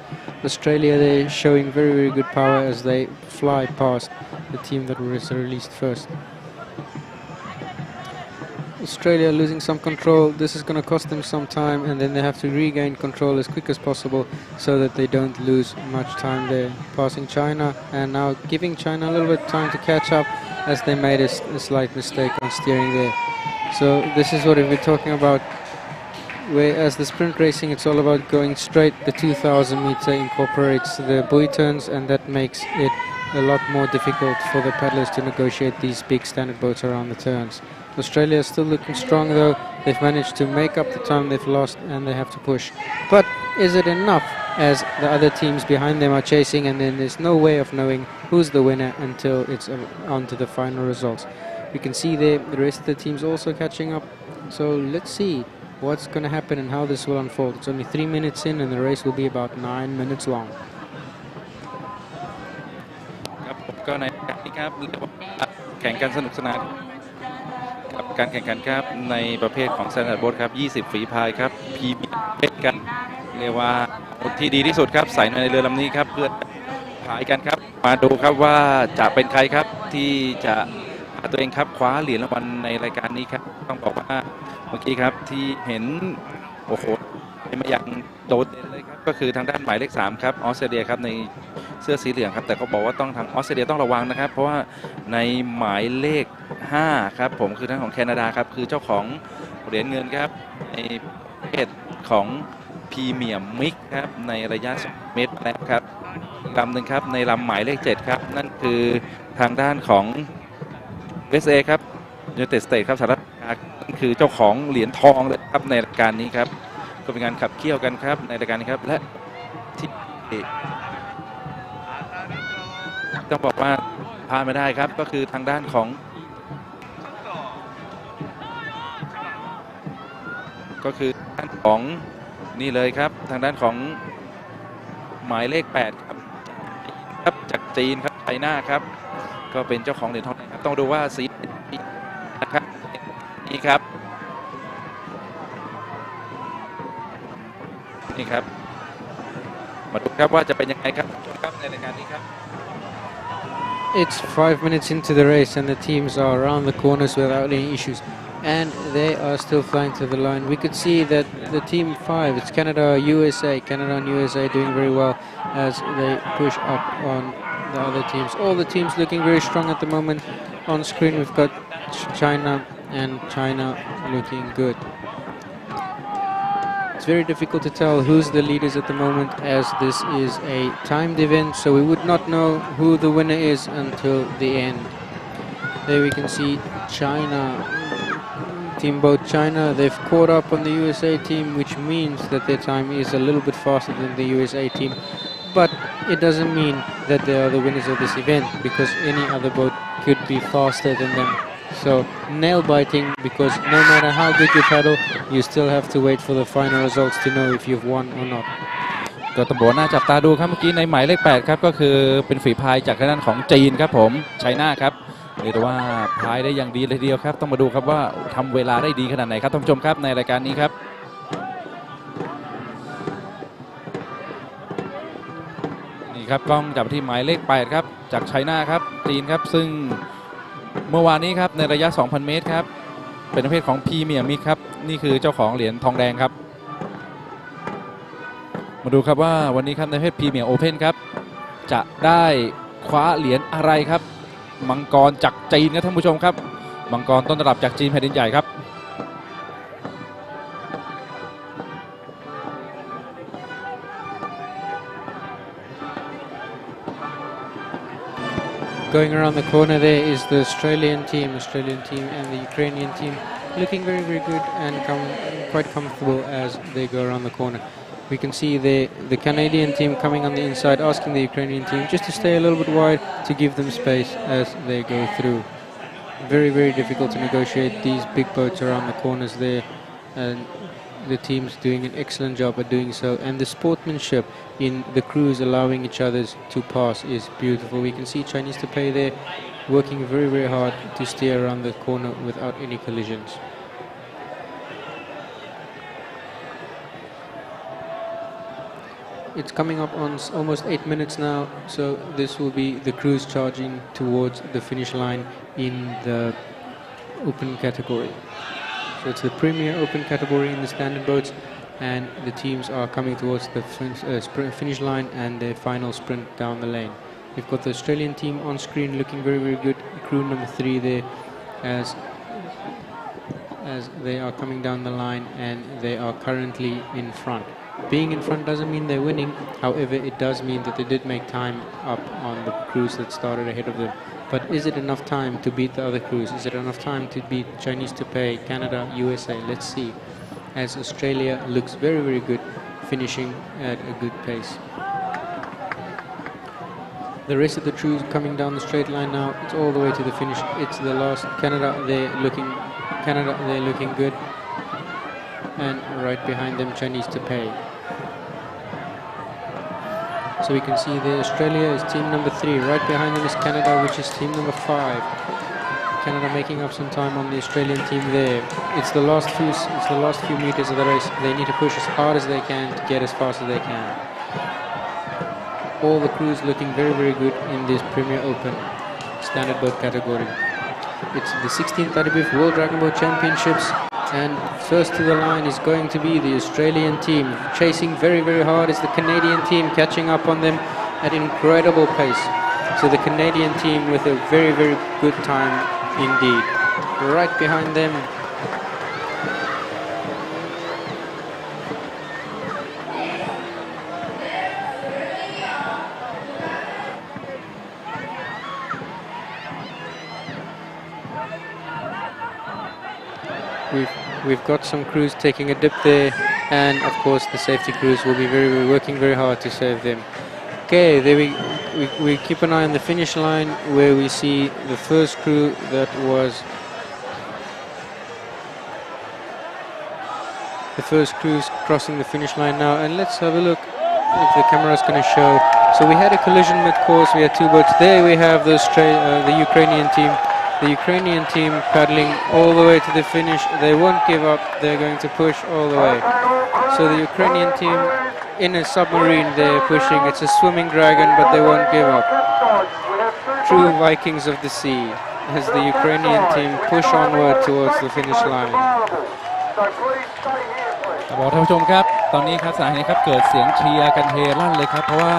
Australia, they're showing very, very good power as they fly past the team that was released first. Australia losing some control. This is going to cost them some time, and then they have to regain control as quick as possible so that they don't lose much time there. Passing China, and now giving China a little bit of time to catch up as they made a slight mistake on steering there. So this is what we're talking about. Whereas the sprint racing, it's all about going straight. The 2,000 meter incorporates the buoy turns, and that makes it a lot more difficult for the paddlers to negotiate these big standard boats around the turns. Australia is still looking strong though. They've managed to make up the time they've lost, and they have to push. But is it enough, as the other teams behind them are chasing, and then there's no way of knowing who's the winner until it's on to the final results. You can see there the rest of the teams also catching up. So let's see what's going to happen and how this will unfold. It's only 3 minutes in, and the race will be about 9 minutes long. ก็ในการนี้ครับแข่งกันสนุกสนานกับการแข่งขันครับในประเภทของ Standard Boat ครับ 20 ฝีพายครับพีเพชรกันเรียกว่าที่ดีที่สุดครับใส่ในเรือลำนี้ครับเพื่อขายกันครับมาดูครับว่าจะเป็นใครครับที่จะหาตัวเองครับคว้าเหรียญรางวัลในรายการนี้ครับต้องบอกว่าเมื่อกี้ครับที่เห็นโอ้โหมาอย่างโดดเด่นเลยครับก็คือทางด้านหมายเลข 3ครับออสเตรเลียครับในเสื้อสีเหลืองครับแต่เขาบอกว่าต้องทางออสเตรเลียต้องระวังนะครับเพราะว่าในหมายเลข5ครับผมคือทางของแคนาดาครับคือเจ้าของเหรียญเงินครับในประเภทของพรีเมียมมิกครับในระยะ2 เมตรแล้วครับอีกลำหนึ่งครับในลำหมายเลข 7ครับนั่นคือทางด้านของ USA ครับยูไนเต็ดสเตทส์ครับสหรัฐอเมริกานั่นคือเจ้าของเหรียญทองเลยครับในรายการนี้ครับก็เป็นการขับเคี่ยวกันครับในรายการนี้ครับและที่ต้องบอกว่าพลาดไม่ได้ครับก็คือทางด้านของด้านของนี่เลยครับทางด้านของหมายเลข 8ครับจากจีนครับไชน่าครับก็เป็นเจ้าของเหรียญทองครับต้องดูว่าสีนะครับนี่ครับนี่ครับมาดูครับว่าจะเป็นยังไงครับในรายการนี้ครับ It's 5 minutes into the race and the teams are around the corners without any issues and they are still flying to the line. We could see that the team 5, it's Canada, USA, Canada and USA doing very well as they push up on the other teams. All the teams looking very strong at the moment. On screen we've got China and China looking good. It's very difficult to tell who's the leaders at the moment as this is a timed event, so we would not know who the winner is until the end. There we can see China, team boat China, they've caught up on the USA team, which means that their time is a little bit faster than the USA team, but it doesn't mean that they are the winners of this event because any other boat could be faster than them. So nail biting because no matter how good you paddle, you still have to wait for the final results to know if you've won or not. ก็ต้องบอกน่าจับตาดูครับเมื่อกี้ในหมายเลข 8ครับก็คือเป็นฝีพายจากทางด้านของจีนครับผมไชน่าครับเรียกว่าพายได้อย่างดีเลยทีเดียวครับต้องมาดูครับว่าทำเวลาได้ดีขนาดไหนครับท่านผู้ชมครับในรายการนี้ครับนี่ครับกล้องจับที่หมายเลข 8ครับจากไชน่าครับจีนครับซึ่งเมื่อวานนี้ครับในระยะ 2,000 เมตรครับเป็นประเภทของพรีเมียร์มิกครับนี่คือเจ้าของเหรียญทองแดงครับมาดูครับว่าวันนี้ครับในประเภทพรีเมียร์โอเพ่นครับจะได้คว้าเหรียญอะไรครับมังกรจากจีนครับท่านผู้ชมครับมังกรต้นตำรับจากจีนแผ่นดินใหญ่ครับ Going around the corner there is the Australian team and the Ukrainian team looking very, very good and quite comfortable as they go around the corner. We can see the Canadian team coming on the inside asking the Ukrainian team just to stay a little bit wide to give them space as they go through. Very, very difficult to negotiate these big boats around the corners there, and the team's doing an excellent job at doing so, and the sportsmanship in the crews allowing each other to pass is beautiful. We can see Chinese Taipei there working very, very hard to steer around the corner without any collisions. It's coming up on almost 8 minutes now, so this will be the crews charging towards the finish line in the open category. So it's the premier open category in the standard boats, and the teams are coming towards the finish line and their final sprint down the lane. We've got the Australian team on screen looking very, very good. Crew number 3 there as they are coming down the line, and they are currently in front. Being in front doesn't mean they're winning, however it does mean that they did make time up on the crews that started ahead of them. But is it enough time to beat the other crews? Is it enough time to beat Chinese Taipei, Canada, USA? Let's see. As Australia looks very, very good, finishing at a good pace. The rest of the crews coming down the straight line now. It's all the way to the finish. It's the last. Canada, they're looking good. And right behind them, Chinese Taipei. So we can see there Australia is team number 3. Right behind them is Canada, which is team number 5. Canada making up some time on the Australian team there. It's the last few meters of the race. They need to push as hard as they can to get as fast as they can. All the crews looking very, very good in this Premier Open standard boat category. It's the 16th IDBF World Dragon Boat Championships, and first to the line is going to be the Australian team. Chasing very, very hard is the Canadian team, catching up on them at incredible pace. So the Canadian team with a very, very good time indeed. Right behind them, we've got some crews taking a dip there, and of course the safety crews will be working very hard to save them. Okay, there we keep an eye on the finish line, where we see the first crew that was the first crews crossing the finish line now, and let's have a look if the camera is going to show. So we had a collision mid-course. We had two boats. There we have the Ukrainian team. The Ukrainian team paddling all the way to the finish. They won't give up. They're going to push all the way. So the Ukrainian team in a submarine, they're pushing. It's a swimming dragon, but they won't give up. True Vikings of the sea, as the Ukrainian team push onward towards the finish line. บอกท่านผู้ชมครับตอนนี้ครับสถานนี้ครับเกิดเสียงเชียร์กันเฮลั่นเลยครับเพราะว่า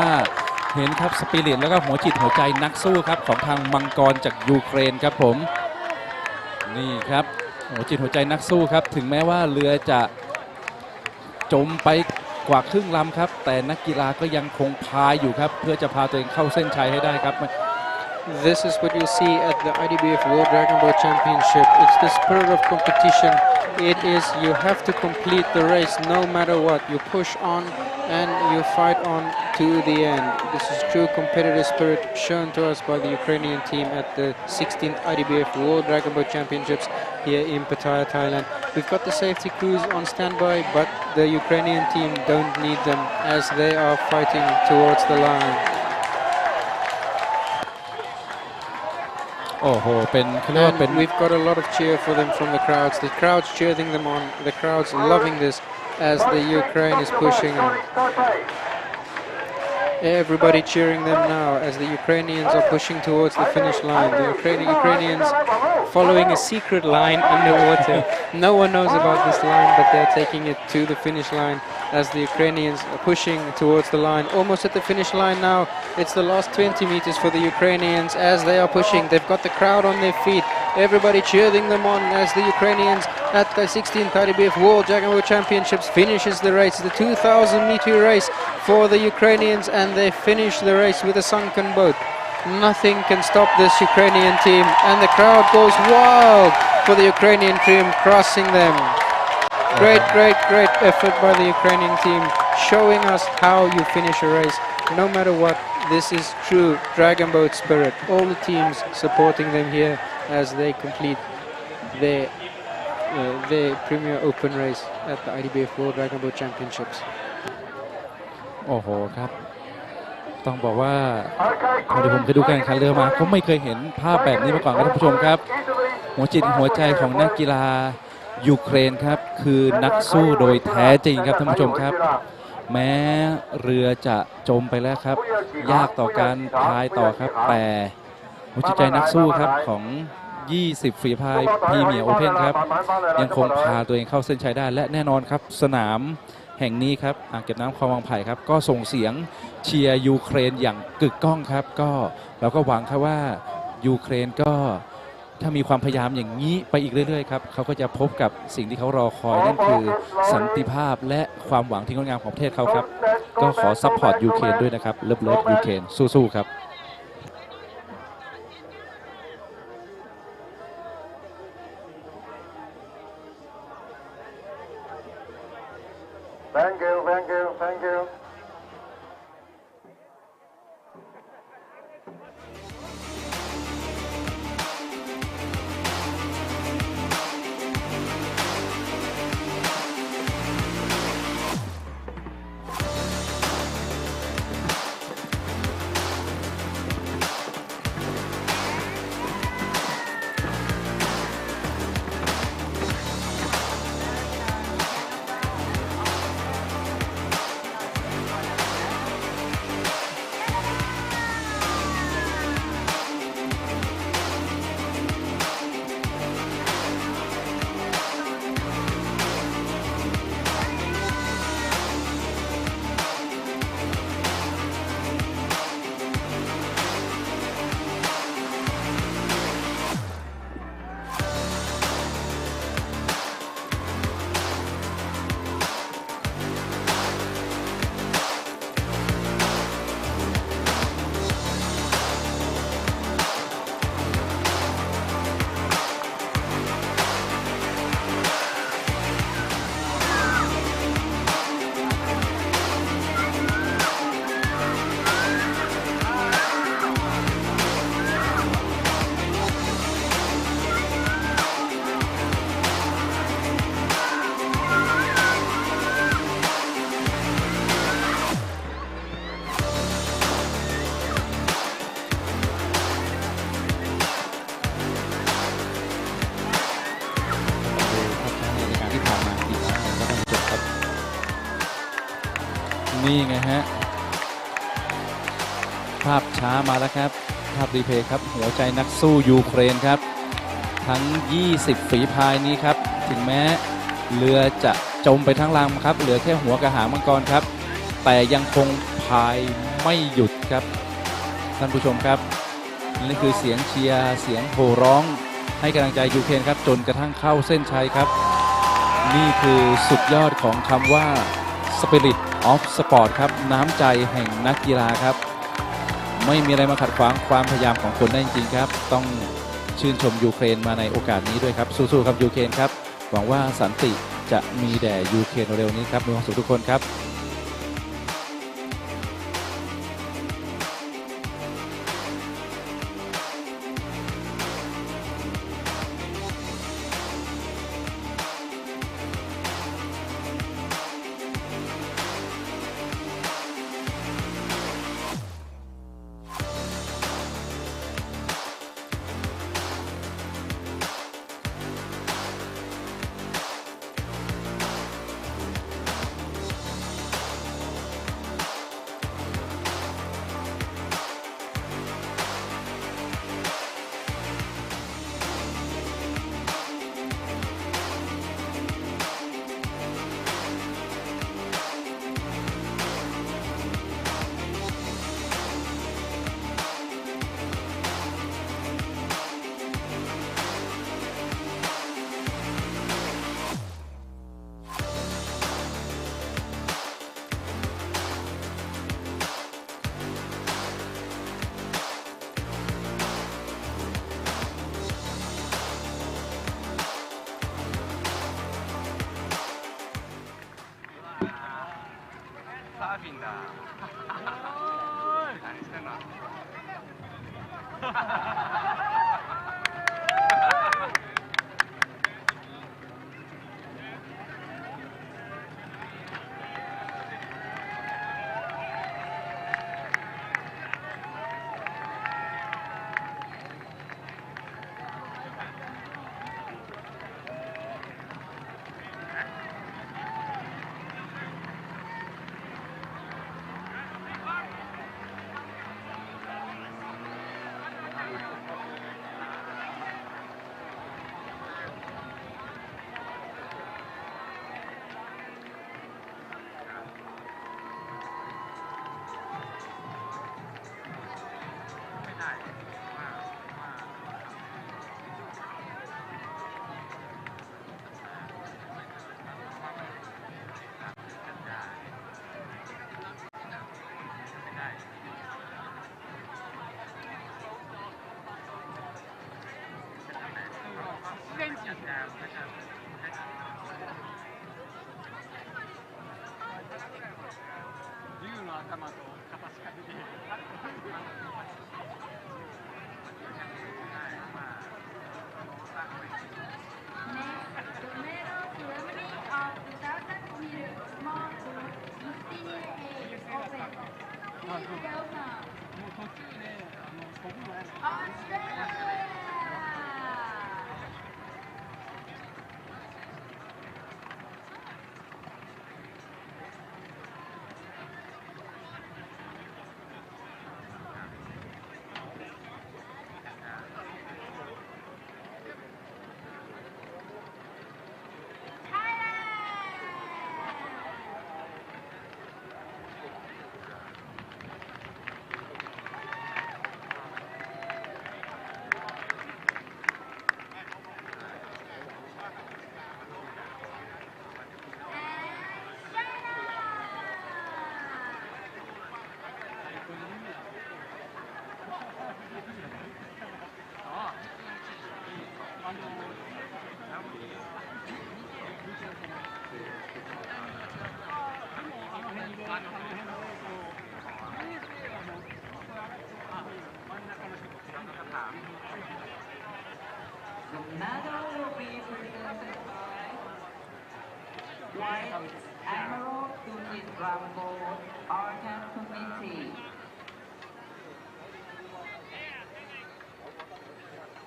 เห็นครับสปิริตแล้วก็หัวจิตหัวใจนักสู้ครับของทางมังกรจากยูเครนครับผมนี่ครับหัวจิตหัวใจนักสู้ครับถึงแม้ว่าเรือจะจมไปกว่าครึ่งลำครับแต่นักกีฬาก็ยังคงพายอยู่ครับเพื่อจะพาตัวเองเข้าเส้นชัยให้ได้ครับ This is what you see at the IDBF World Dragon Boat Championship. It's the spirit of competition. It is, you have to complete the race no matter what. You push on and you fight on to the end. This is true competitive spirit shown to us by the Ukrainian team at the 16th IDBF World Dragon Boat Championships here in Pattaya, Thailand. We've got the safety crews on standby, but the Ukrainian team don't need them as they are fighting towards the line. โอ้โหเป็นเขาเรียกว่าเป็น We've got a lot of cheer for them from the crowds. The crowds cheering them on. The crowds loving this as the Ukraine is pushing on. Everybody cheering them now as the Ukrainians are pushing towards the finish line. The Ukrainians following a secret line underwater. No one knows about this line, but they're taking it to the finish line as the Ukrainians are pushing towards the line. Almost at the finish line now. It's the last 20 meters for the Ukrainians as they are pushing. They've got the crowd on their feet. Everybody cheering them on as the Ukrainians at the 16th IDBF World Dragon Boat Championships finishes the race. The 2,000-meter race for the Ukrainians, and they finish the race with a sunken boat. Nothing can stop this Ukrainian team, and the crowd goes wild for the Ukrainian team crossing them. Great, great, great effort by the Ukrainian team, showing us how you finish a race, no matter what. This is true Dragon Boat spirit. All the teams supporting them here as they complete their Premier Open race at the IDBF World Dragon Boat Championships. โอ้โหครับต้องบอกว่าพอดีผมเคยดูการแข่งขันเรือมาก็ไม่เคยเห็นภาพแบบนี้มาก่อนครับท่านผู้ชมครับหัวจิตหัวใจของนักกีฬายูเครนครับคือนักสู้โดยแท้จริงครับท่านผู้ชมครับแม้เรือจะจมไปแล้วครับยากต่อการพายต่อครับแต่หัวจิตใจนักสู้ครับของ20ฝีพายพรีเมียร์โอเพ่นครับยังคงพาตัวเองเข้าเส้นชัยได้และแน่นอนครับสนามแห่งนี้ครับอ่างเก็บน้ำคลองบางไผ่ครับก็ส่งเสียงเชียร์ยูเครนอย่างกึกก้องครับก็เราก็หวังครับว่ายูเครนก็ถ้ามีความพยายามอย่างนี้ไปอีกเรื่อยๆครับเขาก็จะพบกับสิ่งที่เขารอคอยนั่นคือสันติภาพและความหวังที่งดงามของประเทศเขาครับก็ขอซัพพอร์ตยูเครนด้วยนะครับเลิฟยูเครนสู้ๆครับ Thank you, thank you, thank you. นี่ไงฮะภาพช้ามาแล้วครับภาพรีเพย์ครับหัวใจนักสู้ยูเครนครับทั้ง20ฝีพายนี้ครับถึงแม้เรือจะจมไปทั้งลำครับเหลือแค่หัวกระหางมังกรครับแต่ยังคงพายไม่หยุดครับท่านผู้ชมครับนี่คือเสียงเชียร์เสียงโห่ร้องให้กำลังใจยูเครนครับจนกระทั่งเข้าเส้นชัยครับนี่คือสุดยอดของคำว่า Spirit of Sport ครับน้ำใจแห่งนักกีฬาครับไม่มีอะไรมาขัดขวางความพยายามของคนได้จริงๆครับต้องชื่นชมยูเครนมาในโอกาสนี้ด้วยครับสู้ๆครับยูเครนครับหวังว่าสันติจะมีแด่ยูเครนเร็วนี้ครับมีความสุขทุกคนครับ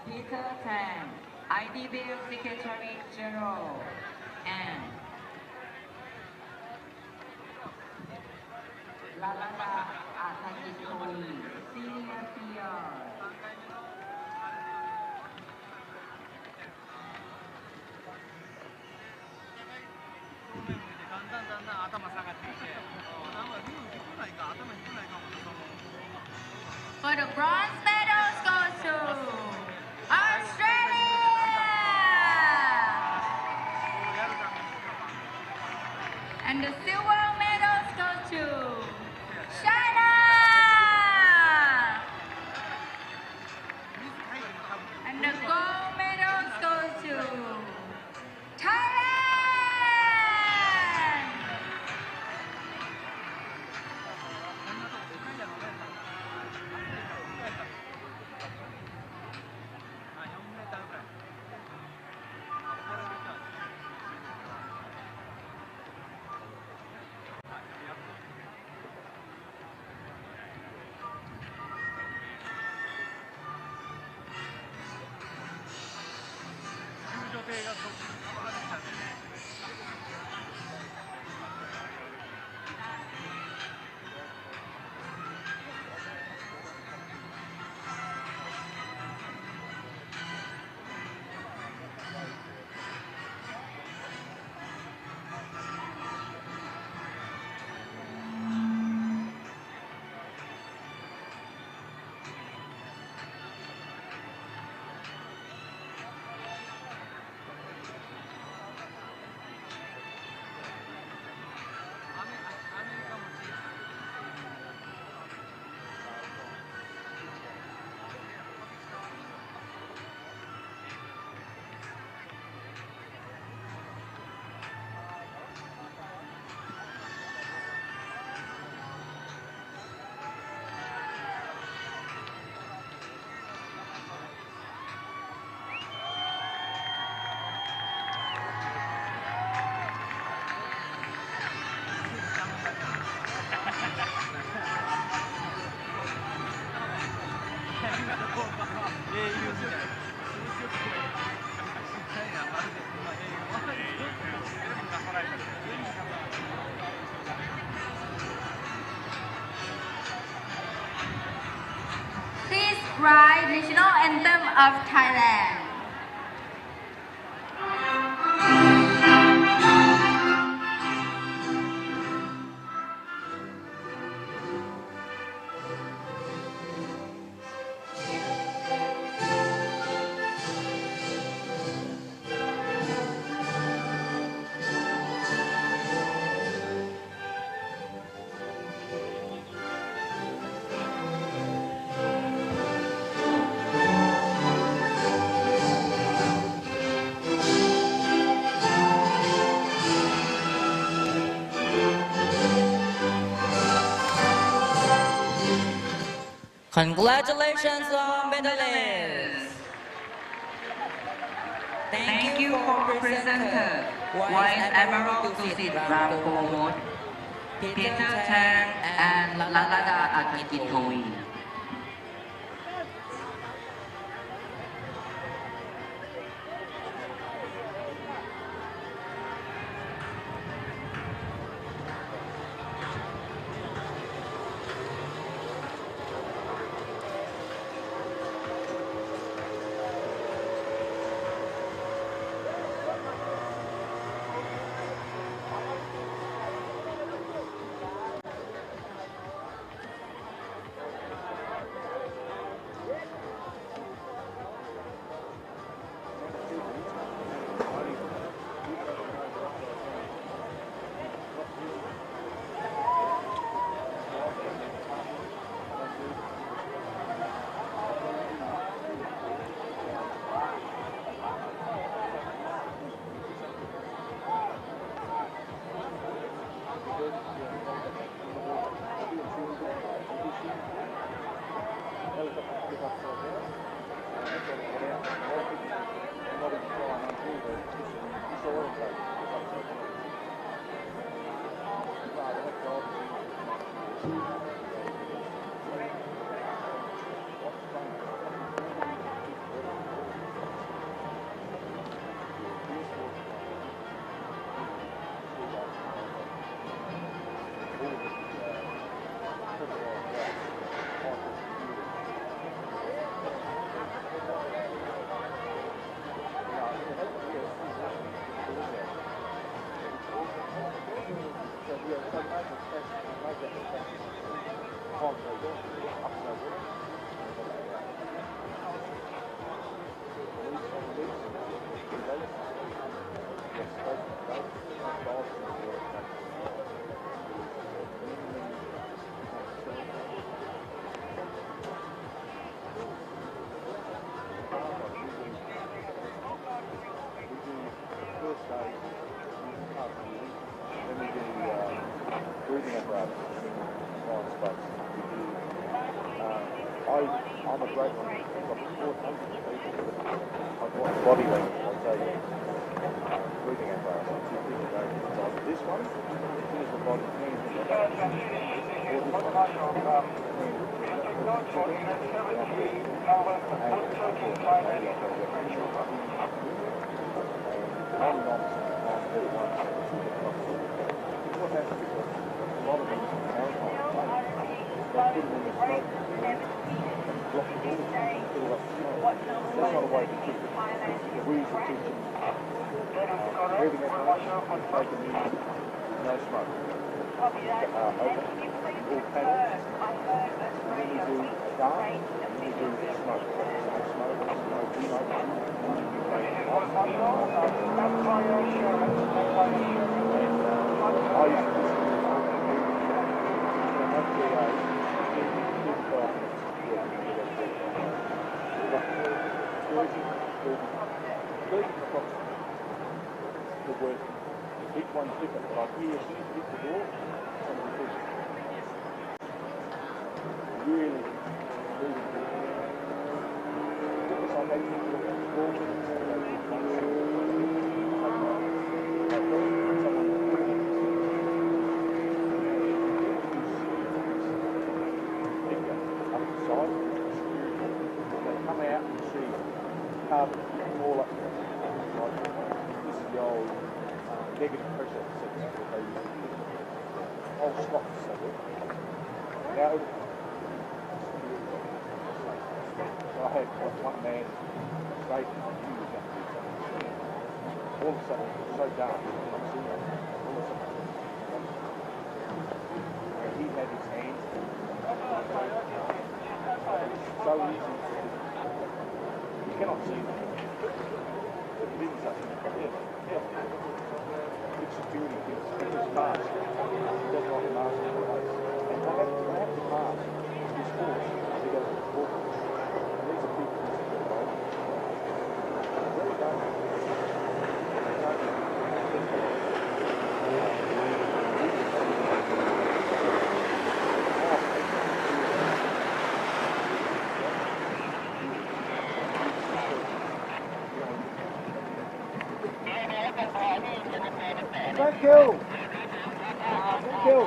Peter Tan, Idbf Secretary General, and For the bronze medals goes to Australia. And the silver medals go to China. And the gold medals go to Thailand. Please write national anthem of Thailand. Congratulations on medalists. Thank you for presenter, Vice Admiral Dusit Ramkomoth, Peter Chan, and Lalada Akititowi. I'm a great one. I've got 400 people. I've got body weight. I'll say breathing apparatus. I'm too big to go inside. This one, as soon as the body cleans the body, what happens is a lot of them that's not a way to keep it. The reason to teach them breathing apparatus, taking in no smoke. Open all panels, and then you do a dark, and then you do smoke. No smoke, I used to the word, each one's different, but I hear as soon as you hit the door, somebody pushes. Really, really good. It's like they think you're going to fall with it, so they do come out and see carbon all up there. This is the old negative pressure sensor that they use. Old slots, so now, so I had one man straight on he was going to do something. All of a sudden, it was so dark, I'm seeing it. All of a sudden, and he had his hands so easy. You cannot see them. But he didn't say, it's security, it's fast. He doesn't like a mask on the face. And they have to mask his force to go to the forward. And these are people who are very dangerous. Thank you. Thank you.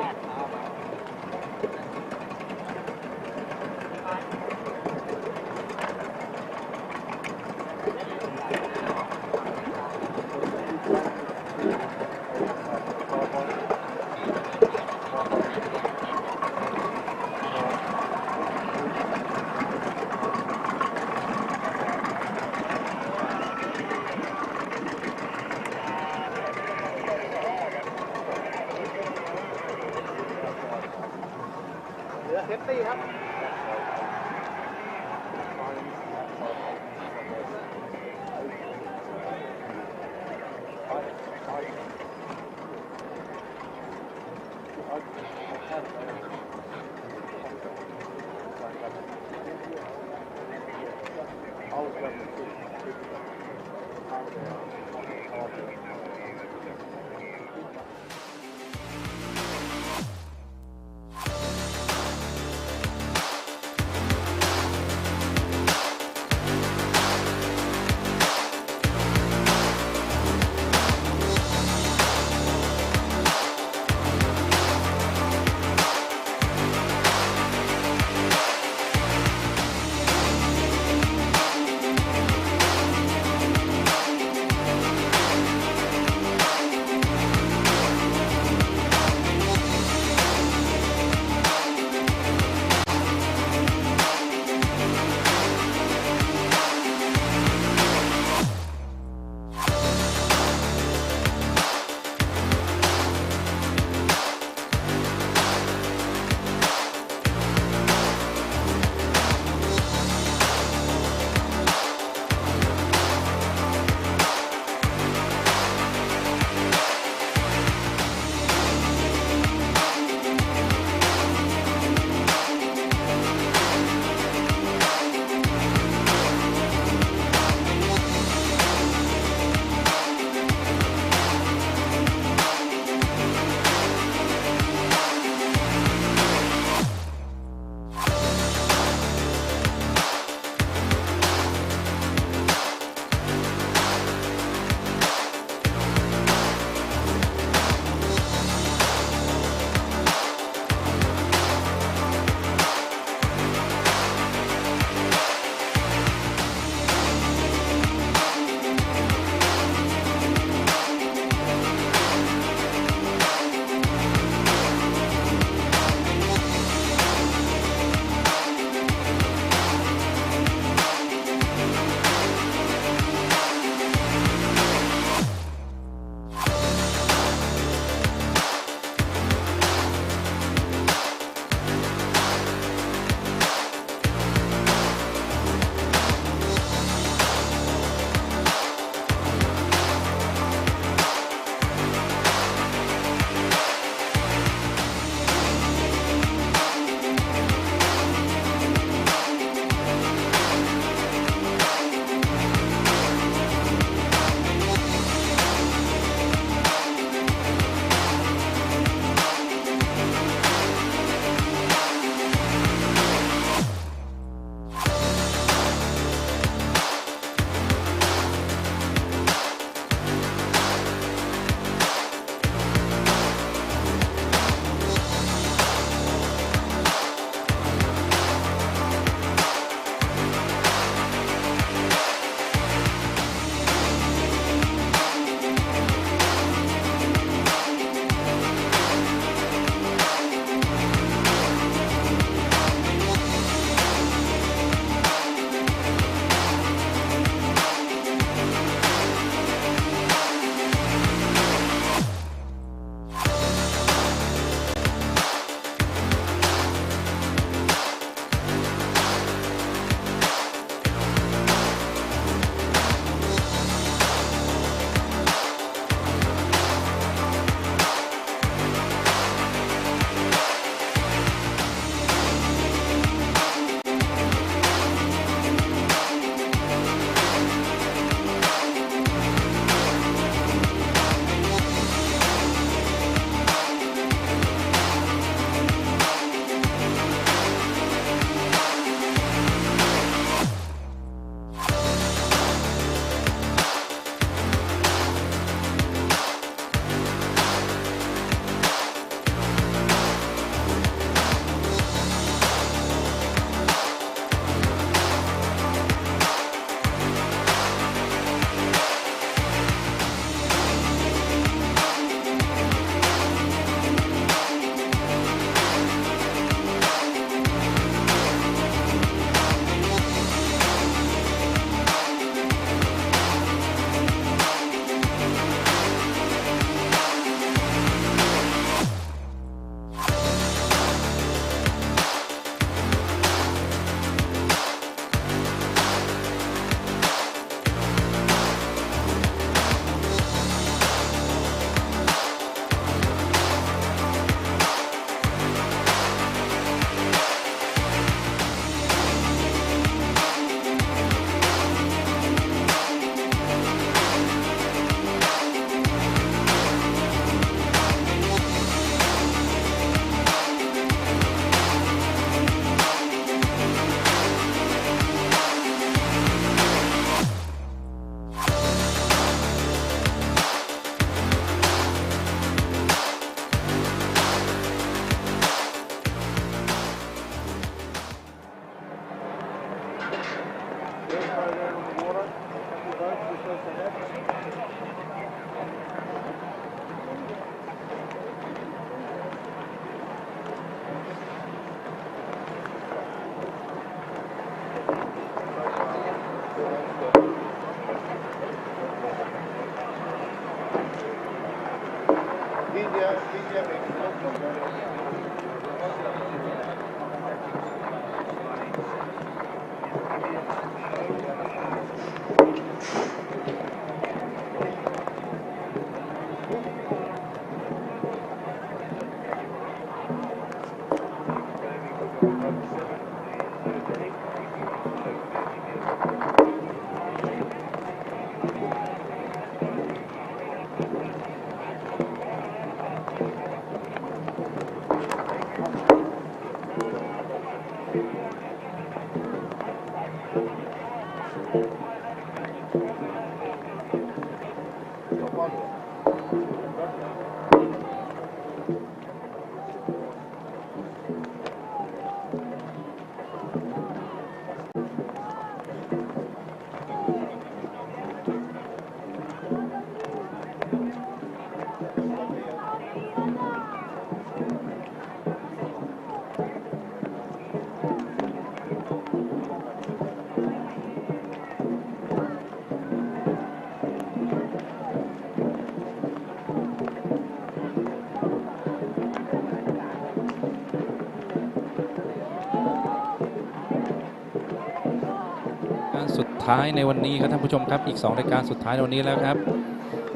สุดท้ายในวันนี้ครับท่านผู้ชมครับอีก2รายการสุดท้ายในวันนี้แล้วครับ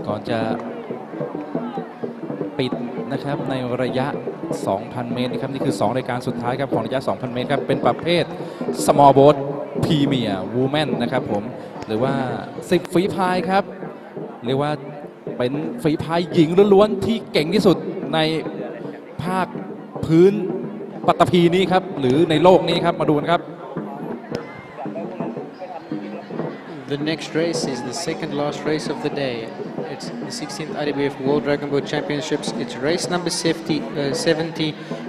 ก่อนจะปิดนะครับในระยะ 2,000 เมตรนะครับนี่คือ2รายการสุดท้ายครับของระยะ 2,000 เมตรครับเป็นประเภท Small Boat Premier Women นะครับผมหรือว่า10ฝีพายครับเรียกว่าเป็นฝีพายหญิงล้วนๆที่เก่งที่สุดในภาคพื้นปัตตภีนี้ครับหรือในโลกนี้ครับมาดูกันครับ The next race is the second last race of the day. It's the 16th IDBF World Dragon Boat Championships. It's race number 70.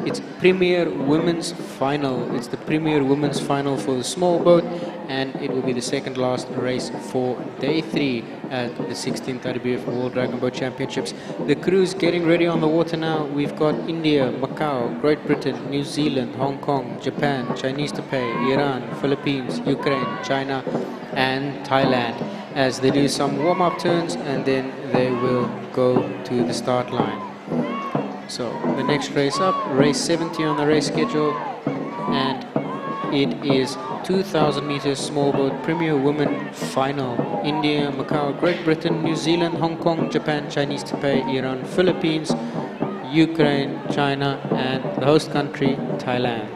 It's Premier Women's Final. It's the Premier Women's Final for the small boat, and it will be the second last race for day 3 at the 16th IDBF World Dragon Boat Championships. The crew's getting ready on the water now. We've got India, Macau, Great Britain, New Zealand, Hong Kong, Japan, Chinese Taipei, Iran, Philippines, Ukraine, China, and Thailand as they do some warm-up turns and then they will go to the start line. So the next race up, race 70 on the race schedule, and it is 2,000 meters small boat Premier Women Final. India, Macau, Great Britain, New Zealand, Hong Kong, Japan, Chinese Taipei, Iran, Philippines, Ukraine, China, and the host country, Thailand.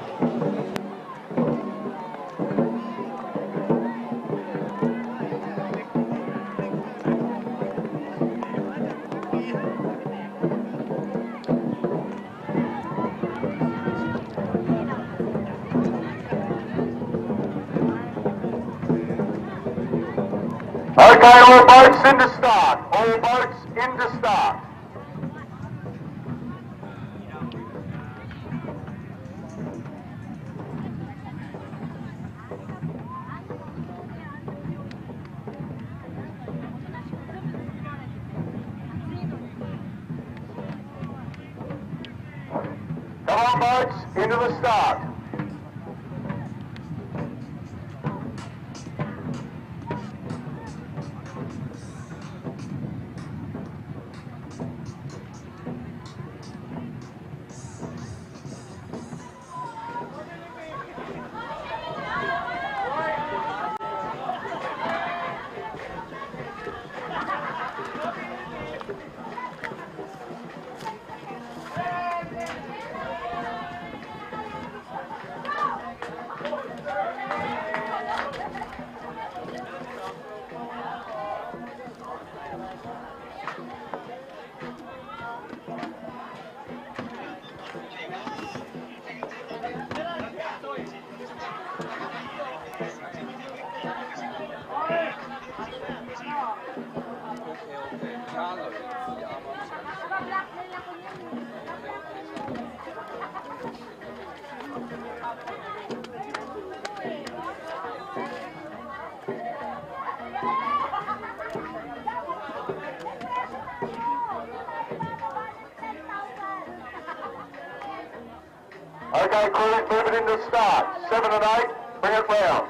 Okay, all boats into start. All boats into start. Come on, boats, into the start. Okay, crew, move it into start. 7 and 8, bring it round.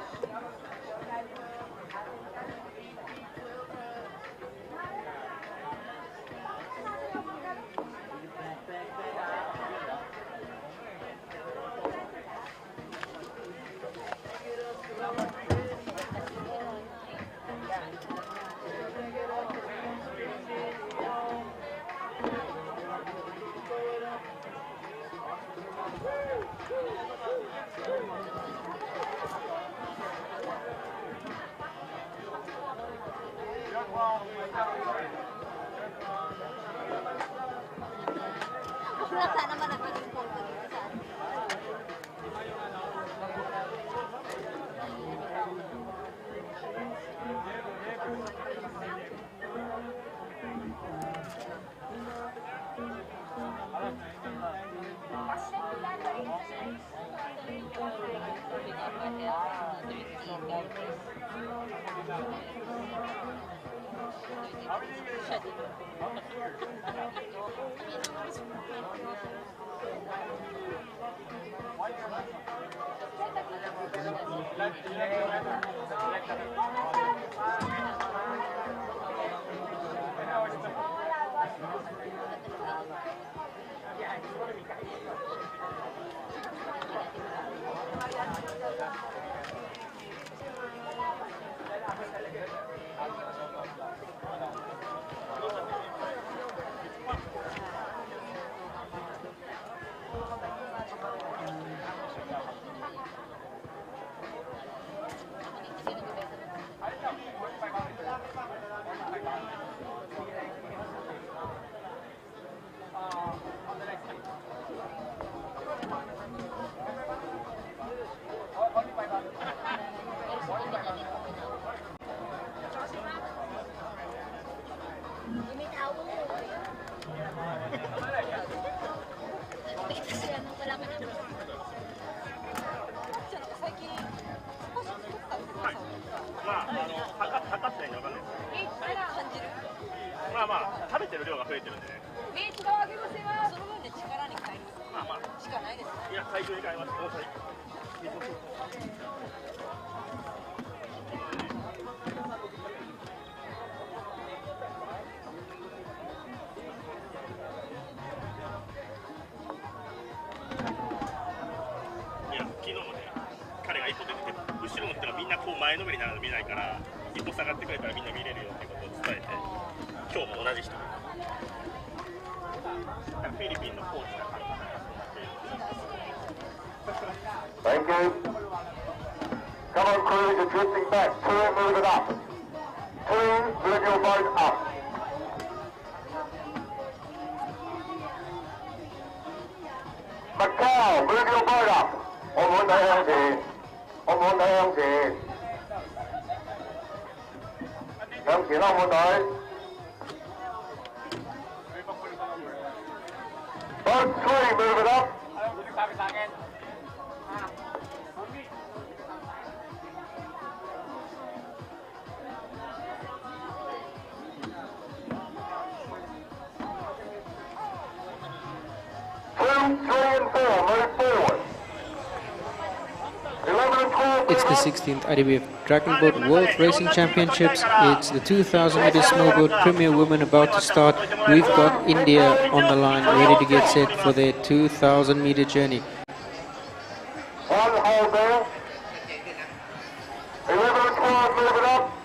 前のめりになら見えないから一歩下がってくれたらみんな見れるよってことを伝えて今日も同じ人フィリピンのコーチが考えた Thank you. Come on, crews, you're drifting back. Two, move it up. Two, move your boat up. Macau, move your boat up. 我冇睇向前，我冇睇向前，向前啦，我冇睇。Boat 3, move it up. It's the 16th IDBF Dragon Boat World Racing Championships. It's the 2,000 meter snowboard Premier Women about to start. We've got India on the line, ready to get set for their 2,000 meter journey.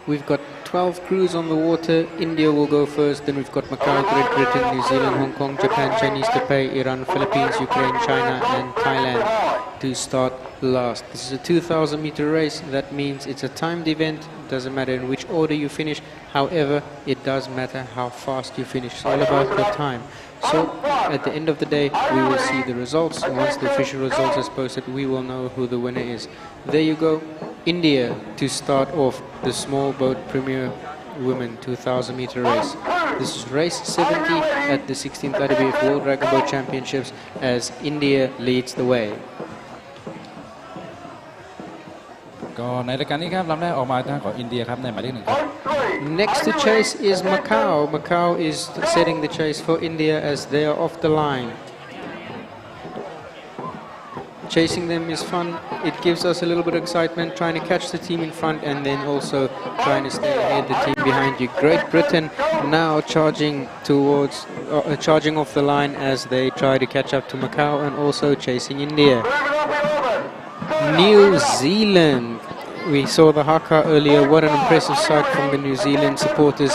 We've got 12 crews on the water. India will go first, then we've got Macau, Great Britain, New Zealand, Hong Kong, Japan, Chinese Taipei, Iran, Philippines, Ukraine, China and Thailand to start last. This is a 2,000 meter race. That means it's a timed event. It doesn't matter in which order you finish. However, it does matter how fast you finish. It's all about the time. So at the end of the day, we will see the results. Once the official results is posted, we will know who the winner is. There you go. India to start off the small boat Premier Women 2,000 meter race. This is race 70 at the 16th IDBF World Dragon Boat Championships as India leads the way. ก็ในรายการนี้ครับลำแรกออกมาทางของอินเดียครับในหมายเลข 1 ครับ Next to chase is Macau. Macau is setting the chase for India as they are off the line. Chasing them is fun. It gives us a little bit of excitement, trying to catch the team in front and then also trying to stay ahead the team behind you. Great Britain now charging off the line as they try to catch up to Macau and also chasing India. New Zealand. We saw the haka earlier. What an impressive sight from the New Zealand supporters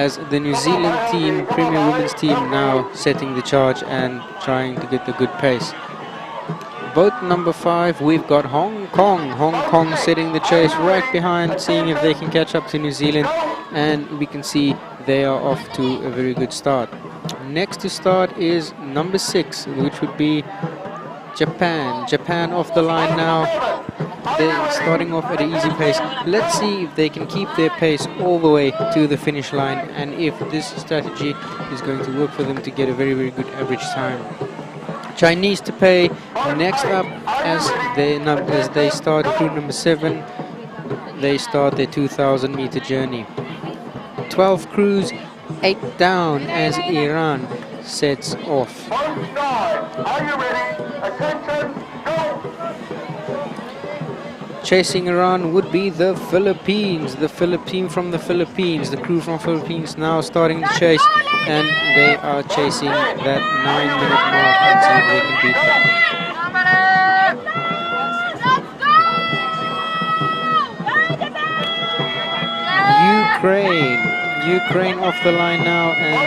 as the New Zealand team, Premier Women's team, now setting the charge and trying to get the good pace. boat number 5, we've got Hong Kong. Hong Kong setting the chase right behind, seeing if they can catch up to New Zealand, and we can see they are off to a very good start. Next to start is number 6, which would be Japan. Japan off the line now. They're starting off at an easy pace. Let's see if they can keep their pace all the way to the finish line, and if this strategy is going to work for them to get a very, very good average time. Chinese to pay next up as they start crew number 7. They start their 2,000 meter journey. 12 crews, 8 down as Iran sets off. Are you ready? Attention, go! Chasing Iran would be the Philippines. The Philippine from the Philippines. The crew from Philippines now starting the chase, and they are chasing that 9-minute mark and see if they can beat that. Ukraine off the line now, and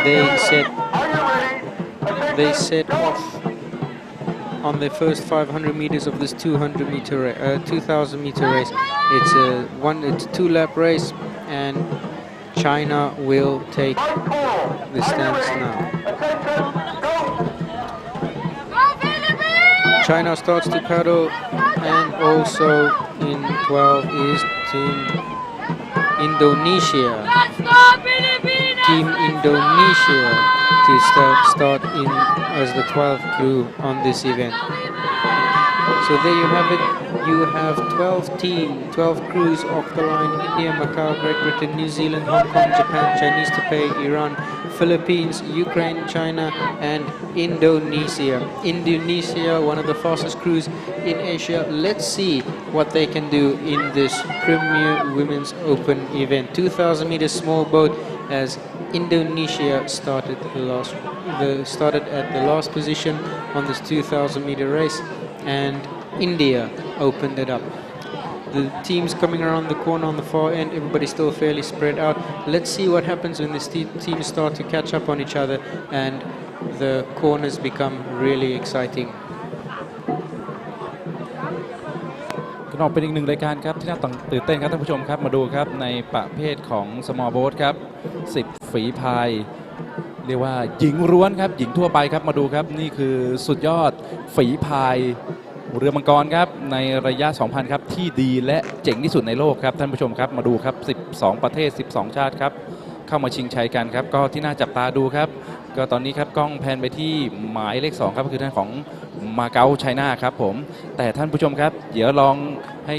they set off on the first 500 meters of this 2,000 meter race. It's a 2-lap race, and China will take the stance now. China starts to paddle, and also in 12 is Team Indonesia. Team Indonesia to start in as the 12th crew on this event. So there you have it. You have 12 crews off the line: India, Macau, Great Britain, New Zealand, Hong Kong, Japan, Chinese Taipei, Iran, Philippines, Ukraine, China, and Indonesia. Indonesia, one of the fastest crews in Asia. Let's see what they can do in this Premier Women's Open event. 2,000 meters small boat, as Indonesia started at the last position on this 2,000 meter race, and India opened it up. The teams coming around the corner on the far end, everybody's still fairly spread out. Let's see what happens when these teams start to catch up on each other and the corners become really exciting. ก็เป็นอีกหนึ่งรายการครับที่น่าตื่นเต้นครับท่านผู้ชมครับมาดูครับในประเภทของ small boat ครับ10 ฝีพายเรียกว่าหญิงล้วนครับหญิงทั่วไปครับมาดูครับนี่คือสุดยอดฝีพายเรือมังกรครับในระยะ 2,000 ครับที่ดีและเจ๋งที่สุดในโลกครับท่านผู้ชมครับมาดูครับ12 ประเทศ 12 ชาติครับเข้ามาชิงชัยกันครับก็ที่น่าจับตาดูครับก็ตอนนี้ครับกล้องแพนไปที่หมายเลข 2 ครับคือท่านของมาเก๊าไชน่าครับผมแต่ท่านผู้ชมครับเดี๋ยวลองให้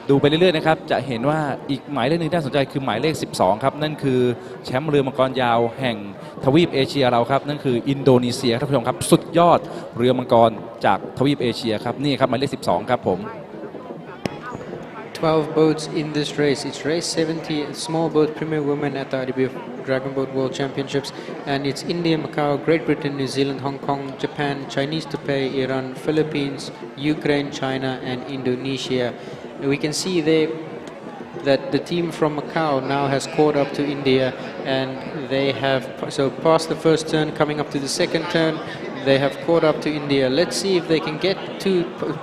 ดูไปเรื่อยๆนะครับจะเห็นว่าอีกหมายเลขหนึ่งที่น่าสนใจคือหมายเลข 12 ครับนั่นคือแชมป์เรือมังกรยาวแห่งทวีปเอเชียเราครับนั่นคืออินโดนีเซียท่านผู้ชมครับสุดยอดเรือมังกรจากทวีปเอเชียครับนี่ครับหมายเลข 12 ครับผม 12 boats in this race. It's race 70, small boat Premier Women at the Idbf Dragon Boat World Championships, and it's India, Macau, Great Britain, New Zealand, Hong Kong, Japan, Chinese Taipei, Iran, Philippines, Ukraine, China, and Indonesia. We can see there that the team from Macau now has caught up to India, and they have past the first turn, coming up to the second turn. They have caught up to India. Let's see if they can get to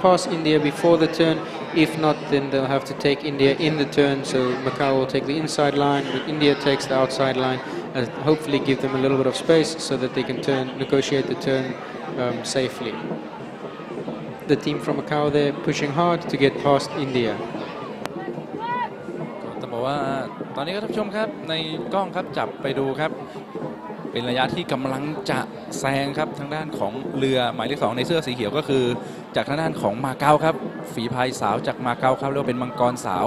pass India before the turn. If not, then they'll have to take India in the turn. So Macau will take the inside line, but India takes the outside line, and hopefully give them a little bit of space so that they can negotiate the turn safely. The team from Macau, they're pushing hard to get past India. ต้องบอกว่าตอนนี้ครับท่านผู้ชมครับในกล้องครับจับไปดูครับเป็นระยะที่กำลังจะแซงครับทางด้านของเรือหมายเลข 2ในเสื้อสีเขียวก็คือจากทางด้านของมาเก๊าครับฝีพายสาวจากมาเก๊าครับเรียกว่าเป็นมังกรสาว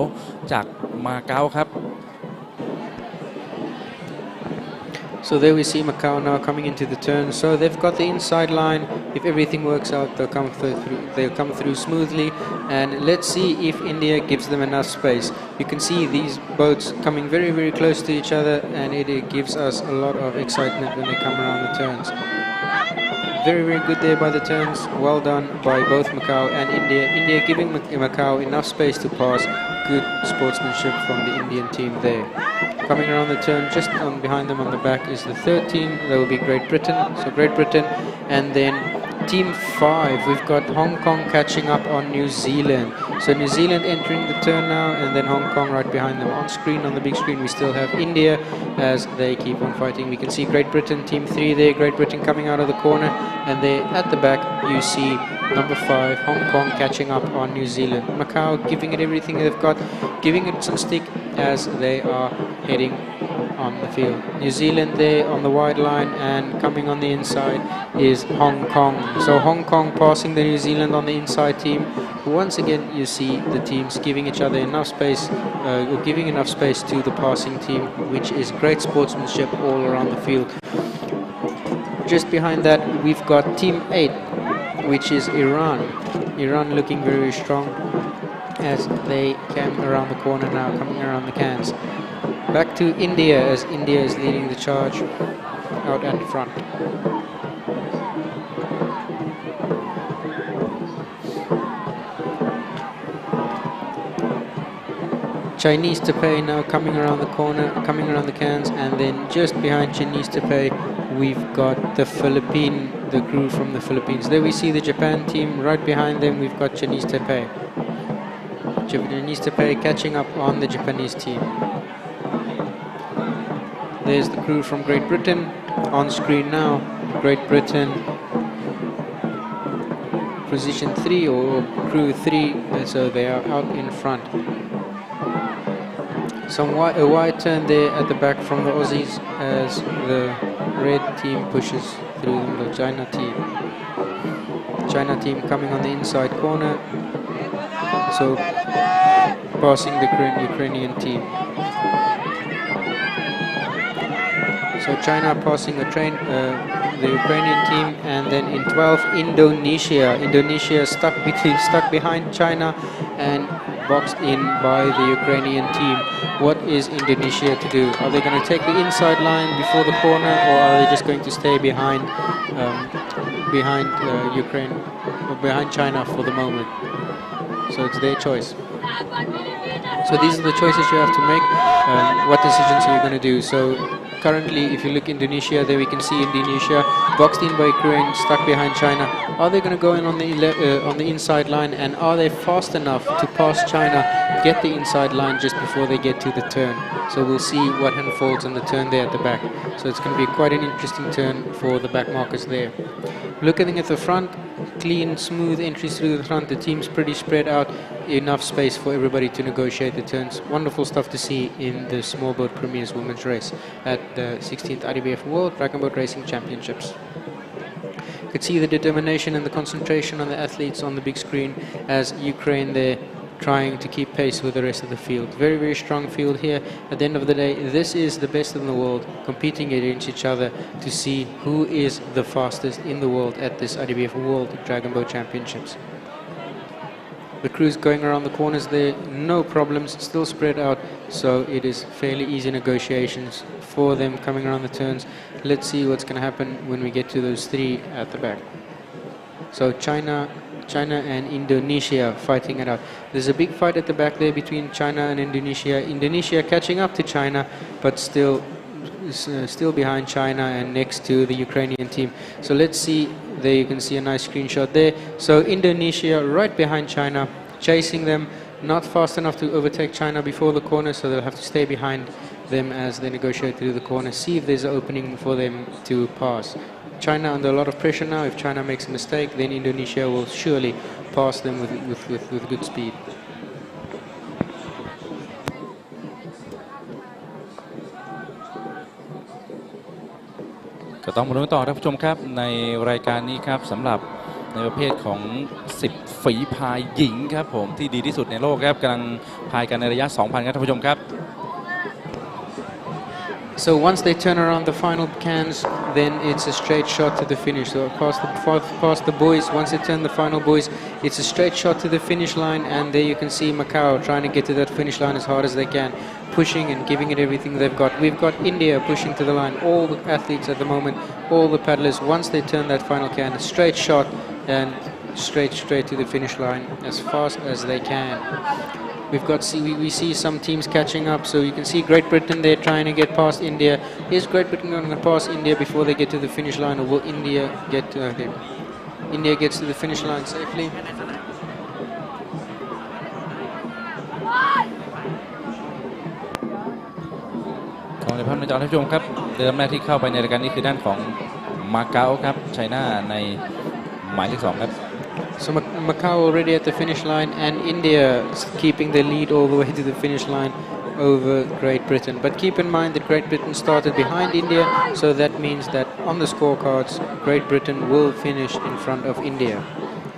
จากมาเก๊าครับ So there we see Macau now coming into the turn. So they've got the inside line. If everything works out, they'll come through smoothly. And let's see if India gives them enough space. You can see these boats coming very, very close to each other, and it gives us a lot of excitement when they come around the turns. Very, very good there by the turns. Well done by both Macau and India. India giving Macau enough space to pass. Good sportsmanship from the Indian team there. Coming around the turn, just behind them on the back is the third team. That will be Great Britain. So Great Britain, and then Team 5, we've got Hong Kong catching up on New Zealand. So New Zealand entering the turn now, and then Hong Kong right behind them. On screen, on the big screen, we still have India as they keep on fighting. We can see Great Britain, Team 3 there, Great Britain coming out of the corner, and there at the back you see number 5, Hong Kong catching up on New Zealand. Macau giving it everything they've got, giving it some stick as they are heading on the field. New Zealand there on the wide line, and coming on the inside is Hong Kong. So Hong Kong passing the New Zealand on the inside team. Once again you see the teams giving each other enough space, or giving enough space to the passing team, which is great sportsmanship all around the field. Just behind that we've got Team 8, which is Iran. Iran looking very, very strong as they came around the corner now, coming around the cans. Back to India as India is leading the charge out at front. Chinese Taipei now coming around the corner, coming around the cans, and then just behind Chinese Taipei we've got the the crew from the Philippines. There we see the Japan team, right behind them we've got Chinese Taipei. Chinese Taipei catching up on the Japanese team. There's the crew from Great Britain on screen now. Great Britain position 3 or crew 3, so they are out in front. A wide turn there at the back from the Aussies as the red team pushes through the China team. China team coming on the inside corner, so passing the Ukrainian team. So China passing the Ukrainian team, and then in 12th Indonesia. Indonesia stuck behind China and boxed in by the Ukrainian team. What is Indonesia to do? Are they going to take the inside line before the corner, or are they just going to stay behind Ukraine or behind China for the moment? So it's their choice. So these are the choices you have to make. What decisions are you going to do? So currently, if you look Indonesia, there we can see Indonesia boxed in by Ukraine, stuck behind China. Are they going to go in on the inside line, and are they fast enough to pass China, get the inside line just before they get to the turn? So we'll see what unfolds on the turn there at the back. So it's going to be quite an interesting turn for the back markers there. Looking at the front, clean, smooth entries through the front. The team's pretty spread out, enough space for everybody to negotiate the turns. Wonderful stuff to see in the small boat premiers women's race at the 16th Idbf World Dragon Boat Racing Championships. You could see the determination and the concentration on the athletes on the big screen as Ukraine there trying to keep pace with the rest of the field. Very, very strong field here. At the end of the day, this is the best in the world competing against each other to see who is the fastest in the world at this IDBF World Dragon Boat Championships. The crews going around the corners there, no problems, still spread out, so it is fairly easy negotiations for them coming around the turns. Let's see what's going to happen when we get to those three at the back. So China and Indonesia fighting it out. There's a big fight at the back there between China and Indonesia. Indonesia catching up to China, but still behind China and next to the Ukrainian team. So let's see, there you can see a nice screenshot there. So Indonesia right behind China, chasing them, not fast enough to overtake China before the corner, so they'll have to stay behind them as they negotiate through the corner, see if there's an opening for them to pass. China under a lot of pressure now. If China makes a mistake, then Indonesia will surely pass them with good speed. ก็ต้องมาลุ้นต่อท่านผู้ชมครับในรายการนี้ครับสำหรับในประเภทของ10ฝีพายหญิงครับผมที่ดีที่สุดในโลกครับกำลังพายกันในระยะ 2,000 ครับท่านผู้ชมครับ So once they turn around the final cans, then it's a straight shot to the finish. So past the buoys, once they turn the final buoys, it's a straight shot to the finish line, and there you can see Macau trying to get to that finish line as hard as they can, pushing and giving it everything they've got. We've got India pushing to the line, all the athletes at the moment, all the paddlers, once they turn that final can, a straight shot and straight to the finish line as fast as they can. We see some teams catching up, so you can see Great Britain there trying to get past India. Is Great Britain going to pass India before they get to the finish line, or will India get to... Okay. India gets to the finish line safely. ของในภาพในจอท่านผู้ชมครับเดิมแรกที่เข้าไปในรายการนี้คือด้านของมาเก๊าครับไชน่าในหมายเลข 2 ครับ So Macau already at the finish line, and India keeping the lead all the way to the finish line over Great Britain. But keep in mind that Great Britain started behind India, so that means that on the scorecards, Great Britain will finish in front of India.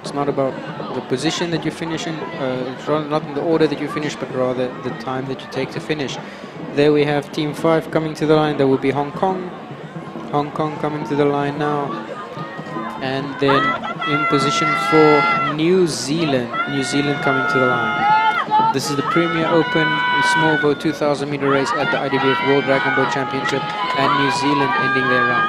It's not about the position that you finish in, not in the order that you finish, but rather the time that you take to finish. There we have Team 5 coming to the line. There will be Hong Kong. Hong Kong coming to the line now. And then in position for New Zealand. New Zealand coming to the line. This is the Premier Open small boat 2,000 meter race at the IDBF World Dragon Boat Championship, and New Zealand ending their run.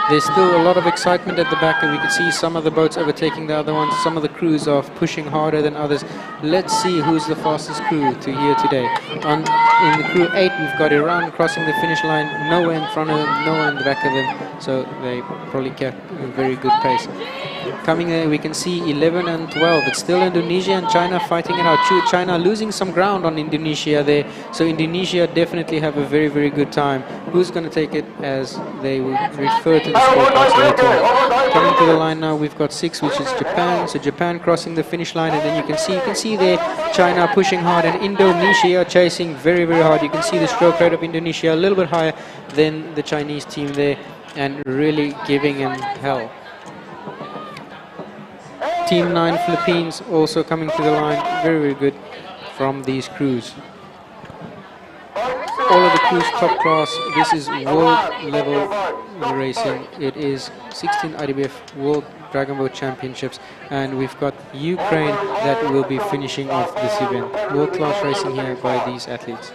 There's still a lot of excitement at the back, and we can see some of the boats overtaking the other ones. Some of the crews are pushing harder than others. Let's see who's the fastest crew to here today. In the crew 8, we've got Iran crossing the finish line, nowhere in front of them, nowhere in the back of them, so they probably kept a very good pace. Coming there, we can see 11 and 12. It's still Indonesia and China fighting it out. China losing some ground on Indonesia there, so Indonesia definitely have a very, very good time. Who's going to take it as they will refer to the scorecards later on. Coming to the line now, we've got 6, which is Japan. So Japan crossing the finish line, and then you can see there China pushing hard, and Indonesia chasing very, very hard. You can see the stroke rate of Indonesia a little bit higher than the Chinese team there, and really giving them hell. Team 9 Philippines also coming to the line. Very, very good from these crews. All of the crews top class. This is world level racing. It is 16 IDBF World Dragon Boat Championships, and we've got Ukraine that will be finishing off this event. World class racing here by these athletes.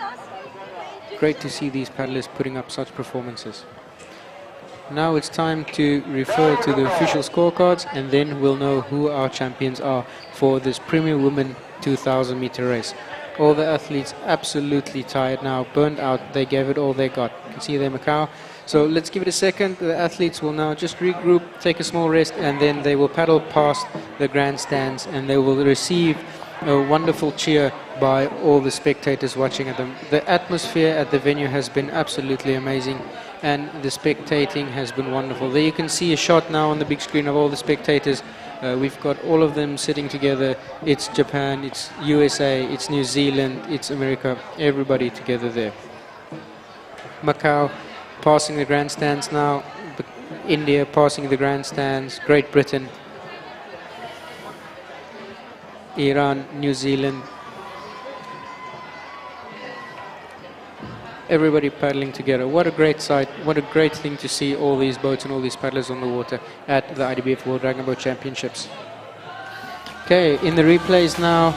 Great to see these paddlers putting up such performances. Now it's time to refer to the official scorecards, and then we'll know who our champions are for this Premier Women 2,000 meter race. All the athletes absolutely tired now, burned out. They gave it all they got. You can see there Macau. So let's give it a second. The athletes will now just regroup, take a small rest, and then they will paddle past the grandstands, and they will receive a wonderful cheer by all the spectators watching at them. The atmosphere at the venue has been absolutely amazing, and the spectating has been wonderful. There you can see a shot now on the big screen of all the spectators. We've got all of them sitting together. It's Japan, it's USA, it's New Zealand, it's America, everybody together there. Macau passing the grandstands now, India passing the grandstands, Great Britain, Iran, New Zealand, everybody paddling together. What a great sight, what a great thing to see all these boats and all these paddlers on the water at the IDBF World Dragon Boat Championships. Okay, in the replays now,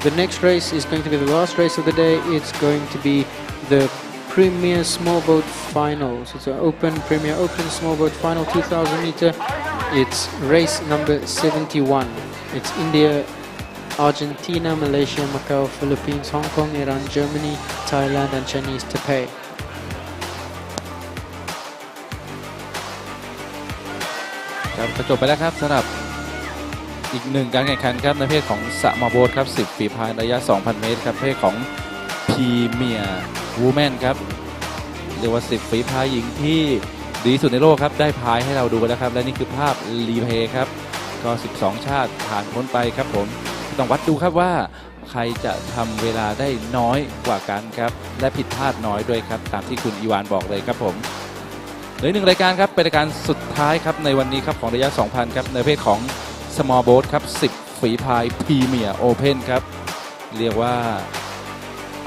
the next race is going to be the last race of the day. It's going to be the Premier Small Boat Finals. It's an Premier Open Small Boat Final 2,000 meter. It's race number 71. It's India, Argentina, Malaysia, Macau, Philippines, Hong Kong, Iran, Germany, Thailand, and Chinese Taipei. ครับจบไปแล้วครับสำหรับอีกหนึ่งการแข่งขันครับในประเภทของสมอโบ๊ทครับ10 ฝีพายระยะ 2,000 เมตรครับประเภทของพรีเมียร์วูแมนครับเรียกว่า10 ฝีพายหญิงที่ดีที่สุดในโลกครับได้พายให้เราดูกันแล้วครับและนี่คือภาพรีเพย์ครับก็12 ชาติผ่านพ้นไปครับผมต้องวัดดูครับว่าใครจะทำเวลาได้น้อยกว่ากันครับและผิดพลาดน้อยด้วยครับตามที่คุณอีวานบอกเลยครับผมเหลือ1รายการครับเป็นรายการสุดท้ายครับในวันนี้ครับของระยะ 2,000 ครับในประเภทของ Small Boat ครับ10 ฝีพายพรีเมียร์โอเพ่นครับเรียกว่า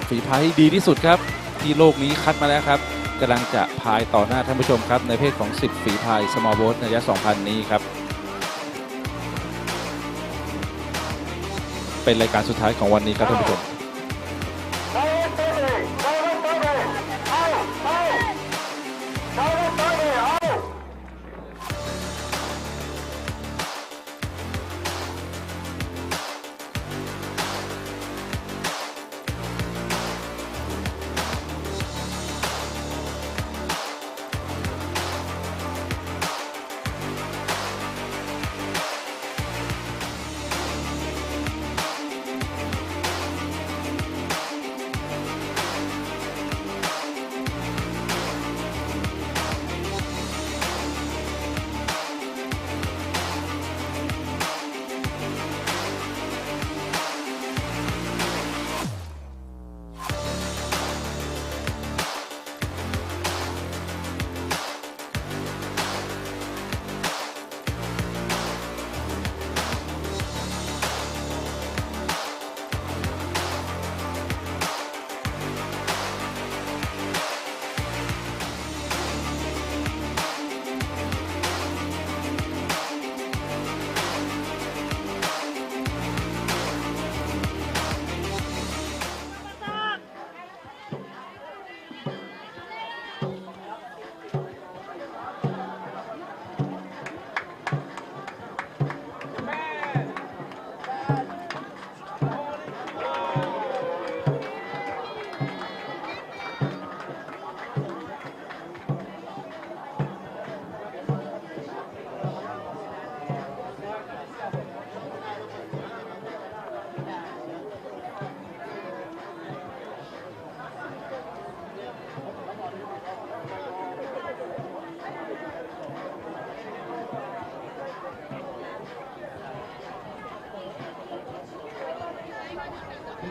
ฝีพายที่ดีที่สุดครับที่โลกนี้คัดมาแล้วครับกำลังจะพายต่อหน้าท่านผู้ชมครับในประเภทของ10 ฝีพาย Small Boat ระยะ 2,000 นี้ครับเป็นรายการสุดท้ายของวันนี้ครับท่านผู้ชม You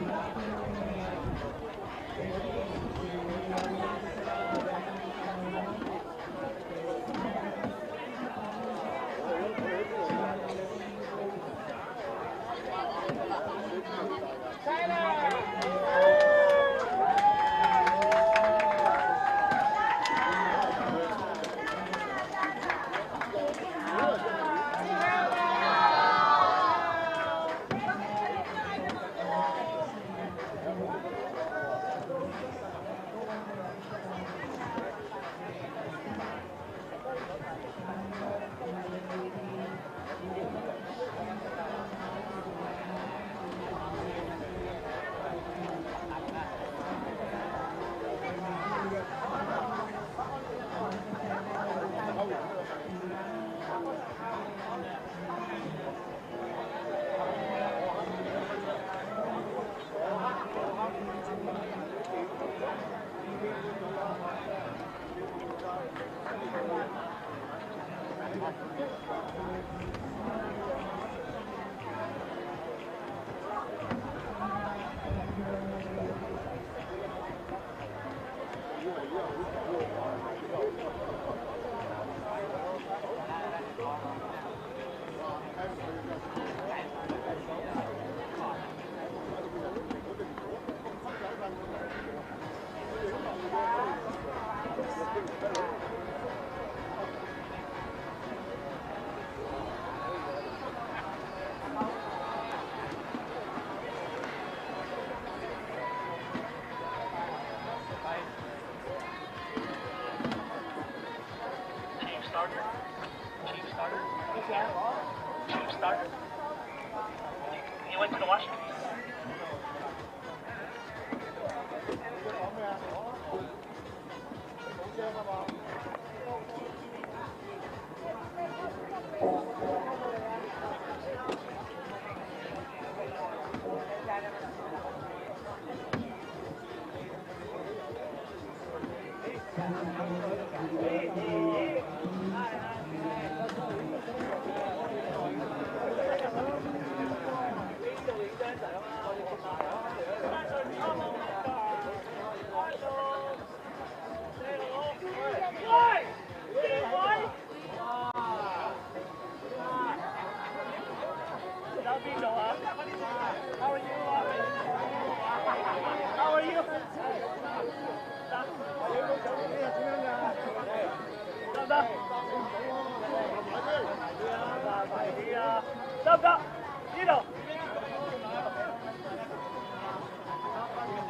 went to the washroom?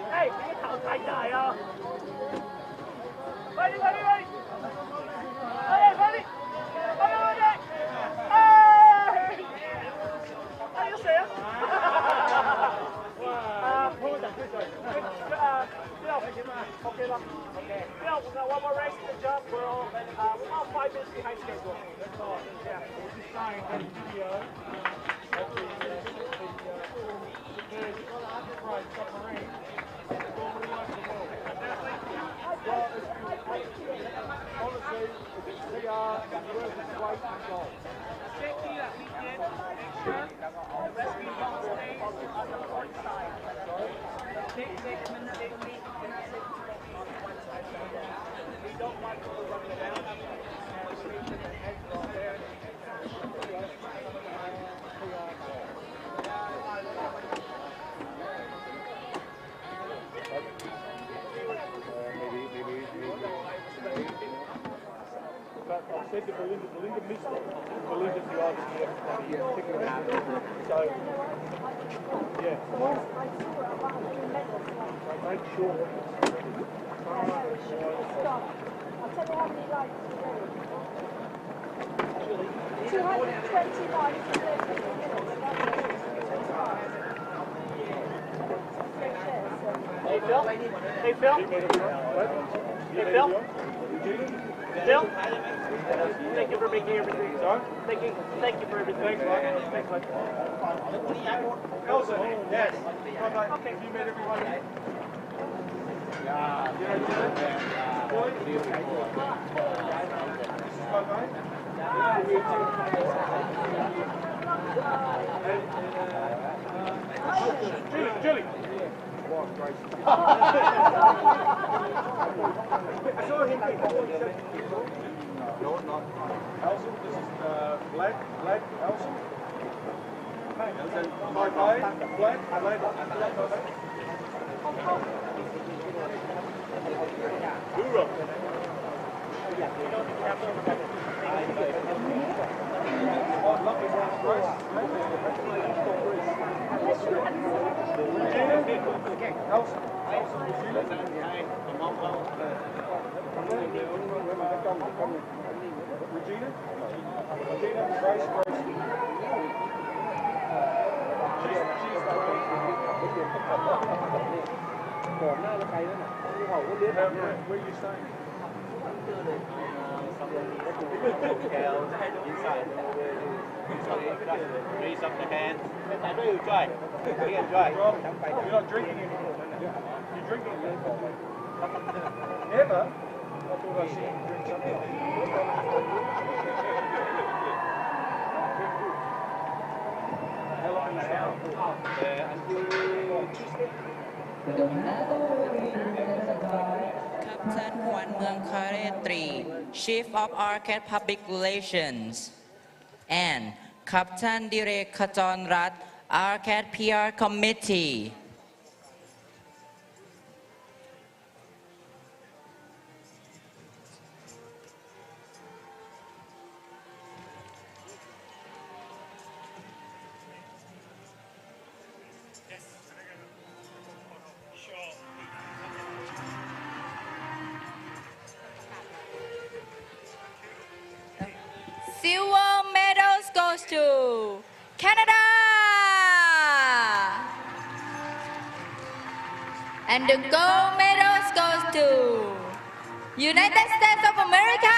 Hey, 頭太大啊！快啲！快啲！哎要死啊！OK 啦 ，OK。We got one more race to jump. We're about 5 minutes behind schedule. That's all. Yeah. This is signed on video. Submarine. Honestly, they are worth its weight in gold. Safety that we did, make sure the rescue box stays on the port side. We don't want people running down. But I said to Belinda missed it. Belinda's the IDBF So, yeah. So make sure. I'll tell you how many lights you 220 lights in 15 minutes. Hey Phil? Hey Phil? Hey Phil? Phil? Thank you for making everything. Sorry? Thank you for everything. Thanks, bud. Elsa, yes. Okay. You made everyone. Yeah. Boy? Julie. No, not Elson. This is black Elson. And then black. Hoorah. Oh, lovely price. Elson. Regina, Grace. Where are you staying? Raise up the hand. Enjoy. You're not drinking anymore. You're drinking anymore. Never? I thought I seen you drink something. How long is that? Until Tuesday. ครับท่านหวนเมืองคาเรตรี Chief of Arcade Public Relations and ครับท่านดิเรกขจรรัตน์ Arcade PR Committee Silver medals goes to Canada. And the gold medals goes to United States of America.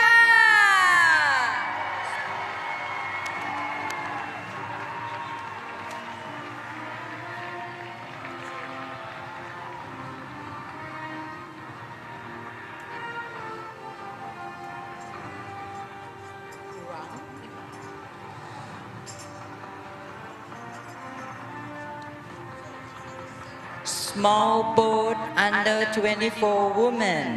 Small boat under 24 women.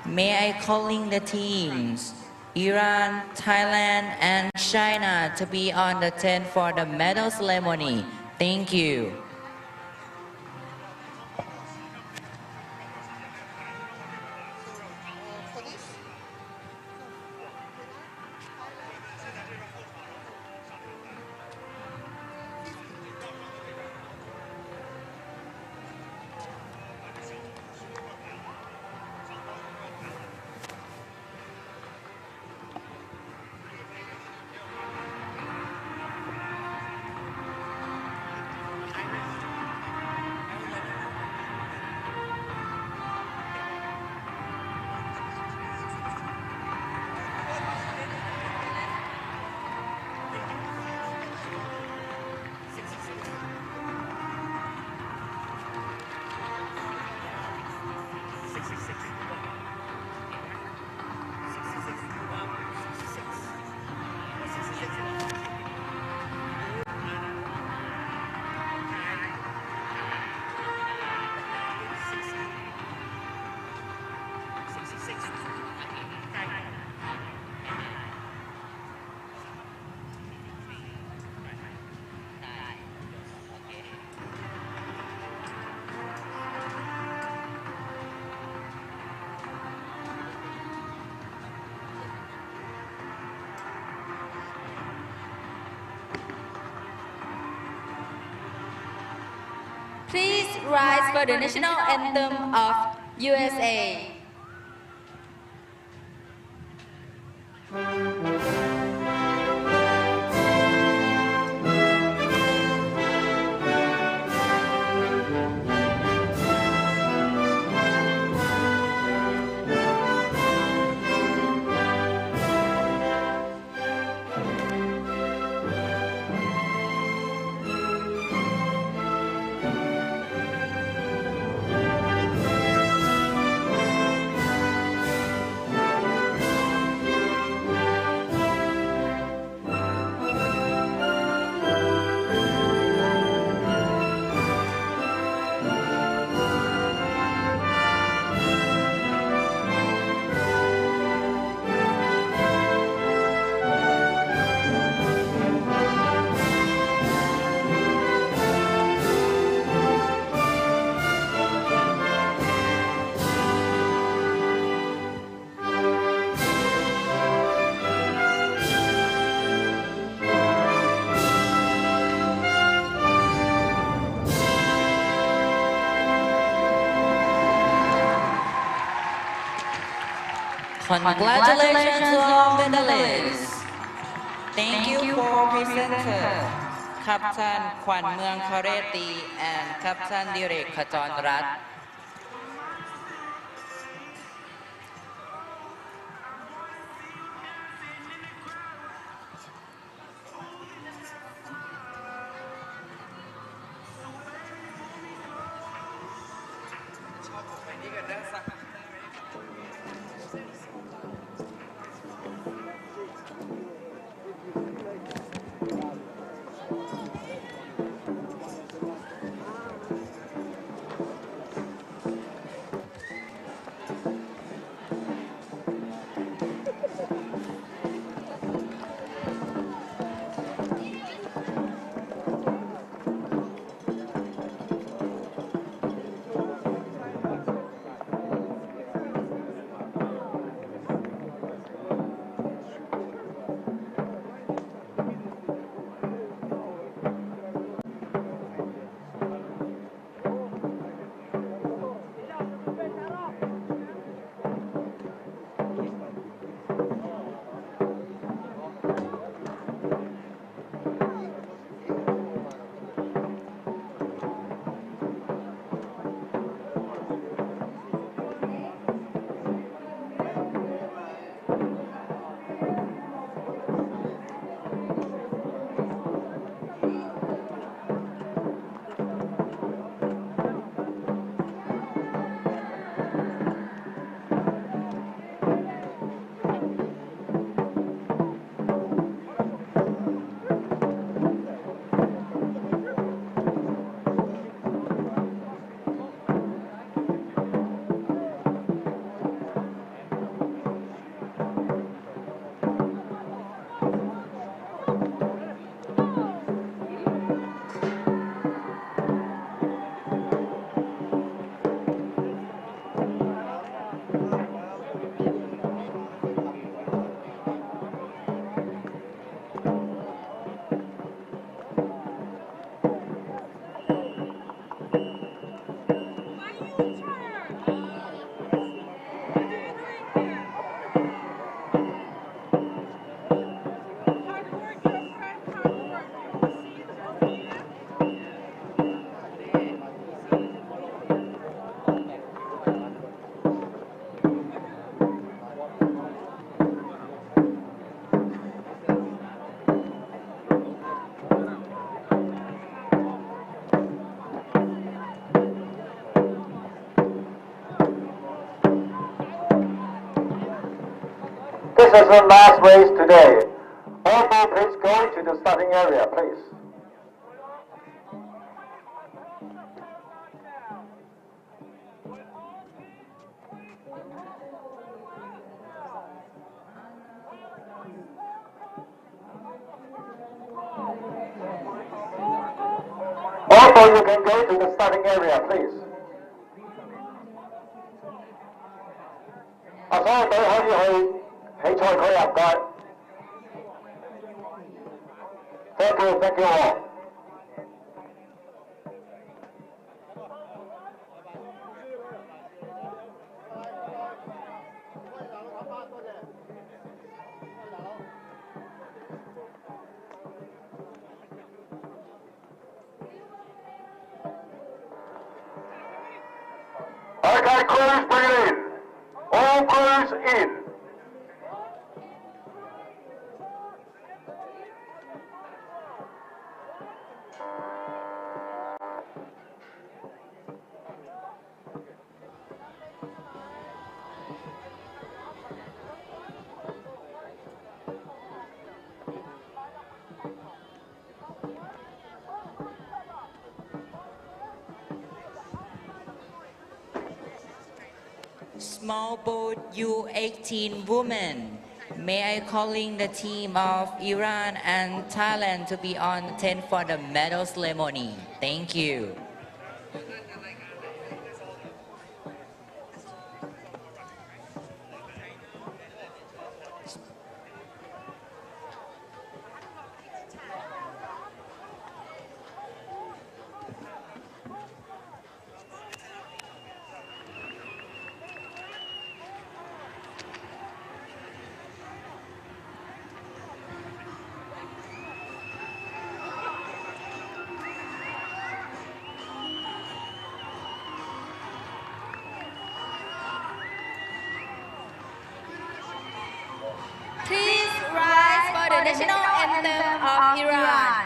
May I calling the teams Iran, Thailand, and China to be on the tent for the medal ceremony. Thank you. Please rise for the national anthem of USA. Congratulations to all medalists. Thank you for presenter Captain ขวัญเมืองคาเรตี and Captain ดิเรกขจรรัตน์ This is the last race today. All four please go to the starting area, please. Also, you can go to the starting area, please. 所有隊可以去比賽區入街。Thank you, thank you all. Okay, crews, bring it in. All crews in. Small boat U18 women. May I calling the team of Iran and Thailand to be on 10 for the medal ceremony. Thank you. the national anthem of Iran.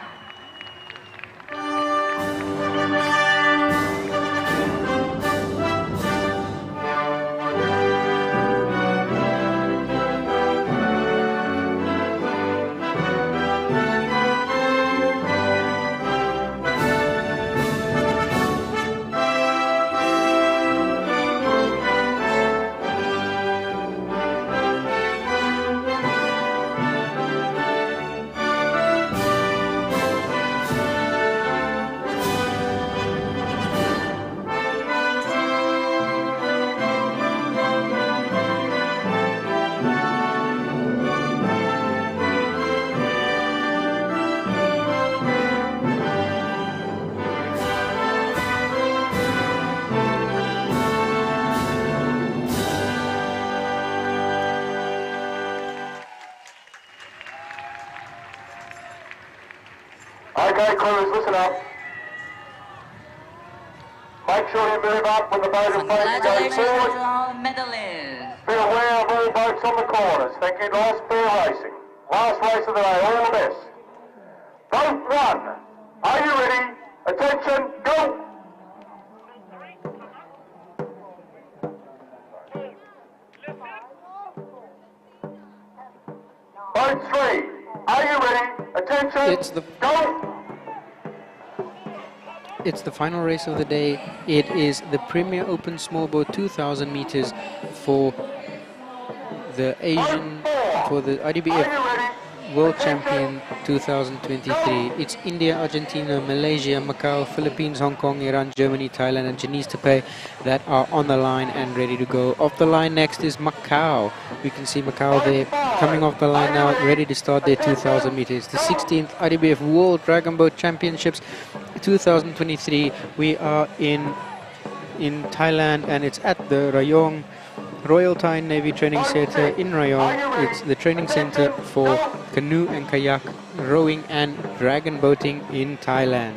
Okay, crews, listen up. Make sure you move up when the boat is facing goes forward. Be aware of all boats on the corners. Thank you, guys. Fair racing. Last race of the day. All the best. Boat 1. Are you ready? Attention, go! Boat 3. Are you ready? Attention, go! It's the final race of the day. It is the Premier Open Small Boat 2,000 meters for the IDBF World Champion 2023. It's India, Argentina, Malaysia, Macau, Philippines, Hong Kong, Iran, Germany, Thailand and Chinese Taipei that are on the line and ready to go. Off the line next is Macau. We can see Macau there coming off the line now, ready to start their 2,000 meters. The 16th IDBF World Dragon Boat Championships 2023. We are in Thailand and it's at the Rayong Royal Thai Navy Training Center in Rayong. It's the training center for canoe and kayak, rowing and dragon boating in Thailand.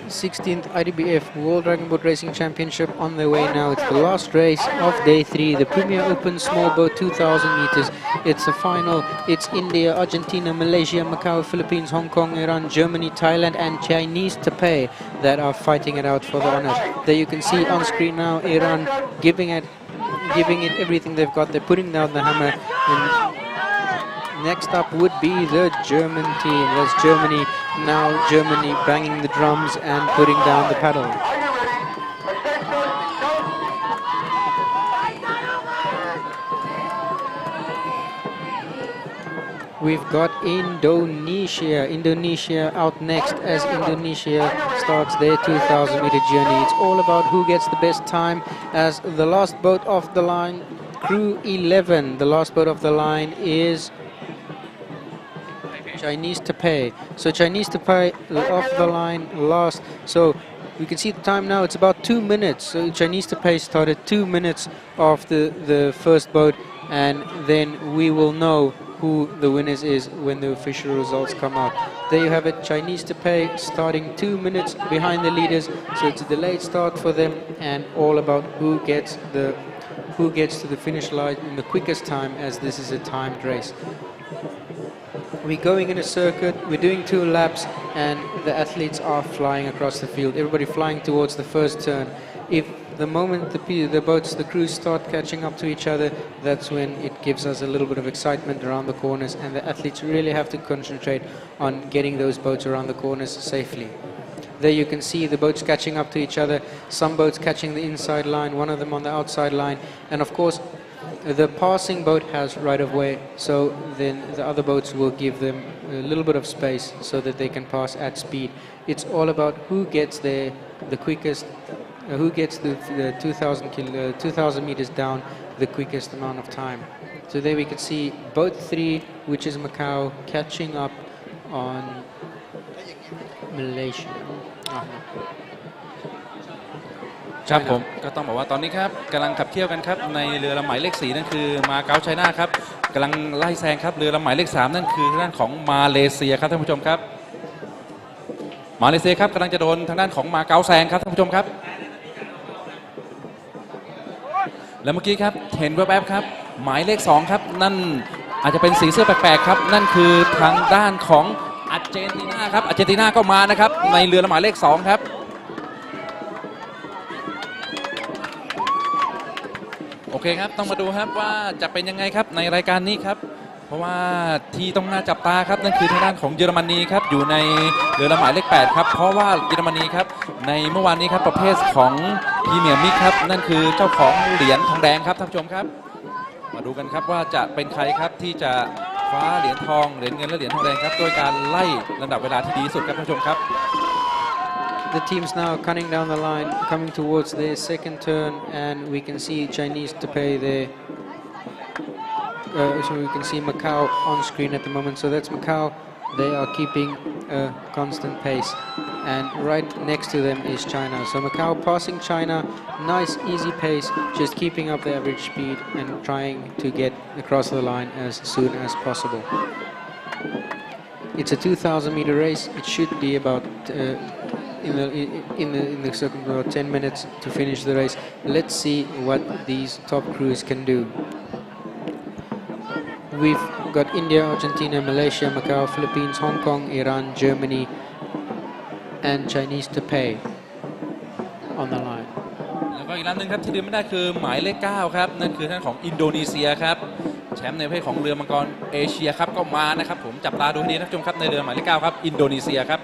16th IDBF World Dragon Boat Racing Championship on the way now. It's the last race of day 3, the Premier Open Small Boat 2,000 meters. It's the final. It's India, Argentina, Malaysia, Macau, Philippines, Hong Kong, Iran, Germany, Thailand and Chinese Taipei that are fighting it out for the honors. There you can see on screen now Iran giving it everything they've got. They're putting down the hammer. And next up would be the German team. That's Germany. Now Germany banging the drums and putting down the paddle. We've got Indonesia out next as Indonesia starts their 2,000 meter journey. It's all about who gets the best time as the last boat off the line, crew 11. The last boat off the line is Chinese Taipei. So Chinese Taipei off the line last. So we can see the time now, it's about 2 minutes. So Chinese Taipei started 2 minutes off the first boat, and then we will know who the winners is when the official results come out. There you have it, Chinese Taipei starting 2 minutes behind the leaders. So it's a delayed start for them and all about who gets to the finish line in the quickest time, as this is a timed race. We're going in a circuit, we're doing 2 laps and the athletes are flying across the field, everybody flying towards the first turn. If the moment the crews start catching up to each other, that's when it gives us a little bit of excitement around the corners, and the athletes really have to concentrate on getting those boats around the corners safely. There you can see the boats catching up to each other, some boats catching the inside line, one of them on the outside line, and of course the passing boat has right of way, so then the other boats will give them a little bit of space so that they can pass at speed. It's all about who gets there the quickest, who gets the 2,000 meters down the quickest amount of time. So there we can see boat 3, which is Macau, catching up on Malaysia. ครับผมก็ต้องบอกว่าตอนนี้ครับกำลังขับเคี่ยวกันครับในเรือลำหมายเลข 4นั่นคือมาเก๊าไชน่าครับกำลังไล่แซงครับเรือลำหมายเลข 3นั่นคือทางด้านของมาเลเซียครับท่านผู้ชมครับมาเลเซียครับกำลังจะโดนทางด้านของมาเก๊าแซงครับท่านผู้ชมครับแล้วเมื่อกี้ครับเห็นแวบๆครับหมายเลข 2ครับนั่น อาจจะเป็นสีเสื้อแปลกๆครับนั่นคือทางด้านของอาร์เจนตินาครับอาร์เจนตินาก็มานะครับในเรือลำหมายเลข2ครับโอเคครับต้องมาดูครับว่าจะเป็นยังไงครับในรายการนี้ครับเพราะว่าที่ต้องน่าจับตาครับนั่นคือทางด้านของเยอรมนีครับอยู่ในเรือลำหมายเลข8ครับเพราะว่าเยอรมนีครับในเมื่อวานนี้ครับประเภทของพรีเมียร์มิกครับนั่นคือเจ้าของเหรียญทองแดงครับท่านผู้ชมครับมาดูกันครับว่าจะเป็นใครครับที่จะคว้าเหรียญทองเหรียญเงินและเหรียญทองแดงครับโดยการไล่ลำดับเวลาที่ดีที่สุดครับท่านผู้ชมครับ The teams now cutting down the line, coming towards their second turn, and we can see Chinese to pay their. So we can see Macau on screen at the moment. So that's Macau. They are keeping a constant pace, and right next to them is China. So Macau passing China, nice easy pace, just keeping up the average speed and trying to get across the line as soon as possible. It's a 2,000-meter race. It should be about in the circle about 10 minutes to finish the race. Let's see what these top crews can do. We've got India, Argentina, Malaysia, Macau, Philippines, Hong Kong, Iran, Germany, and Chinese to pay on the line. แล้วก็อีกลำหนึ่งครับที่ลืมไม่ได้คือหมายเลข9ครับนั่นคือท่านของอินโดนีเซียครับแชมป์ในประเภทของเรือมังกรเอเชียครับก็มานะครับผมจับตาดูให้ดีนะท่านผู้ชมครับในเรือหมายเลข9ครับอินโดนีเซียครับ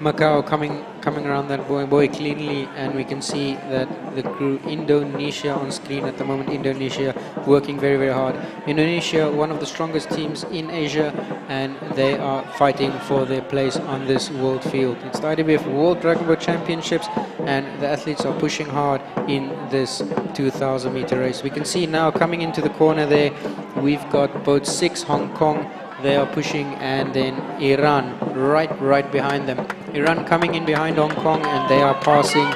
Macau coming around that buoy cleanly, and we can see that the crew Indonesia on screen at the moment. Indonesia working very, very hard. Indonesia, one of the strongest teams in Asia, and they are fighting for their place on this world field. It's the IDBF World Dragon Boat Championships, and the athletes are pushing hard in this 2,000-meter race. We can see now coming into the corner there, we've got boat 6 Hong Kong. They are pushing, and then Iran right behind them. Iran coming in behind Hong Kong, and they are passing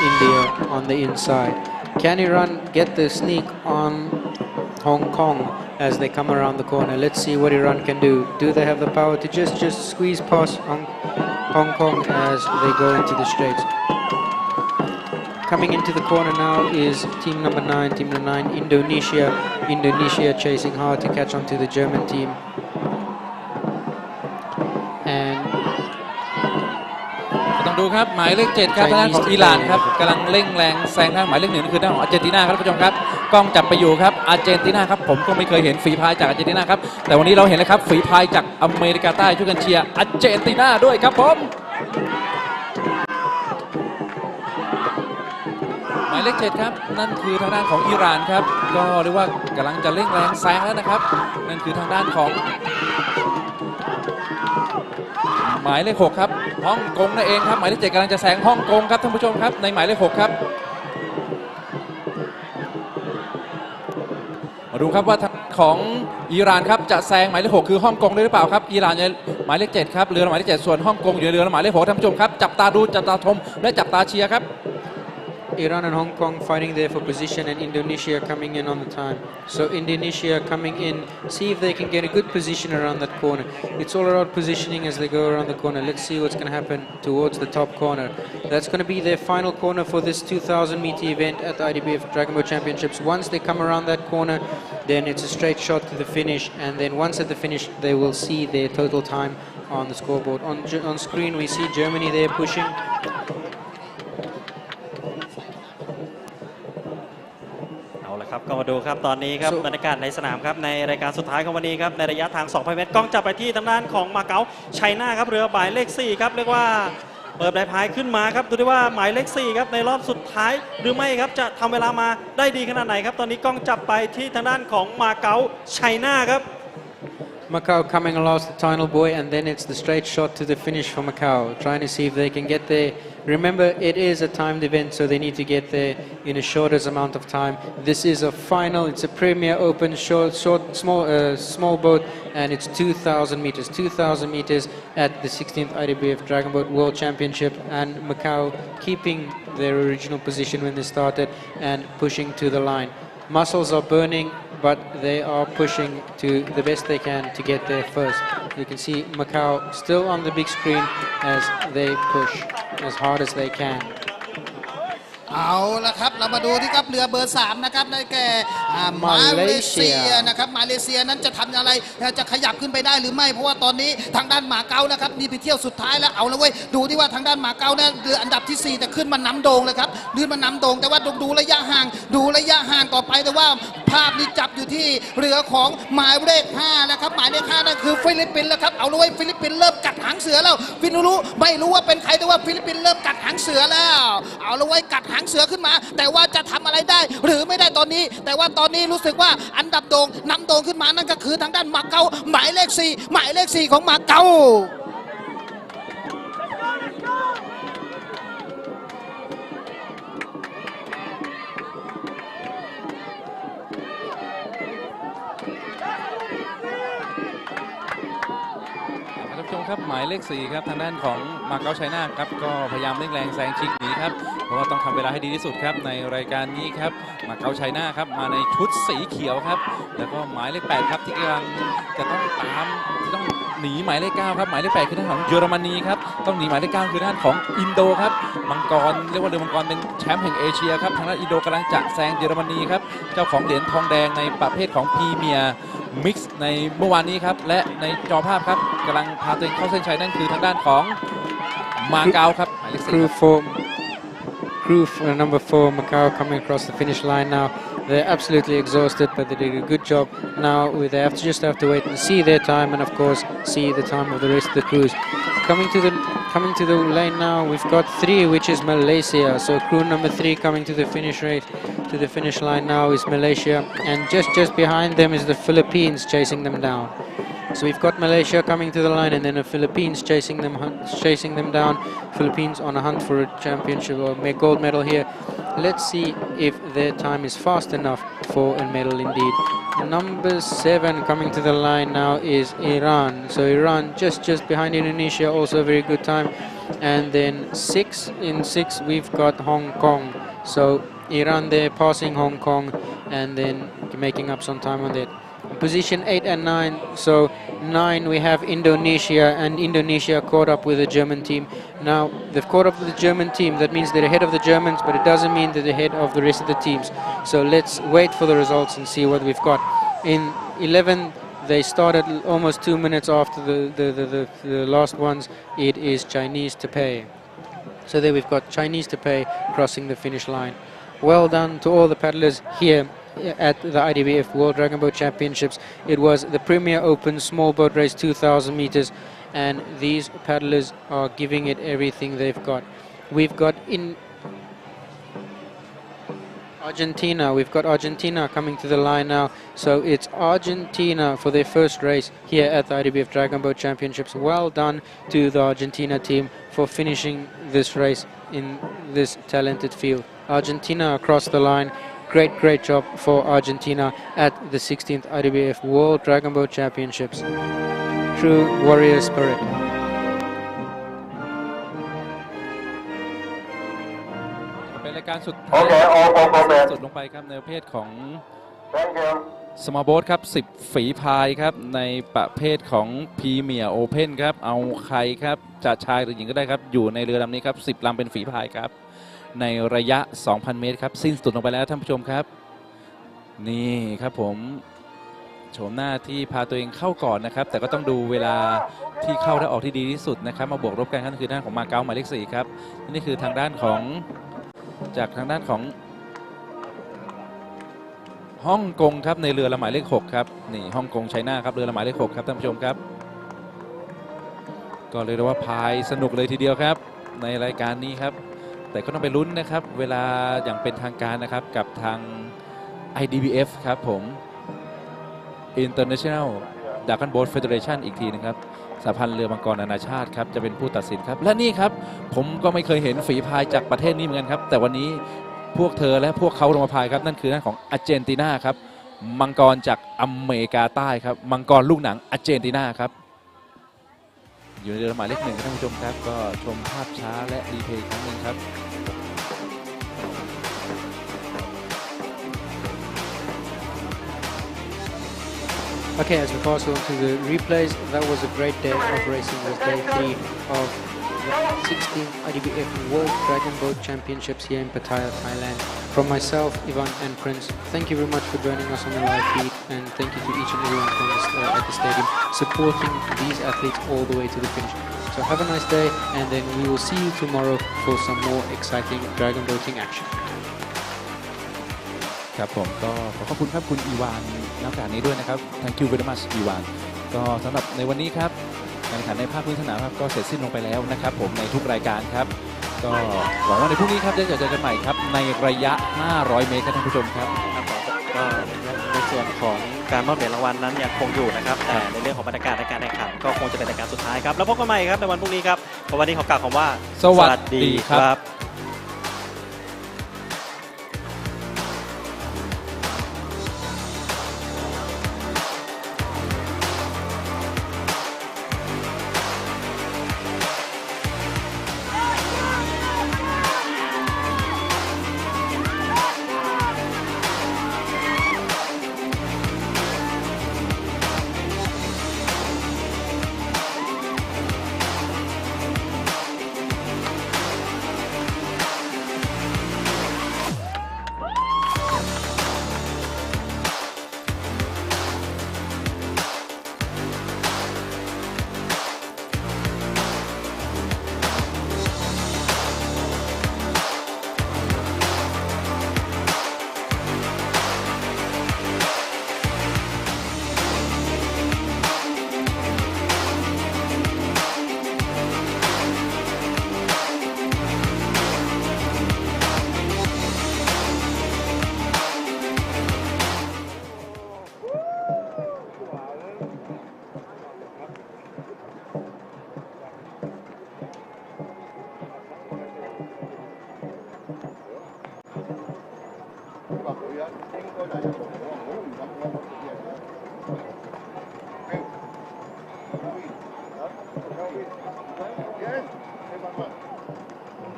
India on the inside. Can Iran get the sneak on Hong Kong as they come around the corner? Let's see what Iran can do. Do they have the power to just squeeze past Hong Kong as they go into the straights? Coming into the corner now is team number 9, Indonesia. Indonesia chasing hard to catch on to the German team. And ต้องดูครับหมายเลข7ครับทางด้านของอิหร่านครับกำลังเร่งแรงแซงทางหมายเลข1คือทางของอาร์เจนตินาครับท่านผู้ชมครับกล้องจับไปอยู่ครับอาร์เจนตินาครับผมก็ไม่เคยเห็นฝีพายจากอาร์เจนตินาครับแต่วันนี้เราเห็นแล้วครับฝีพายจากอเมริกาใต้ช่วยกันเชียร์อาร์เจนตินาด้วยครับผมหมายเลข7ครับนั่นคือทางด้านของอิหร่านครับก็เรียกว่ากำลังจะเร่งแรงแซงแล้วนะครับนั่นคือทางด้านของหมายเลข6ครับฮ่องกงนั่นเองครับหมายเลข7กำลังจะแซงฮ่องกงครับท่านผู้ชมครับในหมายเลข6ครับมาดูครับว่าของอิหร่านครับจะแซงหมายเลข6คือฮ่องกงได้หรือเปล่าครับอิหร่านหมายเลข7ครับเรือหมายเลข7ส่วนฮ่องกงอยู่ในเรือหมายเลข6ท่านผู้ชมครับจับตาดูจับตาชมและจับตาเชียร์ครับIran and Hong Kong fighting there for position, and Indonesia coming in on the time. So Indonesia coming in, see if they can get a good position around that corner. It's all about positioning as they go around the corner. Let's see what's going to happen towards the top corner. That's going to be their final corner for this 2,000-meter event at the IDBF Dragon Boat Championships. Once they come around that corner, then it's a straight shot to the finish, and then once at the finish, they will see their total time on the scoreboard. On screen, we see Germany there pushing. ครับก็มาดูครับตอนนี้ครับบรรยากาศในสนามครับในรายการสุดท้ายของวันนี้ครับในระยะทาง 2,000 เมตรกล้องจับไปที่ทางด้านของมาเก๊าไชน่าครับเรือหมายเลข4ครับเรียกว่าเปิดใบพายขึ้นมาครับดูด้วยว่าหมายเลข4ครับในรอบสุดท้ายหรือไม่ครับจะทำเวลามาได้ดีขนาดไหนครับตอนนี้กล้องจับไปที่ทางด้านของมาเก๊าไชน่าครับ Macau coming along the final buoy, and then it's the straight shot to the finish for Macau, trying to see if they can get there. Remember, it is a timed event, so they need to get there in a shortest amount of time. This is a final, it's a Premier Open small boat, and it's 2,000 meters. 2,000 meters at the 16th IDBF Dragon Boat World Championship, and Macau keeping their original position when they started and pushing to the line. Muscles are burning, but they are pushing to the best they can to get there first. You can see Macau still on the big screen as they push as hard as they can. เอาละครับเรามาดูที่ครับเรือเบอร์3นะครับได้แก่มาเลเซียนะครับมาเลเซียนั้นจะทำอะไรจะขยับขึ้นไปได้หรือไม่เพราะว่าตอนนี้ทางด้านหมาเก๊านะครับนี่ไปเที่ยวสุดท้ายแล้วเอาละเว้ยดูที่ว่าทางด้านหมาเก๊าเนี่ยเรืออันดับที่4แต่ขึ้นมาน้ำโด่งเลยครับขึ้นมาน้ำโด่งแต่ว่าดูระยะห่างต่อไปแต่ว่าภาพนี้จับอยู่ที่เรือของหมายเลข5นะครับหมายเลข5นั่นคือฟิลิปปินส์แล้วครับเอาละเว้ยฟิลิปปินส์เริ่มกัดหางเสือแล้วไม่รู้ว่าเป็นใครแต่ว่าฟิลิปปินส์เริ่มกัดหางเสือแล้วเอาละเว้ยกัดหางเสือขึ้นมาแต่ว่าจะทำอะไรได้หรือไม่ได้ตอนนี้แต่ว่าตอนนี้รู้สึกว่าอันดับโด่งนำโด่งขึ้นมานั่นก็คือทางด้านมาเก๊าหมายเลข4ของมาเก๊าท่านผู้ชมครับหมายเลข4ครับทางด้านของมาเก๊าไชน่าครับก็พยายามเร่งแรงแซงชิงหนีครับเพราะว่าต้องทำเวลาให้ดีที่สุดครับในรายการนี้ครับมาเก๊าไชน่าครับมาในชุดสีเขียวครับแล้วก็หมายเลข8ครับที่กำลังจะต้องต้องหนีหมายเลข9ครับหมายเลข8คือทางของเยอรมนีครับต้องหนีหมายเลข9คือทางของอินโดครับมังกรเรียกว่าเรือมังกรเป็นแชมป์แห่งเอเชียครับทางด้านอินโดกำลังจะแซงเยอรมนีครับเจ้าของเหรียญทองแดงในประเภทของพรีเมียร์มิกซ์ในเมื่อวานนี้ครับและในจอภาพครับกำลังพาตัวเองเข้าเส้นชัยนั่นคือทางด้านของมาเก๊าครับหมายเลขCrew number 4 Macau coming across the finish line now. They're absolutely exhausted, but they did a good job. Now they just have to wait and see their time, and of course see the time of the rest of the crews. Coming to the lane now, we've got 3, which is Malaysia. So crew number 3 coming to the finish line now is Malaysia, and just behind them is the Philippines chasing them down. So we've got Malaysia coming to the line, and then the Philippines chasing them down. Philippines on a hunt for a championship or gold medal here. Let's see if their time is fast enough for a medal indeed. Number 7 coming to the line now is Iran. So Iran just behind Indonesia, also a very good time. And then in 6 we've got Hong Kong. So Iran there passing Hong Kong and then making up some time on that. Position 8 and 9. So 9 we have Indonesia, and Indonesia caught up with the German team. Now they've caught up with the German team. That means they're ahead of the Germans, but it doesn't mean that they're ahead of the rest of the teams. So let's wait for the results and see what we've got. In 11 they started almost 2 minutes after the last ones. It is Chinese Taipei. So there we've got Chinese Taipei crossing the finish line. Well done to all the paddlers here at the IDBF World Dragon Boat Championships. It was the Premier Open small boat race, 2,000 meters, and these paddlers are giving it everything they've got. We've got in Argentina, we've got Argentina coming to the line now. So it's Argentina for their first race here at the IDBF Dragon Boat Championships. Well done to the Argentina team for finishing this race in this talented field. Argentina across the line. Great job for Argentina at the 16th IDBF World Dragon Boat Championships. True warrior spirit. เป็นรายการสุดท้ายสุดลงไปครับในประเภทของ Small Boat ครับ10 ฝีพายครับในประเภทของพรีเมียร์โอเพ่นครับเอาใครครับจะชายหรือหญิงก็ได้ครับอยู่ในเรือลำนี้ครับ10 ลำเป็นฝีพายครับในระยะ 2,000 เมตรครับสิ้นสุดลงไปแล้วท่านผู้ชมครับนี่ครับผมโฉมหน้าที่พาตัวเองเข้าก่อนนะครับแต่ก็ต้องดูเวลาที่เข้าและออกที่ดีที่สุดนะครับมาบวกลบกันนั่นคือด้านของมาเก๊าหมายเลข4ครับนี่คือทางด้านของจากทางด้านของฮ่องกงครับในเรือลำหมายเลข6ครับนี่ฮ่องกงไชน่าครับเรือลำหมายเลข6ครับท่านผู้ชมครับก็เลยเรียกว่าพายสนุกเลยทีเดียวครับในรายการนี้ครับแต่ก็ต้องไปลุ้นนะครับเวลาอย่างเป็นทางการนะครับกับทาง IDBF ครับผม International Dragon Boat Federation อีกทีนึงครับสหพันธ์เรือมังกรนานาชาติครับจะเป็นผู้ตัดสินครับและนี่ครับผมก็ไม่เคยเห็นฝีพายจากประเทศนี้เหมือนกันครับแต่วันนี้พวกเธอและพวกเขาลงมาพายครับนั่นคือด้านของอาร์เจนตินาครับมังกรจากอเมริกาใต้ครับมังกรลูกหนังอาร์เจนตินาครับอยู่ในเรือหมายเลข 1ท่านผู้ชมครับก็ชมภาพช้าและรีเพลย์ครั้งหนึ่งครับ Okay, as we pass on to the replays, that was a great day of racing. It was day 3 of 16th IDBF World Dragon Boat Championships here in Pattaya, Thailand. From myself, Ivan and Prince, thank you very much for joining us on the live feed, and thank you to each and everyone from at the stadium supporting these athletes all the way to the finish. So have a nice day, and then we will see you tomorrow for some more exciting dragon boating action. ครับผมก็ขอบคุณครับคุณอีวานในโอกาสนี้ด้วยนะครับ Thank you very much อีวานก็สำหรับในวันนี้ครับการแข่งขันในภาคพื้นสนามครับก็เสร็จสิ้นลงไปแล้วนะครับผมในทุกรายการครับก็หวังว่าในพรุ่งนี้ครับจะเจอกันใหม่ครับในระยะ 500 เมตรครับท่านผู้ชมครับก็ในส่วนของการมอบเหรียญรางวัลนั้นยังคงอยู่นะครับแต่ในเรื่องของบรรยากาศในการแข่งขันก็คงจะเป็นรายการสุดท้ายครับแล้วพบกันใหม่ครับในวันพรุ่งนี้ครับวันนี้ขอกล่าวคำว่าสวัสดีครับ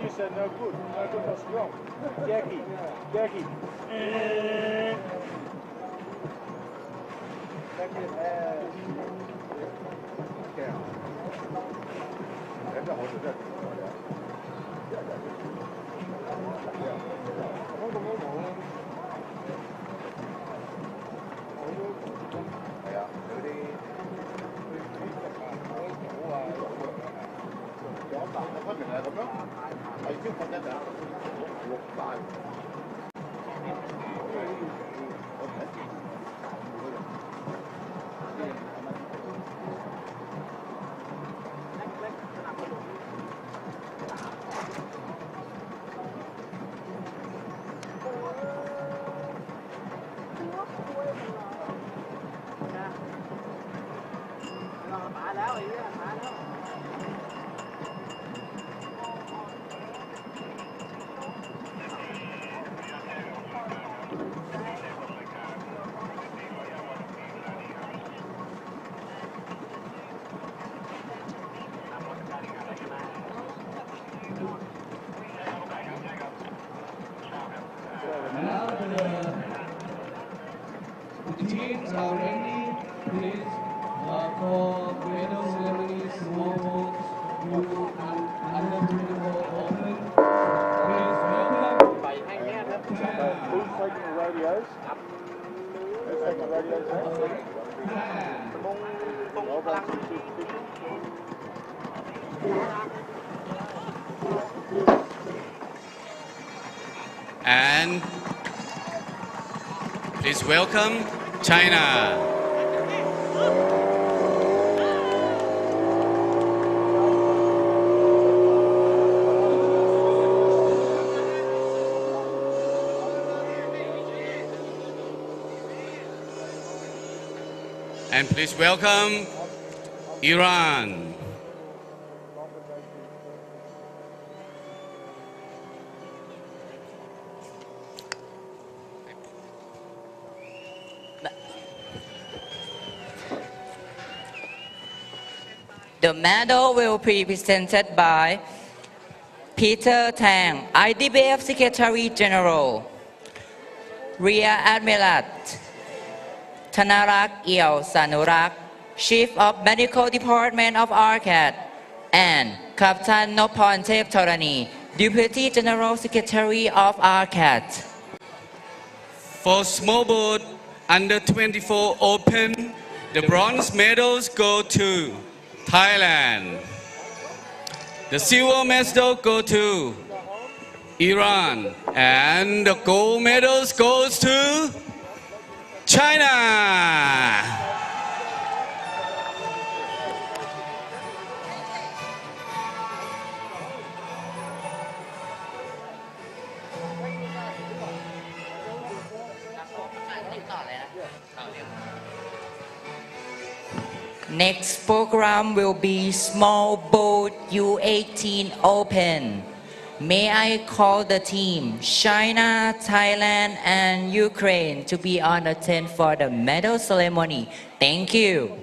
You said no good, what's wrong? Jackie. Jackie, The teams are ready, please, for medal ceremony, small boats, blue and unbelievable open. Please welcome. who's taking the radios? Who's taking the radios out? And please welcome China. And please welcome Iran. The medal will be presented by Peter Tang, IDBF Secretary General, Rear Admiral Thanarak Eo Sanurak, Chief of Medical Department of ARCAD, and Captain Nopontep Thorani, Deputy General Secretary of RCAT. For small boat under 24 open, the bronze medals go to Thailand. The silver medal go to Iran, and the gold medals goes to China. Next program will be Small Boat U18 Open. May I call the team China, Thailand, and Ukraine to be on the tent for the medal ceremony. Thank you.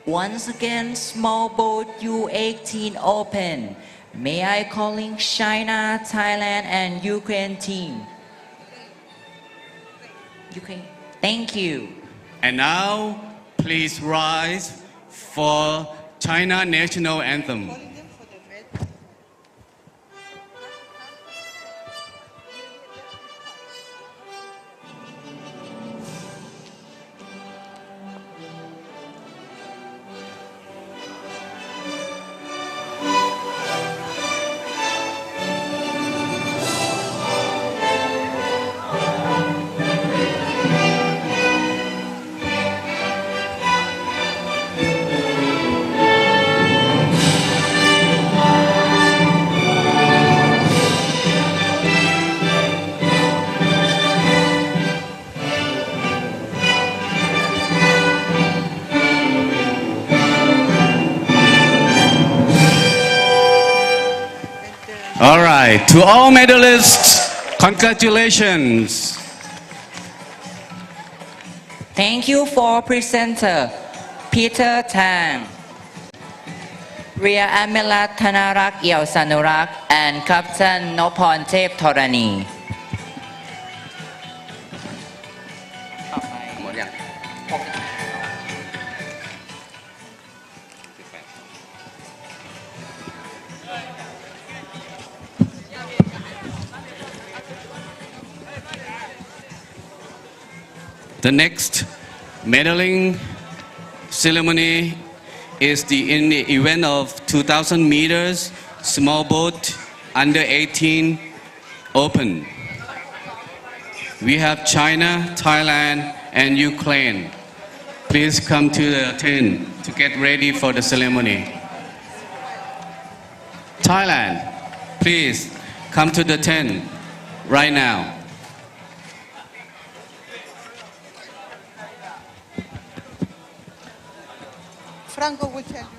Once again, Small Boat U18 Open. May I calling China, Thailand, and Ukraine team. Ukraine. Thank you. And now, please rise for China National Anthem. All right, to all medalists, congratulations. Thank you for presenter Peter Tang, Rear Admiral Thanarak Yelsanurak, and Captain Nopontep Thorani. The next medaling ceremony is in the event of 2,000 meters small boat under 18 open. We have China, Thailand, and Ukraine. Please come to the tent to get ready for the ceremony. Thailand, please come to the tent right now. Franco will tell you.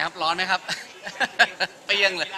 ครับร้อนไหมครับ เปรี้ยงเลย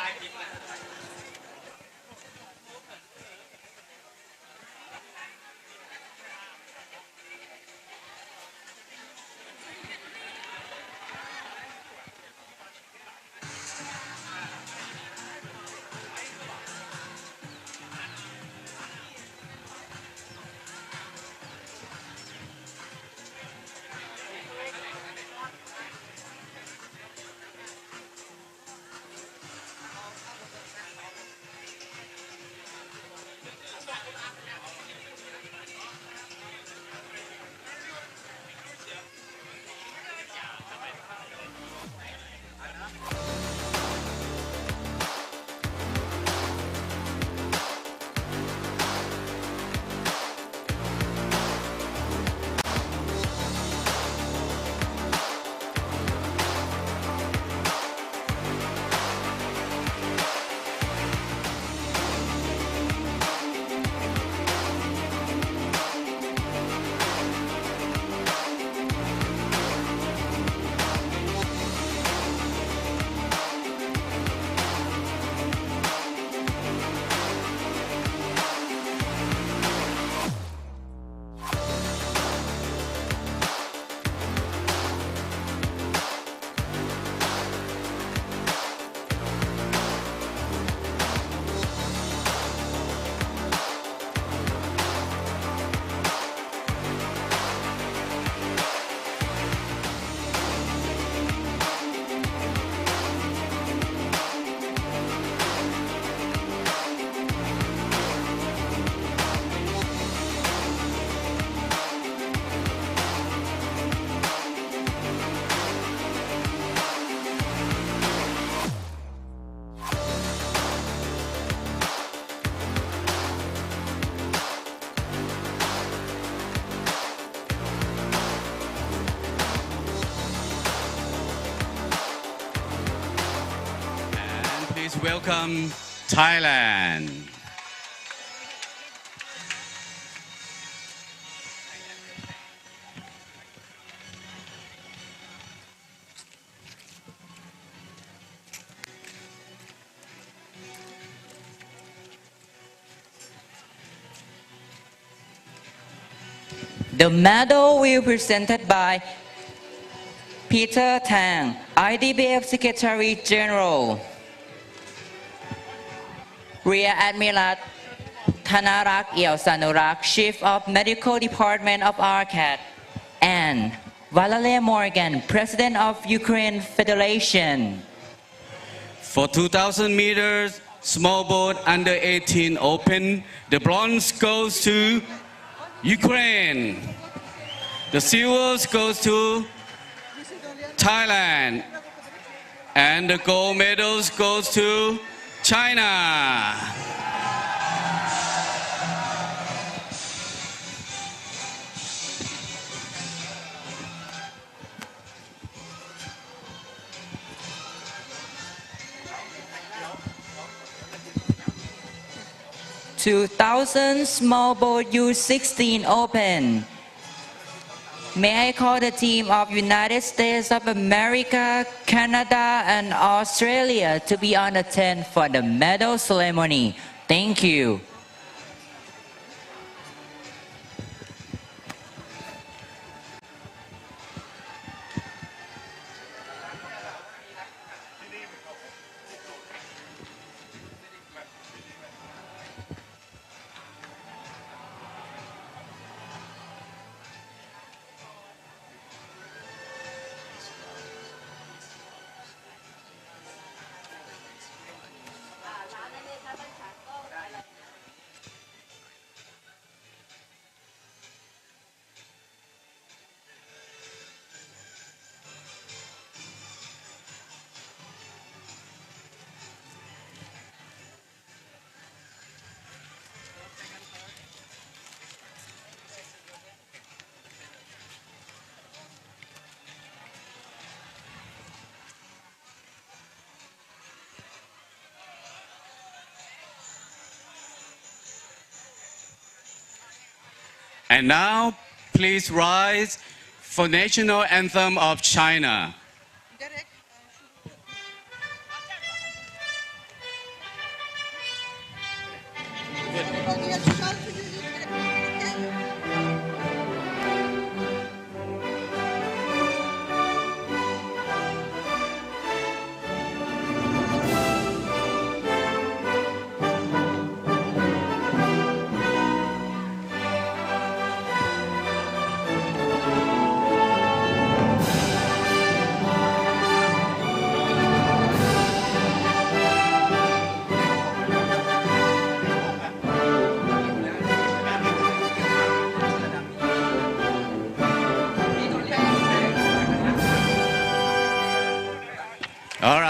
Please welcome Thailand. The medal will be presented by Peter Tang, Idbf Secretary General, Rear Admiral Thanarak Sanurak, Chief of Medical Department of RCAT, and Valerie Morgan, President of Ukraine Federation. For 2,000 meters, small boat under 18 open, the bronze goes to Ukraine. The silver goes to Thailand. And the gold medals goes to China. (2,000) small boat U-16 open. May I call the team of United States of America, Canada, and Australia to be on the tent for the medal ceremony. Thank you. And now, please rise for national anthem of China.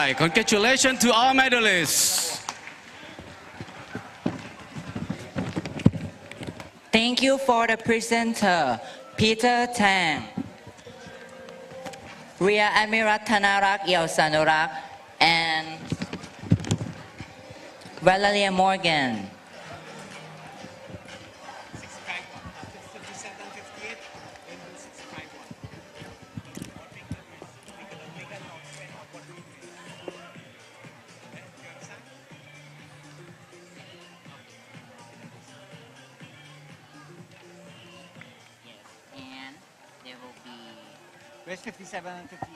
Thai. Congratulations to all medalists. Thank you for the presenter, Peter Tang, Ria Amiratanarak Yelsanurak, and Valeria Morgan. And there will be... Where's 57 and 58?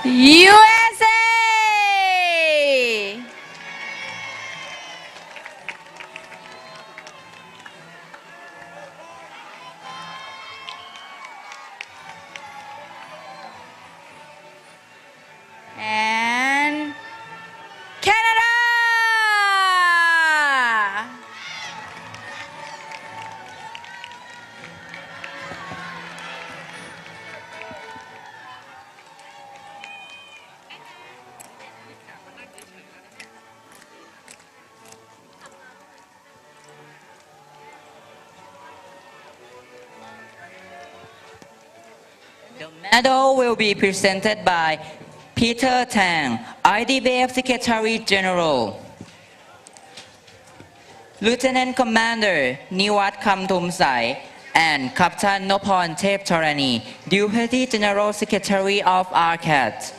USA! And Canada! The medal will be presented by Peter Tang, Idbf Secretary General. Lieutenant Commander Niwat Kamtumsai and Captain Nopon Tep Torani, Deputy General Secretary of ARCAT.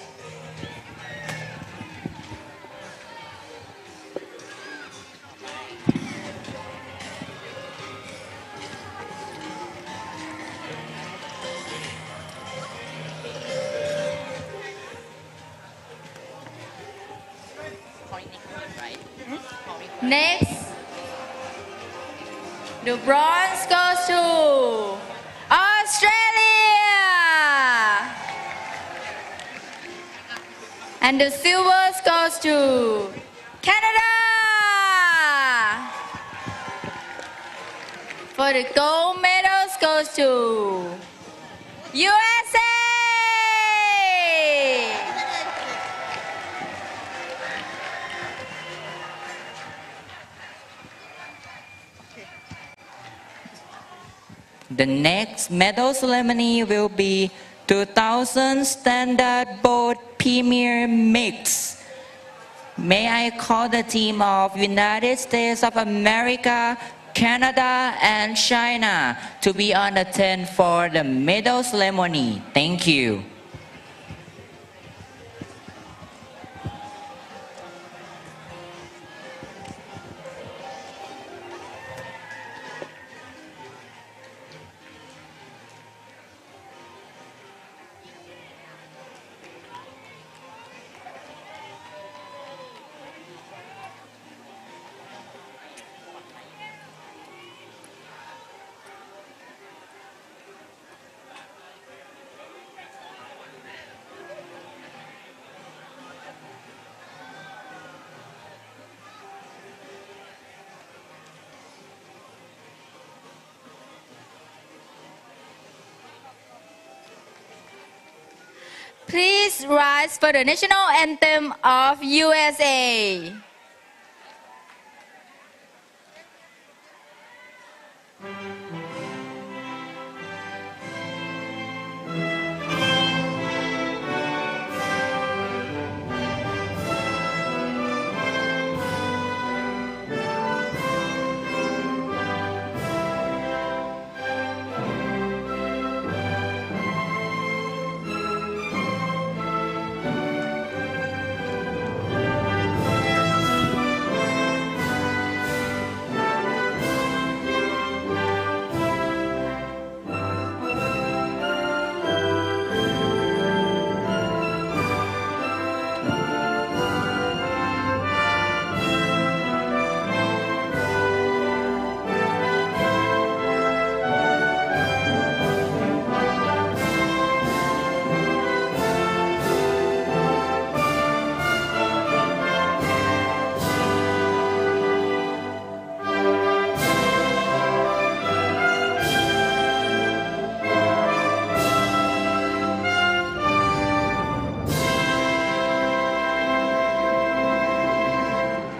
Next, the bronze goes to Australia, and the silver goes to Canada. For the gold medals goes to USA. The next medal ceremony will be 2000 Standard Boat Premier Mix. May I call the team of United States of America, Canada, and China to be on the tent for the medal ceremony. Thank you. Please rise for the national anthem of USA.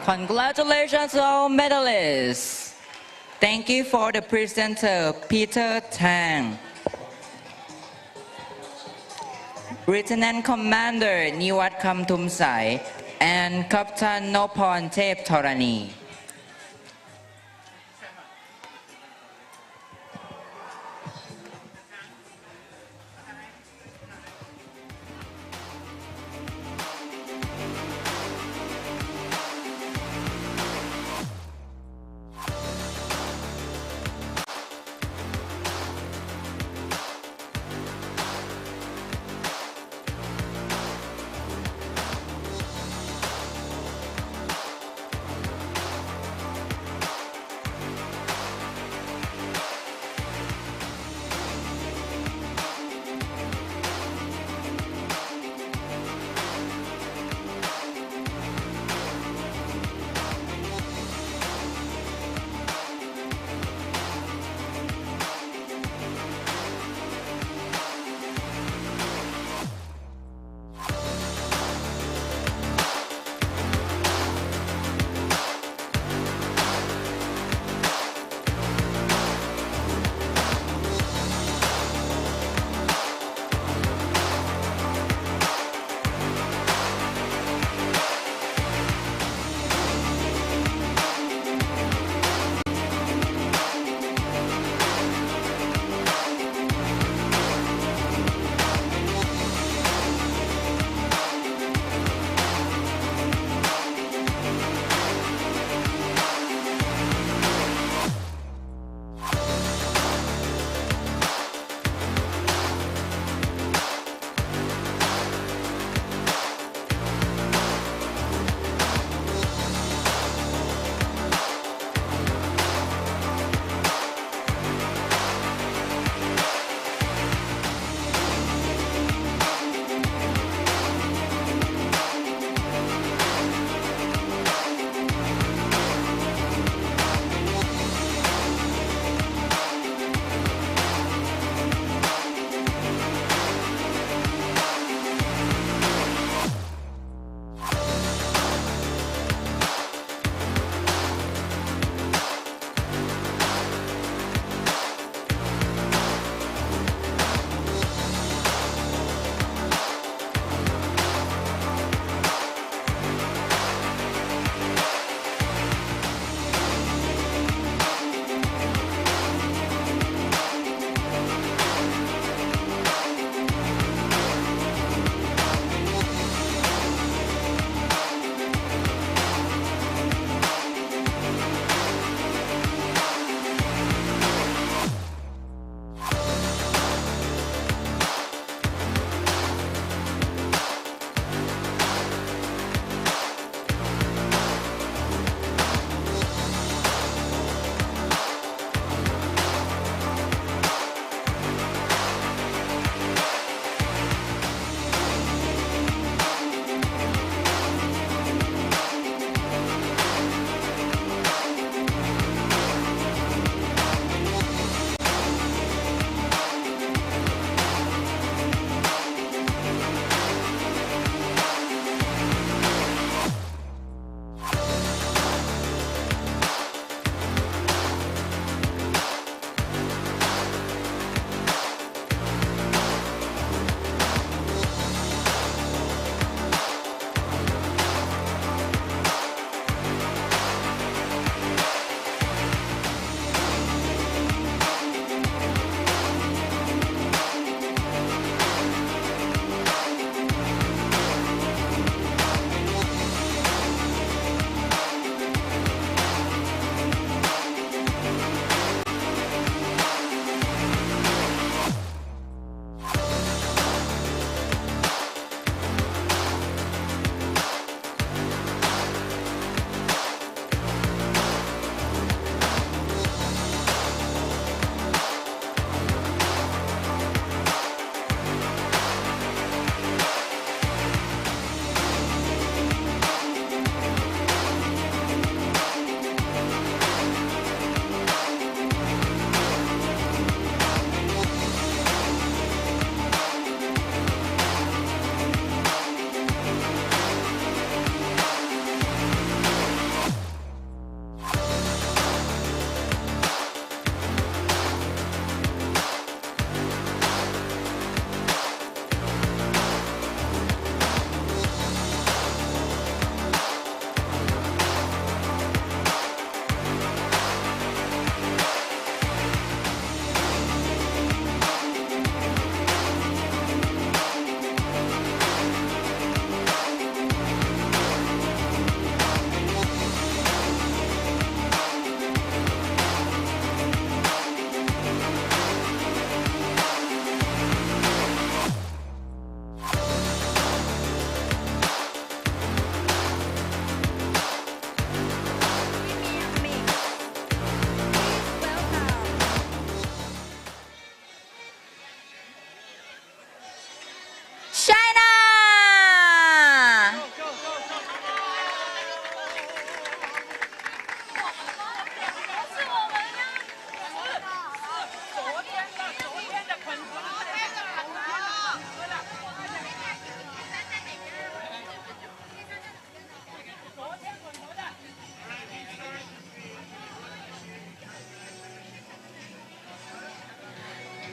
Congratulations to all medalists. Thank you for the presenter, Peter Tang. Lieutenant Commander Niwat Kamtumsai and Captain Nopon Tep Torani.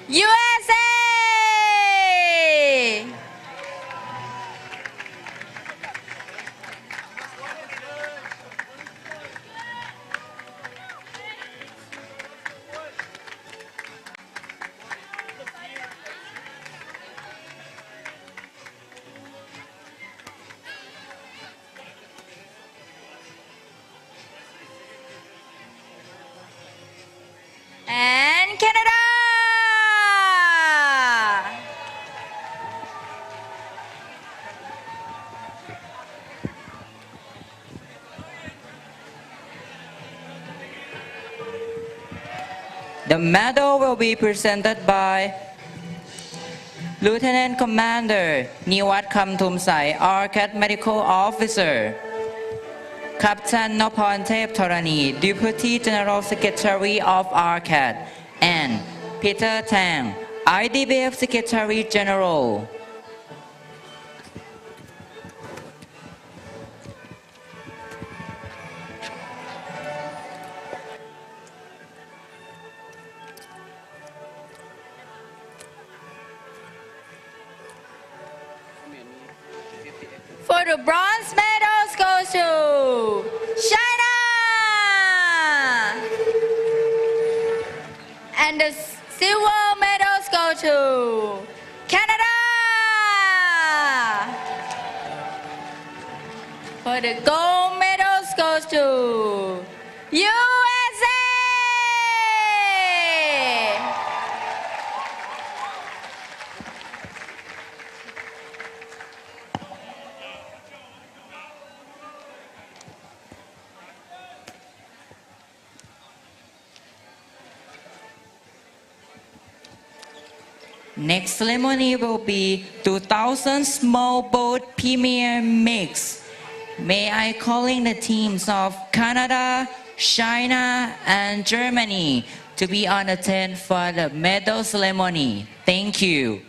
USA! And Canada! The medal will be presented by Lieutenant Commander Niwat Kamtumsai, RCAT Medical Officer, Captain Nopan Tep Thorani, Deputy General Secretary of RCAT, and Peter Tang, Idbf Secretary General. For the bronze medals goes to China! And the silver medals go to Canada! For the gold medals goes to USA! Next ceremony will be 2000 small boat premier mix. May I calling the teams of Canada, China, and Germany to be on the tent for the medal ceremony. Thank you.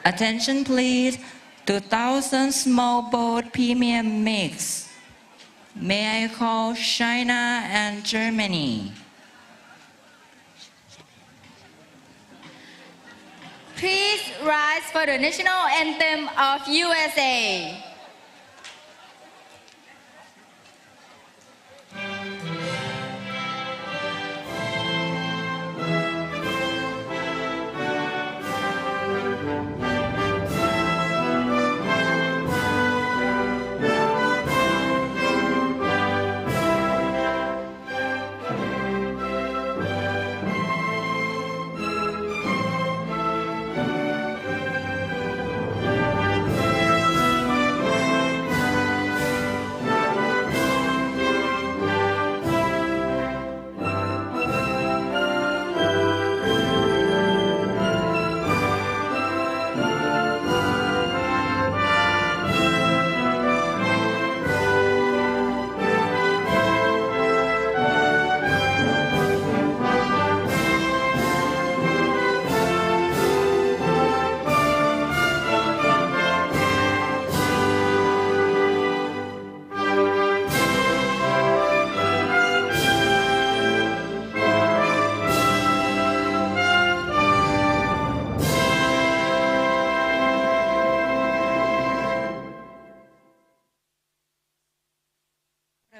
Attention please, 2000 small boat premium mix. May I call China and Germany? Please rise for the national anthem of USA.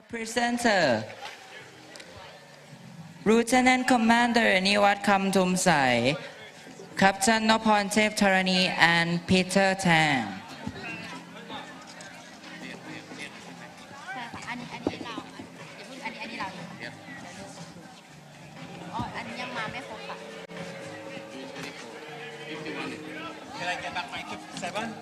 Presenter Lieutenant Commander Niwat Kamtumsai, Captain Nopon Tep Tarani and Peter Tang. อันนี้เราอันนี้เราอ๋ออันนี้ยังมาไม่ครบค่ะ Can I get back my 57?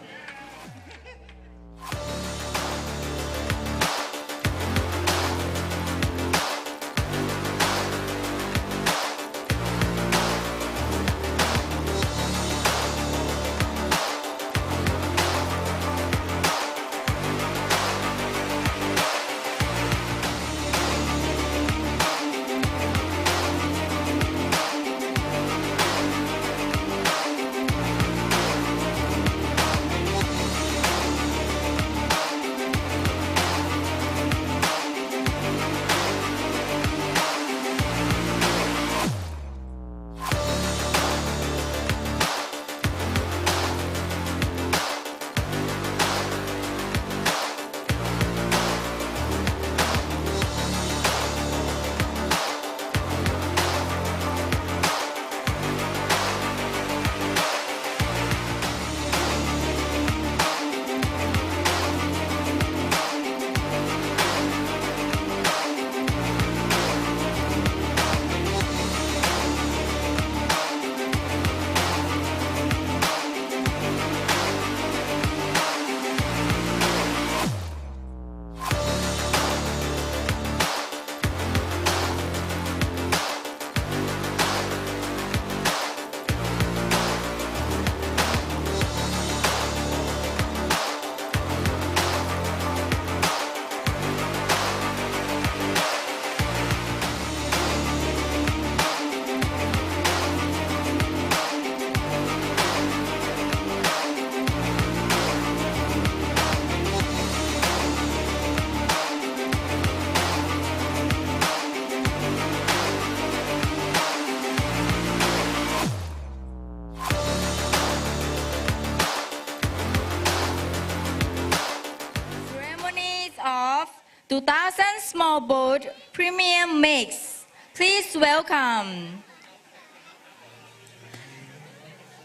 Ceremonies of 2000 Small Boat Premium Mix. Please welcome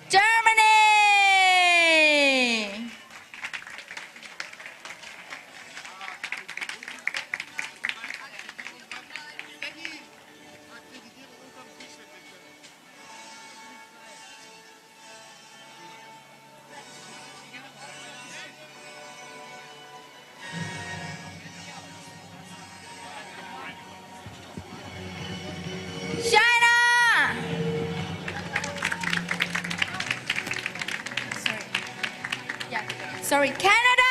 Germany. China! Sorry, Canada!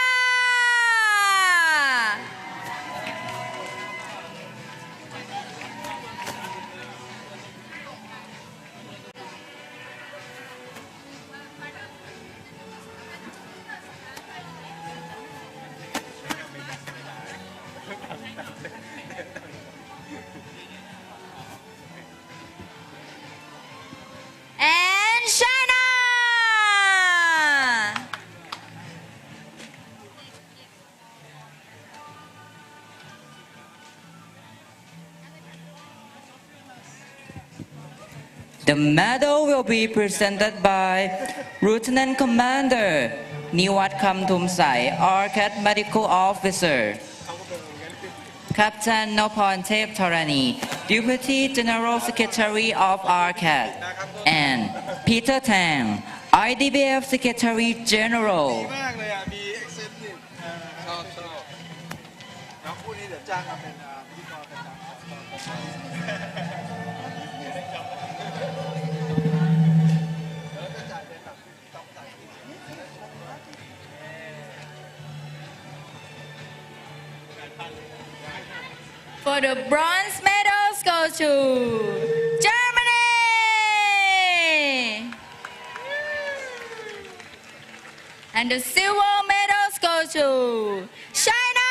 And China! The medal will be presented by Lieutenant Commander Niwat Kamtumsai, RCAT Medical Officer, Captain Nopon Tep Tarani, Deputy General Secretary of RCAT, and Peter Tang, IDBF Secretary General. มากเลยอ่ะ มีเอ็กเซนต์นี่ชอบน้องคู่นี้เดี๋ยวจ้างมาเป็นพิธีกรประจำของแล้วก็จ่ายเป็นแบบต้องจ่าย For the bronze medals go to Germany! And the silver medals go to China!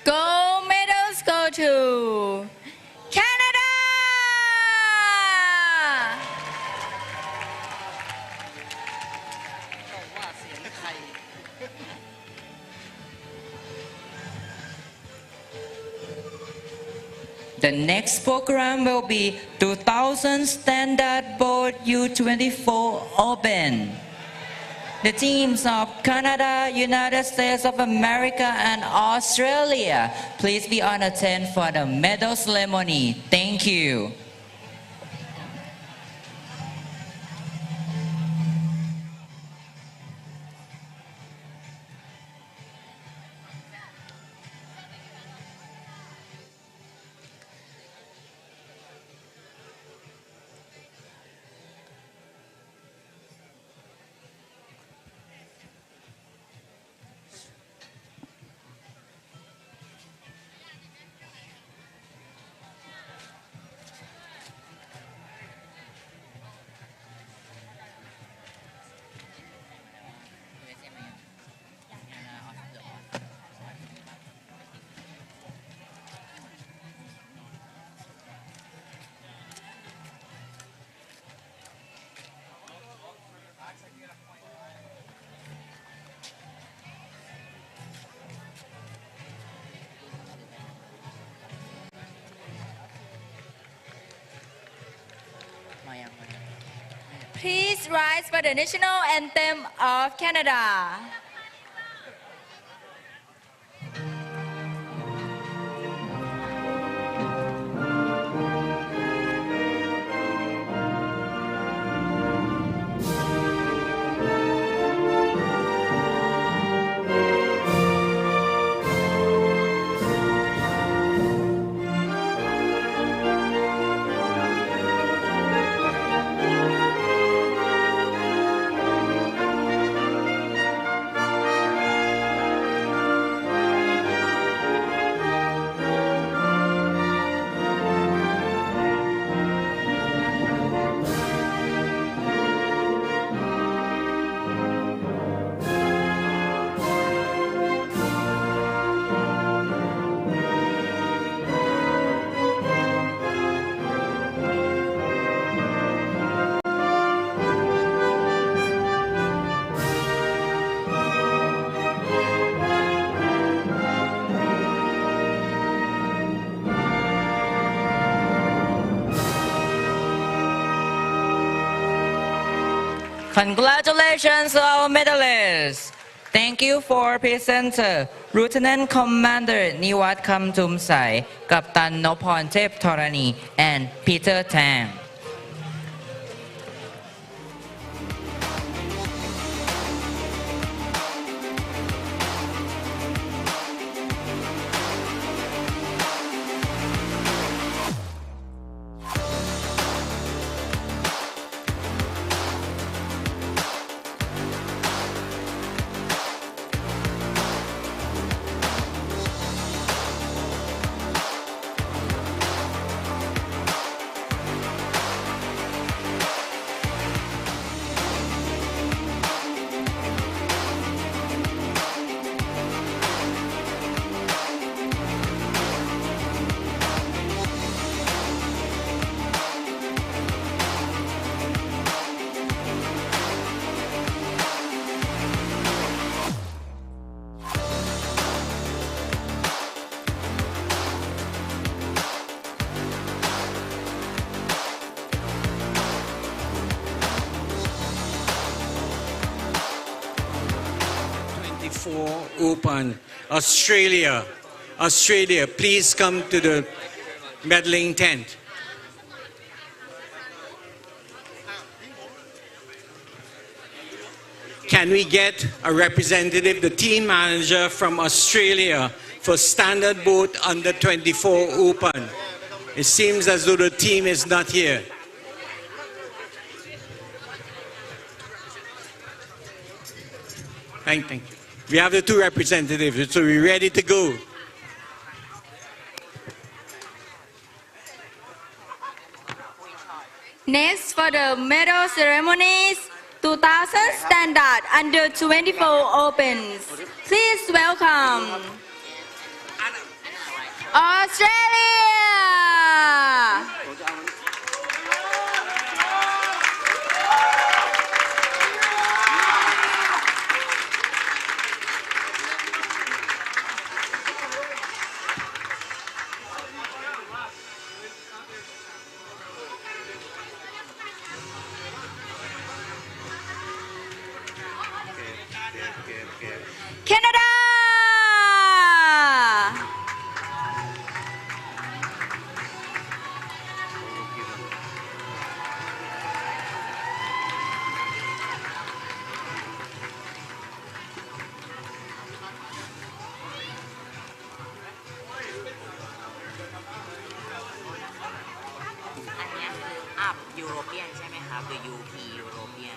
Gold medals go to Canada! ว่าเสียงใคร next program will be 2000 Standard Boat U24 Open. The teams of Canada, United States of America, and Australia, please be on attend for the medal ceremony. Thank you. Please rise for the national anthem of Canada. Congratulations to our medalists. Thank you for presenter Lieutenant Commander Niwat Kamtumsai, Captain Nopon Tep Thorani, and Peter Tang. Open. Australia, please come to the medaling tent. Can we get a representative, the team manager from Australia for standard boat under 24 open? It seems as though the team is not here. Thank you. We have the two representatives, so we're ready to go. Next for the medal ceremonies, 2000 Standard Under 24 Opens. Please welcome Australia! อันนี้คือ up European ใช่ไหมครับ the UP European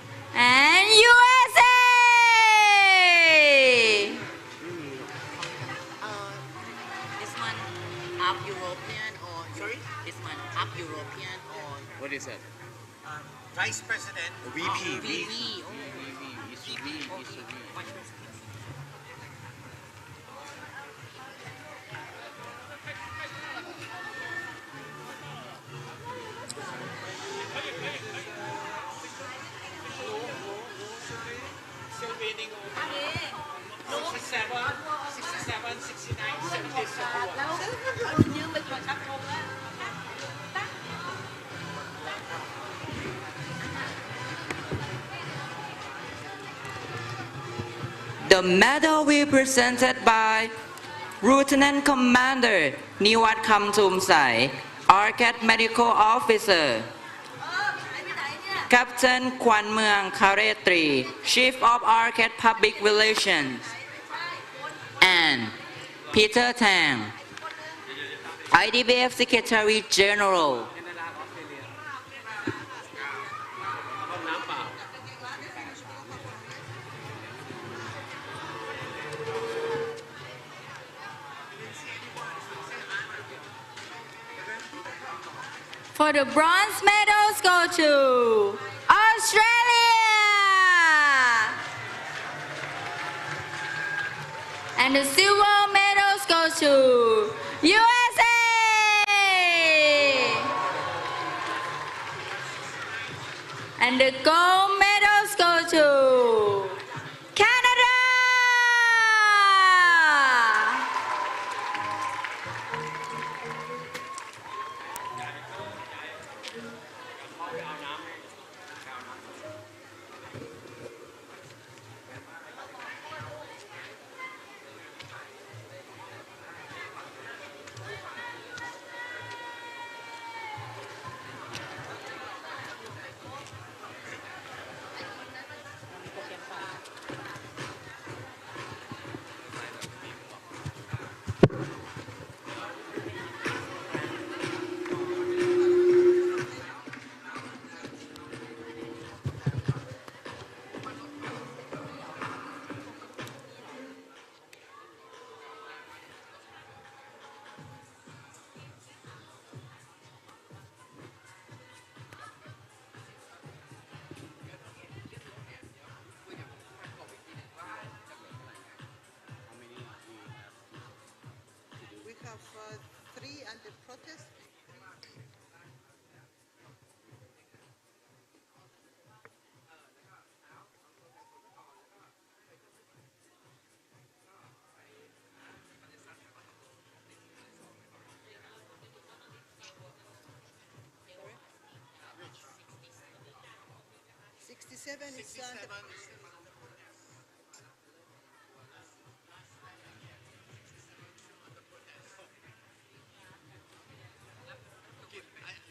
and USA this one up European or sorry this one up European or What is that? Vice President. VP. VP oh It's V. It's a V. Still waiting over. 67, 69, 70. แล้วยืมไปกดชักโครกแล้ว The medal will be presented by Lieutenant Commander Niwat Kamtumsai, Arcat Medical Officer, Captain Kwan Muang Karetri, Chief of Arcat Public Relations, and Peter Tang, IDBF Secretary General. For the bronze medals go to Australia! And the silver medals go to USA! And the gold medals go to Canada! We have 3 under protest. Sixty-seven is under.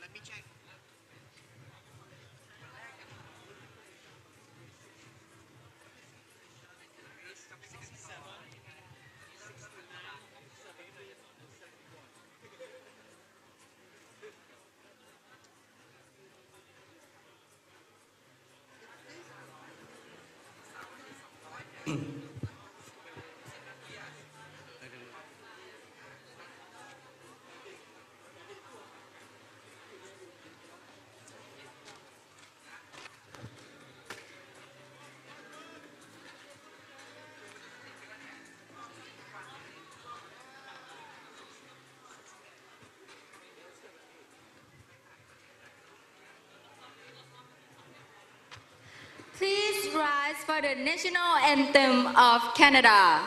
Let me check. Please rise for the national anthem of Canada.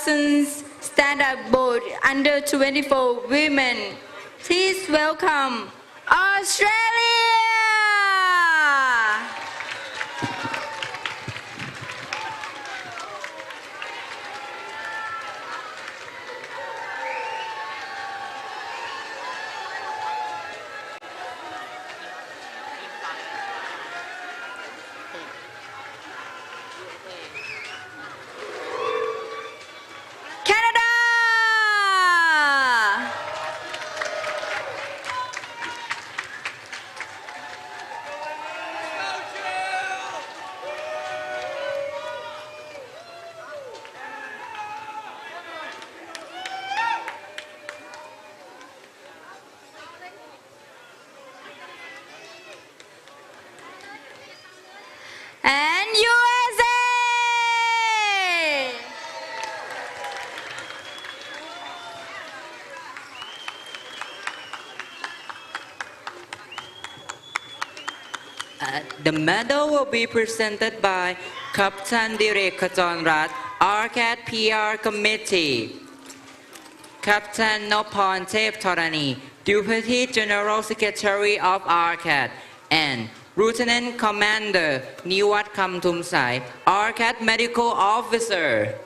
2000 stand-up boat under 24 women. Please welcome Australia! And USA! The medal will be presented by Captain Direk Kajonrat, RCAT PR Committee. Captain Nopon Tep Thorani, Deputy General Secretary of RCAT, and Lieutenant Commander Niwat Kamtumsai, RCAT Medical Officer.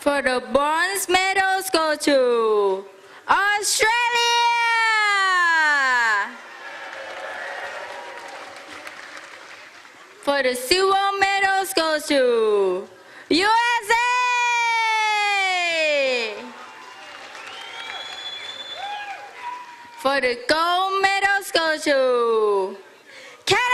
For the bronze medals go to Australia! For the silver medals go to USA! For the gold medals go to Canada!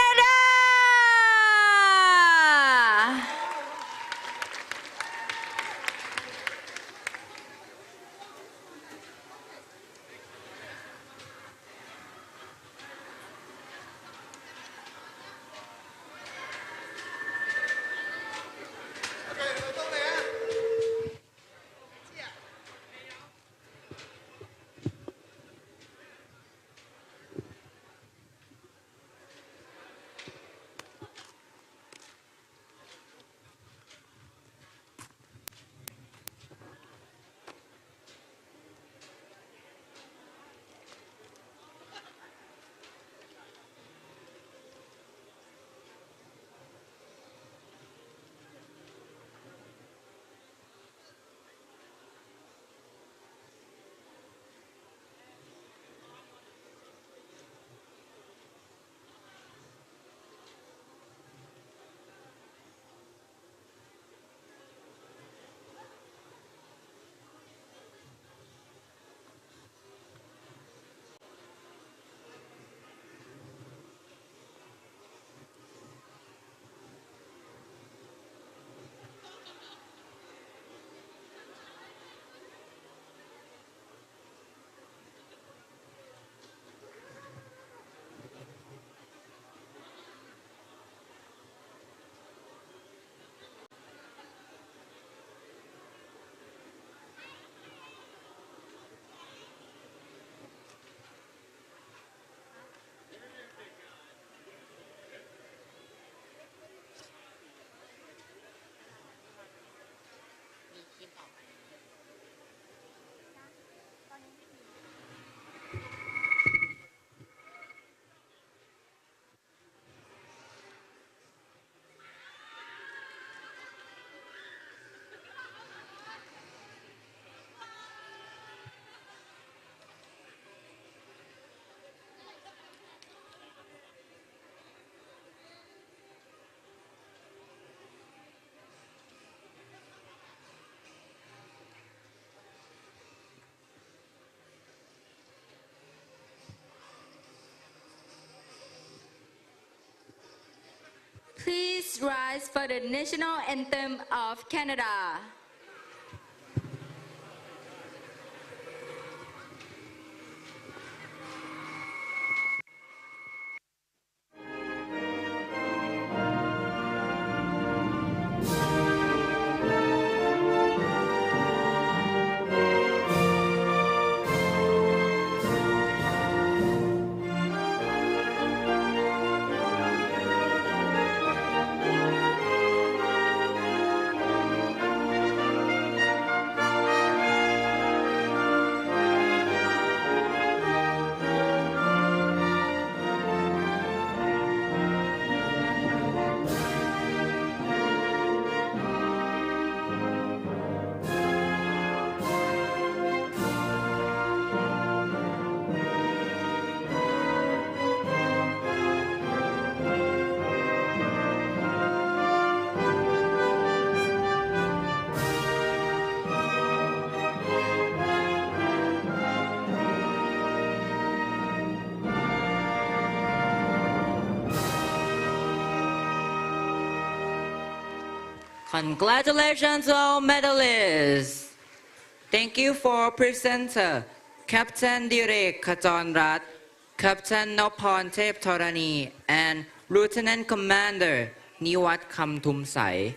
Please rise for the national anthem of Canada. Congratulations to our medalists. Thank you for presenter Captain Direk Khajonrat, Captain Nopon Tep Thorani, and Lieutenant Commander Niwat Kamtumsai.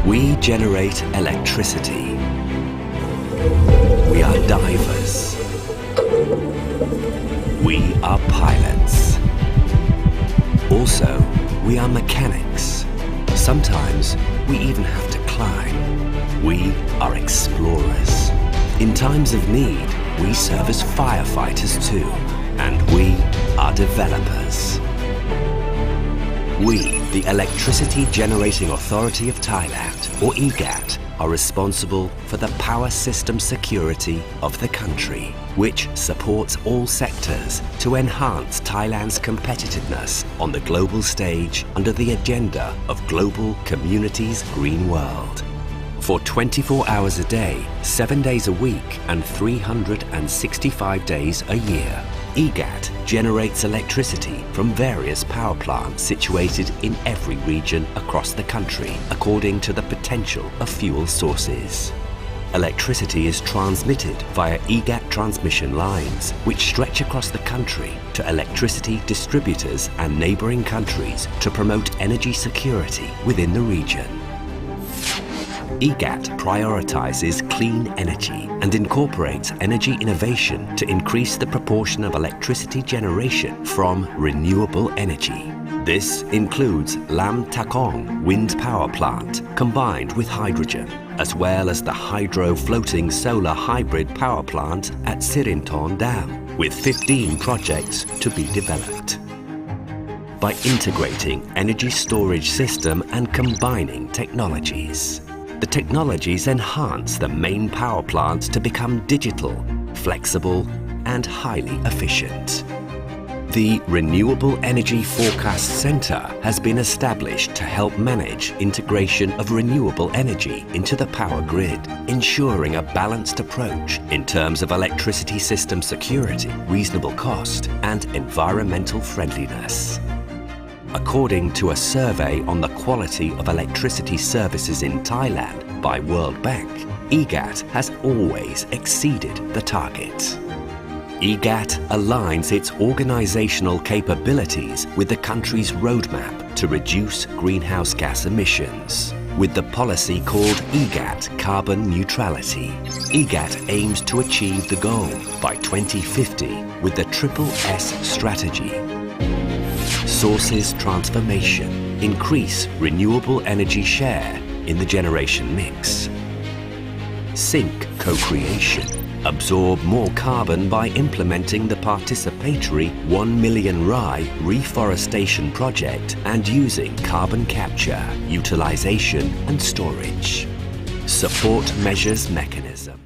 We generate electricity. We are divers. We are pilots. Also, we are mechanics. Sometimes we even have to climb. We are explorers. In times of need, we serve as firefighters too, and we are developers. We, the Electricity Generating Authority of Thailand, or EGAT, are responsible for the power system security of the country, which supports all sectors to enhance Thailand's competitiveness on the global stage under the agenda of Global Communities Green World. For 24 hours a day, 7 days a week, and 365 days a year, EGAT generates electricity from various power plants situated in every region across the country according to the potential of fuel sources. Electricity is transmitted via EGAT transmission lines, which stretch across the country to electricity distributors and neighbouring countries to promote energy security within the region. EGAT prioritizes clean energy and incorporates energy innovation to increase the proportion of electricity generation from renewable energy. This includes Lam Takong wind power plant combined with hydrogen, as well as the hydro-floating solar hybrid power plant at Sirinton Dam, with 15 projects to be developed. By integrating energy storage system and combining technologies, the technologies enhance the main power plants to become digital, flexible, and highly efficient. The Renewable Energy Forecast Center has been established to help manage integration of renewable energy into the power grid, ensuring a balanced approach in terms of electricity system security, reasonable cost, and environmental friendliness. According to a survey on the quality of electricity services in Thailand by World Bank, EGAT has always exceeded the target. EGAT aligns its organizational capabilities with the country's roadmap to reduce greenhouse gas emissions. With the policy called EGAT Carbon Neutrality, EGAT aims to achieve the goal by 2050 with the Triple S strategy. Sources transformation, increase renewable energy share in the generation mix. Sink co-creation, absorb more carbon by implementing the participatory 1 million Rai reforestation project and using carbon capture, utilization and storage. Support measures mechanism.